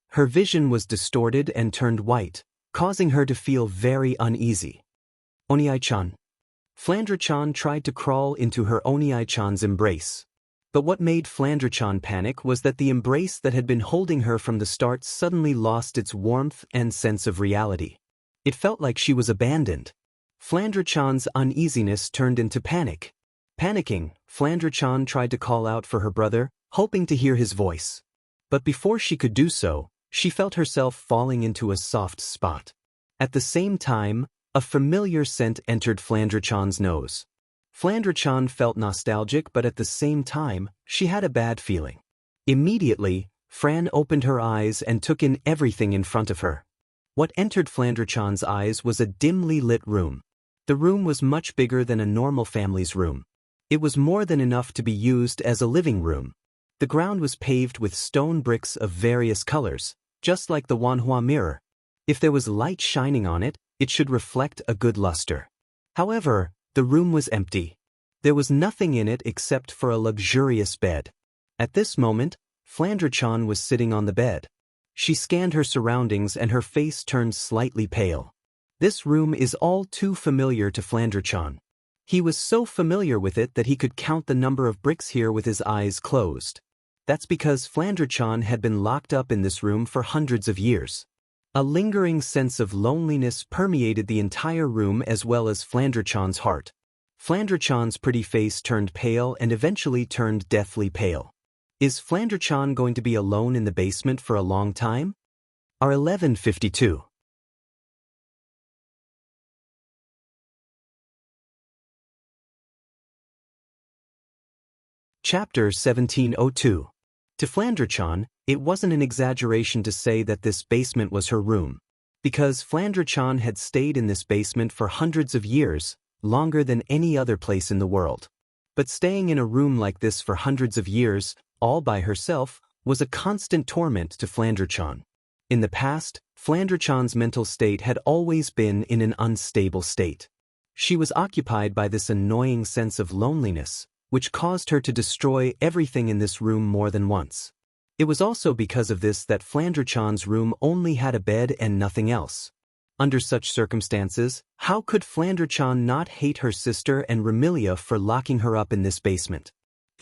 Her vision was distorted and turned white, causing her to feel very uneasy. Oniai-chan. Flandre-chan tried to crawl into her Oniai-chan's embrace. But what made Flandre-chan panic was that the embrace that had been holding her from the start suddenly lost its warmth and sense of reality. It felt like she was abandoned. Flandre-chan's uneasiness turned into panic. Panicking, Flandre-chan tried to call out for her brother, hoping to hear his voice. But before she could do so, she felt herself falling into a soft spot. At the same time, a familiar scent entered Flandre-chan's nose. Flandre-chan felt nostalgic, but at the same time, she had a bad feeling. Immediately, Fran opened her eyes and took in everything in front of her. What entered Flandre-chan's eyes was a dimly lit room. The room was much bigger than a normal family's room. It was more than enough to be used as a living room. The ground was paved with stone bricks of various colors, just like the Wanhua mirror. If there was light shining on it, it should reflect a good luster. However, the room was empty. There was nothing in it except for a luxurious bed. At this moment, Flandre-chan was sitting on the bed. She scanned her surroundings and her face turned slightly pale. This room is all too familiar to Flandre-chan. He was so familiar with it that he could count the number of bricks here with his eyes closed. That's because Flandre-chan had been locked up in this room for hundreds of years. A lingering sense of loneliness permeated the entire room as well as Flandre-chan's heart. Flandre-chan's pretty face turned pale and eventually turned deathly pale. Is Flandre-chan going to be alone in the basement for a long time? R1152. Chapter 1702. To Flandre-chan, it wasn't an exaggeration to say that this basement was her room. Because Flandre-chan had stayed in this basement for hundreds of years, longer than any other place in the world. But staying in a room like this for hundreds of years, all by herself, was a constant torment to Flandre-chan. In the past, Flandre-chan's mental state had always been in an unstable state. She was occupied by this annoying sense of loneliness, which caused her to destroy everything in this room more than once. It was also because of this that Flandre-chan's room only had a bed and nothing else. Under such circumstances, how could Flandre-chan not hate her sister and Remilia for locking her up in this basement?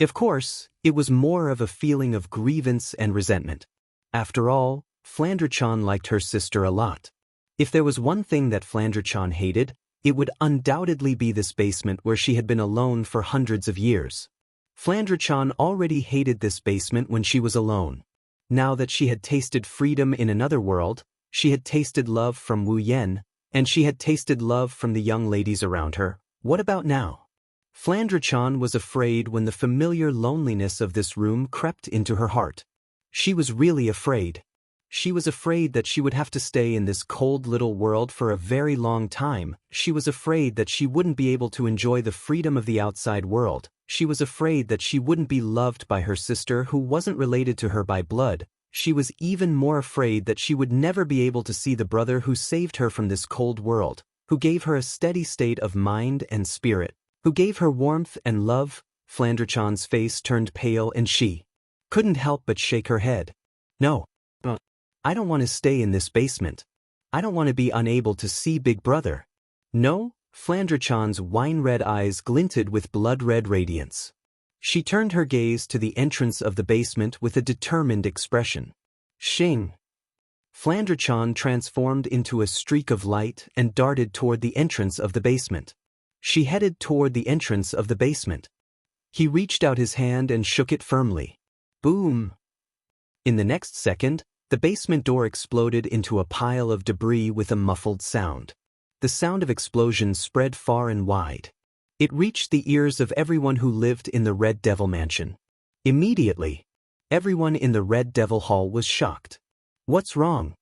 Of course, it was more of a feeling of grievance and resentment. After all, Flandre-chan liked her sister a lot. If there was one thing that Flandre-chan hated, it would undoubtedly be this basement where she had been alone for hundreds of years. Flandre-chan already hated this basement when she was alone. Now that she had tasted freedom in another world, she had tasted love from Wu Yen, and she had tasted love from the young ladies around her. What about now? Flandre-chan was afraid when the familiar loneliness of this room crept into her heart. She was really afraid. She was afraid that she would have to stay in this cold little world for a very long time. She was afraid that she wouldn't be able to enjoy the freedom of the outside world. She was afraid that she wouldn't be loved by her sister who wasn't related to her by blood. She was even more afraid that she would never be able to see the brother who saved her from this cold world, who gave her a steady state of mind and spirit, who gave her warmth and love. Flandre-chan's face turned pale and she couldn't help but shake her head. No. I don't want to stay in this basement. I don't want to be unable to see Big Brother. No? Flandre-chan's wine-red eyes glinted with blood-red radiance. She turned her gaze to the entrance of the basement with a determined expression. Shing! Flandre-chan transformed into a streak of light and darted toward the entrance of the basement. She headed toward the entrance of the basement. He reached out his hand and shook it firmly. Boom! In the next second, the basement door exploded into a pile of debris with a muffled sound. The sound of explosion spread far and wide. It reached the ears of everyone who lived in the Red Devil Mansion. Immediately, everyone in the Red Devil Hall was shocked. What's wrong?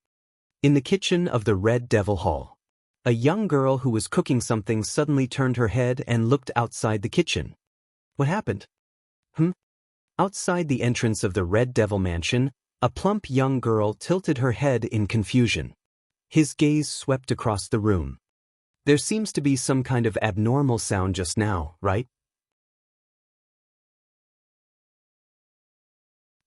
In the kitchen of the Red Devil Hall, a young girl who was cooking something suddenly turned her head and looked outside the kitchen. What happened? Outside the entrance of the Red Devil Mansion, a plump young girl tilted her head in confusion. His gaze swept across the room. There seems to be some kind of abnormal sound just now, right?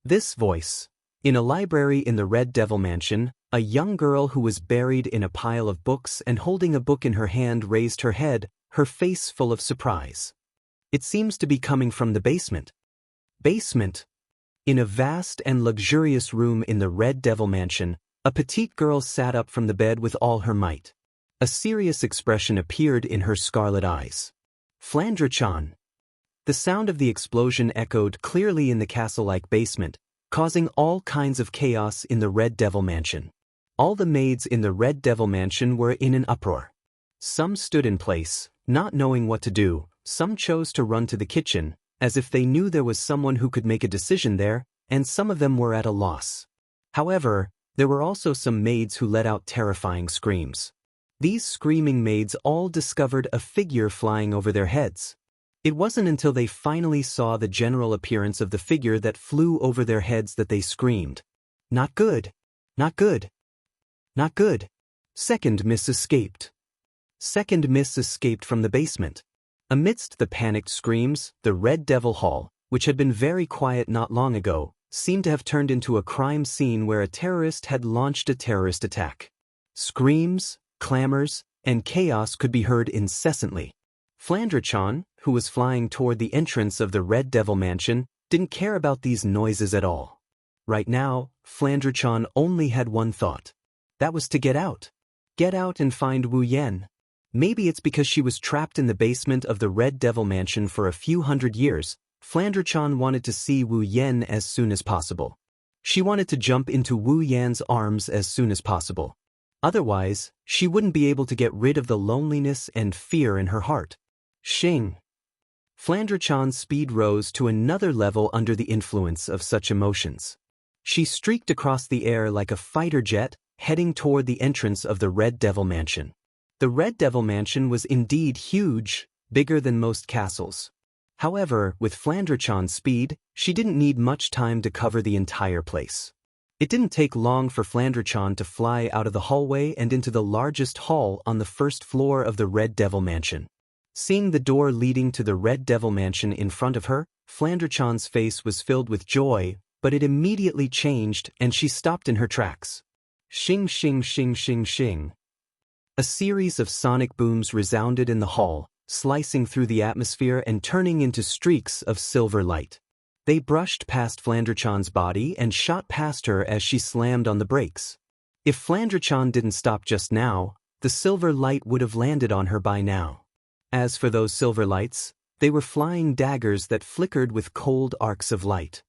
This voice. In a library in the Red Devil Mansion, a young girl who was buried in a pile of books and holding a book in her hand raised her head, her face full of surprise. It seems to be coming from the basement. Basement? In a vast and luxurious room in the Red Devil Mansion, a petite girl sat up from the bed with all her might. A serious expression appeared in her scarlet eyes. Flandre-chan. The sound of the explosion echoed clearly in the castle-like basement, causing all kinds of chaos in the Red Devil Mansion. All the maids in the Red Devil Mansion were in an uproar. Some stood in place, not knowing what to do. Some chose to run to the kitchen, as if they knew there was someone who could make a decision there, and some of them were at a loss. However, there were also some maids who let out terrifying screams. These screaming maids all discovered a figure flying over their heads. It wasn't until they finally saw the general appearance of the figure that flew over their heads that they screamed, "Not good! Not good! Not good!" Second Miss escaped. Second Miss escaped from the basement. Amidst the panicked screams, the Red Devil Hall, which had been very quiet not long ago, seemed to have turned into a crime scene where a terrorist had launched a terrorist attack. Screams, clamors, and chaos could be heard incessantly. Flandre-chan, who was flying toward the entrance of the Red Devil Mansion, didn't care about these noises at all. Right now, Flandre-chan only had one thought. That was to get out. Get out and find Wu Yan. Maybe it's because she was trapped in the basement of the Red Devil Mansion for a few hundred years. Flandre-chan wanted to see Wu Yan as soon as possible. She wanted to jump into Wu Yan's arms as soon as possible. Otherwise, she wouldn't be able to get rid of the loneliness and fear in her heart. Xing. Flandre-chan's speed rose to another level under the influence of such emotions. She streaked across the air like a fighter jet, heading toward the entrance of the Red Devil Mansion. The Red Devil Mansion was indeed huge, bigger than most castles. However, with Flandre-chan's speed, she didn't need much time to cover the entire place. It didn't take long for Flandre-chan to fly out of the hallway and into the largest hall on the first floor of the Red Devil Mansion. Seeing the door leading to the Red Devil Mansion in front of her, Flandre-chan's face was filled with joy, but it immediately changed and she stopped in her tracks. Xing xing xing xing xing. A series of sonic booms resounded in the hall, slicing through the atmosphere and turning into streaks of silver light. They brushed past Flandre-chan's body and shot past her as she slammed on the brakes. If Flandre-chan didn't stop just now, the silver light would have landed on her by now. As for those silver lights, they were flying daggers that flickered with cold arcs of light.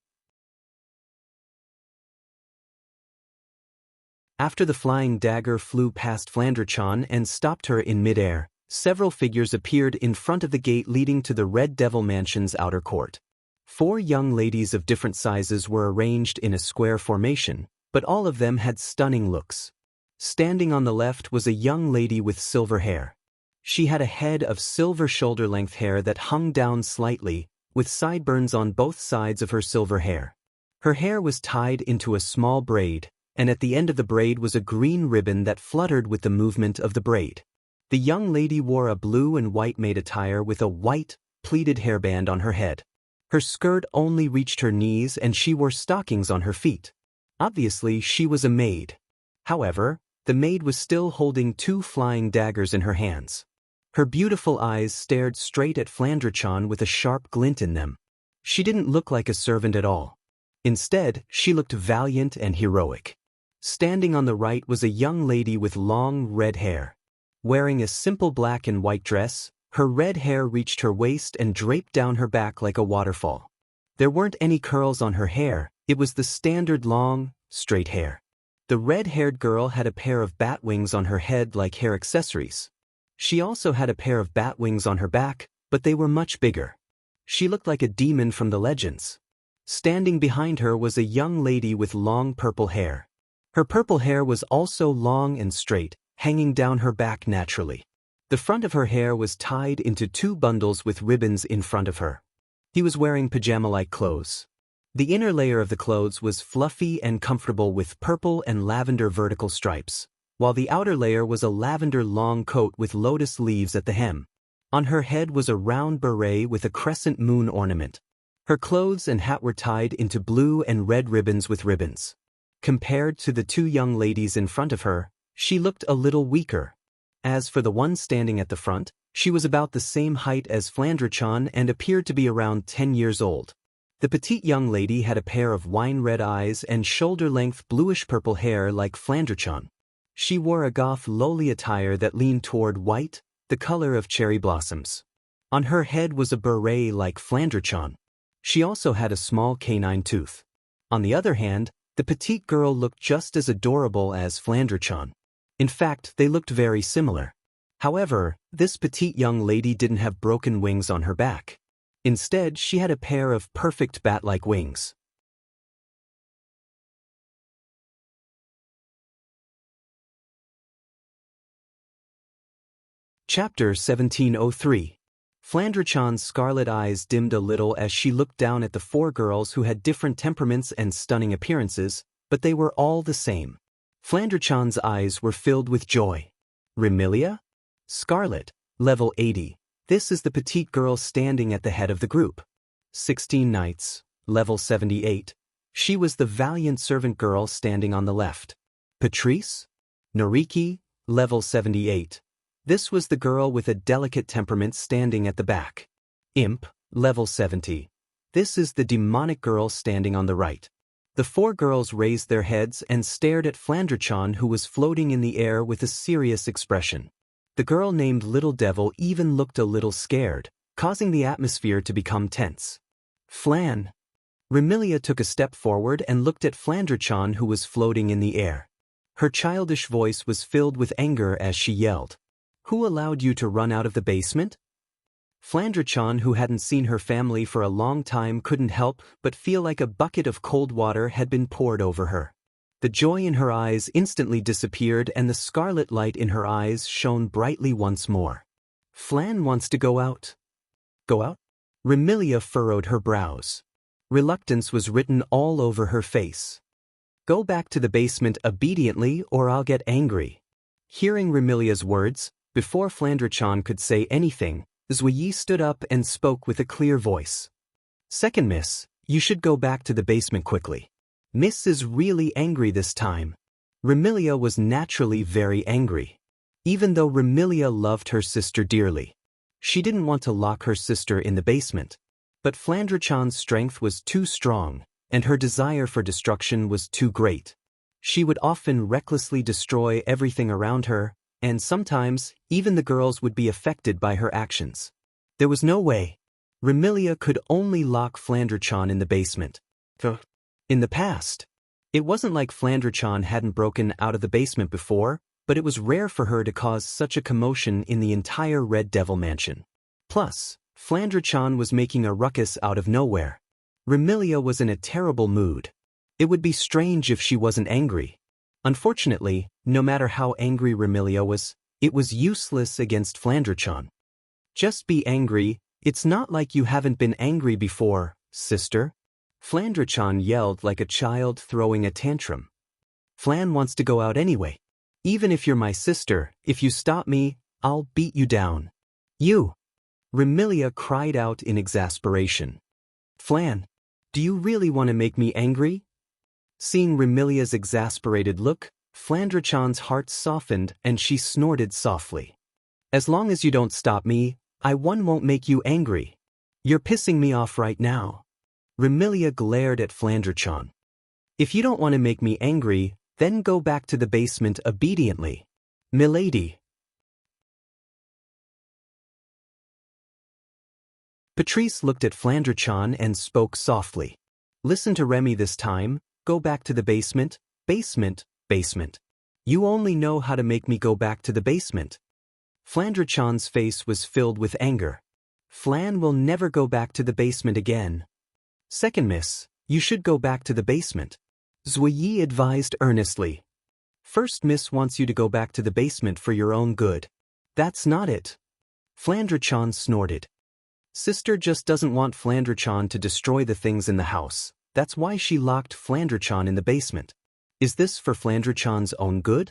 After the flying dagger flew past Flandre-chan and stopped her in midair, several figures appeared in front of the gate leading to the Red Devil Mansion's outer court. 4 young ladies of different sizes were arranged in a square formation, but all of them had stunning looks. Standing on the left was a young lady with silver hair. She had a head of silver shoulder-length hair that hung down slightly, with sideburns on both sides of her silver hair. Her hair was tied into a small braid, and at the end of the braid was a green ribbon that fluttered with the movement of the braid. The young lady wore a blue and white maid attire with a white, pleated hairband on her head. Her skirt only reached her knees and she wore stockings on her feet. Obviously, she was a maid. However, the maid was still holding 2 flying daggers in her hands. Her beautiful eyes stared straight at Flandre-chan with a sharp glint in them. She didn't look like a servant at all. Instead, she looked valiant and heroic. Standing on the right was a young lady with long red hair. Wearing a simple black and white dress, her red hair reached her waist and draped down her back like a waterfall. There weren't any curls on her hair, it was the standard long, straight hair. The red-haired girl had a pair of bat wings on her head like hair accessories. She also had a pair of bat wings on her back, but they were much bigger. She looked like a demon from the legends. Standing behind her was a young lady with long purple hair. Her purple hair was also long and straight, hanging down her back naturally. The front of her hair was tied into 2 bundles with ribbons in front of her. He was wearing pajama-like clothes. The inner layer of the clothes was fluffy and comfortable with purple and lavender vertical stripes, while the outer layer was a lavender long coat with lotus leaves at the hem. On her head was a round beret with a crescent moon ornament. Her clothes and hat were tied into blue and red ribbons with ribbons. Compared to the 2 young ladies in front of her, she looked a little weaker. As for the one standing at the front, she was about the same height as Flandre-chan and appeared to be around 10 years old. The petite young lady had a pair of wine-red eyes and shoulder-length bluish-purple hair like Flandre-chan. She wore a goth lowly attire that leaned toward white, the color of cherry blossoms. On her head was a beret like Flandre-chan. She also had a small canine tooth. On the other hand, the petite girl looked just as adorable as Flandre-chan. In fact, they looked very similar. However, this petite young lady didn't have broken wings on her back. Instead, she had a pair of perfect bat-like wings. Chapter 1703. Flandre-chan's scarlet eyes dimmed a little as she looked down at the four girls who had different temperaments and stunning appearances, but they were all the same. Flandre-chan's eyes were filled with joy. Remilia? Scarlet, level 80. This is the petite girl standing at the head of the group. 16 knights, level 78. She was the valiant servant girl standing on the left. Patrice? Noriki, level 78. This was the girl with a delicate temperament standing at the back. Imp, level 70. This is the demonic girl standing on the right. The four girls raised their heads and stared at Flandre-chan, who was floating in the air with a serious expression. The girl named Little Devil even looked a little scared, causing the atmosphere to become tense. Flan. Remilia took a step forward and looked at Flandre-chan, who was floating in the air. Her childish voice was filled with anger as she yelled. Who allowed you to run out of the basement? Flandre-chan, who hadn't seen her family for a long time, couldn't help but feel like a bucket of cold water had been poured over her. The joy in her eyes instantly disappeared and the scarlet light in her eyes shone brightly once more. Flan wants to go out. Go out? Remilia furrowed her brows. Reluctance was written all over her face. Go back to the basement obediently or I'll get angry. Hearing Remilia's words, before Flandre-chan could say anything, Zhuyi stood up and spoke with a clear voice. Second miss, you should go back to the basement quickly. Miss is really angry this time. Remilia was naturally very angry. Even though Remilia loved her sister dearly, she didn't want to lock her sister in the basement. But Flandre-chan's strength was too strong, and her desire for destruction was too great. She would often recklessly destroy everything around her, and sometimes, even the girls would be affected by her actions. There was no way. Remilia could only lock Flandre-chan in the basement. In the past, it wasn't like Flandre-chan hadn't broken out of the basement before, but it was rare for her to cause such a commotion in the entire Red Devil Mansion. Plus, Flandre-chan was making a ruckus out of nowhere. Remilia was in a terrible mood. It would be strange if she wasn't angry. Unfortunately, no matter how angry Remilia was, it was useless against Flandre-chan. Just be angry, it's not like you haven't been angry before, sister. Flandre-chan yelled like a child throwing a tantrum. Flan wants to go out anyway. Even if you're my sister, if you stop me, I'll beat you down. You! Remilia cried out in exasperation. Flan, do you really want to make me angry? Seeing Remilia's exasperated look, Flandre-chan's heart softened and she snorted softly. As long as you don't stop me, I won't make you angry. You're pissing me off right now. Remilia glared at Flandre-chan. If you don't want to make me angry, then go back to the basement obediently. Milady. Patrice looked at Flandre-chan and spoke softly. Listen to Remy this time. Go back to the basement, basement, basement. You only know how to make me go back to the basement. Flandre-chan's face was filled with anger. Flan will never go back to the basement again. Second miss, you should go back to the basement. Zhuyi advised earnestly. First miss wants you to go back to the basement for your own good. That's not it. Flandre-chan snorted. Sister just doesn't want Flandre-chan to destroy the things in the house. That's why she locked Flandre-chan in the basement. Is this for Flandre-chan's own good?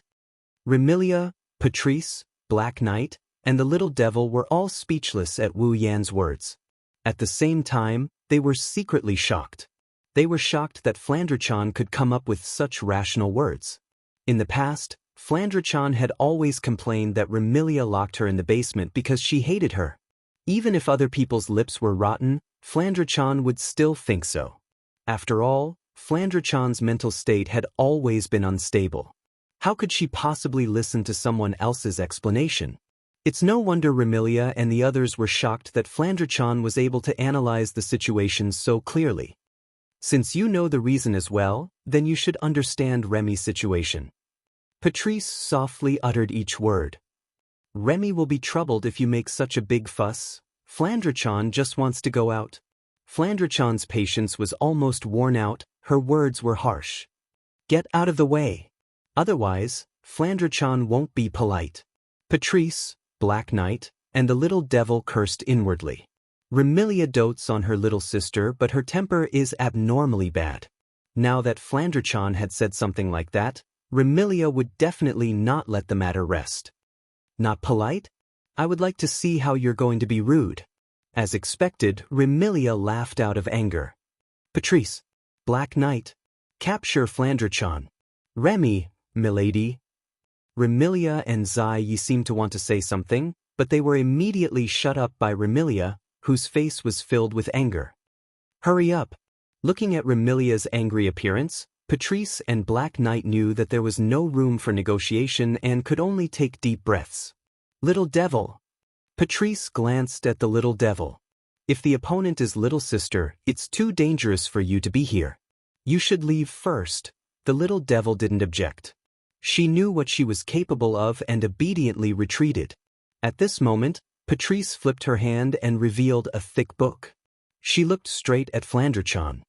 Remilia, Patrice, Black Knight, and the Little Devil were all speechless at Wu Yan's words. At the same time, they were secretly shocked. They were shocked that Flandre-chan could come up with such rational words. In the past, Flandre-chan had always complained that Remilia locked her in the basement because she hated her. Even if other people's lips were rotten, Flandre-chan would still think so. After all, Flandre-chan's mental state had always been unstable. How could she possibly listen to someone else's explanation? It's no wonder Remilia and the others were shocked that Flandre-chan was able to analyze the situation so clearly. Since you know the reason as well, then you should understand Remy's situation. Patrice softly uttered each word. Remy will be troubled if you make such a big fuss. Flandre-chan just wants to go out. Flandre-chan's patience was almost worn out, her words were harsh. Get out of the way. Otherwise, Flandre-chan won't be polite. Patrice, Black Knight, and the little devil cursed inwardly. Remilia dotes on her little sister, but her temper is abnormally bad. Now that Flandrachan had said something like that, Remilia would definitely not let the matter rest. Not polite? I would like to see how you're going to be rude. As expected, Remilia laughed out of anger. Patrice. Black Knight. Capture Flandrachan. Remy, milady. Remilia and Yi seemed to want to say something, but they were immediately shut up by Remilia, whose face was filled with anger. Hurry up. Looking at Remilia's angry appearance, Patrice and Black Knight knew that there was no room for negotiation and could only take deep breaths. Little devil. Patrice glanced at the little devil. If the opponent is little sister, it's too dangerous for you to be here. You should leave first. The little devil didn't object. She knew what she was capable of and obediently retreated. At this moment, Patrice flipped her hand and revealed a thick book. She looked straight at Flandrachan.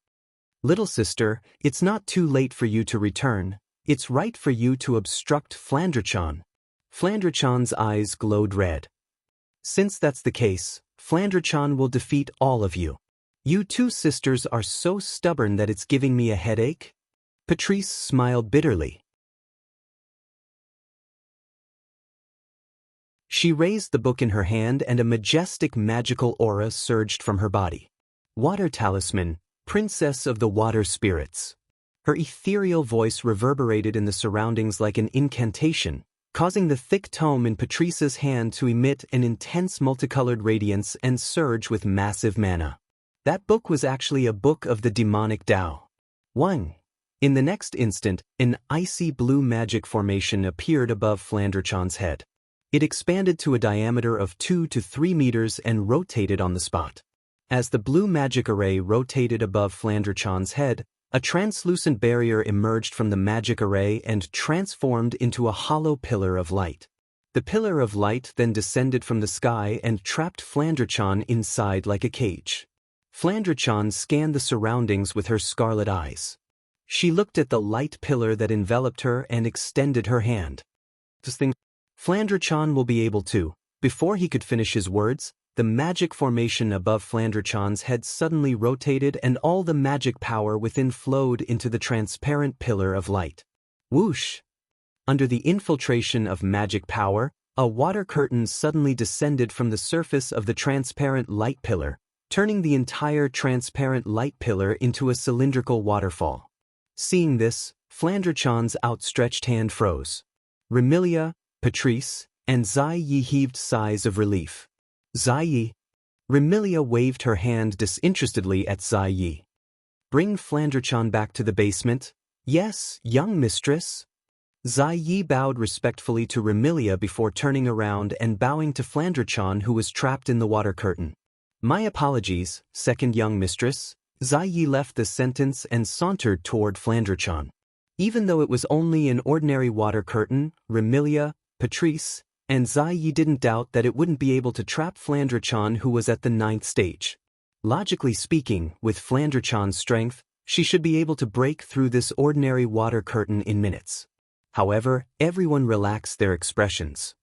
Little sister, it's not too late for you to return. It's right for you to obstruct Flandrachan. Flandrachan's eyes glowed red. Since that's the case, Flandrachan will defeat all of you. You two sisters are so stubborn that it's giving me a headache? Patrice smiled bitterly. She raised the book in her hand and a majestic magical aura surged from her body. Water Talisman, Princess of the Water Spirits. Her ethereal voice reverberated in the surroundings like an incantation, causing the thick tome in Patrice's hand to emit an intense multicolored radiance and surge with massive mana. That book was actually a book of the demonic Tao. 1. In the next instant, an icy blue magic formation appeared above Flandrachan's head. It expanded to a diameter of 2 to 3 meters and rotated on the spot. As the blue magic array rotated above Flandrachan's head, a translucent barrier emerged from the magic array and transformed into a hollow pillar of light. The pillar of light then descended from the sky and trapped Flandrachan inside like a cage. Flandrachan scanned the surroundings with her scarlet eyes. She looked at the light pillar that enveloped her and extended her hand. Flandrachan will be able to. Before he could finish his words, the magic formation above Flandrachan's head suddenly rotated and all the magic power within flowed into the transparent pillar of light. Whoosh! Under the infiltration of magic power, a water curtain suddenly descended from the surface of the transparent light pillar, turning the entire transparent light pillar into a cylindrical waterfall. Seeing this, Flandrachan's outstretched hand froze. Remilia, Patrice, and Yi heaved sighs of relief. Yi. Remilia waved her hand disinterestedly at Yi. Bring Flandrachan back to the basement. Yes, young mistress. Yi bowed respectfully to Remilia before turning around and bowing to Flandrachan, who was trapped in the water curtain. My apologies, second young mistress. Yi left the sentence and sauntered toward Flandrachan. Even though it was only an ordinary water curtain, Remilia, Patrice, and Yi didn't doubt that it wouldn't be able to trap Flandrachan, who was at the 9th stage. Logically speaking, with Flandrachan's strength, she should be able to break through this ordinary water curtain in minutes. However, everyone relaxed their expressions.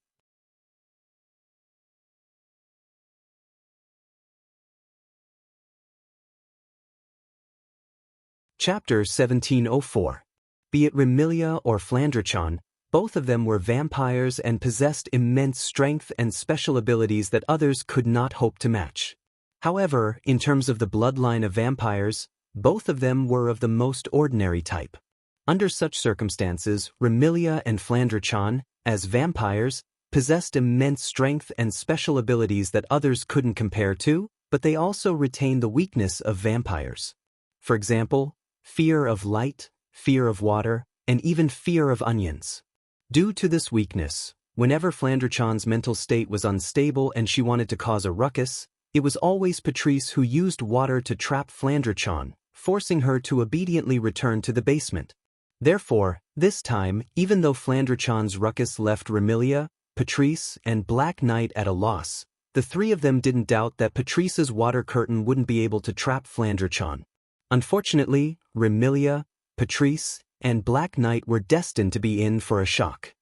Chapter 1704. Be it Remilia or Flandrachan, both of them were vampires and possessed immense strength and special abilities that others could not hope to match. However, in terms of the bloodline of vampires, both of them were of the most ordinary type. Under such circumstances, Remilia and Flandrachan, as vampires, possessed immense strength and special abilities that others couldn't compare to, but they also retained the weakness of vampires. For example, fear of light, fear of water, and even fear of onions. Due to this weakness, whenever Flandrachan's mental state was unstable and she wanted to cause a ruckus, it was always Patrice who used water to trap Flandrachan, forcing her to obediently return to the basement. Therefore, this time, even though Flandrachan's ruckus left Remilia, Patrice, and Black Knight at a loss, the three of them didn't doubt that Patrice's water curtain wouldn't be able to trap Flandrachan. Unfortunately, Remilia, Patrice, and Black Knight were destined to be in for a shock.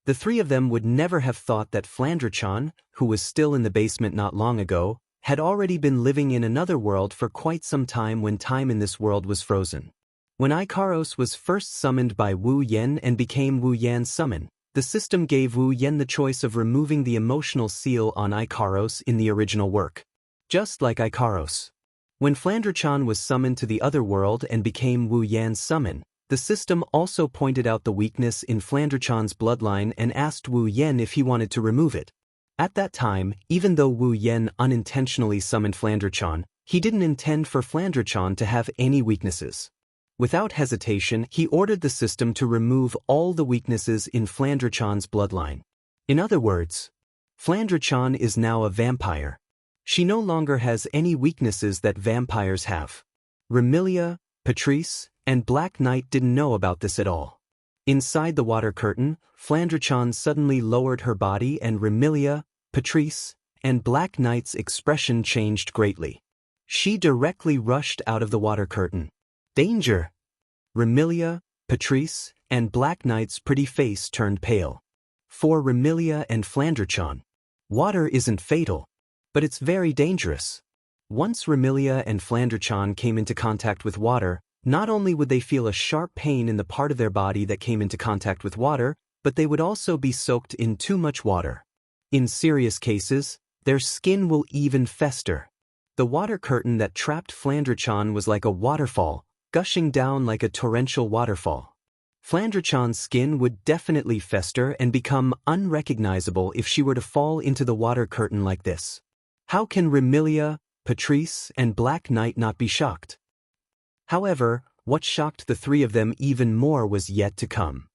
The three of them would never have thought that Flandre-chan, who was still in the basement not long ago, had already been living in another world for quite some time when time in this world was frozen. When Ikaros was first summoned by Wu Yen and became Wu Yan's summon, the system gave Wu Yen the choice of removing the emotional seal on Ikaros in the original work. Just like Ikaros. When Flandre-chan was summoned to the other world and became Wu Yan's summon, the system also pointed out the weakness in Flandre-chan's bloodline and asked Wu Yen if he wanted to remove it. At that time, even though Wu Yen unintentionally summoned Flandre-chan, he didn't intend for Flandre-chan to have any weaknesses. Without hesitation, he ordered the system to remove all the weaknesses in Flandre-chan's bloodline. In other words, Flandre-chan is now a vampire. She no longer has any weaknesses that vampires have. Remilia, Patrice, and Black Knight didn't know about this at all. Inside the water curtain, Flandre-chan suddenly lowered her body and Remilia, Patrice, and Black Knight's expression changed greatly. She directly rushed out of the water curtain. Danger! Remilia, Patrice, and Black Knight's pretty face turned pale. For Remilia and Flandre-chan, water isn't fatal, but it's very dangerous. Once Remilia and Flandre-chan came into contact with water, not only would they feel a sharp pain in the part of their body that came into contact with water, but they would also be soaked in too much water. In serious cases, their skin will even fester. The water curtain that trapped Flandre-chan was like a waterfall, gushing down like a torrential waterfall. Flandre-chan's skin would definitely fester and become unrecognizable if she were to fall into the water curtain like this. How can Remilia, Patrice, and Black Knight not be shocked? However, what shocked the three of them even more was yet to come.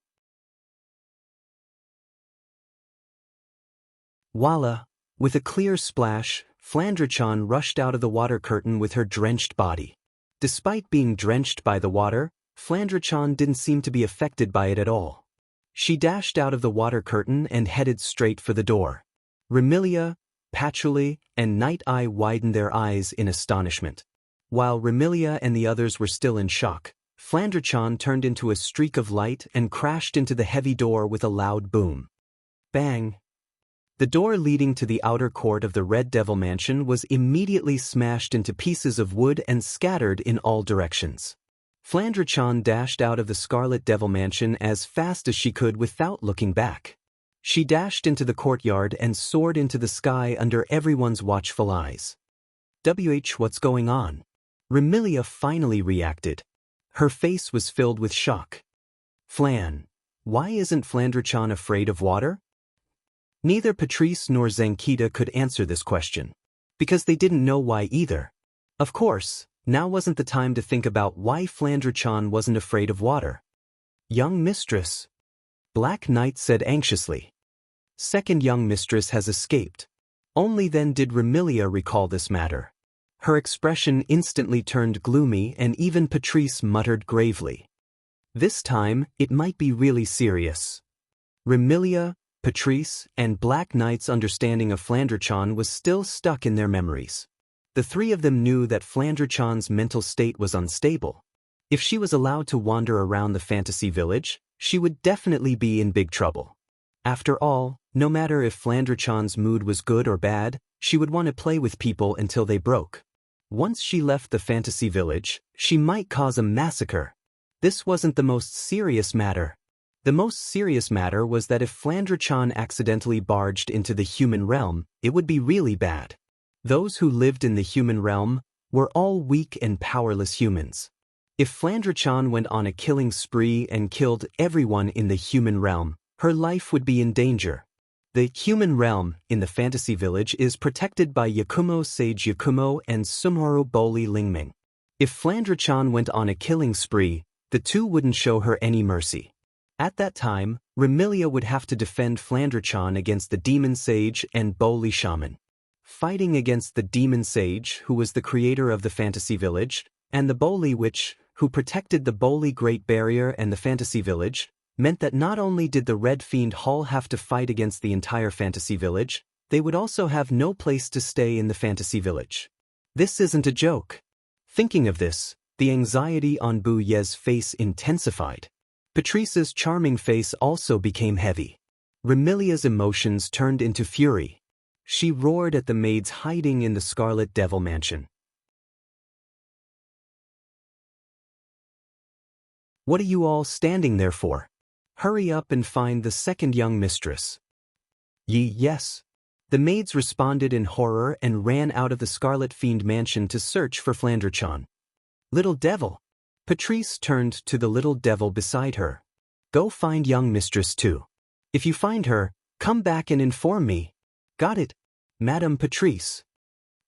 Voila! With a clear splash, Flandre-chan rushed out of the water curtain with her drenched body. Despite being drenched by the water, Flandre-chan didn't seem to be affected by it at all. She dashed out of the water curtain and headed straight for the door. Remilia, Patchouli, and Night-Eye widened their eyes in astonishment. While Remilia and the others were still in shock, Flandre-chan turned into a streak of light and crashed into the heavy door with a loud boom. Bang! The door leading to the outer court of the Red Devil Mansion was immediately smashed into pieces of wood and scattered in all directions. Flandre-chan dashed out of the Scarlet Devil Mansion as fast as she could without looking back. She dashed into the courtyard and soared into the sky under everyone's watchful eyes. What's going on? Remilia finally reacted. Her face was filled with shock. Flan, why isn't Flandre-chan afraid of water? Neither Patrice nor Xianxia could answer this question, because they didn't know why either. Of course, now wasn't the time to think about why Flandre-chan wasn't afraid of water. Young mistress, Black Knight said anxiously. Second young mistress has escaped. Only then did Remilia recall this matter. Her expression instantly turned gloomy and even Patrice muttered gravely. This time, it might be really serious. Remilia, Patrice, and Black Knight's understanding of Flandre-chan was still stuck in their memories. The three of them knew that Flandre-chan's mental state was unstable. If she was allowed to wander around the fantasy village, she would definitely be in big trouble. After all, no matter if Flandre-chan's mood was good or bad, she would want to play with people until they broke. Once she left the fantasy village, she might cause a massacre. This wasn't the most serious matter. The most serious matter was that if Flandre-chan accidentally barged into the human realm, it would be really bad. Those who lived in the human realm were all weak and powerless humans. If Flandre-chan went on a killing spree and killed everyone in the human realm, her life would be in danger. The human realm in the fantasy village is protected by Yakumo Sage Yakumo and Sumharu Boli Lingming. If Flandre-chan went on a killing spree, the two wouldn't show her any mercy. At that time, Remilia would have to defend Flandre-chan against the Demon Sage and Boli Shaman. Fighting against the Demon Sage, who was the creator of the fantasy village, and the Boli Witch, who protected the Boli Great Barrier and the fantasy village, meant that not only did the Red Fiend Hall have to fight against the entire fantasy village, they would also have no place to stay in the fantasy village. This isn't a joke. Thinking of this, the anxiety on Bu Ye's face intensified. Patrice's charming face also became heavy. Remilia's emotions turned into fury. She roared at the maids hiding in the Scarlet Devil Mansion. "What are you all standing there for? Hurry up and find the second young mistress." Yes. The maids responded in horror and ran out of the Scarlet Fiend Mansion to search for Flanderchan. "Little devil." Patrice turned to the little devil beside her. "Go find young mistress too. If you find her, come back and inform me." "Got it, Madame Patrice."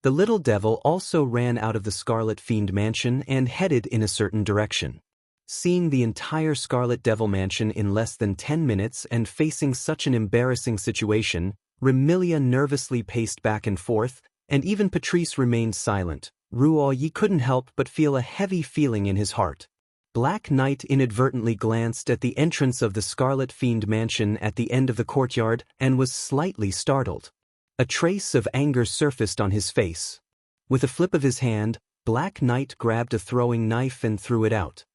The little devil also ran out of the Scarlet Fiend Mansion and headed in a certain direction. Seeing the entire Scarlet Devil Mansion in less than 10 minutes and facing such an embarrassing situation, Remilia nervously paced back and forth, and even Patrice remained silent. Ruoyi couldn't help but feel a heavy feeling in his heart. Black Knight inadvertently glanced at the entrance of the Scarlet Fiend Mansion at the end of the courtyard and was slightly startled. A trace of anger surfaced on his face. With a flip of his hand, Black Knight grabbed a throwing knife and threw it out.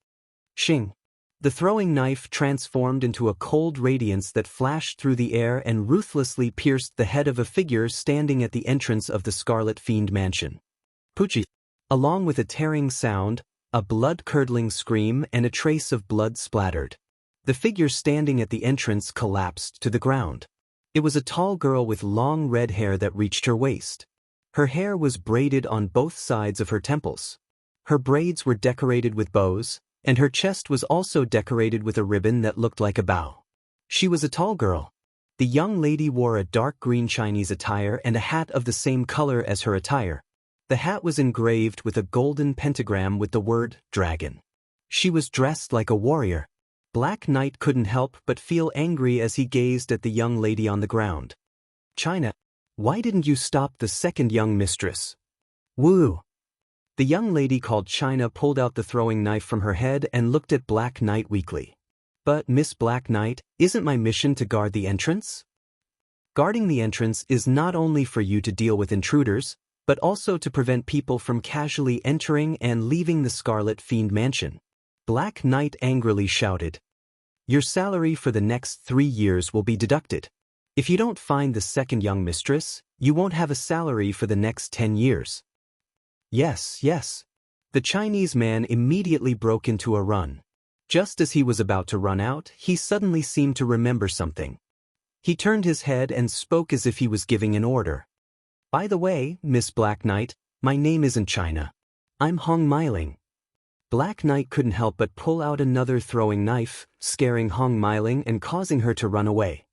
Shing! The throwing knife transformed into a cold radiance that flashed through the air and ruthlessly pierced the head of a figure standing at the entrance of the Scarlet Fiend Mansion. Pucci! Along with a tearing sound, a blood-curdling scream and a trace of blood splattered. The figure standing at the entrance collapsed to the ground. It was a tall girl with long red hair that reached her waist. Her hair was braided on both sides of her temples. Her braids were decorated with bows, and her chest was also decorated with a ribbon that looked like a bow. She was a tall girl. The young lady wore a dark green Chinese attire and a hat of the same color as her attire. The hat was engraved with a golden pentagram with the word dragon. She was dressed like a warrior. Black Knight couldn't help but feel angry as he gazed at the young lady on the ground. "China, why didn't you stop the second young mistress?" "Woo!" The young lady called China pulled out the throwing knife from her head and looked at Black Knight weakly. "But Miss Black Knight, isn't my mission to guard the entrance?" "Guarding the entrance is not only for you to deal with intruders, but also to prevent people from casually entering and leaving the Scarlet Fiend Mansion." Black Knight angrily shouted. "Your salary for the next 3 years will be deducted. If you don't find the second young mistress, you won't have a salary for the next 10 years. Yes. The Chinese man immediately broke into a run. Just as he was about to run out, he suddenly seemed to remember something. He turned his head and spoke as if he was giving an order. "By the way, Miss Black Knight, my name isn't China. I'm Hong Meiling." Black Knight couldn't help but pull out another throwing knife, scaring Hong Meiling and causing her to run away.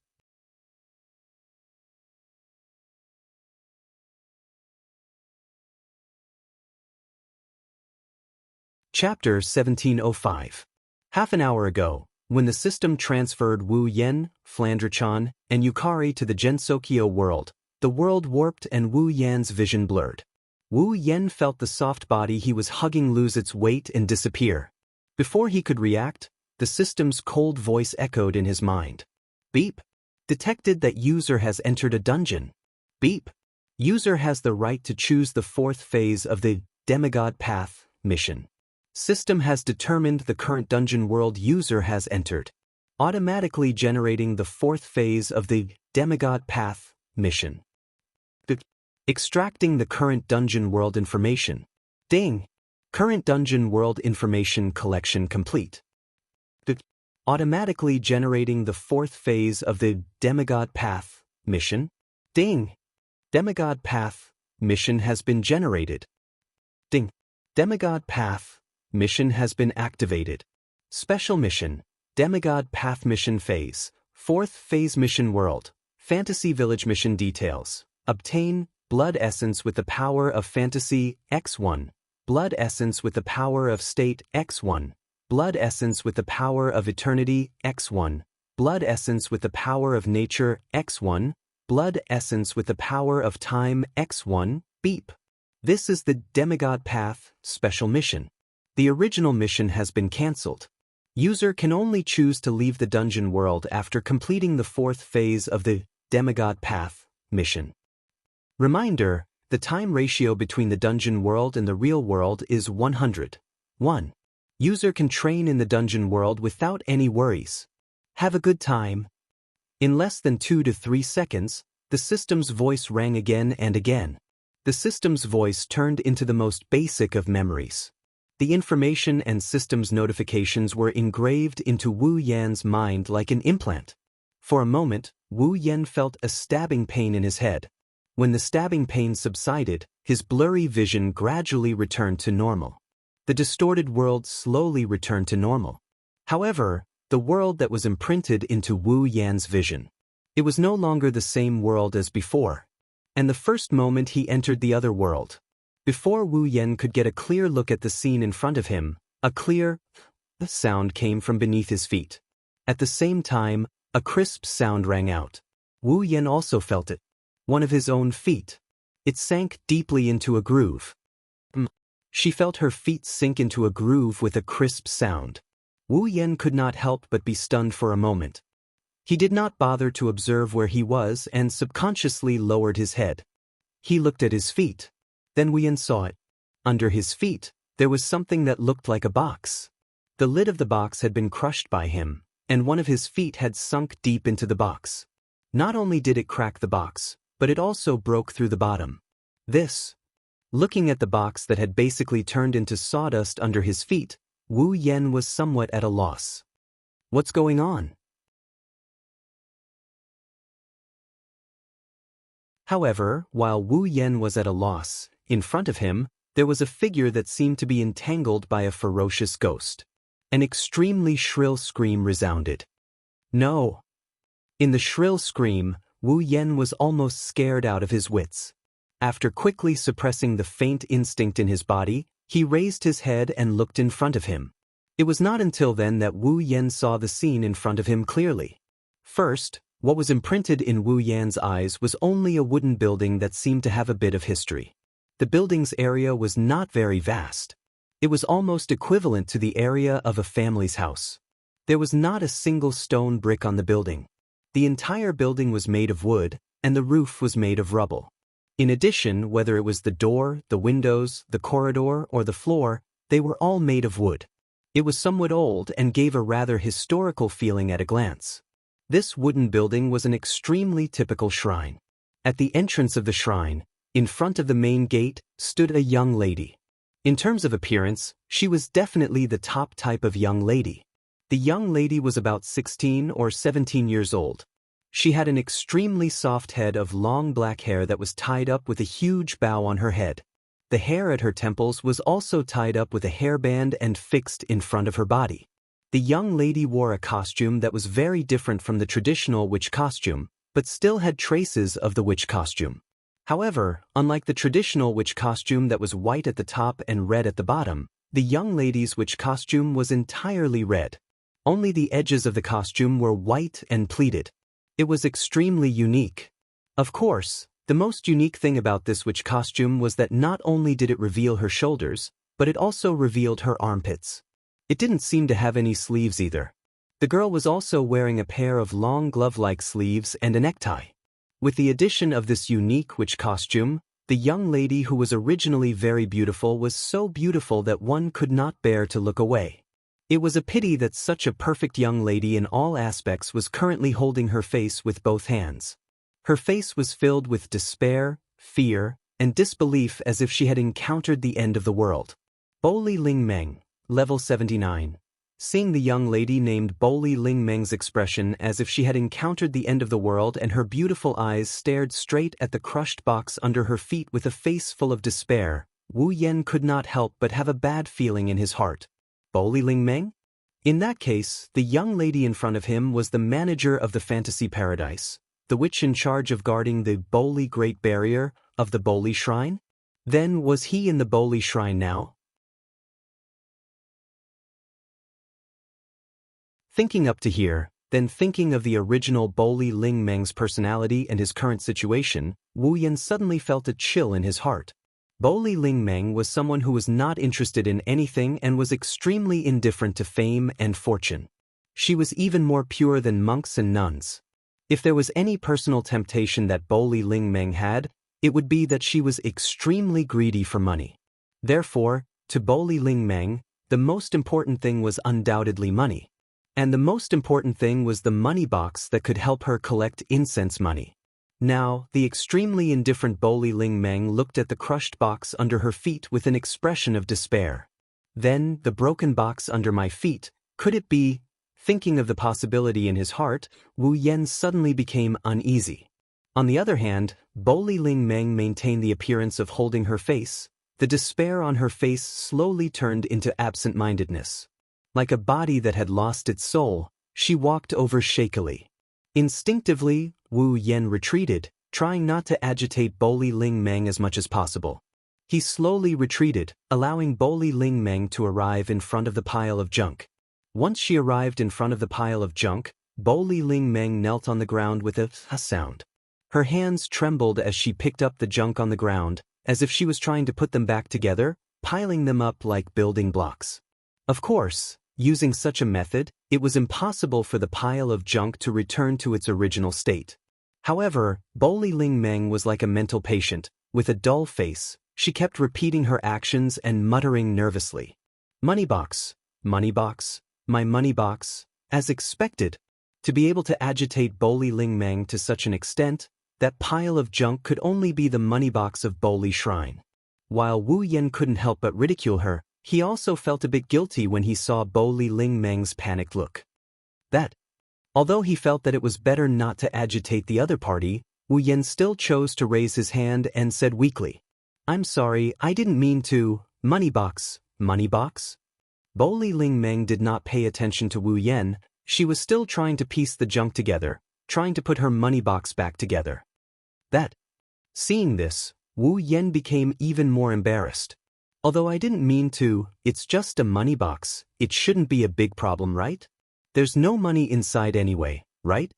Chapter 1705. Half an hour ago, when the system transferred Wu Yen, Flanderchan, and Yukari to the Gensokyo world, the world warped and Wu Yan's vision blurred. Wu Yen felt the soft body he was hugging lose its weight and disappear. Before he could react, the system's cold voice echoed in his mind. "Beep. Detected that user has entered a dungeon. Beep. User has the right to choose the 4th phase of the Demigod Path mission. System has determined the current dungeon world user has entered, automatically generating the 4th phase of the Demigod Path mission. Extracting the current dungeon world information. Ding! Current dungeon world information collection complete. Automatically generating the 4th phase of the Demigod Path mission. Ding! Demigod Path mission has been generated. Ding! Demigod Path mission has been activated. Special mission, Demigod Path mission phase, 4th phase mission world, Fantasy Village mission details. Obtain Blood Essence with the power of Fantasy X1, Blood Essence with the power of State X1, Blood Essence with the power of Eternity X1, Blood Essence with the power of Nature X1, Blood Essence with the power of Time X1, beep. This is the Demigod Path special mission. The original mission has been cancelled. User can only choose to leave the dungeon world after completing the 4th phase of the Demigod Path mission. Reminder, the time ratio between the dungeon world and the real world is 100:1. User can train in the dungeon world without any worries. Have a good time. In less than 2 to 3 seconds, the system's voice rang again and again. The system's voice turned into the most basic of memories. The information and system's notifications were engraved into Wu Yan's mind like an implant. For a moment, Wu Yan felt a stabbing pain in his head. When the stabbing pain subsided, his blurry vision gradually returned to normal. The distorted world slowly returned to normal. However, the world that was imprinted into Wu Yan's vision, it was no longer the same world as before. And the first moment he entered the other world, before Wu Yan could get a clear look at the scene in front of him, a clear sound came from beneath his feet. At the same time, a crisp sound rang out. Wu Yan also felt it. One of his own feet. It sank deeply into a groove. She felt her feet sink into a groove with a crisp sound. Wu Yan could not help but be stunned for a moment. He did not bother to observe where he was and subconsciously lowered his head. He looked at his feet. Then Wu Yan saw it. Under his feet, there was something that looked like a box. The lid of the box had been crushed by him, and one of his feet had sunk deep into the box. Not only did it crack the box, but it also broke through the bottom. Looking at the box that had basically turned into sawdust under his feet, Wu Yan was somewhat at a loss. What's going on? However, while Wu Yan was at a loss, in front of him, there was a figure that seemed to be entangled by a ferocious ghost. An extremely shrill scream resounded. No! In the shrill scream, Wu Yan was almost scared out of his wits. After quickly suppressing the faint instinct in his body, he raised his head and looked in front of him. It was not until then that Wu Yan saw the scene in front of him clearly. First, what was imprinted in Wu Yan's eyes was only a wooden building that seemed to have a bit of history. The building's area was not very vast. It was almost equivalent to the area of a family's house. There was not a single stone brick on the building. The entire building was made of wood, and the roof was made of rubble. In addition, whether it was the door, the windows, the corridor, or the floor, they were all made of wood. It was somewhat old and gave a rather historical feeling at a glance. This wooden building was an extremely typical shrine. At the entrance of the shrine, in front of the main gate, stood a young lady. In terms of appearance, she was definitely the top type of young lady. The young lady was about 16 or 17 years old. She had an extremely soft head of long black hair that was tied up with a huge bow on her head. The hair at her temples was also tied up with a hairband and fixed in front of her body. The young lady wore a costume that was very different from the traditional witch costume, but still had traces of the witch costume. However, unlike the traditional witch costume that was white at the top and red at the bottom, the young lady's witch costume was entirely red. Only the edges of the costume were white and pleated. It was extremely unique. Of course, the most unique thing about this witch costume was that not only did it reveal her shoulders, but it also revealed her armpits. It didn't seem to have any sleeves either. The girl was also wearing a pair of long glove-like sleeves and a necktie. With the addition of this unique witch costume, the young lady who was originally very beautiful was so beautiful that one could not bear to look away. It was a pity that such a perfect young lady in all aspects was currently holding her face with both hands. Her face was filled with despair, fear, and disbelief as if she had encountered the end of the world. Boli Ling Meng, Level 79. Seeing the young lady named Boli Ling Meng's expression as if she had encountered the end of the world and her beautiful eyes stared straight at the crushed box under her feet with a face full of despair, Wu Yan could not help but have a bad feeling in his heart. Boli Ling Meng? In that case, the young lady in front of him was the manager of the fantasy paradise, the witch in charge of guarding the Boli Great Barrier of the Boli Shrine? Then was he in the Boli Shrine now? Thinking up to here, then thinking of the original Boli Ling Meng's personality and his current situation, Wu Yan suddenly felt a chill in his heart. Boli Ling Meng was someone who was not interested in anything and was extremely indifferent to fame and fortune. She was even more pure than monks and nuns. If there was any personal temptation that Boli Ling Meng had, it would be that she was extremely greedy for money. Therefore, to Boli Ling Meng, the most important thing was undoubtedly money. And the most important thing was the money box that could help her collect incense money. Now, the extremely indifferent Bo Li Ling Meng looked at the crushed box under her feet with an expression of despair. Then, the broken box under my feet, could it be? Thinking of the possibility in his heart, Wu Yan suddenly became uneasy. On the other hand, Bo Li Ling Meng maintained the appearance of holding her face. The despair on her face slowly turned into absent-mindedness. Like a body that had lost its soul, she walked over shakily. Instinctively, Wu Yan retreated, trying not to agitate Bo Li Ling Meng as much as possible. He slowly retreated, allowing Bo Li Ling Meng to arrive in front of the pile of junk. Once she arrived in front of the pile of junk, Bo Li Ling Meng knelt on the ground with a sound. Her hands trembled as she picked up the junk on the ground, as if she was trying to put them back together, piling them up like building blocks. Of course, using such a method, it was impossible for the pile of junk to return to its original state. However, Bo Li Ling Meng was like a mental patient. With a dull face, she kept repeating her actions and muttering nervously. Money box, my money box. As expected. To be able to agitate Bo Li Ling Meng to such an extent, that pile of junk could only be the money box of Bo Li Shrine. While Wu Yan couldn't help but ridicule her, he also felt a bit guilty when he saw Bo Li Ling Meng's panicked look. Although he felt that it was better not to agitate the other party, Wu Yan still chose to raise his hand and said weakly, "I'm sorry, I didn't mean to, money box. Bo Li Ling Meng did not pay attention to Wu Yan. She was still trying to piece the junk together, trying to put her money box back together. Seeing this, Wu Yan became even more embarrassed. Although I didn't mean to, it's just a money box, it shouldn't be a big problem, right? There's no money inside anyway, right?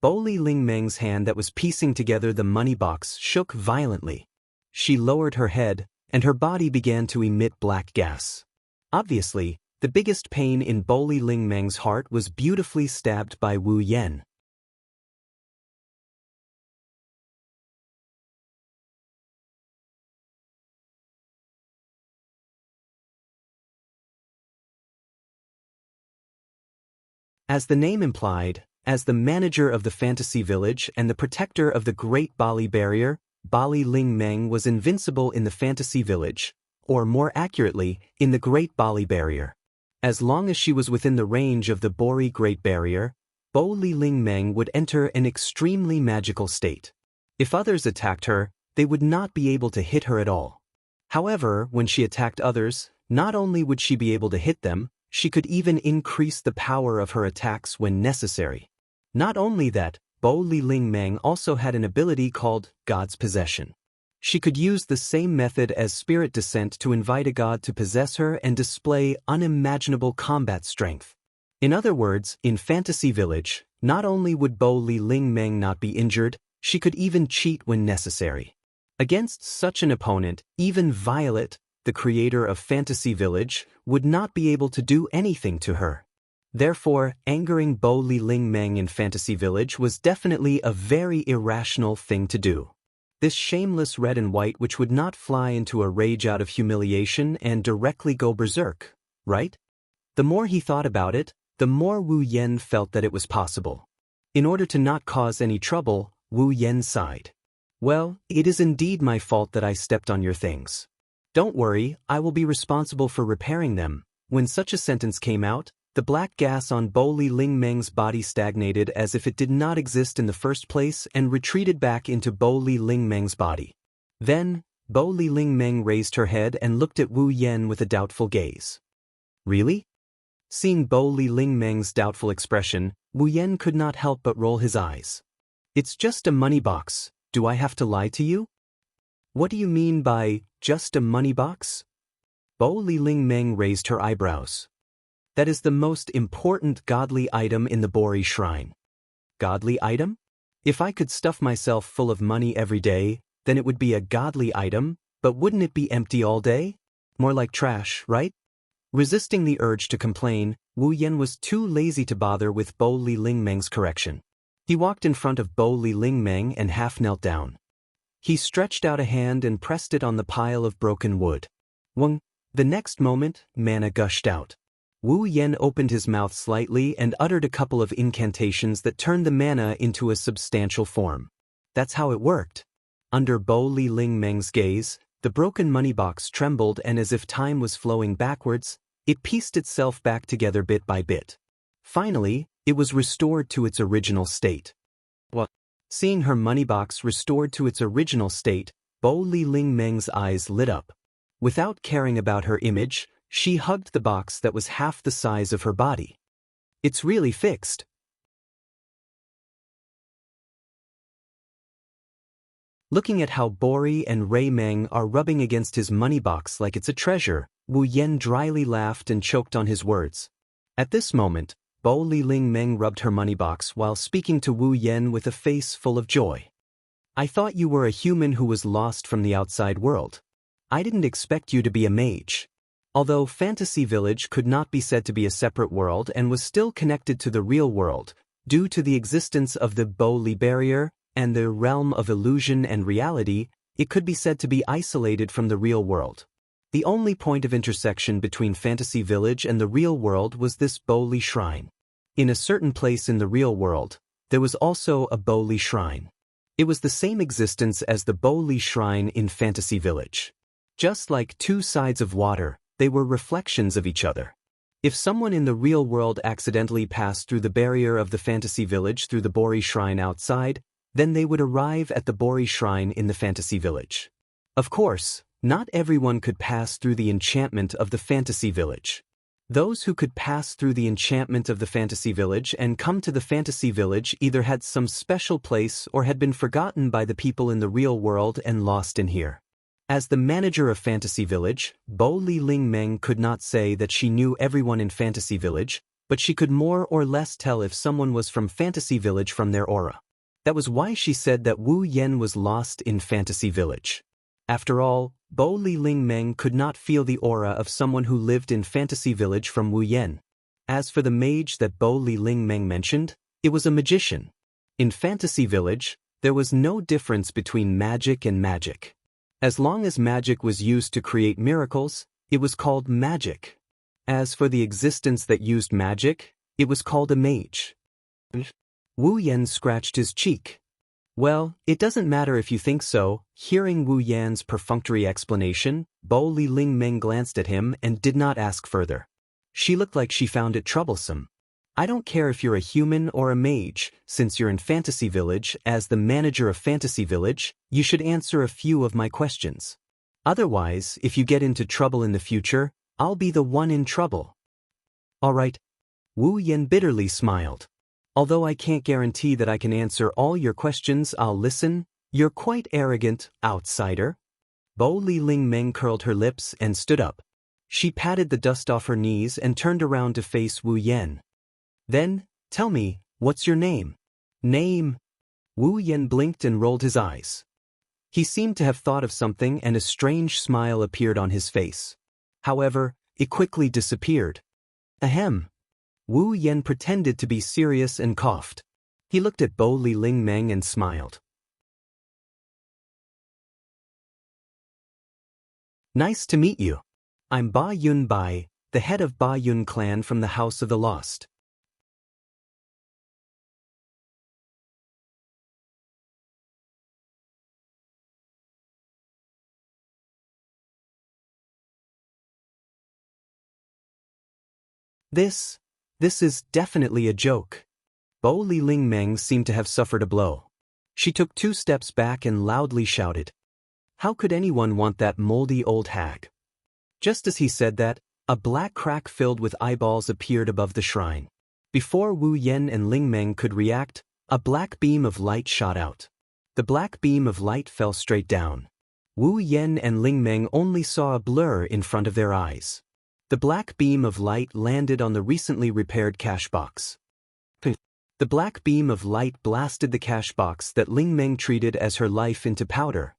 Bo Li Ling Meng's hand that was piecing together the money box shook violently. She lowered her head, and her body began to emit black gas. Obviously, the biggest pain in Bo Li Ling Meng's heart was beautifully stabbed by Wu Yan. As the name implied, as the manager of the fantasy village and the protector of the Great Bali Barrier, Bo Li Ling Meng was invincible in the fantasy village, or more accurately, in the Great Bali Barrier. As long as she was within the range of the Bori Great Barrier, Bo Li Ling Meng would enter an extremely magical state. If others attacked her, they would not be able to hit her at all. However, when she attacked others, not only would she be able to hit them, she could even increase the power of her attacks when necessary. Not only that, Bo Li Ling Meng also had an ability called God's Possession. She could use the same method as Spirit Descent to invite a god to possess her and display unimaginable combat strength. In other words, in Fantasy Village, not only would Bo Li Ling Meng not be injured, she could even cheat when necessary. Against such an opponent, even Violet, the creator of Fantasy Village, would not be able to do anything to her. Therefore, angering Bo Li Ling Meng in Fantasy Village was definitely a very irrational thing to do. This shameless red and white which would not fly into a rage out of humiliation and directly go berserk, right? The more he thought about it, the more Wu Yan felt that it was possible. In order to not cause any trouble, Wu Yan sighed. Well, it is indeed my fault that I stepped on your things. Don't worry, I will be responsible for repairing them. When such a sentence came out, the black gas on Bo Li Ling Meng's body stagnated as if it did not exist in the first place and retreated back into Bo Li Ling Meng's body. Then, Bo Li Ling Meng raised her head and looked at Wu Yan with a doubtful gaze. Really? Seeing Bo Li Ling Meng's doubtful expression, Wu Yan could not help but roll his eyes. It's just a money box, do I have to lie to you? What do you mean by, just a money box? Bo Li Ling Meng raised her eyebrows. That is the most important godly item in the Bori Shrine. Godly item? If I could stuff myself full of money every day, then it would be a godly item, but wouldn't it be empty all day? More like trash, right? Resisting the urge to complain, Wu Yan was too lazy to bother with Bo Li Ling Meng's correction. He walked in front of Bo Li Ling Meng and half knelt down. He stretched out a hand and pressed it on the pile of broken wood. Wung! The next moment, mana gushed out. Wu Yen opened his mouth slightly and uttered a couple of incantations that turned the mana into a substantial form. That's how it worked. Under Bo Li Ling Meng's gaze, the broken money box trembled, and as if time was flowing backwards, it pieced itself back together bit by bit. Finally, it was restored to its original state. What? Seeing her money box restored to its original state, Bo Li Ling Meng's eyes lit up. Without caring about her image, she hugged the box that was half the size of her body. It's really fixed. Looking at how Bori and Rei Meng are rubbing against his money box like it's a treasure, Wu Yen dryly laughed and choked on his words. At this moment, Bo Li Ling Meng rubbed her money box while speaking to Wu Yen with a face full of joy. I thought you were a human who was lost from the outside world. I didn't expect you to be a mage. Although Fantasy Village could not be said to be a separate world and was still connected to the real world, due to the existence of the Bo Li barrier and the realm of illusion and reality, it could be said to be isolated from the real world. The only point of intersection between Fantasy Village and the real world was this Bo Li shrine. In a certain place in the real world, there was also a Bo Li shrine. It was the same existence as the Bo Li shrine in Fantasy Village. Just like two sides of water, they were reflections of each other. If someone in the real world accidentally passed through the barrier of the Fantasy Village through the Bori shrine outside, then they would arrive at the Bori shrine in the Fantasy Village. Of course, not everyone could pass through the enchantment of the Fantasy Village. Those who could pass through the enchantment of the Fantasy Village and come to the Fantasy Village either had some special place or had been forgotten by the people in the real world and lost in here. As the manager of Fantasy Village, Bo Li Ling Meng could not say that she knew everyone in Fantasy Village, but she could more or less tell if someone was from Fantasy Village from their aura. That was why she said that Wu Yen was lost in Fantasy Village. After all, Bo Li Ling Meng could not feel the aura of someone who lived in Fantasy Village from Wu Yen. As for the mage that Bo Li Ling Meng mentioned, it was a magician. In Fantasy Village, there was no difference between magic and magic. As long as magic was used to create miracles, it was called magic. As for the existence that used magic, it was called a mage. Wu Yen scratched his cheek. Well, it doesn't matter if you think so. Hearing Wu Yan's perfunctory explanation, Bo Li Ling Meng glanced at him and did not ask further. She looked like she found it troublesome. I don't care if you're a human or a mage, since you're in Fantasy Village. As the manager of Fantasy Village, you should answer a few of my questions. Otherwise, if you get into trouble in the future, I'll be the one in trouble. All right. Wu Yen bitterly smiled. Although I can't guarantee that I can answer all your questions, I'll listen. You're quite arrogant, outsider. Bo Li Ling Meng curled her lips and stood up. She patted the dust off her knees and turned around to face Wu Yen. Then, tell me, what's your name? Name? Wu Yen blinked and rolled his eyes. He seemed to have thought of something, and a strange smile appeared on his face. However, it quickly disappeared. Ahem. Wu Yen pretended to be serious and coughed. He looked at Bo Li Ling Meng and smiled. Nice to meet you. I'm Ba Yun Bai, the head of Ba Yun clan from the House of the Lost. This is definitely a joke. Bo Li Ling Meng seemed to have suffered a blow. She took 2 steps back and loudly shouted. How could anyone want that moldy old hag? Just as he said that, a black crack filled with eyeballs appeared above the shrine. Before Wu Yen and Ling Meng could react, a black beam of light shot out. The black beam of light fell straight down. Wu Yen and Ling Meng only saw a blur in front of their eyes. The black beam of light landed on the recently repaired cash box. The black beam of light blasted the cash box that Ling Meng treated as her life into powder.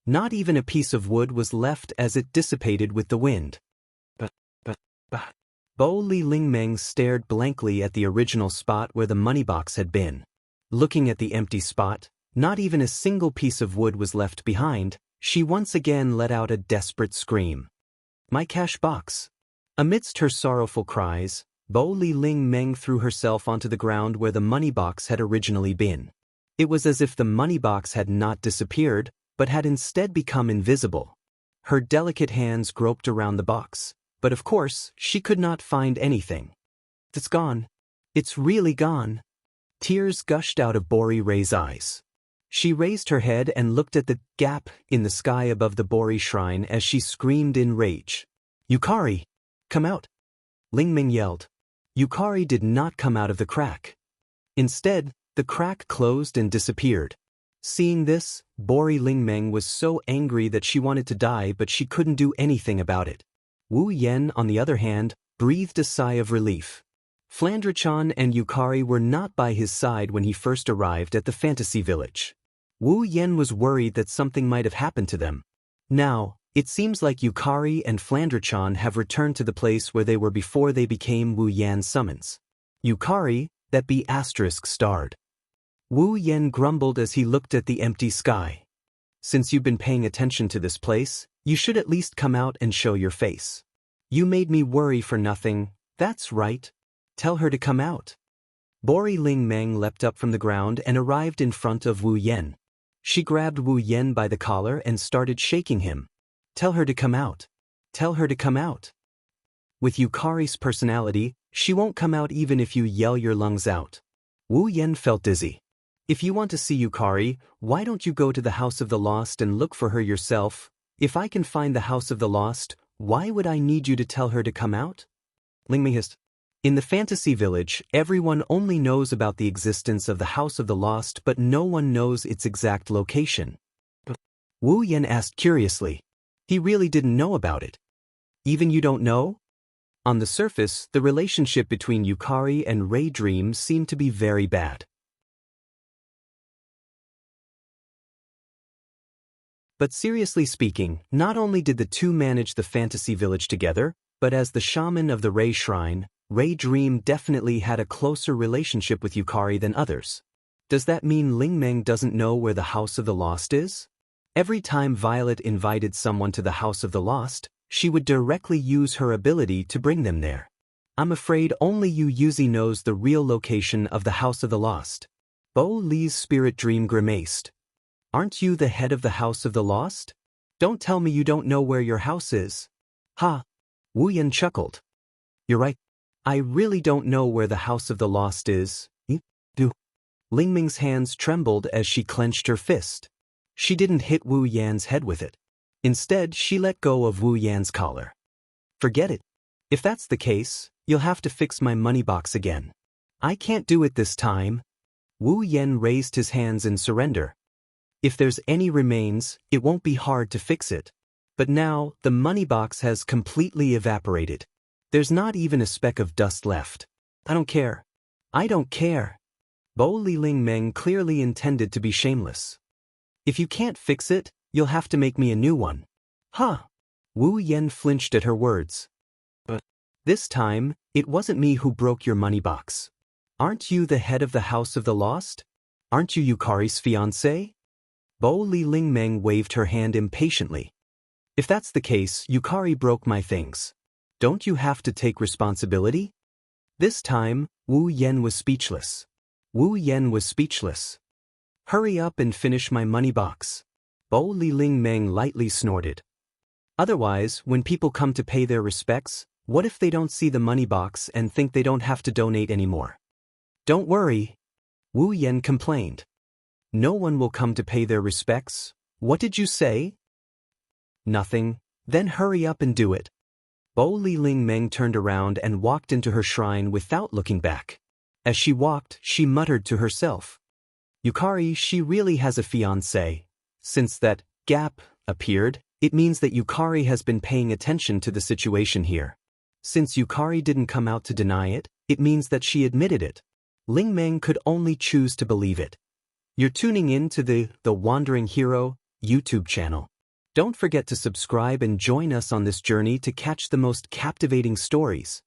Not even a piece of wood was left as it dissipated with the wind. Bo Li Ling Meng stared blankly at the original spot where the money box had been. Looking at the empty spot, not even a single piece of wood was left behind. She once again let out a desperate scream. My cash box. Amidst her sorrowful cries, Bo Li Ling Meng threw herself onto the ground where the money box had originally been. It was as if the money box had not disappeared, but had instead become invisible. Her delicate hands groped around the box, but of course, she could not find anything. It's gone. It's really gone. Tears gushed out of Bori Rei's eyes. She raised her head and looked at the gap in the sky above the Bori shrine as she screamed in rage. Yukari! Come out! Ling Ming yelled. Yukari did not come out of the crack. Instead, the crack closed and disappeared. Seeing this, Bori Ling Meng was so angry that she wanted to die, but she couldn't do anything about it. Wu Yen, on the other hand, breathed a sigh of relief. Flandre-chan and Yukari were not by his side when he first arrived at the fantasy village. Wu Yen was worried that something might have happened to them. Now, it seems like Yukari and Flandre-chan have returned to the place where they were before they became Wu Yan's summons. Yukari, that be *starred. Wu Yen grumbled as he looked at the empty sky. Since you've been paying attention to this place, you should at least come out and show your face. You made me worry for nothing. That's right. Tell her to come out. Bori Ling Meng leapt up from the ground and arrived in front of Wu Yen. She grabbed Wu Yen by the collar and started shaking him. Tell her to come out. Tell her to come out. With Yukari's personality, she won't come out even if you yell your lungs out. Wu Yen felt dizzy. If you want to see Yukari, why don't you go to the House of the Lost and look for her yourself? If I can find the House of the Lost, why would I need you to tell her to come out? Ling Ming hissed. In the fantasy village, everyone only knows about the existence of the House of the Lost, but no one knows its exact location. Wu Yen asked curiously. He really didn't know about it. Even you don't know? On the surface, the relationship between Yukari and Ray Dream seemed to be very bad. But seriously speaking, not only did the two manage the fantasy village together, but as the shaman of the Ray Shrine, Ray Dream definitely had a closer relationship with Yukari than others. Does that mean Ling Meng doesn't know where the House of the Lost is? Every time Violet invited someone to the House of the Lost, she would directly use her ability to bring them there. I'm afraid only Yu Yuzi knows the real location of the House of the Lost. Bo Li's spirit dream grimaced. Aren't you the head of the House of the Lost? Don't tell me you don't know where your house is. Ha! Wu Yen chuckled. You're right. I really don't know where the House of the Lost is. Do. Ling Ming's hands trembled as she clenched her fist. She didn't hit Wu Yan's head with it. Instead, she let go of Wu Yan's collar. Forget it. If that's the case, you'll have to fix my money box again. I can't do it this time. Wu Yen raised his hands in surrender. If there's any remains, it won't be hard to fix it. But now, the money box has completely evaporated. There's not even a speck of dust left. I don't care. I don't care. Bo Li Ling Meng clearly intended to be shameless. If you can't fix it, you'll have to make me a new one. Huh? Wu Yen flinched at her words. But this time, it wasn't me who broke your money box. Aren't you the head of the House of the Lost? Aren't you Yukari's fiancé? Bo Li Ling Meng waved her hand impatiently. If that's the case, Yukari broke my things. Don't you have to take responsibility? This time, Wu Yen was speechless. Wu Yen was speechless. Hurry up and finish my money box. Bo Li Ling Meng lightly snorted. Otherwise, when people come to pay their respects, what if they don't see the money box and think they don't have to donate anymore? Don't worry. Wu Yen complained. No one will come to pay their respects. What did you say? Nothing. Then hurry up and do it. Bo Li Ling Meng turned around and walked into her shrine without looking back. As she walked, she muttered to herself. Yukari, she really has a fiancé. Since that gap appeared, it means that Yukari has been paying attention to the situation here. Since Yukari didn't come out to deny it, it means that she admitted it. Ling Meng could only choose to believe it. You're tuning in to the Wandering Hero YouTube channel. Don't forget to subscribe and join us on this journey to catch the most captivating stories.